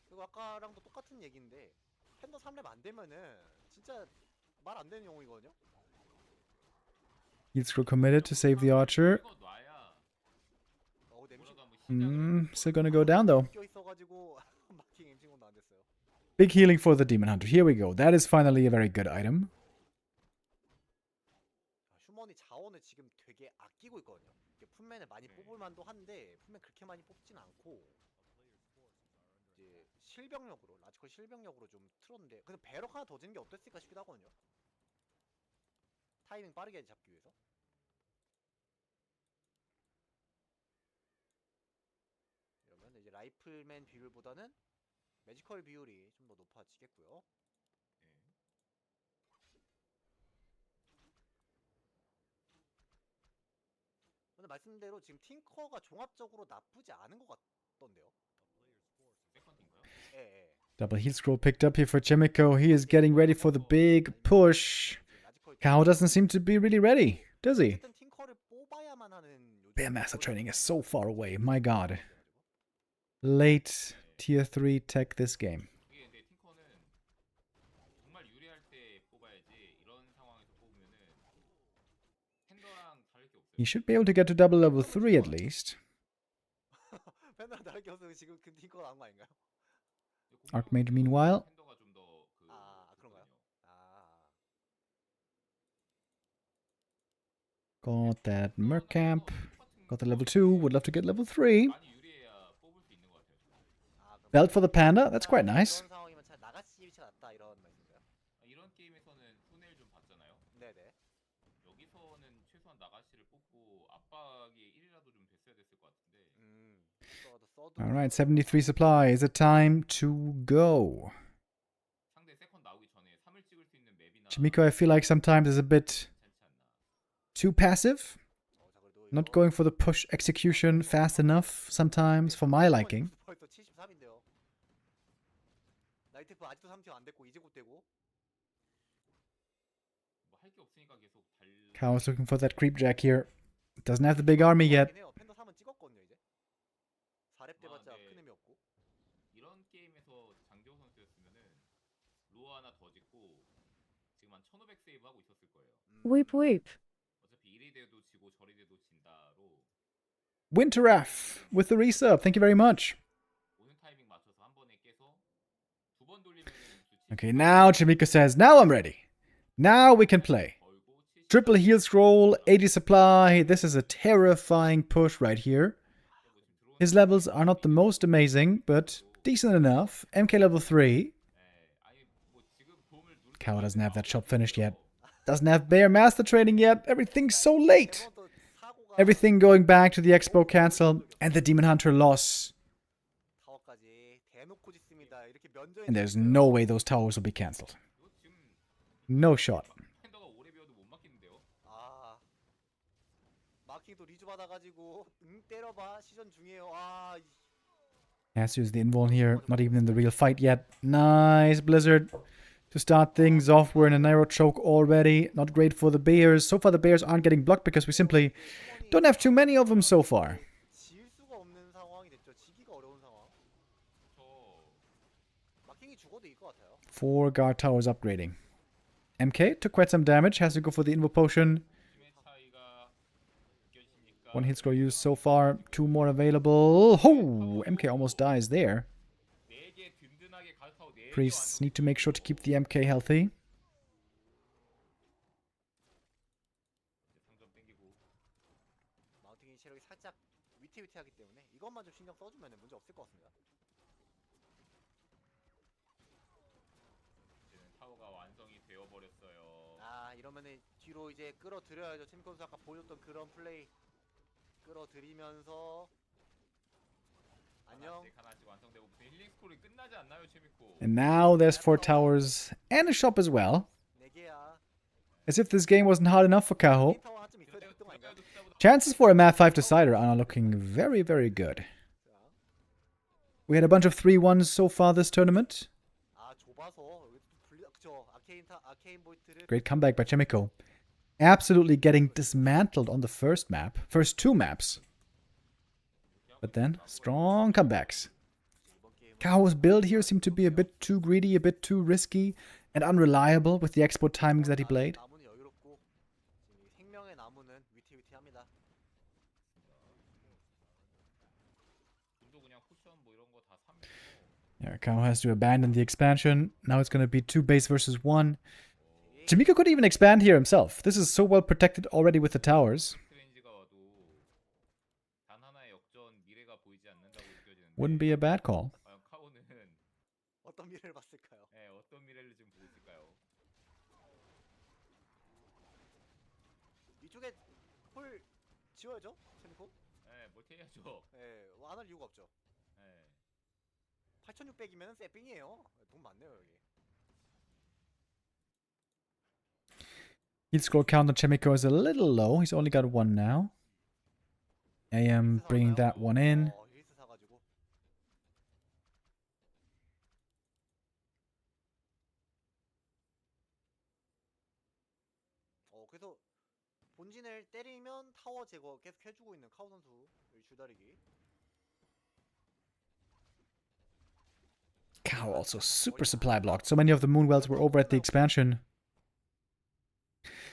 그리고 아까랑도 똑같은 얘기인데 팬더 3렙 안 되면은 진짜 말 안 되는 영웅이거든요. He's still committed to save the archer. 이거 놔야 근데 뭐라도 한번 시작을 Still gonna go down though. 껴 있어가지고 마킹 임신건도 안 됐어요. Big healing for the Demon Hunter. Here we go. That is finally a very good item. 휴먼이 자원을 지금 되게 아끼고 있거든요. 이게 품맨을 많이 뽑을 만도 한데 품맨 그렇게 많이 뽑진 않고 이제 실병력으로 라지컬 실병력으로 좀 틀었는데 근데 배럭 하나 더 지는 게 어땠을까 싶기도 하거든요. 타이밍 빠르게 잡기 위해서. 이러면 이제 라이플맨 비율보다는 매지컬 비율이 좀 더 높아지겠고요. 예. 근데 말씀대로 지금 팅커가 종합적으로 나쁘지 않은 것 같던데요. 세컨인가요? 예, 예. Double heel scroll picked up here for Chimico. He is getting ready for the big push. 지금 라지컬 Kao doesn't seem to be really ready, does he? 어쨌든 팅커를 뽑아야만 하는 요즘 Bear Master training is so 그런 far away. My god. 그래가지고. Late tier 3 tech this game. 이게 근데 팅커는 정말 유리할 때 뽑아야지 이런 상황에서 뽑으면은 팬더랑 다를 게 없어요. He should be able to get to double level 3 at least. 팬더랑 다르게 없어 지금 그 팅커 나온 거 아닌가요? Archmage meanwhile. 팬더가 좀더 그 아 그런가요? 아 Got that Merc Camp. Got the level 2. Would love to get level 3. 많이 유리해야 뽑을 수 있는 것 같아요. 그럼 Belt for the Panda. That's quite nice. 그런 상황이면 차 나가시 위치가 낫다 이런 말씀인가요? 이런 게임에서는 손해를 좀 봤잖아요. 네네. 여기서는 최소한 나가시를 뽑고 압박이 1이라도 좀 됐어야 됐을 것 같은데. Alright, 73 supply. Is it time to go? 상대 세컨 나오기 전에 3을 찍을 수 있는 맵이나 Chimico, I feel like sometimes is a bit 괜찮지 않나. too passive. 자 그래도 Not going for the push execution fast enough sometimes for my liking. 벌써 73인데요. 나이테프 아직도 3티어 안 됐고 이제 곧 되고. 뭐 할 게 없으니까 계속 달. Kao is looking for that creep jack here. Doesn't have the big army yet. 팬더 3은 찍었거든요 이제. 4렙 돼봤자 큰 의미 없고. 이런 게임에서 장재호 선수였으면은 로어 하나 더 짓고 지금 한 1500 세이브 하고 있었을 거예요. Whoop whoop. 어차피 이리 돼도 지고 저리 돼도 진다로 Winteraf with the resub. Thank you very much. 오는 타이밍 맞춰서 한 번에 깨서 두 번 돌리면 Okay, now Chimico says, now I'm ready. Now we can play. Triple heal scroll, 80 supply. This is a terrifying push right here. His levels are not the most amazing, but decent enough. MK level 3. Kao doesn't have that shop finished yet. Doesn't have Bear Master training yet. Everything's so late. Everything going back to the Expo cancel and the Demon Hunter loss. 타워까지 대놓고 짓습니다. 이렇게 면전에 And there's no way those towers will be cancelled. No shot. 팬더가 오래 배워도 못 막히는데요. 아 마킹도 리즈 받아가지고 때려봐 시전 중이에요. 아 Has to use the invuln here. Not even in the real fight yet. Nice Blizzard. To start things off, we're in a narrow choke already. Not great for the Bears. So far the Bears aren't getting blocked because we simply don't have too many of them so far. 질 수가 없는 상황이 됐죠. 지기가 어려운 상황. 마킹이 죽어도 이길 것 같아요. 4 guard towers upgrading. MK took quite some damage. Has to go for the Invo Potion. 힘의 차이가 느껴지니까 1 hit score used so far. 2 more available. Oh! MK almost dies there. 4개 든든하게 가득하고 4개 Priests need to make sure to keep the MK healthy. 상점 땡기고 마운팅이 체력이 살짝 위태위태하기 때문에 이것만 좀 신경 써주면 문제 없을 것 같습니다. 이제는 타워가 완성이 되어 버렸어요. 아 이러면은 뒤로 이제 끌어들여야죠. 체미코 선수 아까 보여줬던 그런 플레이 끌어들이면서 안녕. 하나씩 하나씩 완성되고 무슨 힐링 스코어이 끝나지 않나요, 재밌고. And now there's 4 towers and a shop as well. 4개야. As if this game wasn't hard enough for Kaho. 타워 한점 있어야 될 거 아닌가? Chances for a map 5 decider are looking very, very good. We had a bunch of 3-1s so far this tournament. 아 좁아서 그쵸 아케인 보이트를 Great comeback by Chimico. Absolutely getting dismantled on the first map. First 2 maps. But then, strong comebacks. Kaho's build here seemed to be a bit too greedy, a bit too risky, and unreliable with the export timings that he played. 나무는 여유롭고 지금 생명의 나무는 위태위태합니다. 돈도 그냥 쿠션 뭐 이런 거 다 사면서 Yeah, Kao has to abandon the expansion. Now it's going to be 2 base versus 1. Chimico could even expand here himself. This is so well protected already with the towers. 트렌지가 와도 단 하나의 역전 미래가 보이지 않는다고 느껴지는데 Wouldn't be a bad call. 과연 카오는 어떤 미래를 봤을까요? 어떤 미래를 좀 보고 있을까요? 이쪽에 홀 지워야죠, 체미코? 멀티 해야죠. 예, 안 할 이유가 없죠. 8 8,600이면 세빙이에요. 돈 많네요 여기. Heat scroll count on Chemico is a little low. He's only got one now. AM bringing that one in. 힐스 사가지고. 그래서 본진을 때리면 타워 제거 계속 해주고 있는 카우 선수 여기 줄다리기. Cow also super supply blocked. So many of the Moonwells were over at the expansion.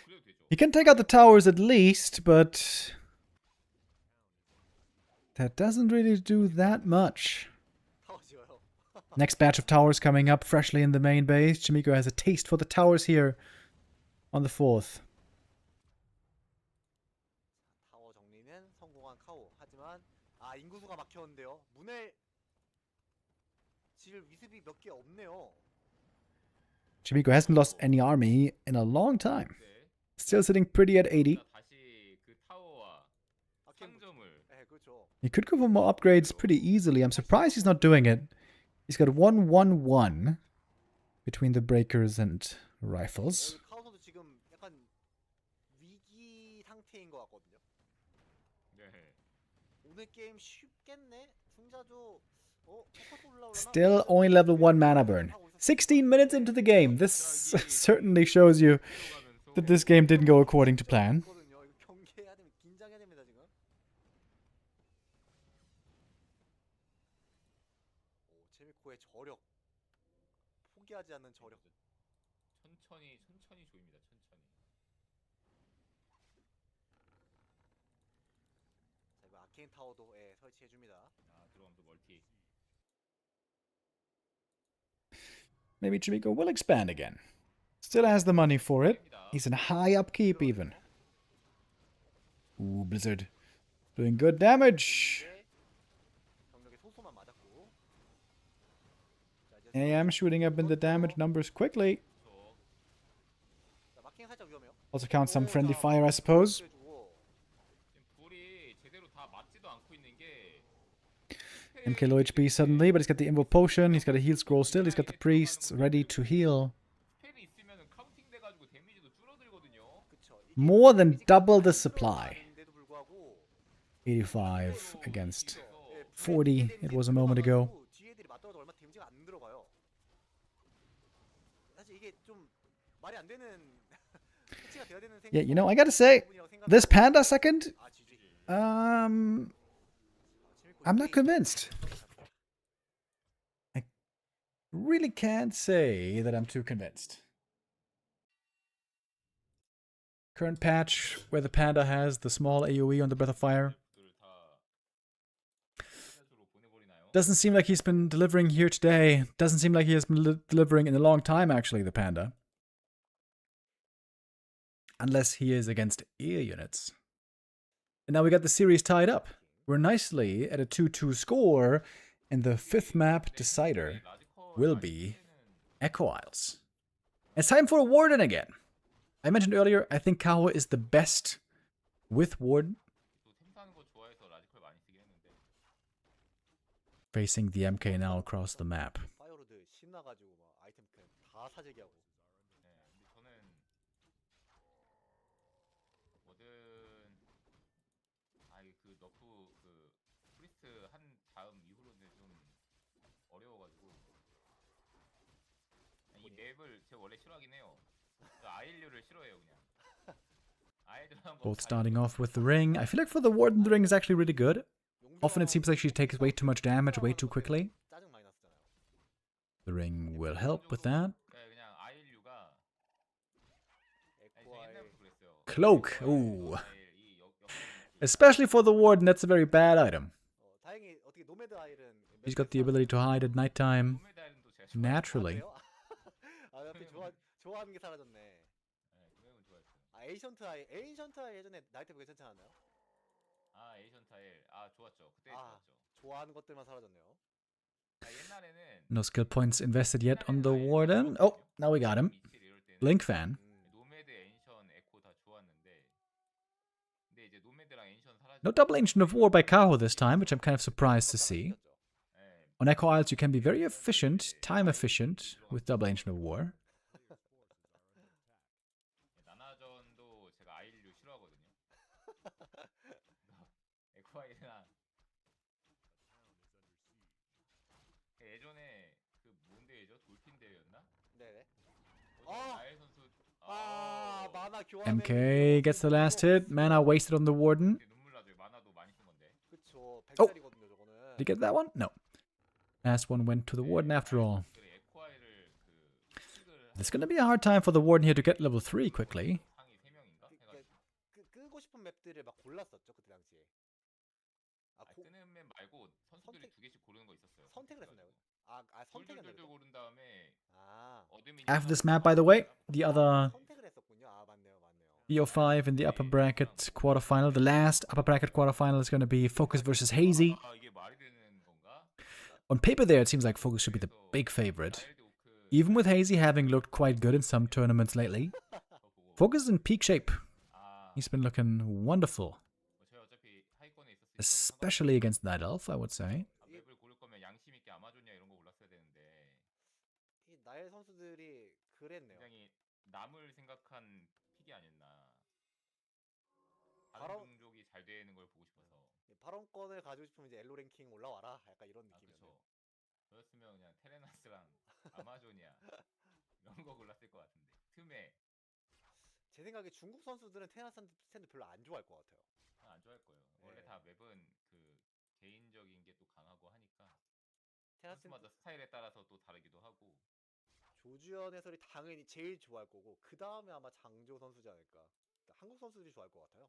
그래도 되죠. He can take out the towers at least, but that doesn't really do that much. 타워 지어요. Next batch of towers coming up freshly in the main base. Chimico has a taste for the towers here on the 4th. 타워 정리는 성공한 카오. 하지만 인구수가 막혔는데요. 문을 질 위습이 몇 개 없네요. Chimico hasn't lost any army in a long time. 네. Still sitting pretty at 80. 다시 그 타워와 상점을 네, 그렇죠. He could go for more upgrades pretty easily. I'm surprised he's not doing it. He's got 1-1-1 between the breakers and rifles. 카오 선수 지금 약간 위기 상태인 것 같거든요. 네. 오늘 게임 쉽겠네. 승자조 포커스 올라오려나? Still only level 1 mana burn. 16 minutes into the game. This certainly shows you that this game didn't go according to plan. 있거든요. 이거 경기해야 됩니다. 긴장해야 됩니다 지금. 체미코의 저력. 포기하지 않는 저력. 천천히 조입니다. 천천히. 자 이거 아케인 타워도 설치해 줍니다. 들어가면서 멀티. Maybe Chimico will expand again. Still has the money for it. He's in high upkeep even. Ooh, Blizzard. Doing good damage. 경력의 소소만 맞았고. AM shooting up in the damage numbers quickly. 자, 마킹 살짝 위험해요. Also count some friendly fire, I suppose. 해주고. 지금 불이 제대로 다 맞지도 않고 있는 게 MK low HP suddenly, but he's got the Invo Potion, he's got a heal scroll still, he's got the priests ready to heal. 스펠이 있으면은 카운팅 돼가지고 데미지도 줄어들거든요. 그쵸. 이게 More than double the supply. 들어가는데도 불구하고 85 against 예, 40 it was a moment ago. 뒤에 애들이 맞더라도 얼마 데미지가 안 들어가요. 사실 이게 좀 말이 안 되는 패치가 돼야 되는 Yeah, you know, I gotta say, this Panda second, GG. I'm not convinced. I really can't say that I'm too convinced. Current patch where the Panda has the small AoE on the Breath of Fire. Doesn't seem like he's been delivering here today. Doesn't seem like he has been delivering in a long time, actually, the Panda. Unless he is against ear units. And now we got the series tied up. We're nicely at a 2-2 score, and the 5th map decider will be Echo Isles. It's time for a Warden again. I mentioned earlier, I think Kawa is the best with Warden. Facing the MK now across the map. 파이어로드 신나가지고 막 아이템 그냥 다 사재기하고. 네, 근데 저는 뭐든 그 너프 그 프리스트 한 다음 이후로는 좀 어려워가지고 이 맵을 제가 원래 싫어하긴 해요. 저 아일류를 싫어해요 그냥. 아일류 한번. Both starting off with the ring. I feel like for the Warden, the ring is actually really good. Often it seems like she takes way too much damage way too quickly. 짜증 많이 났잖아요. The ring will help with that. 그냥 아일류가 에코아이. 옛날부터 그랬어요. Cloak. Ooh. Especially for the Warden, that's a very bad item. 다행히 어떻게 노매드 아일은 He's got the ability to hide at nighttime naturally. 아, 옆에 좋아하는 게 사라졌네. 에이션트 아이 예전에 나이트 괜찮지 않았나요? 에이션 타일 좋았죠. 그때 좋았죠. 좋아하는 것들만 사라졌네요. 옛날에는 No skill points invested yet on the Warden. Oh, now we got him. Blink fan. 노매드 엔션 에코 다 좋았는데 근데 이제 노매드랑 엔션 사라지고 No double Ancient of War by Kaho this time, which I'm kind of surprised to see. On Echo Isles, you can be very efficient, time efficient, with double Ancient of War. 나나전도 제가 아일류 싫어하거든요. 에코아이랑 예전에 그 뭔 대회죠? 돌핀 대회였나? 네네. 거기서 나일 선수 만화 교환. MK gets the last hit. Mana wasted on the Warden. 눈물 나죠. 마나도 많이 쓴 건데. 그쵸. Oh. 100살이거든요, 저거는. Did he get that one? No. Last one went to the Warden after all. 에코아이를 It's gonna be a hard time for the Warden here to get level 3 quickly. 상위 3명인가 해가지고. 끄고 싶은 맵들을 막 골랐었죠, 그때 당시에. 끄는 맵 말고 선수들이 두 개씩 고르는 거 있었어요. 선택을 했었나요? 선택을 둘둘둘 고른 다음에 어드민이 After this map, by the way, the other 선택을 했었군요. 맞네요. BO5 in the upper bracket quarterfinal. The last upper bracket quarterfinal is gonna be Focus versus Hazy. 이게 말이 되는 건가? On paper there, it seems like Focus should be the big favorite. Even with Hazy having looked quite good in some tournaments lately, Focus is in peak shape. He's been looking wonderful. Especially against Night Elf, I would say. 맵을 고를 거면 양심 있게 아마존이야 이런 거 골랐어야 되는데 이 나의 선수들이 그랬네요. 굉장히 남을 생각한 픽이 아니었나. 다른 바로- 종족이 잘 되는 걸 보고 싶어서. 발언권을 가지고 싶으면 이제 엘로 랭킹 올라와라. 약간 이런 느낌이었네요. 그쵸. 저였으면 그냥 테레나스랑 아마존이야 이런 거 골랐을 것 같은데. 틈에 제 생각에 중국 선수들은 테나스 스탠드 별로 안 좋아할 것 같아요. 안 좋아할 거예요. 원래 네. 다 맵은 그 개인적인 게 또 강하고 하니까 테나스 선수마다 스타일에 따라서 또 다르기도 하고. 조주현 해설이 당연히 제일 좋아할 거고 그 다음에 아마 장조 선수지 않을까. 한국 선수들이 좋아할 것 같아요.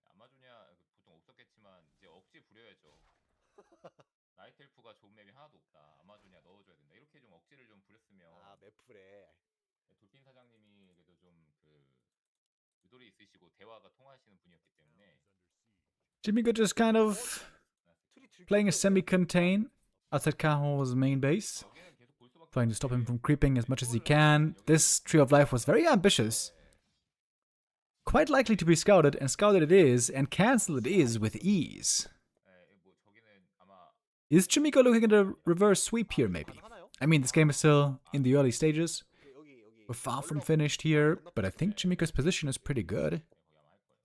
아마존이야 보통 없었겠지만 이제 억지 부려야죠. 나이텔프가 좋은 맵이 하나도 없다. 아마존이야 넣어줘야 된다. 이렇게 좀 억지를 좀 부렸으면. 매풀에. 돌핀 사장님이 그래도 좀 그 유도리 있으시고 대화가 통하시는 분이었기 때문에. Jimmy Good just kind of playing a semi-contain outside Kaho's main base, 여기는 계속 볼 수밖에 trying to stop him from creeping as much as he can. This Tree of Life was very ambitious. Quite likely to be scouted, and scouted it is, and cancelled it is with ease. 뭐 저기는 아마 Is Chimiko looking at a reverse sweep here, maybe? 가능하나요? I mean, this game is still in the early stages. 여기. We're far from finished here, but I think Chimiko's position is pretty good. 거기 아마 할 거예요.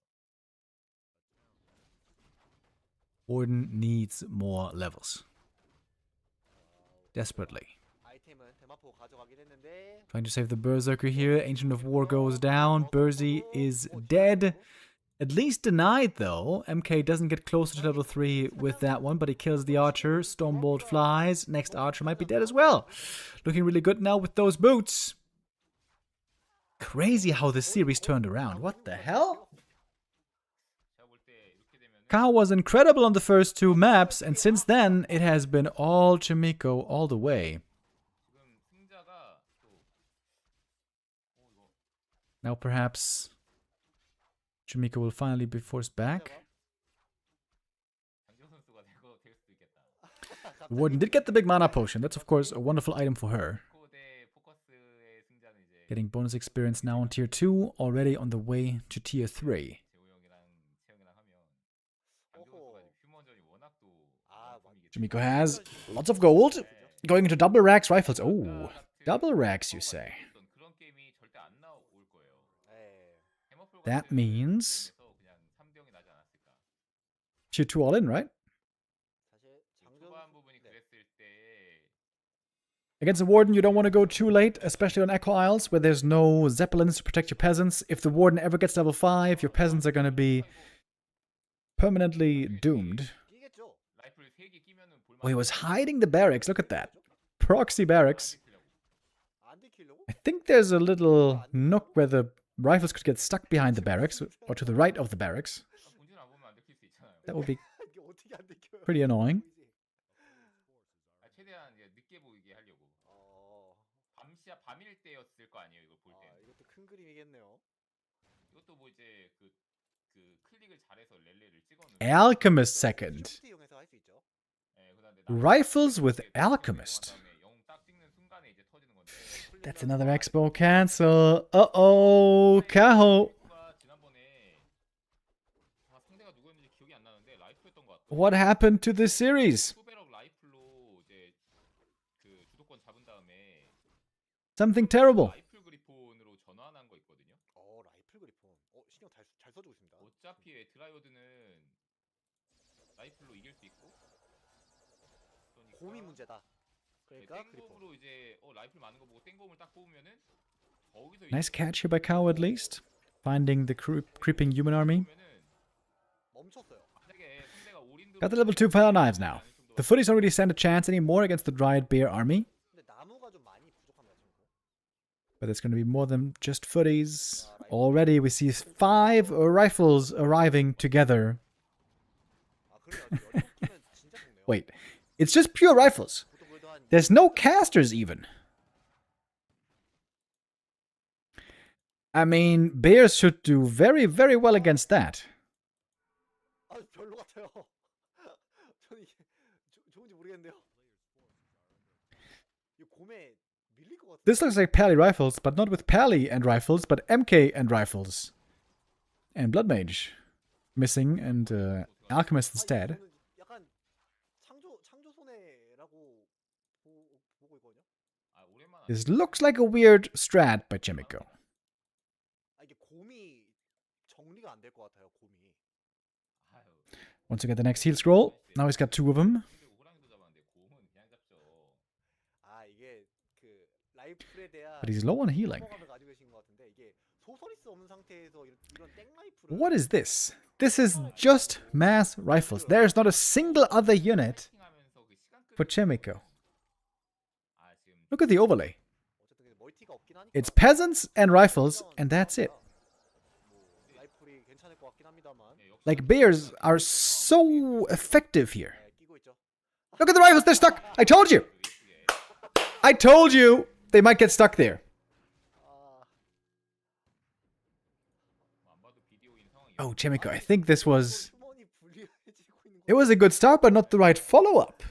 Warden needs more levels. Desperately. 아이템은 대마포 가져가긴 했는데 Trying to save the Berserker here. Ancient of War goes down. Berzy is dead. At least denied, though. MK doesn't get closer to level 3 with that one, but he kills the archer. Stormbolt flies. Next archer might be dead as well. Looking really good now with those boots. Crazy how this series turned around. What the hell? 제가 볼 때 이렇게 되면은 Kao was incredible on the first two maps, and since then, it has been all Chimiko all the way. 지금 승자가 또 이거 Now perhaps Chimiko will finally be forced back. 장지호 선수가 될 수도 있겠다. The Warden did get the big mana potion. That's of course a wonderful item for her. 대 포커스의 승자는 이제 Getting bonus experience now on tier 2, already on the way to tier 3. 재호 형이랑 채영이랑 하면 장지호 선수가 이제 휴먼전이 워낙 또 명품이기 Chimiko has lots of gold. Going into double racks rifles. Oh, double racks, you say. 그런 게임이 절대 안 나올 거예요. 해머풀 That 같은 means 게임에서 그냥 3대0이 나지 않았을까. tier 2 all in, right? 사실 초반 부분이 그랬을 때 Against the Warden, you don't want to go too late, especially on Echo Isles, where there's no Zeppelins to protect your peasants. If the Warden ever gets level 5, your peasants are going to be permanently doomed. 이겠죠. 라이플 3개 끼면은 볼만. Oh, he was hiding the barracks. Look at that. Proxy barracks. 안 들키려고? I think there's a little nook where the rifles could get stuck behind the barracks, or to the right of the barracks. 본진 안 보면 안 들킬 수 있잖아요. That would be 이게 어떻게 안 들켜요? pretty annoying. 최대한 이제 늦게 보이게 하려고. 밤일 때였을 거 아니에요, 이걸 볼 때. 이것도 큰 그림이겠네요. 이것도 뭐 이제 그 클릭을 잘해서 렐레를 찍어놓은. Alchemist second. 쇼트 이용해서 할 수 있죠. Rifles with Alchemist. 영딱 찍는 순간에 이제 터지는 건데. That's another expo cancel. Uh-oh, Kaho. 지난번에 상대가 누구였는지 기억이 안 나는데 라이프였던 것 같아. What happened to this series? 수베럭 라이플로 이제 주도권 잡은 다음에 Something terrible. 라이플 그리폰으로 전환한 거 있거든요. 라이플 그리폰. 신경 잘 써주고 있습니다. 어차피 왜 드라이오드는 라이플로 이길 수 있고. 그러니까 곰이 문제다. 그러니까 그리폰. 땡곰으로 이제 라이플 많은 거 보고 땡곰을 딱 뽑으면은 거기서 Nice catch here by Cow at least. Finding the creeping human army. 멈췄어요. 만약에 상대가 올인도 Got the level 2 Fire Knives now. The footies don't really stand a chance anymore against the Dryad Bear army. 근데 나무가 좀 많이 부족합니다, 친구. But it's going to be more than just footies. Already we see 5 rifles arriving together. 그래요. 연령키는 진짜 좋네요. Wait, it's just pure rifles. 보통 그래도 한 There's no casters even. I mean, bears should do very, very well against that. 별로 같아요. 저는 이게 좋은지 모르겠는데요. 이 곰에 밀릴 것 같아요. This looks like Pally rifles, but not with Pally and rifles, but MK and rifles. And Blood Mage. Missing, and Alchemist instead. 저는 약간 창조 손해라고 보고 있거든요. This looks like a weird strat by Chimico. 이게 곰이 정리가 안 될 것 같아요. 곰이. Once we get the next heal scroll, now he's got 2 of them. 이게 그 라이플에 대한 But he's low on healing. 소감을 가지고 계신 것 같은데 이게 소서리스 없는 상태에서 이런 땡 라이플을 What is this? This is just mass rifles. There's not a single other unit for Chimico. Look at the overlay. 어쨌든 멀티가 없긴 하니까 It's peasants and rifles, and that's it. 라이플이 괜찮을 것 같긴 합니다만. Like, bears are so effective here. 끼고 있죠. Look at the rifles, they're stuck! I told you! I told you! They might get stuck there. Oh, Chimico, I think this was... 휴먼이 불리해지고 있는 It was a good start, but not the right follow-up.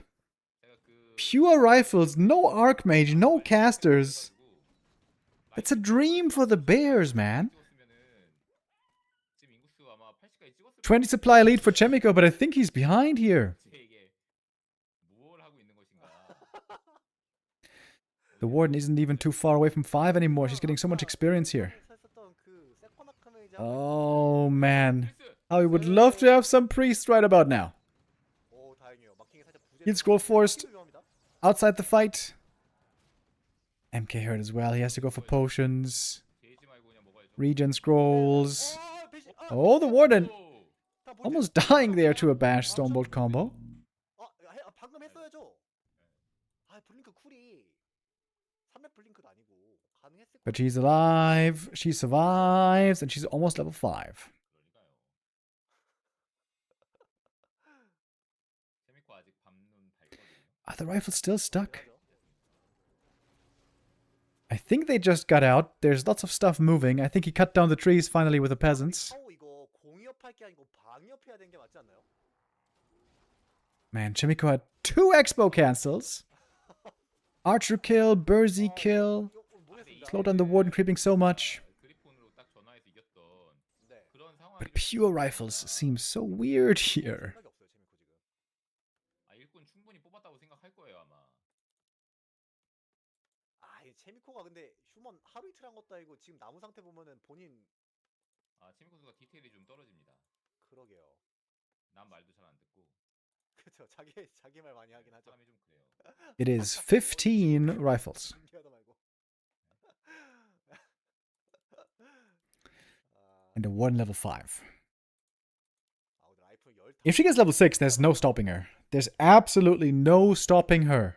Pure rifles, no Archmage, no casters. It's a dream for the bears, man. 20 supply lead for Chemico, but I think he's behind here. The Warden isn't even too far away from 5 anymore. She's getting so much experience here. Oh, man. I would love to have some priests right about now. He'll scroll forced. Outside the fight. MK hurt as well. He has to go for potions. Regen scrolls. Oh, the Warden. Almost dying there to a bash Stormbolt combo. 방금 했어야죠. 블링크 쿨이 300 블링크도 아니고 가능했을 But she's alive. She survives, and she's almost level 5. Are the rifles still stuck? I think they just got out. There's lots of stuff moving. I think he cut down the trees finally with the peasants. 이거 공이업할 게 아니고 방이업해야 되는 게 맞지 않나요? Man, Chimico had 2 expo cancels. Archer kill, Bursey kill. Slow down the Warden creeping so much. But pure rifles seem so weird here. 체미코가 근데 휴먼 하루 이틀 한 것도 아니고 지금 나무 상태 보면은 본인 체미코 선수가 디테일이 좀 떨어집니다. 그러게요. 남 말도 잘 안 듣고. 그렇죠. 자기 말 많이 하긴 하죠. 사람이 좀 그래요. It is 15 rifles. And a Warden level 5. If she gets level 6, there's no stopping her. There's absolutely no stopping her.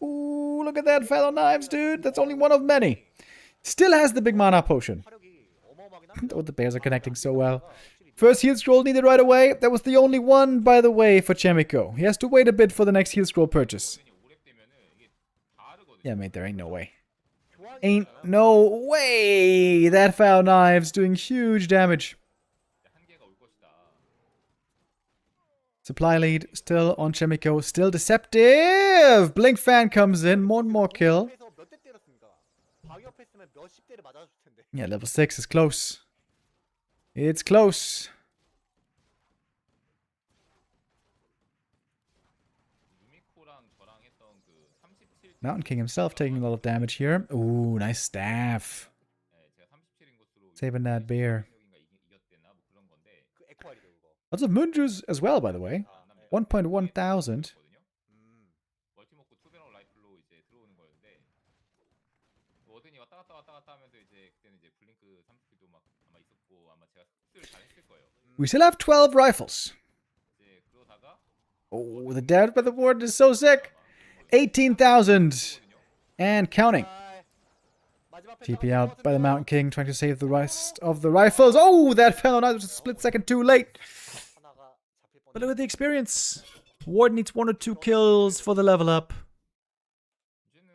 Ooh, look at that fellow knives, dude. That's only one of many. Still has the big mana potion. Oh, the bears are connecting so well. First heal scroll needed right away. That was the only one, by the way, for Chemico. He has to wait a bit for the next heal scroll purchase. Yeah, mate, there ain't no way. Ain't no way! That foul knives doing huge damage. Supply lead still on Chemico, still deceptive! Blink fan comes in, one more kill. Yeah, level 6 is close. It's close. Mountain King himself taking a lot of damage here. Ooh, nice staff. 예, 제가 37인 곳으로 Saving that bear. 이겼대나 뭐 그런 건데 그 에코알이죠 그거. Lots of Moonju's as well, by the way. 아, 네. 1.1 thousand. 멀티 먹고 투배럭 라이플로 이제 들어오는 거였는데 워든이 왔다 갔다 하면서 이제 그때는 이제 블링크 30도 막 아마 있었고 아마 제가 흡수를 잘 했을 거예요. We still have 12 rifles. 이제 그러다가 Oh, the damage by the warden is so sick. 18,000 and counting. 아, 마지막 펜 TP out by the 떨어졌습니다. Mountain King, trying to save the rest of the rifles. Oh, that fell on us a split second too late. 하나가 잡힐 뻔. But look at the experience. Warden needs 1 or 2 kills for the level up. 이제는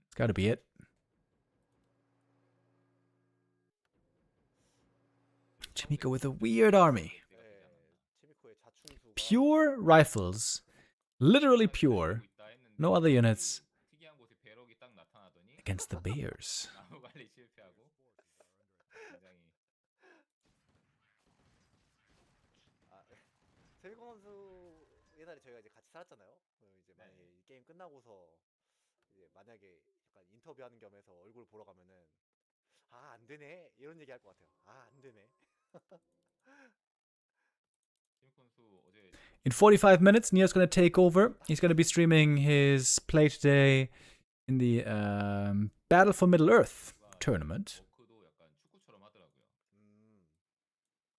It's gotta be it. Chimiko with a weird army. 네, 치미코의 자충수가 Pure rifles. Literally pure. No other units 특이한 곳에 배럭이 딱 나타나더니 against the bears. 나무 관리 실패하고 굉장히 세비권 선수 옛날에 저희가 이제 같이 살았잖아요. 이제 네. 만약에 이 게임 끝나고서 이제 만약에 약간 인터뷰하는 겸해서 얼굴 보러 가면은 아 안 되네 이런 얘기 할 것 같아요. 아 안 되네. 팀 선수 어제 In 45 minutes, Neo's going to take over. He's going to be streaming his play today in the Battle for Middle-earth tournament. 워크도 약간 축구처럼 하더라고요.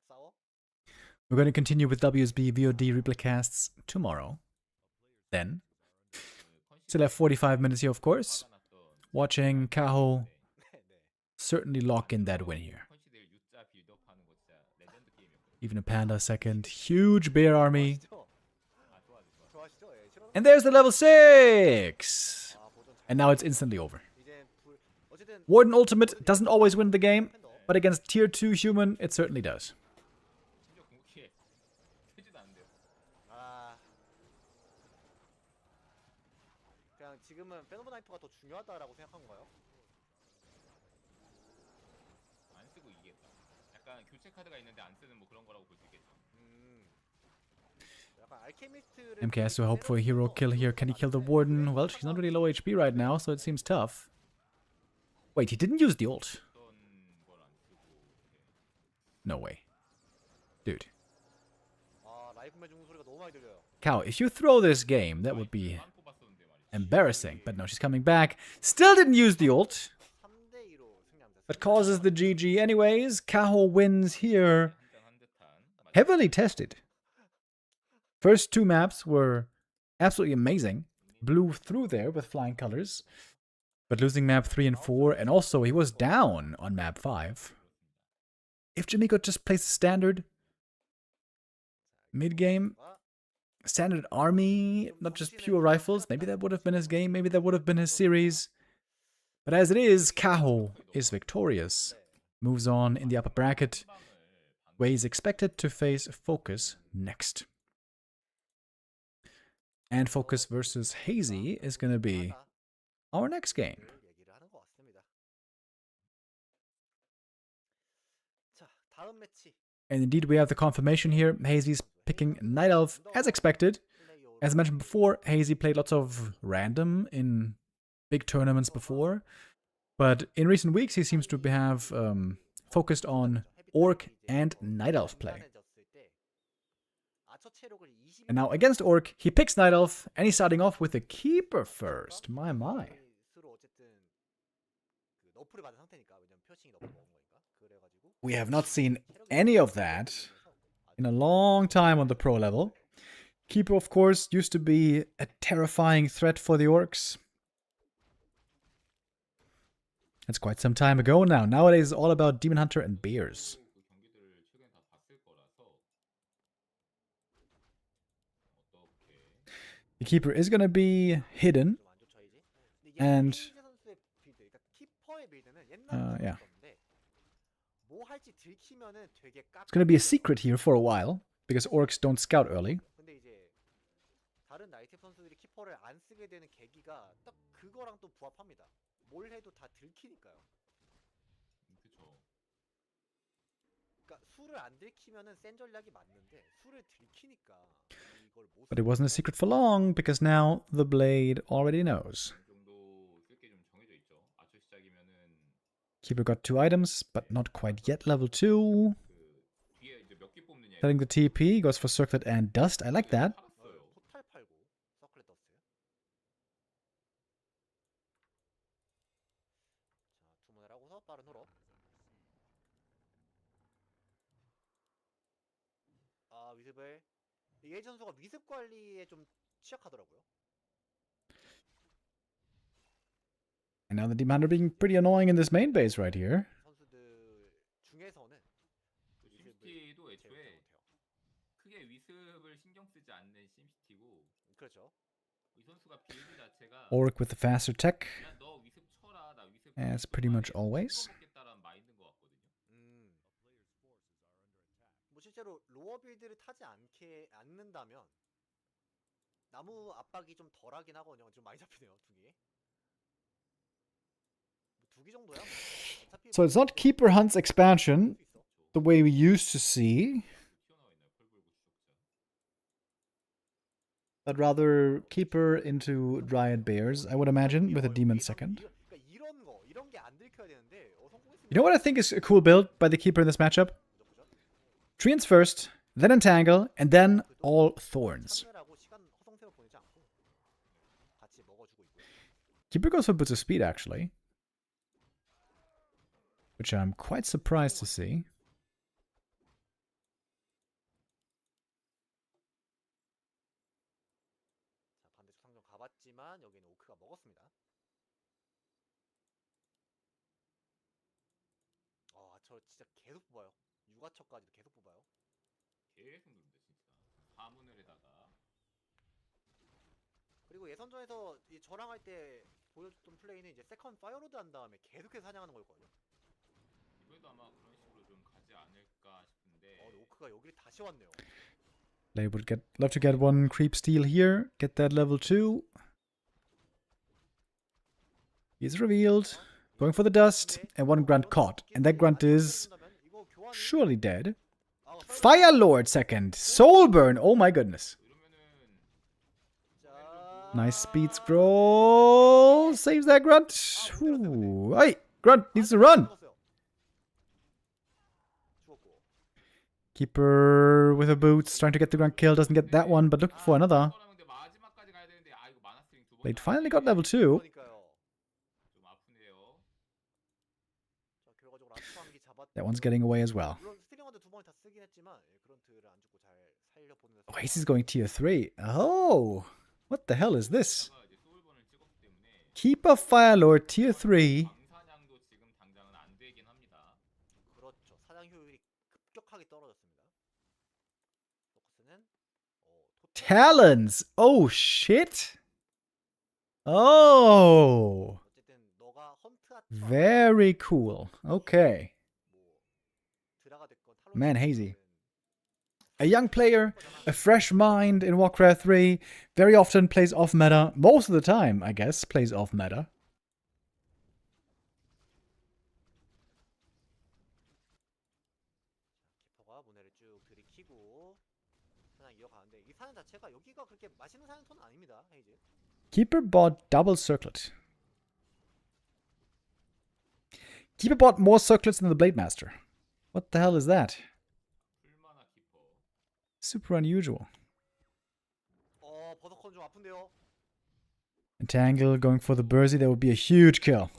싸워? We're going to continue with WSB VoD replicasts tomorrow. Then, still have 45 minutes here, of course. Watching Kaho 네, 네. certainly lock in that win here. 컨시들 U자 빌드업하는 거 진짜 레전드 게임이었거든요. Even a Panda second. Huge bear army. 좋아하시죠? 아 좋아하죠. 좋아하시죠? 예, 싫어하는 And there's the level 6! 아, 보존 잘- And now it's instantly over. 이제 어쨌든 Warden Ultimate doesn't always win the game, but against tier 2 human, it certainly does. 심지어 궁극기에 되지도 않는데요. 아 그냥 지금은 페노브 나이프가 더 중요하다라고 생각한 거예요? 안 쓰고 이기겠다. 약간 교체 카드가 있는데 안 쓰는 뭐 그런 거라고 볼 수 있겠죠. 약간 알케미스트를 MK has to hope for a hero kill here. Can he kill the Warden? Well, she's not really low HP right now, so it seems tough. Wait, he didn't use the ult. 어떤 걸 안 쓰고 이렇게 No way. Dude. 아 라이프 매중 소리가 너무 많이 들려요. Cow, if you throw this game, that would be 안 뽑았었는데 말이죠. embarrassing. But no, she's coming back. Still didn't use the ult. 3대 2로 승리합니다. But causes the GG anyways. Kaho wins here. 한장한 듯한 Heavily tested. First 2 maps were absolutely amazing. Blew through there with flying colors. But losing map 3 and 4, and also he was down on map 5. If Jimiko just plays standard mid-game, standard army, not just pure rifles, maybe that would have been his game, maybe that would have been his series. But as it is, Kaho is victorious. Moves on in the upper bracket, where he's expected to face Focus next. And Focus versus Hazy is going to be our next game. 얘기를 하는 것 같습니다. 자, 다음 매치. And indeed, we have the confirmation here. Hazy's picking Night Elf as expected. As mentioned before, Hazy played lots of random in big tournaments before. But in recent weeks, he seems to have focused on Orc and Night Elf play. And now against Orc, he picks Night Elf, and he's starting off with the Keeper first. My. We have not seen any of that in a long time on the pro level. Keeper, of course, used to be a terrifying threat for the Orcs. That's quite some time ago now. Nowadays, it's all about Demon Hunter and Bears. 그 경기들을 최근에 다 봤을 거라서 어떻게 The Keeper is going to be hidden. And yeah. It's going to be a secret here for a while, because Orcs don't scout early. 근데 이제 다른 나이트 선수들이 키퍼를 안 쓰게 되는 계기가 딱 그거랑 또 부합합니다. 뭘 해도 다 들키니까요. 그쵸. 그러니까 수를 안 들키면은 센 전략이 맞는데 수를 들키니까 이걸 못. But it wasn't a secret for long, because now the Blade already knows. 어느 정도 Keeper got 2 items, but not quite yet level 2. 그 뒤에 이제 몇 개 뽑느냐. Setting the TP, goes for Circlet and Dust. I like that. 팔았어요. 토탈 팔고 서클렛 더스. 자, 주문을 하고서 빠른 홀업. 아, 위습을 이 선수가 위습 관리에 좀 취약하더라고요. And now the Demon Hunter being pretty annoying in this main base right here. 선수들 중에서는 심시티도 제일 애초에 못해요. 크게 위습을 신경 쓰지 않는 심시티고 그렇죠. 이 선수가 빌드 자체가 Auric with the faster tech, 그냥 너 위습 쳐라 나 위습 as pretty much always. 먹겠다라는 마인드인 것 같거든요. 뭐 실제로 로어 빌드를 타지 않는다면 나무 압박이 좀 덜하긴 하거든요. 좀 많이 잡히네요, 두기. 두기 정도야. 어차피 So it's not Keeper Hunt's expansion, the way we used to see, but rather Keeper into Dryad Bears, I would imagine, with a Demon second. 그러니까 이런 게 안 들켜야 되는데 성공했으면 You know what I think is a cool build by the Keeper in this matchup? Treants first, then Entangle, and then all Thorns. 참여하고 시간 허송세월 보내지 않고 같이 먹어주고 있고요. Keeper goes for Boots of Speed, actually, which I'm quite surprised to see. 자, 반대쪽 상점 가봤지만 여기는 오크가 먹었습니다. 저 진짜 계속 뽑아요. 육아처까지도 계속 뽑아요. 계속 누른다 진짜. 사문을 해다가 그리고 예선전에서 저랑 할 때 보여줬던 플레이는 이제 세컨 파이어로드 한 다음에 계속해서 사냥하는 거였거든요. 이번에도 아마 그런 식으로 좀 가지 않을까 싶은데. 근데 오크가 여기를 다시 왔네요. They would love to get one creep steal here, get that level 2. He's revealed, going for the dust, and one grunt caught. And that grunt is surely dead. Fire Lord second, Soulburn, oh my goodness. Nice speed scroll, saves that grunt. Ooh. Hey, grunt needs to run. Keeper with her boots, trying to get the grunt kill, doesn't get that one, but looking for another. They finally got level 2. That one's getting away as well. Oasis is going tier 3. Oh, what the hell is this? Keeper Firelord tier 3. Talons! Oh shit! Oh! Very cool. Okay. Man, Hazy. A young player, a fresh mind in Warcraft 3, very often plays off meta. Most of the time, I guess, plays off meta. Keeper bought double circlet. Keeper bought more circlets than the Blade Master. What the hell is that? Super unusual. Entangle going for the Bursey, that would be a huge kill.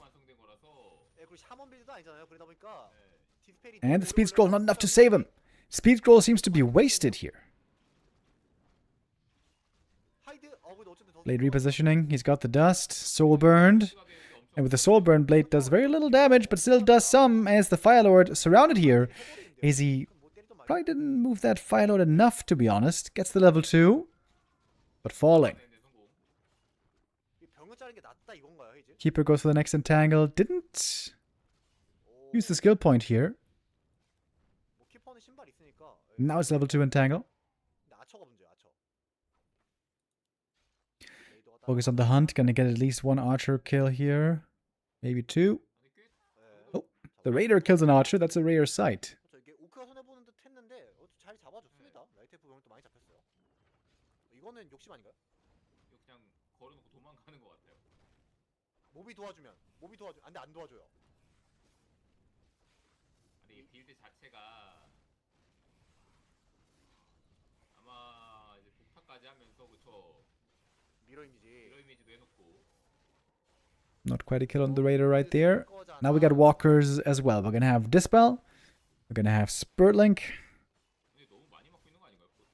And the speed scroll not enough to save him. Speed scroll seems to be wasted here. Blade repositioning, he's got the dust, soul burned. And with the soul burn, Blade does very little damage, but still does some as the Firelord surrounded here. Izzy probably didn't move that Firelord enough, to be honest. Gets the level 2, but falling. Keeper goes for the next entangle. Didn't use the skill point here. Now it's level 2 entangle. Focus on the hunt. Gonna get at least one archer kill here. Maybe 2. Oh, the raider kills an archer. That's a rare sight. 근데 이 빌드 자체가 아마 이제 복타까지 하면서 그쵸. 미러 이미지. 이런 이미지도 해놓고. Not quite a kill on the Raider right there. Now we got walkers as well. We're gonna have Dispel. We're gonna have Spurtlink. 근데 너무 많이 맞고 있는 거 아닌가요? 그것도?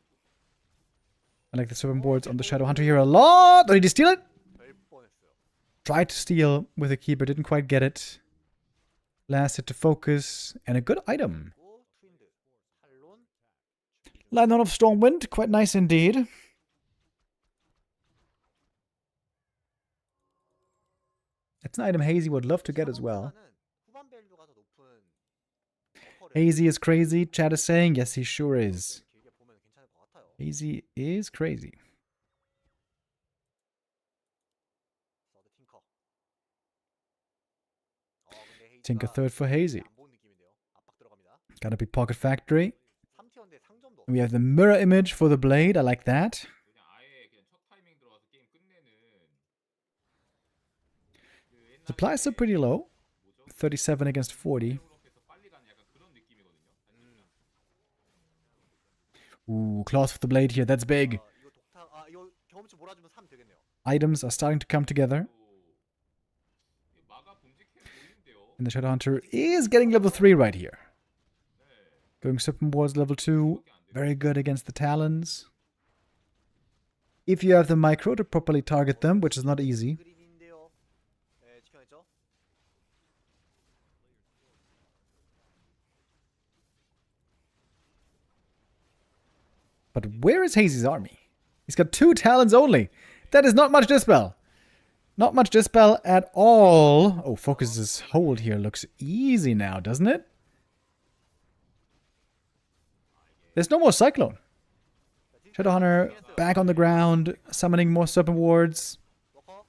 I like the serpent boards on the Shadow Hunter here a lot. Oh, did he steal it? 될 뻔했어요. Tried to steal with a keeper, didn't quite get it. Last hit to focus, and a good item. 그리고 트윈드, 탈론. Lightning of Stormwind, quite nice indeed. It's an item Hazy would love to get as well. 후반 밸류가 더 높은 버퍼를 Hazy is crazy, Chad is saying. Yes, he sure is. 길게 보면 괜찮을 것 같아요. Hazy is crazy. 서드 팅커. 근데 Tinker 헤이즈가 third for Hazy. 안 본 느낌인데요. 압박 들어갑니다. Gotta be Pocket Factory. 3티어인데 상점도 We have the mirror image for the blade. I like that. 그냥 아예 그냥 첫 타이밍 들어가서 게임 끝내는. 그 옛날에 Supplies are pretty low. 뭐죠? 37 against 40. 유럽에서 빨리 가는 약간 그런 느낌이거든요. Ooh, claws for the blade here. That's big. 이거 독타 이거 경험치 몰아주면 3 되겠네요. Items are starting to come together. 또 마가 봉직해 보이는데요. And the Shadow Hunter is getting level 3 right here. Going Serpent Boards level 2. Very good against the Talons. If you have the micro to properly target them, which is not easy. 그린인데요. 네, 지켜냈죠. But where is Hazy's army? He's got 2 Talons only. That is not much Dispel. Not much Dispel at all. Oh, Focus's hold here looks easy now, doesn't it? There's no more Cyclone. Shadowhunter back on the ground, summoning more Serpent Wards. 워커.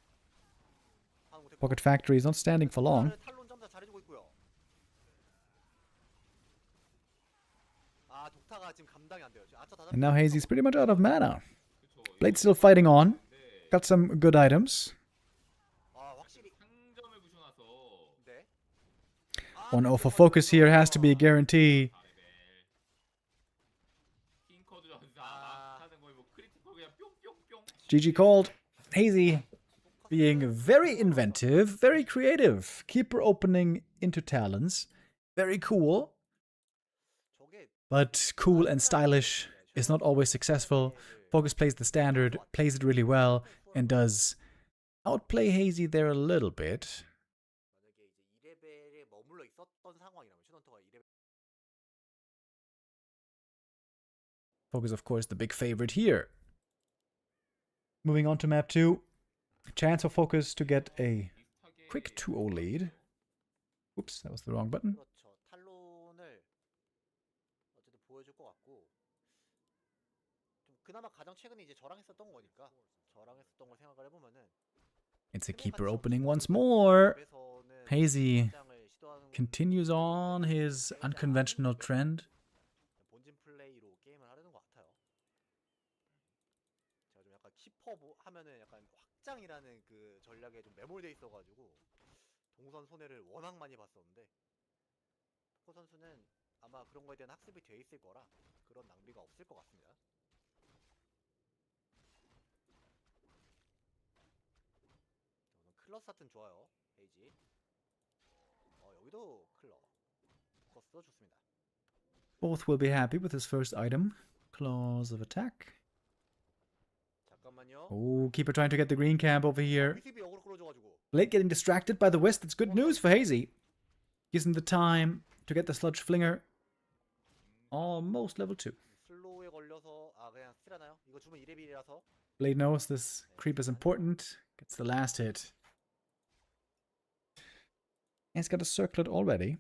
방금 못했고. Pocket Factory is not standing for long. 탈론 점사 잘해주고 있고요. 독타가 지금 감당이 안 돼요. 지금 아차 다 And now Hazy's pretty much out of mana. 그쵸. Blade's still fighting on. Got some good items. 확실히 상점을 부셔놔서 네. 1-0 for Focus here has to be a guarantee. 킹커드 전사 막 하는 거에 뭐 크리티컬 그냥 뿅뿅뿅. GG called. Hazy being very inventive, very creative. Keeper opening into Talons. Very cool. 저게 But cool and stylish is not always successful. Focus plays the standard, plays it really well, and does outplay Hazy there a little bit. 만약에 이제 2레벨에 머물러 있었던 상황이라면 슈던터가 2레벨 Focus, of course, the big favorite here. Moving on to map 2. Chance for Focus to get a quick 2-0 lead. Oops, that was the wrong button. 그렇죠. 탈론을 어쨌든 보여줄 것 같고 좀 그나마 가장 최근에 이제 저랑 했었던 거니까 저랑 했었던 걸 생각을 해보면은 It's a keeper opening once more. 맵에서는 Hazy 확장을 시도하는 continues on his unconventional trend. 본진 플레이로 게임을 하려는 것 같아요. 제가 좀 약간 키퍼 하면은 약간 확장이라는 그 전략에 좀 매몰돼 있어가지고 동선 손해를 워낙 많이 봤었는데 포 선수는 아마 그런 거에 대한 학습이 돼 있을 거라 그런 낭비가 없을 것 같습니다. 우선 클러 스타트는 좋아요. 헤이지. 여기도 클러. 포커스도 좋습니다. Both will be happy with his first item. Claws of attack. 잠깐만요. Oh, keeper trying to get the green camp over here. 위습이 역으로 끌어줘가지고. Blade getting distracted by the West. That's good news for Hazy. Gives him the time to get the Sludge Flinger. Almost level 2. 슬로우에 걸려서 그냥 스틸하나요? 이거 주면 2레벨이라서 Blade knows this creep is important. Gets the last hit. And he's got a circlet already.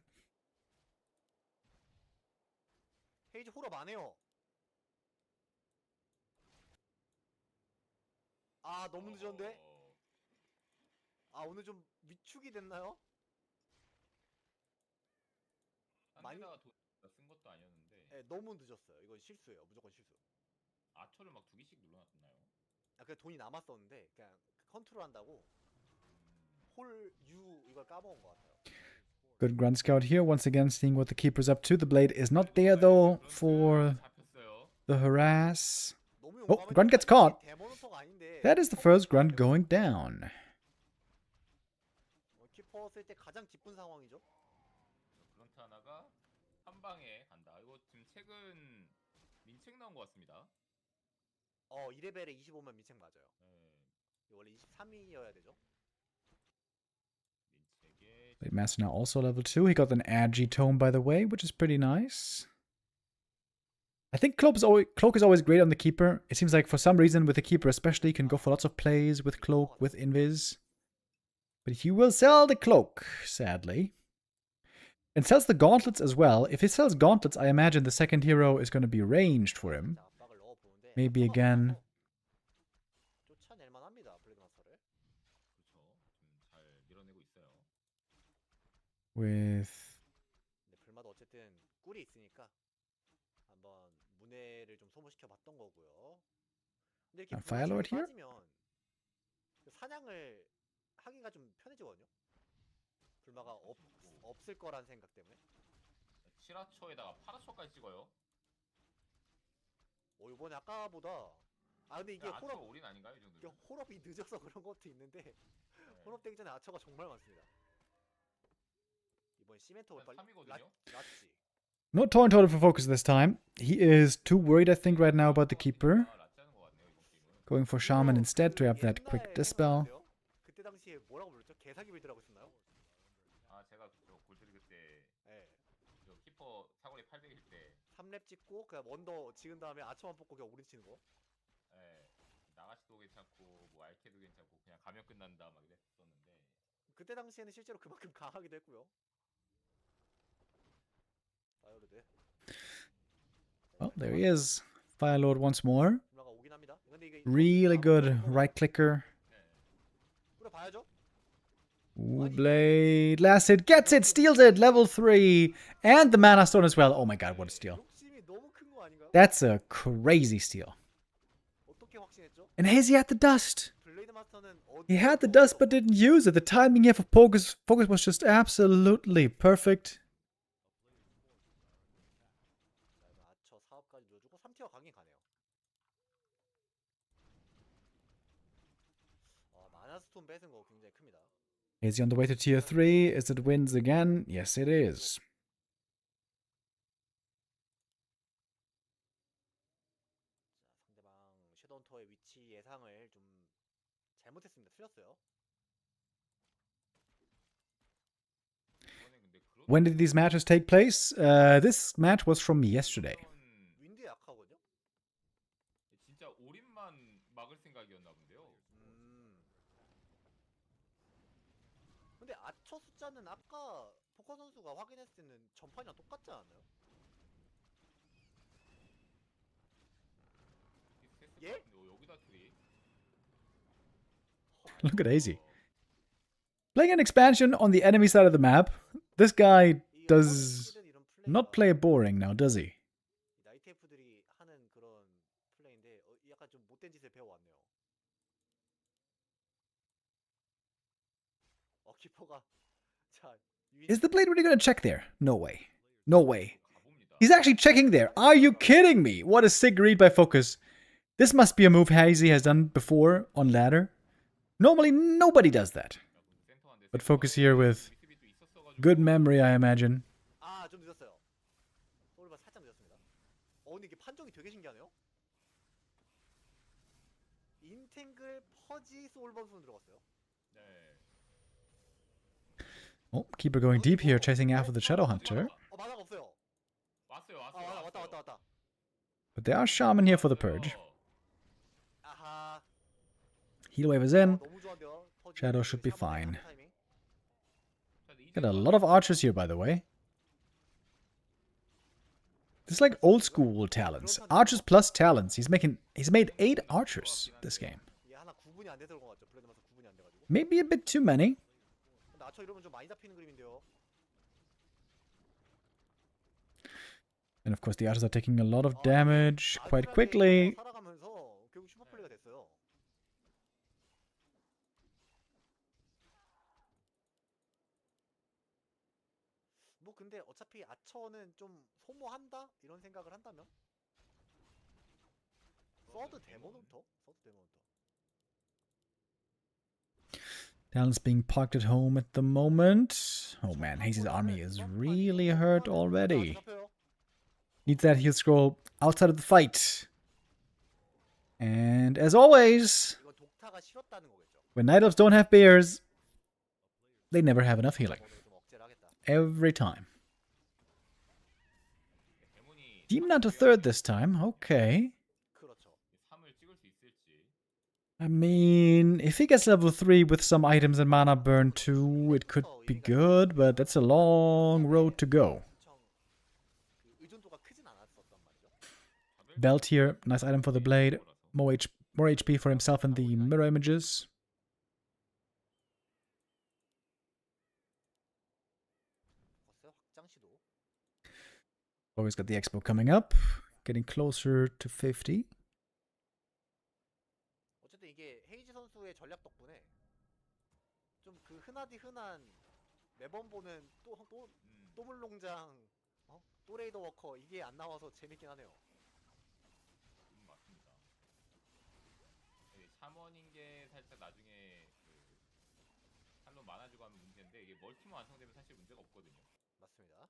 헤이지 홀업 안 해요. 너무 늦었는데? 오늘 좀 위축이 됐나요? 많이- 상대가 쓴 것도 아니었는데 네, 너무 늦었어요. 이건 실수예요. 무조건 실수. 아처를 막 2개씩 눌러놨나요? 그냥 돈이 남았었는데 그냥 컨트롤 한다고 홀 U 이걸 까먹은 것 같아요. Good grunt scout here. Once again, seeing what the keeper's up to. The blade is not there, though, for 잡혔어요. the harass. 너무 Oh, 용감하니까 grunt gets 이게 caught. 데모노터가 아닌데. That is the first grunt going down. 키퍼 쓸 때 가장 기쁜 상황이죠. 그런트 하나가 한 방에 간다. 이거 지금 책은 민책 나온 것 같습니다. 2레벨에 25면 민책 맞아요. 네, 원래 23이어야 되죠. 민책의 Blade Master now also level 2. He got an Agi tome, by the way, which is pretty nice. I think Cloak is always great on the Keeper. It seems like for some reason with the Keeper especially, you can go for lots of plays with Cloak, with Invis. But he will sell the Cloak, sadly. And sells the Gauntlets as well. If he sells Gauntlets, I imagine the second hero is going to be ranged for him. 자, 압박을 넣어보는데 Maybe 압박을 again. 넣어서 쫓아낼 만합니다. 블레드 마스터를. 그렇죠. 좀 잘 밀어내고 있어요. With 근데 불마도 어쨌든 꿀이 있으니까 한번 문해를 좀 소모시켜 봤던 거고요. 근데 이렇게 Firelord here? 빠지면 그 사냥을 하기가 좀 편해지거든요. 불마가 없을 거란 생각 때문에. 7화초에다가 8화초까지 찍어요. 이번에 아까보다 근데 이게 아초 홀업 올인 아닌가요? 이 이게 정도면? 홀업이 늦어서 그런 것도 있는데 네. 홀업 되기 전에 아처가 정말 많습니다. 이번 시멘토가 빨리 3이거든요. 라치. no Torrent Totem for focus this time. He is too worried, I think, right now about the Keeper. 라치하는 것 같네요, 이번 게임은. Going for Shaman instead to have that quick dispel. 그때 당시에 뭐라고 불렀죠? 개사기 빌드라고 했었나요? 제가 저 골드리 그때 네. 저 키퍼 사거리 800일 때 3렙 찍고 그냥 원더 지은 다음에 아처만 뽑고 그냥 오린 치는 거. 예, 나가시도 괜찮고 뭐 알케도 괜찮고 그냥 가면 끝난다 막 이랬었는데 그때 당시에는 실제로 그만큼 강하기도 했고요. 바이오르드. Well, there he is. Firelord once more. 불마가 오긴 합니다. 근데 이게 Really good right clicker. 그래 봐야죠. Ooh, Blade. Last hit gets it, steals it, level 3. And the Mana Stone as well. Oh my god, what a steal. 욕심이 너무 큰 거 아닌가요? That's a crazy steal. 어떻게 확신했죠? And Hazy had the dust. 블레이드 마스터는 He had the dust but didn't use it. The timing here for focus was just absolutely perfect. 아처 사업까지 넣어주고 3티어 강행 가네요. 마나스톤 뺏은 거 굉장히 큽니다. Hazy on the way to tier 3. Is it wins again? Yes, it is. 자, 상대방 섀도운터의 위치 예상을 좀 잘못했습니다. 틀렸어요. 이번에 근데 그런 When did these matches take place? This match was from yesterday. 윈드 약하거든요. 진짜 올인만 막을 생각이었나 본데요. 근데 아처 숫자는 아까 포커 선수가 확인했을 때는 전판이랑 똑같지 않았나요? 예? 여기다 트리. Look at Hazy. Playing an expansion on the enemy side of the map. This guy does not play boring now, does he? 나이테프들이 하는 그런 플레이인데 약간 좀 못된 짓을 배워왔네요. 키퍼가 자 Is the blade really going to check there? No way. No way. 가봅니다. He's actually checking there. Are you kidding me? What a sick read by Focus. This must be a move Hazy has done before on ladder. Normally, nobody does that. But Focus here with good memory, I imagine. 좀 늦었어요. 소울바 살짝 늦었습니다. 근데 이게 판정이 되게 신기하네요. 인탱글 퍼지 소울바 손 들어갔어요. 네. Oh, Keeper going deep here, chasing after the Shadow Hunter. 만화가 없어요. 왔어요. 왔다. But there are Shaman here for the purge. 아하. Heal wave is in. 너무 좋은데요. Shadow should be fine. 타이밍. Got a lot of archers here, by the way. This is like old school talents. Archers plus talents. He's made 8 archers this game. 이게 하나 구분이 안 돼서 그런 것 같죠. 블레드 마스 구분이 안 돼가지고. Maybe a bit too many. 근데 아처 이러면 좀 많이 잡히는 그림인데요. And of course the archers are taking a lot of damage quite quickly. 살아가면서 결국 슈퍼플레이가 됐어요. 근데 어차피 아처는 좀 소모한다 이런 생각을 한다면 서드 데모넌터? 서드 데모넌터. Talon's being parked at home at the moment. Oh man, Hazy's army is really hurt already. Needs that heal scroll outside of the fight. And as always, 이건 독타가 싫었다는 거겠죠. when Night Elves don't have bears, they never have enough healing. 오늘 좀 억제를 하겠다. Every time. 데몬이 Demon Hunter third this time. Okay. 그렇죠. 3을 찍을 수 있을지. I mean, if he gets level 3 with some items and mana burn too, it could be good, but that's a long road to go. 엄청 그 의존도가 크진 않았었단 말이죠. Belt here, nice item for the blade. More HP for himself and the mirror images. 봤어요? 확장 시도. Always got the expo coming up, getting closer to 50. 어쨌든 이게 헤이지 선수의 전략 덕분에 좀 그 흔한 매번 보는 또물농장, 또레이더 워커 이게 안 나와서 재밌긴 하네요. 맞습니다. 샤먼인 게 살짝 나중에 그 탈론 많아지고 하면 문제인데 이게 멀티만 완성되면 사실 문제가 없거든요. 맞습니다.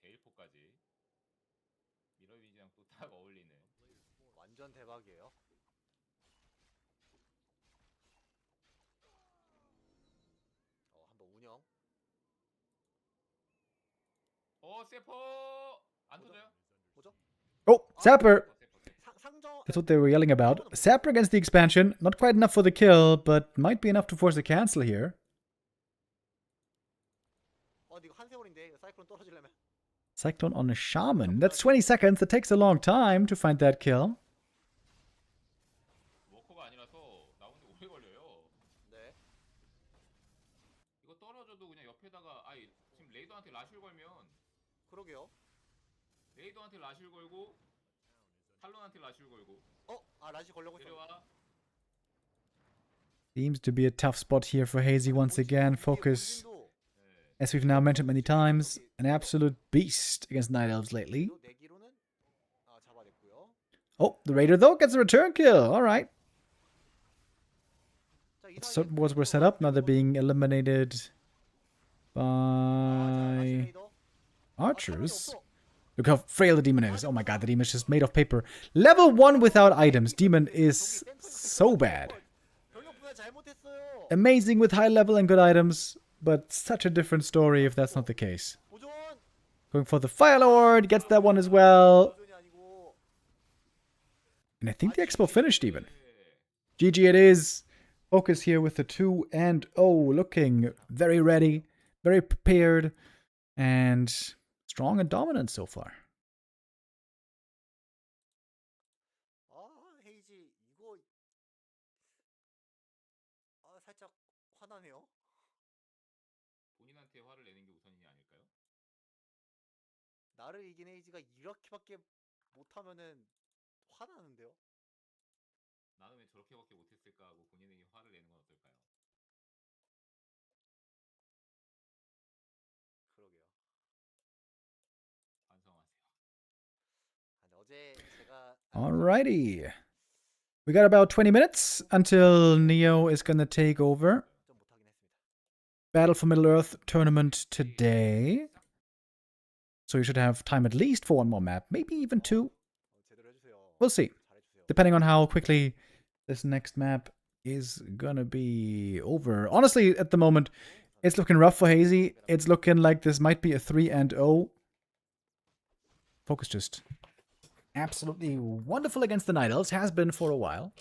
데일포까지 미러위즈랑 또 딱 어울리는. 완전 대박이에요. 한번 운영. 세퍼 안 터져요? 뭐죠? Oh, Sapper! 상정. That's what they were yelling about. Sapper against the expansion. Not quite enough for the kill, but might be enough to force a cancel here. 이거 한 세월인데 이거 사이클론 떨어지려면. Cyclone on a Shaman. That's 20 seconds. That takes a long time to find that kill. 워커가 아니라서 나오는데 오래 걸려요. 네. 이거 떨어져도 그냥 옆에다가 지금 레이더한테 라실 걸면 그러게요. 레이더한테 라실 걸고 탈론한테 라실 걸고 라시 걸려고 했어. 내려와. Seems to be a tough spot here for Hazy once again. Focus, as we've now mentioned many times, an absolute beast against Night Elves lately. 내기로는 잡아냈고요. Oh, the Raider though gets a return kill. All right. Certain boards were set up. Now they're being eliminated by archers. Look how frail the demon is. Oh my god, the demon is just made of paper. Level 1 without items. Demon is so bad. Amazing with high level and good items, but such a different story if that's not the case. Going for the Fire Lord, gets that one as well. And I think the expo finished even. GG it is. Focus here with the 2-0, looking very ready, very prepared, and strong and dominant so far. 헤이지 이거 살짝 화나네요. 본인한테 화를 내는 게 우선이 아닐까요? 나를 이긴 헤이지가 이렇게밖에 못하면은 화나는데요. 나는 왜 저렇게밖에 못했을까 하고 본인에게 화를 내는 건 어떨까요? 그러게요. 반성하세요. 어제 제가 Alrighty. We got about 20 minutes until Neo is gonna take over. 좀 못하긴 했습니다. Battle for Middle-earth tournament today. So you should have time at least for one more map, maybe even two. 제대로 해주세요. We'll see. 잘해주세요. Depending on how quickly this next map is gonna be over. Honestly, at the moment, it's looking rough for Hazy. It's looking like this might be a 3-0. Focus just absolutely wonderful against the Night Elves. Has been for a while.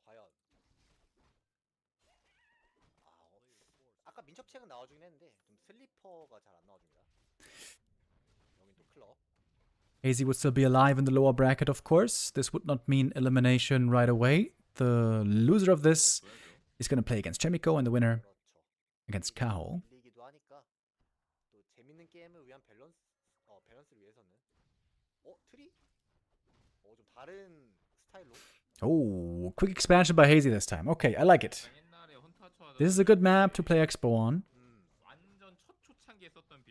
과연 아까 민첩책은 나와주긴 했는데 좀 슬리퍼가 잘 안 나와줍니다. 여긴 또 클럽. Hazy would still be alive in the lower bracket, of course. This would not mean elimination right away. The loser of this is going to play against Chemico, and the winner 그렇죠. against Kao. 밀리기도 하니까 또 재밌는 게임을 위한 밸런스를 위해서는 트리? 좀 다른 스타일로. Oh, quick expansion by Hazy this time. Okay, I like it. 옛날에 헌터처 하던 This is a good map to play Expo on. 완전 첫 초창기에 썼던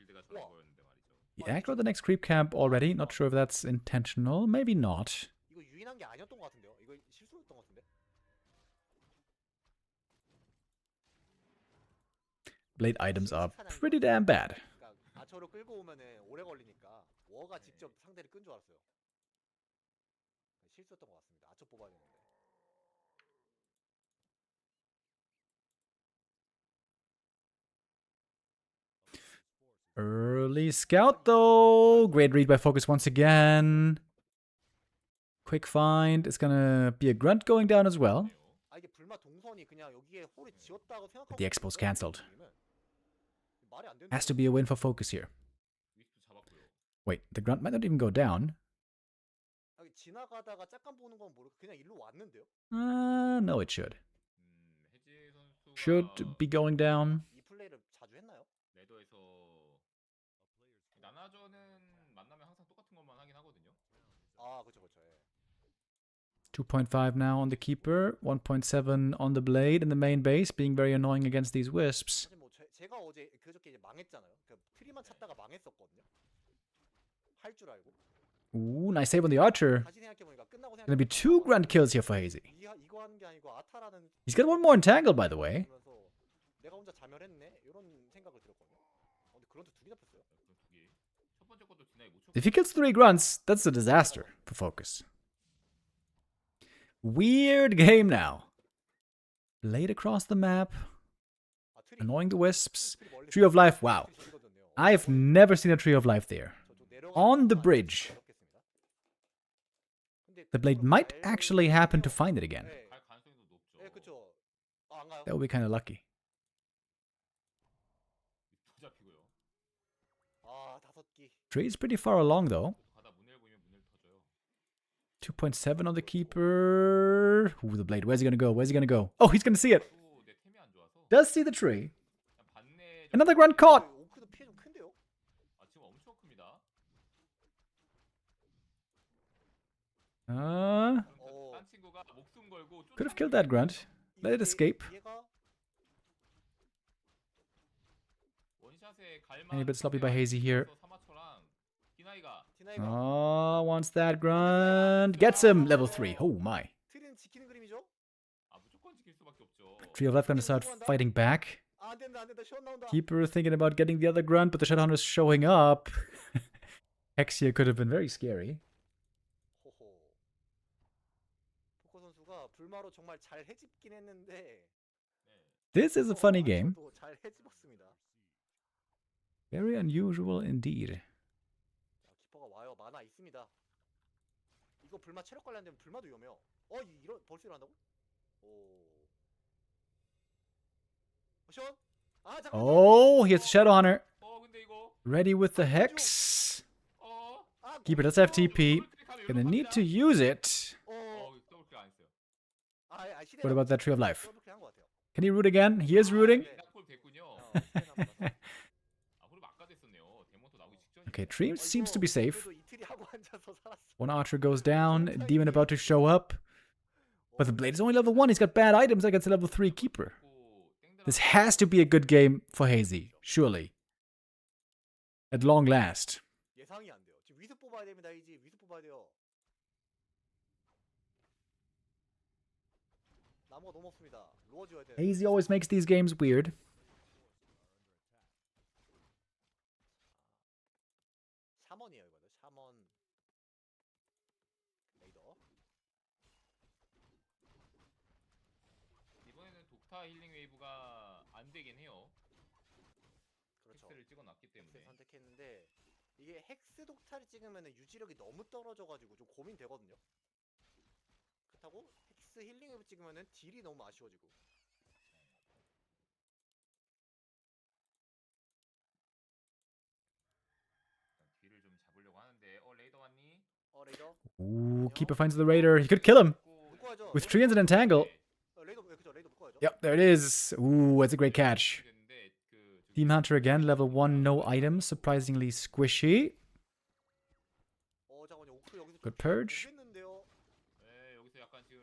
He aggroed the next creep camp already. Not sure if that's intentional. Maybe not. 이거 유인한 게 아니었던 것 같은데요. 이거 실수였던 것 같은데. Blade items are pretty damn bad. 그러니까 아처로 끌고 오면은 오래 걸리니까 워가 직접 상대를 끈 줄 알았어요. 실수였던 것 같습니다. 아처 뽑아야 되는데. Early scout though. Great read by Focus once again. Quick find. It's gonna be a grunt going down as well. 아 이게 불마 동선이 그냥 여기에 홀을 지었다고 생각하고. But the expo's cancelled. 말이 안 되는. Has to be a win for Focus here. 위스프 잡았고요. Wait, the grunt might not even go down. 지나가다가 짝깐 보는 건 모르고 그냥 일로 왔는데요. No, it should. 해지 선수가 Should be going down. 이 플레이를 자주 했나요? 레더에서 나나전은 만나면 항상 똑같은 것만 하긴 하거든요. 아 그렇죠 그렇죠. 예. 2.5 now on the keeper, 1.7 on the blade in the main base, being very annoying against these wisps. 사실 뭐 제가 어제 그저께 이제 망했잖아요. 그 트리만 찾다가 망했었거든요. 할 줄 알고. Ooh, nice save on the archer. 다시 생각해 보니까 끝나고 Gonna be 2 grunt kills here for Hazy. 이거 하는 게 아니고 아타라는. He's got one more entangled, by the way. 내가 혼자 자멸했네 이런 생각을 들었거든요. 근데 그런데 둘이 잡혔어요. 첫 번째 것도 디나이 못 쳤고. If he kills 3 grunts, that's a disaster for Focus. Weird game now. Blade across the map, annoying the wisps. Tree of Life, wow. I've never seen a Tree of Life there. On the bridge. The blade might actually happen to find it again. 갈 가능성도 높죠. 예 그렇죠. 안 가요? That would be kind of lucky. 더 잡히고요. 아 5기. Tree is pretty far along though. 가다 문을 보이면 문을 터져요. 2.7 on the keeper. Ooh, the blade. Where's he gonna go? Where's he gonna go? Oh, he's gonna see it. 내 템이 안 좋아서 Does see the tree. 그냥 반내. Another grunt caught. 오크도 피해 좀 큰데요? 아 지금 엄청 큽니다. 딴 친구가 목숨 걸고 Could have killed that grunt. Let it escape. 얘가 원샷에 And a bit sloppy by Hazy here. 사마처랑 디나이가 디나이가 Oh, wants that grunt. Gets him. Level 3. Oh my. 트리는 지키는 그림이죠? 아 무조건 지킬 수밖에 없죠. Tree of Life gonna start fighting back. 아, 안 된다 안 된다 시원 나온다. Keeper thinking about getting the other grunt, but the Shadowhunter's showing up. Hex here could have been very scary. 호호. 포커 선수가 불마로 정말 잘 해집긴 했는데 This is a funny game. 아처도 잘 해집었습니다. Very unusual indeed. 자, 키퍼가 와요. 만화 있습니다. 이거 불마 체력 관리 안 되면 불마도 위험해요. 이런 벌써 일어난다고? 오. 시원? 아 잠깐. Oh, here's the Shadowhunter. 근데 이거 Ready with the Hex. 아, Keeper does have TP. Gonna need to use it. 더블킬 안 했어요. What about that Tree of Life? 더블킬 한것 같아요. Can he root again? He is rooting. 폴 됐군요. 그럼 아까 됐었네요. 데모터 나오기 직전이에요. Okay, Tree seems to be safe. 그래도 이틀이 하고 앉아서 살았어. One archer goes down. Demon about to show up. But the blade is only level 1. He's got bad items against a level 3 keeper. This has to be a good game for Hazy, surely. At long last. 예상이 안 돼요. 지금 위스 뽑아야 됩니다. 이제 위스 뽑아야 돼요. 나무가 너무 없습니다. 로어 지어야 돼. Hazy always makes these games weird. 샤먼이에요 이거는. 샤먼 레이더. 이번에는 독타 힐링 웨이브가 안 되긴 해요. 그렇죠. 텍스를 찍어놨기 때문에. 텍스 선택했는데 이게 헥스 독타를 찍으면 유지력이 너무 떨어져가지고 좀 고민되거든요. 그렇다고 헥스 힐링을 찍으면은 딜이 너무 아쉬워지고. 뒤를 좀 잡으려고 하는데 레이더 왔니? 레이더. Ooh, Keeper finds the Raider. He could kill him. 묶어야죠. With Treants and Entangle. 레이더 그죠? 레이더 묶어야죠. Yep, there it is. Ooh, that's a great catch. Team Hunter again, level 1, no items. Surprisingly squishy. 잠깐만요. 오크 여기서 Good purge. 모르겠는데요. 네, 여기서 약간 지금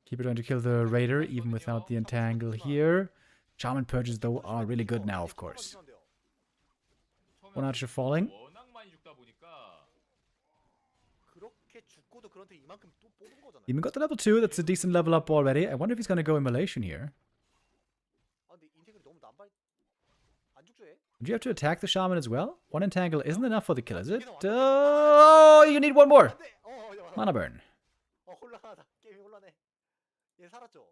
Keeper trying to kill the Raider, even without the Entangle here. Shaman purges, though, are really good now, of course. One archer falling. 워낙 많이 누구도 그런데 이만큼 또 뽑은 거잖아요. Even got the level 2. That's a decent level up already. I wonder if he's going to go immolation here. 아 근데 인테그리 너무 안 죽죠 얘? Would you have to attack the shaman as well? One entangle isn't enough for the kill, is it? Oh, you need one more. 안돼. Mana burn. 혼란하다. 게임이 혼란해. 얘 살았죠?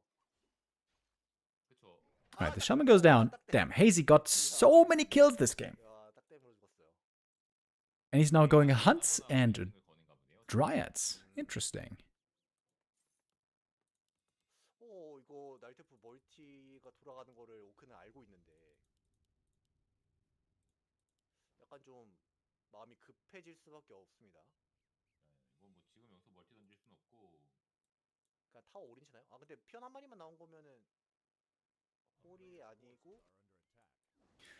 그쵸. Alright, the shaman goes down. Damn, Hazy got so many kills this game. 야, 딱 때문에 죽었어요. And he's now going hunts and 을 거는가 보네요. dryads. Interesting. 이거 날테프 멀티가 돌아가는 거를 오크는 알고 있는데 약간 좀 마음이 급해질 수밖에 없습니다. 이건 뭐 지금 여기서 멀티 던질 순 없고. 그냥 타워 올인 치나요? 아 근데 피언 한 마리만 나온 거면은 홀이 아니고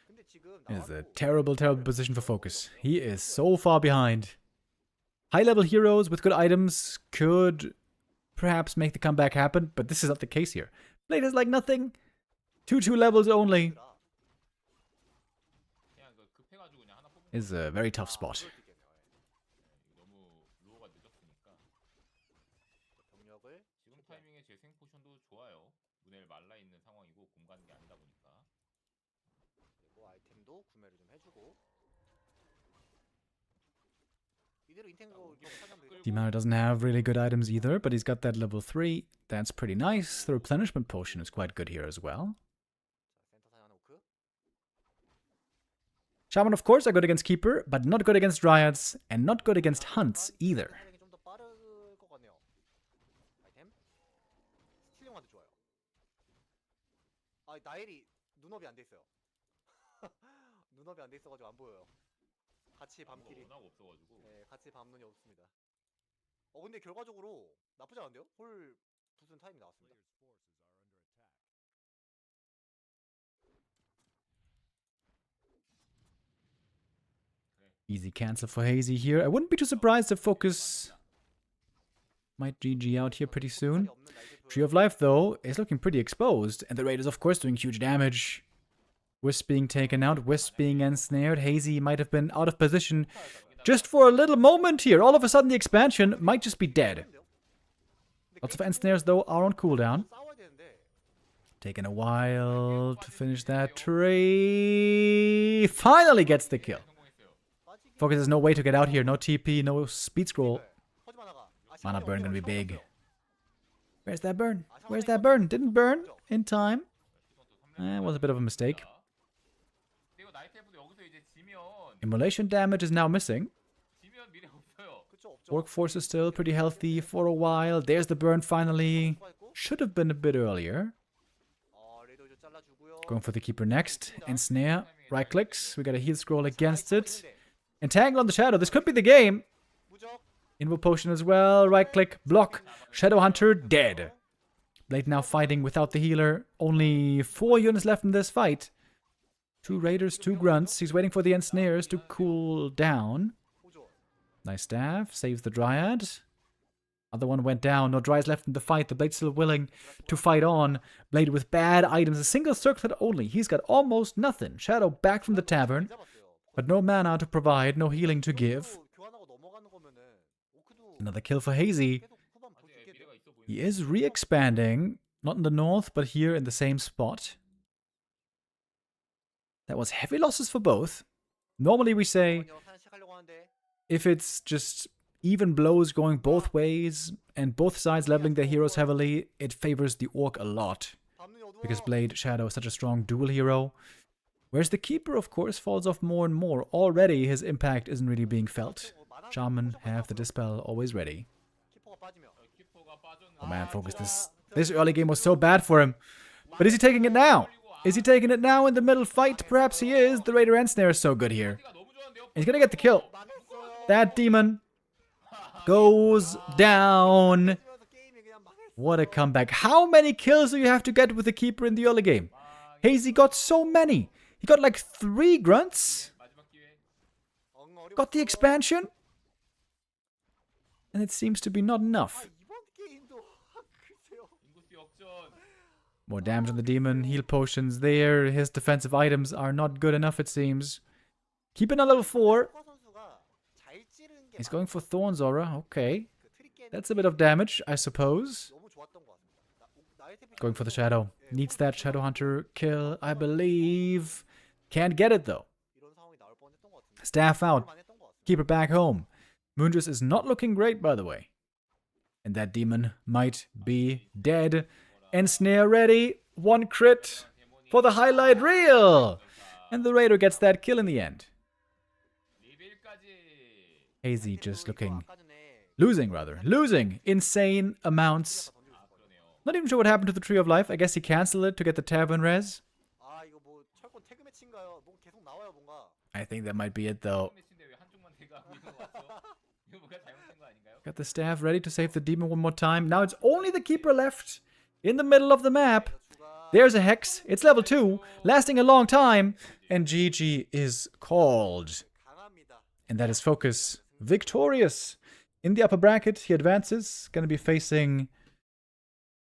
근데 지금 It is a 나와도 terrible, terrible position for Focus. He is so far behind. High-level heroes with good items could perhaps make the comeback happen, but this is not the case here. Blade has like nothing. 2 levels only. 그냥 그 급해가지고 그냥 하나 뽑은 거. Is a very tough spot. 그럴 수 있겠네요. 너무 로어가 늦었으니까. 병력을 지금 타이밍에 재생 포션도 좋아요. 문el 말라 있는 상황이고 공간이 아니다 보니까. 그리고 아이템도 구매를 좀 해주고 이대로 인텐거 이거 사면 되죠? Dimar doesn't have really good items either, but he's got that level 3. That's pretty nice. The replenishment potion is quite good here as well. 자, 센터 사냥 오크. Shaman, of course, are good against Keeper, but not good against Dryads, and not good against Hunts either. 사냥이 좀더 빠를 것 같네요. 아이템 스틸링화도 좋아요. 아 나일이 눈업이 안 돼 있어요. 눈업이 안 돼 있어가지고 안 보여요. 같이 밤길이. 워낙 없어가지고. 네, 같이 밤눈이 없습니다. 근데 결과적으로 나쁘지 않은데요? 홀 부순 타임이 나왔습니다. Easy cancel for Hazy here. I wouldn't be too surprised if Focus might GG out here pretty soon. Tree of Life, though, is looking pretty exposed, and the raid is, of course, doing huge damage. Wisp being taken out, Wisp being ensnared. Hazy might have been out of position just for a little moment here. All of a sudden, the expansion might just be dead. Lots of ensnares, though, are on cooldown. 싸워야 되는데 Taking a while to finish that tree. Finally gets the kill. 성공했어요. Focus has no way to get out here. No TP, no speed scroll. 허즈마나가 Mana burn gonna be big. Where's that burn? Where's that burn? Didn't burn in time. It was a bit of a mistake. 그리고 나이테프도 여기서 이제 지면 Immolation damage is now missing. 미래 없어요. 그쵸 없죠. Workforce is still pretty healthy for a while. There's the burn finally. Should have been a bit earlier. 레이더 좀 잘라주고요. Going for the keeper next. Ensnare. Right clicks. We got a heal scroll against it. Entangle on the shadow. This could be the game. 무적. Invo potion as well. Right click. Block. Shadow Hunter dead. Blade now fighting without the healer. Only 4 units left in this fight. 2 raiders, 2 grunts. He's waiting for the ensnares to cool down. 보조. Nice staff. Saves the Dryad. Other one went down. No Dryads left in the fight. The Blade's still willing to fight on. Blade with bad items. A single circlet only. He's got almost nothing. Shadow back from the tavern. 잡았어요. But no mana to provide. No healing to give. 교환하고 넘어가는 거면은 오크도 Another kill for Hazy. 계속 후반 볼수 아직 있겠네요. 미래가 있어 보이는. He is re-expanding. Not in the north, but here in the same spot. That was heavy losses for both. Normally we say 사냥 시작하려고 하는데 if it's just even blows going both ways and both sides leveling their heroes heavily, it favors the Orc a lot. 밤눈이 어두워. Because Blade Shadow is such a strong dual hero. Whereas the Keeper, of course, falls off more and more. Already his impact isn't really being felt. Shaman have the Dispel always ready. 키퍼가 빠지면 키퍼가 빠졌는데. Oh man, Focus, this early game was so bad for him. But is he taking it now? Is he taking it now in the middle fight? Perhaps he is. The Raider Ensnare is so good here. 너무 좋은데요. He's gonna get the kill. 망했어요. That demon goes down. 그래서 게임이 그냥 망했어. What a comeback. How many kills do you have to get with the Keeper in the early game? Hazy got so many. He got like 3 grunts. 마지막 기회. Got the expansion. And it seems to be not enough. 이번 게임도 글쎄요. 인구수 역전. More damage on the demon. Heal potions there. His defensive items are not good enough, it seems. Keeping on level 4. 선수가 잘 찌르는 게 He's going for Thorn's Aura. Okay. 그 트릭 That's a bit of damage, I suppose. 너무 좋았던 것 같습니다. 나이테프 Going for the shadow. Needs that Shadow Hunter kill, I believe. Can't get it though. 이런 상황이 나올 뻔했던 것 같은데. Staff out. 할만했던 것 같습니다. Keep it back home. Moondra's is not looking great, by the way. And that demon might be dead. Ensnare ready. One crit for the highlight reel. And the Raider gets that kill in the end. Hazy just looking... Losing insane amounts. Not even sure what happened to the Tree of Life. I guess he canceled it to get the Tavern res. 아 이거 뭐 철권 태그 매치인가요? 뭐 계속 나와요 뭔가. I think that might be it though. Got the staff ready to save the demon one more time. Now it's only the keeper left in the middle of the map. There's a hex. It's level 2, lasting a long time. And GG is called. 강합니다. And that is Focus victorious. In the upper bracket, he advances. Going to be facing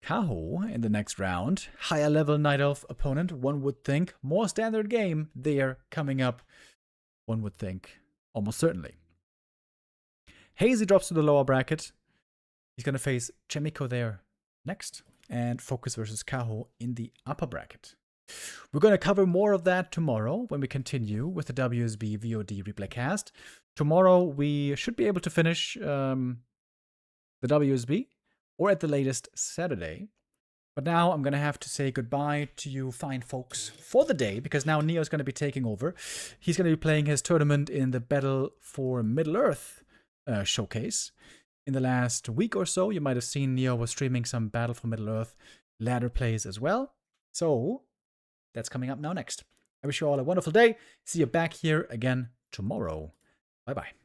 Kaho in the next round. Higher level Night Elf opponent, one would think. More standard game there coming up, one would think. Almost certainly. Hazy drops to the lower bracket. He's going to face Chemiko there next. And Focus versus Kaho in the upper bracket. We're going to cover more of that tomorrow when we continue with the WSB VoD replay cast. Tomorrow we should be able to finish the WSB, or at the latest Saturday. But now I'm going to have to say goodbye to you fine folks for the day, because now Neo's going to be taking over. He's going to be playing his tournament in the Battle for Middle-earth showcase. In the last week or so, you might have seen Neo was streaming some Battle for Middle-earth ladder plays as well. So that's coming up now next. I wish you all a wonderful day. See you back here again tomorrow. Bye-bye.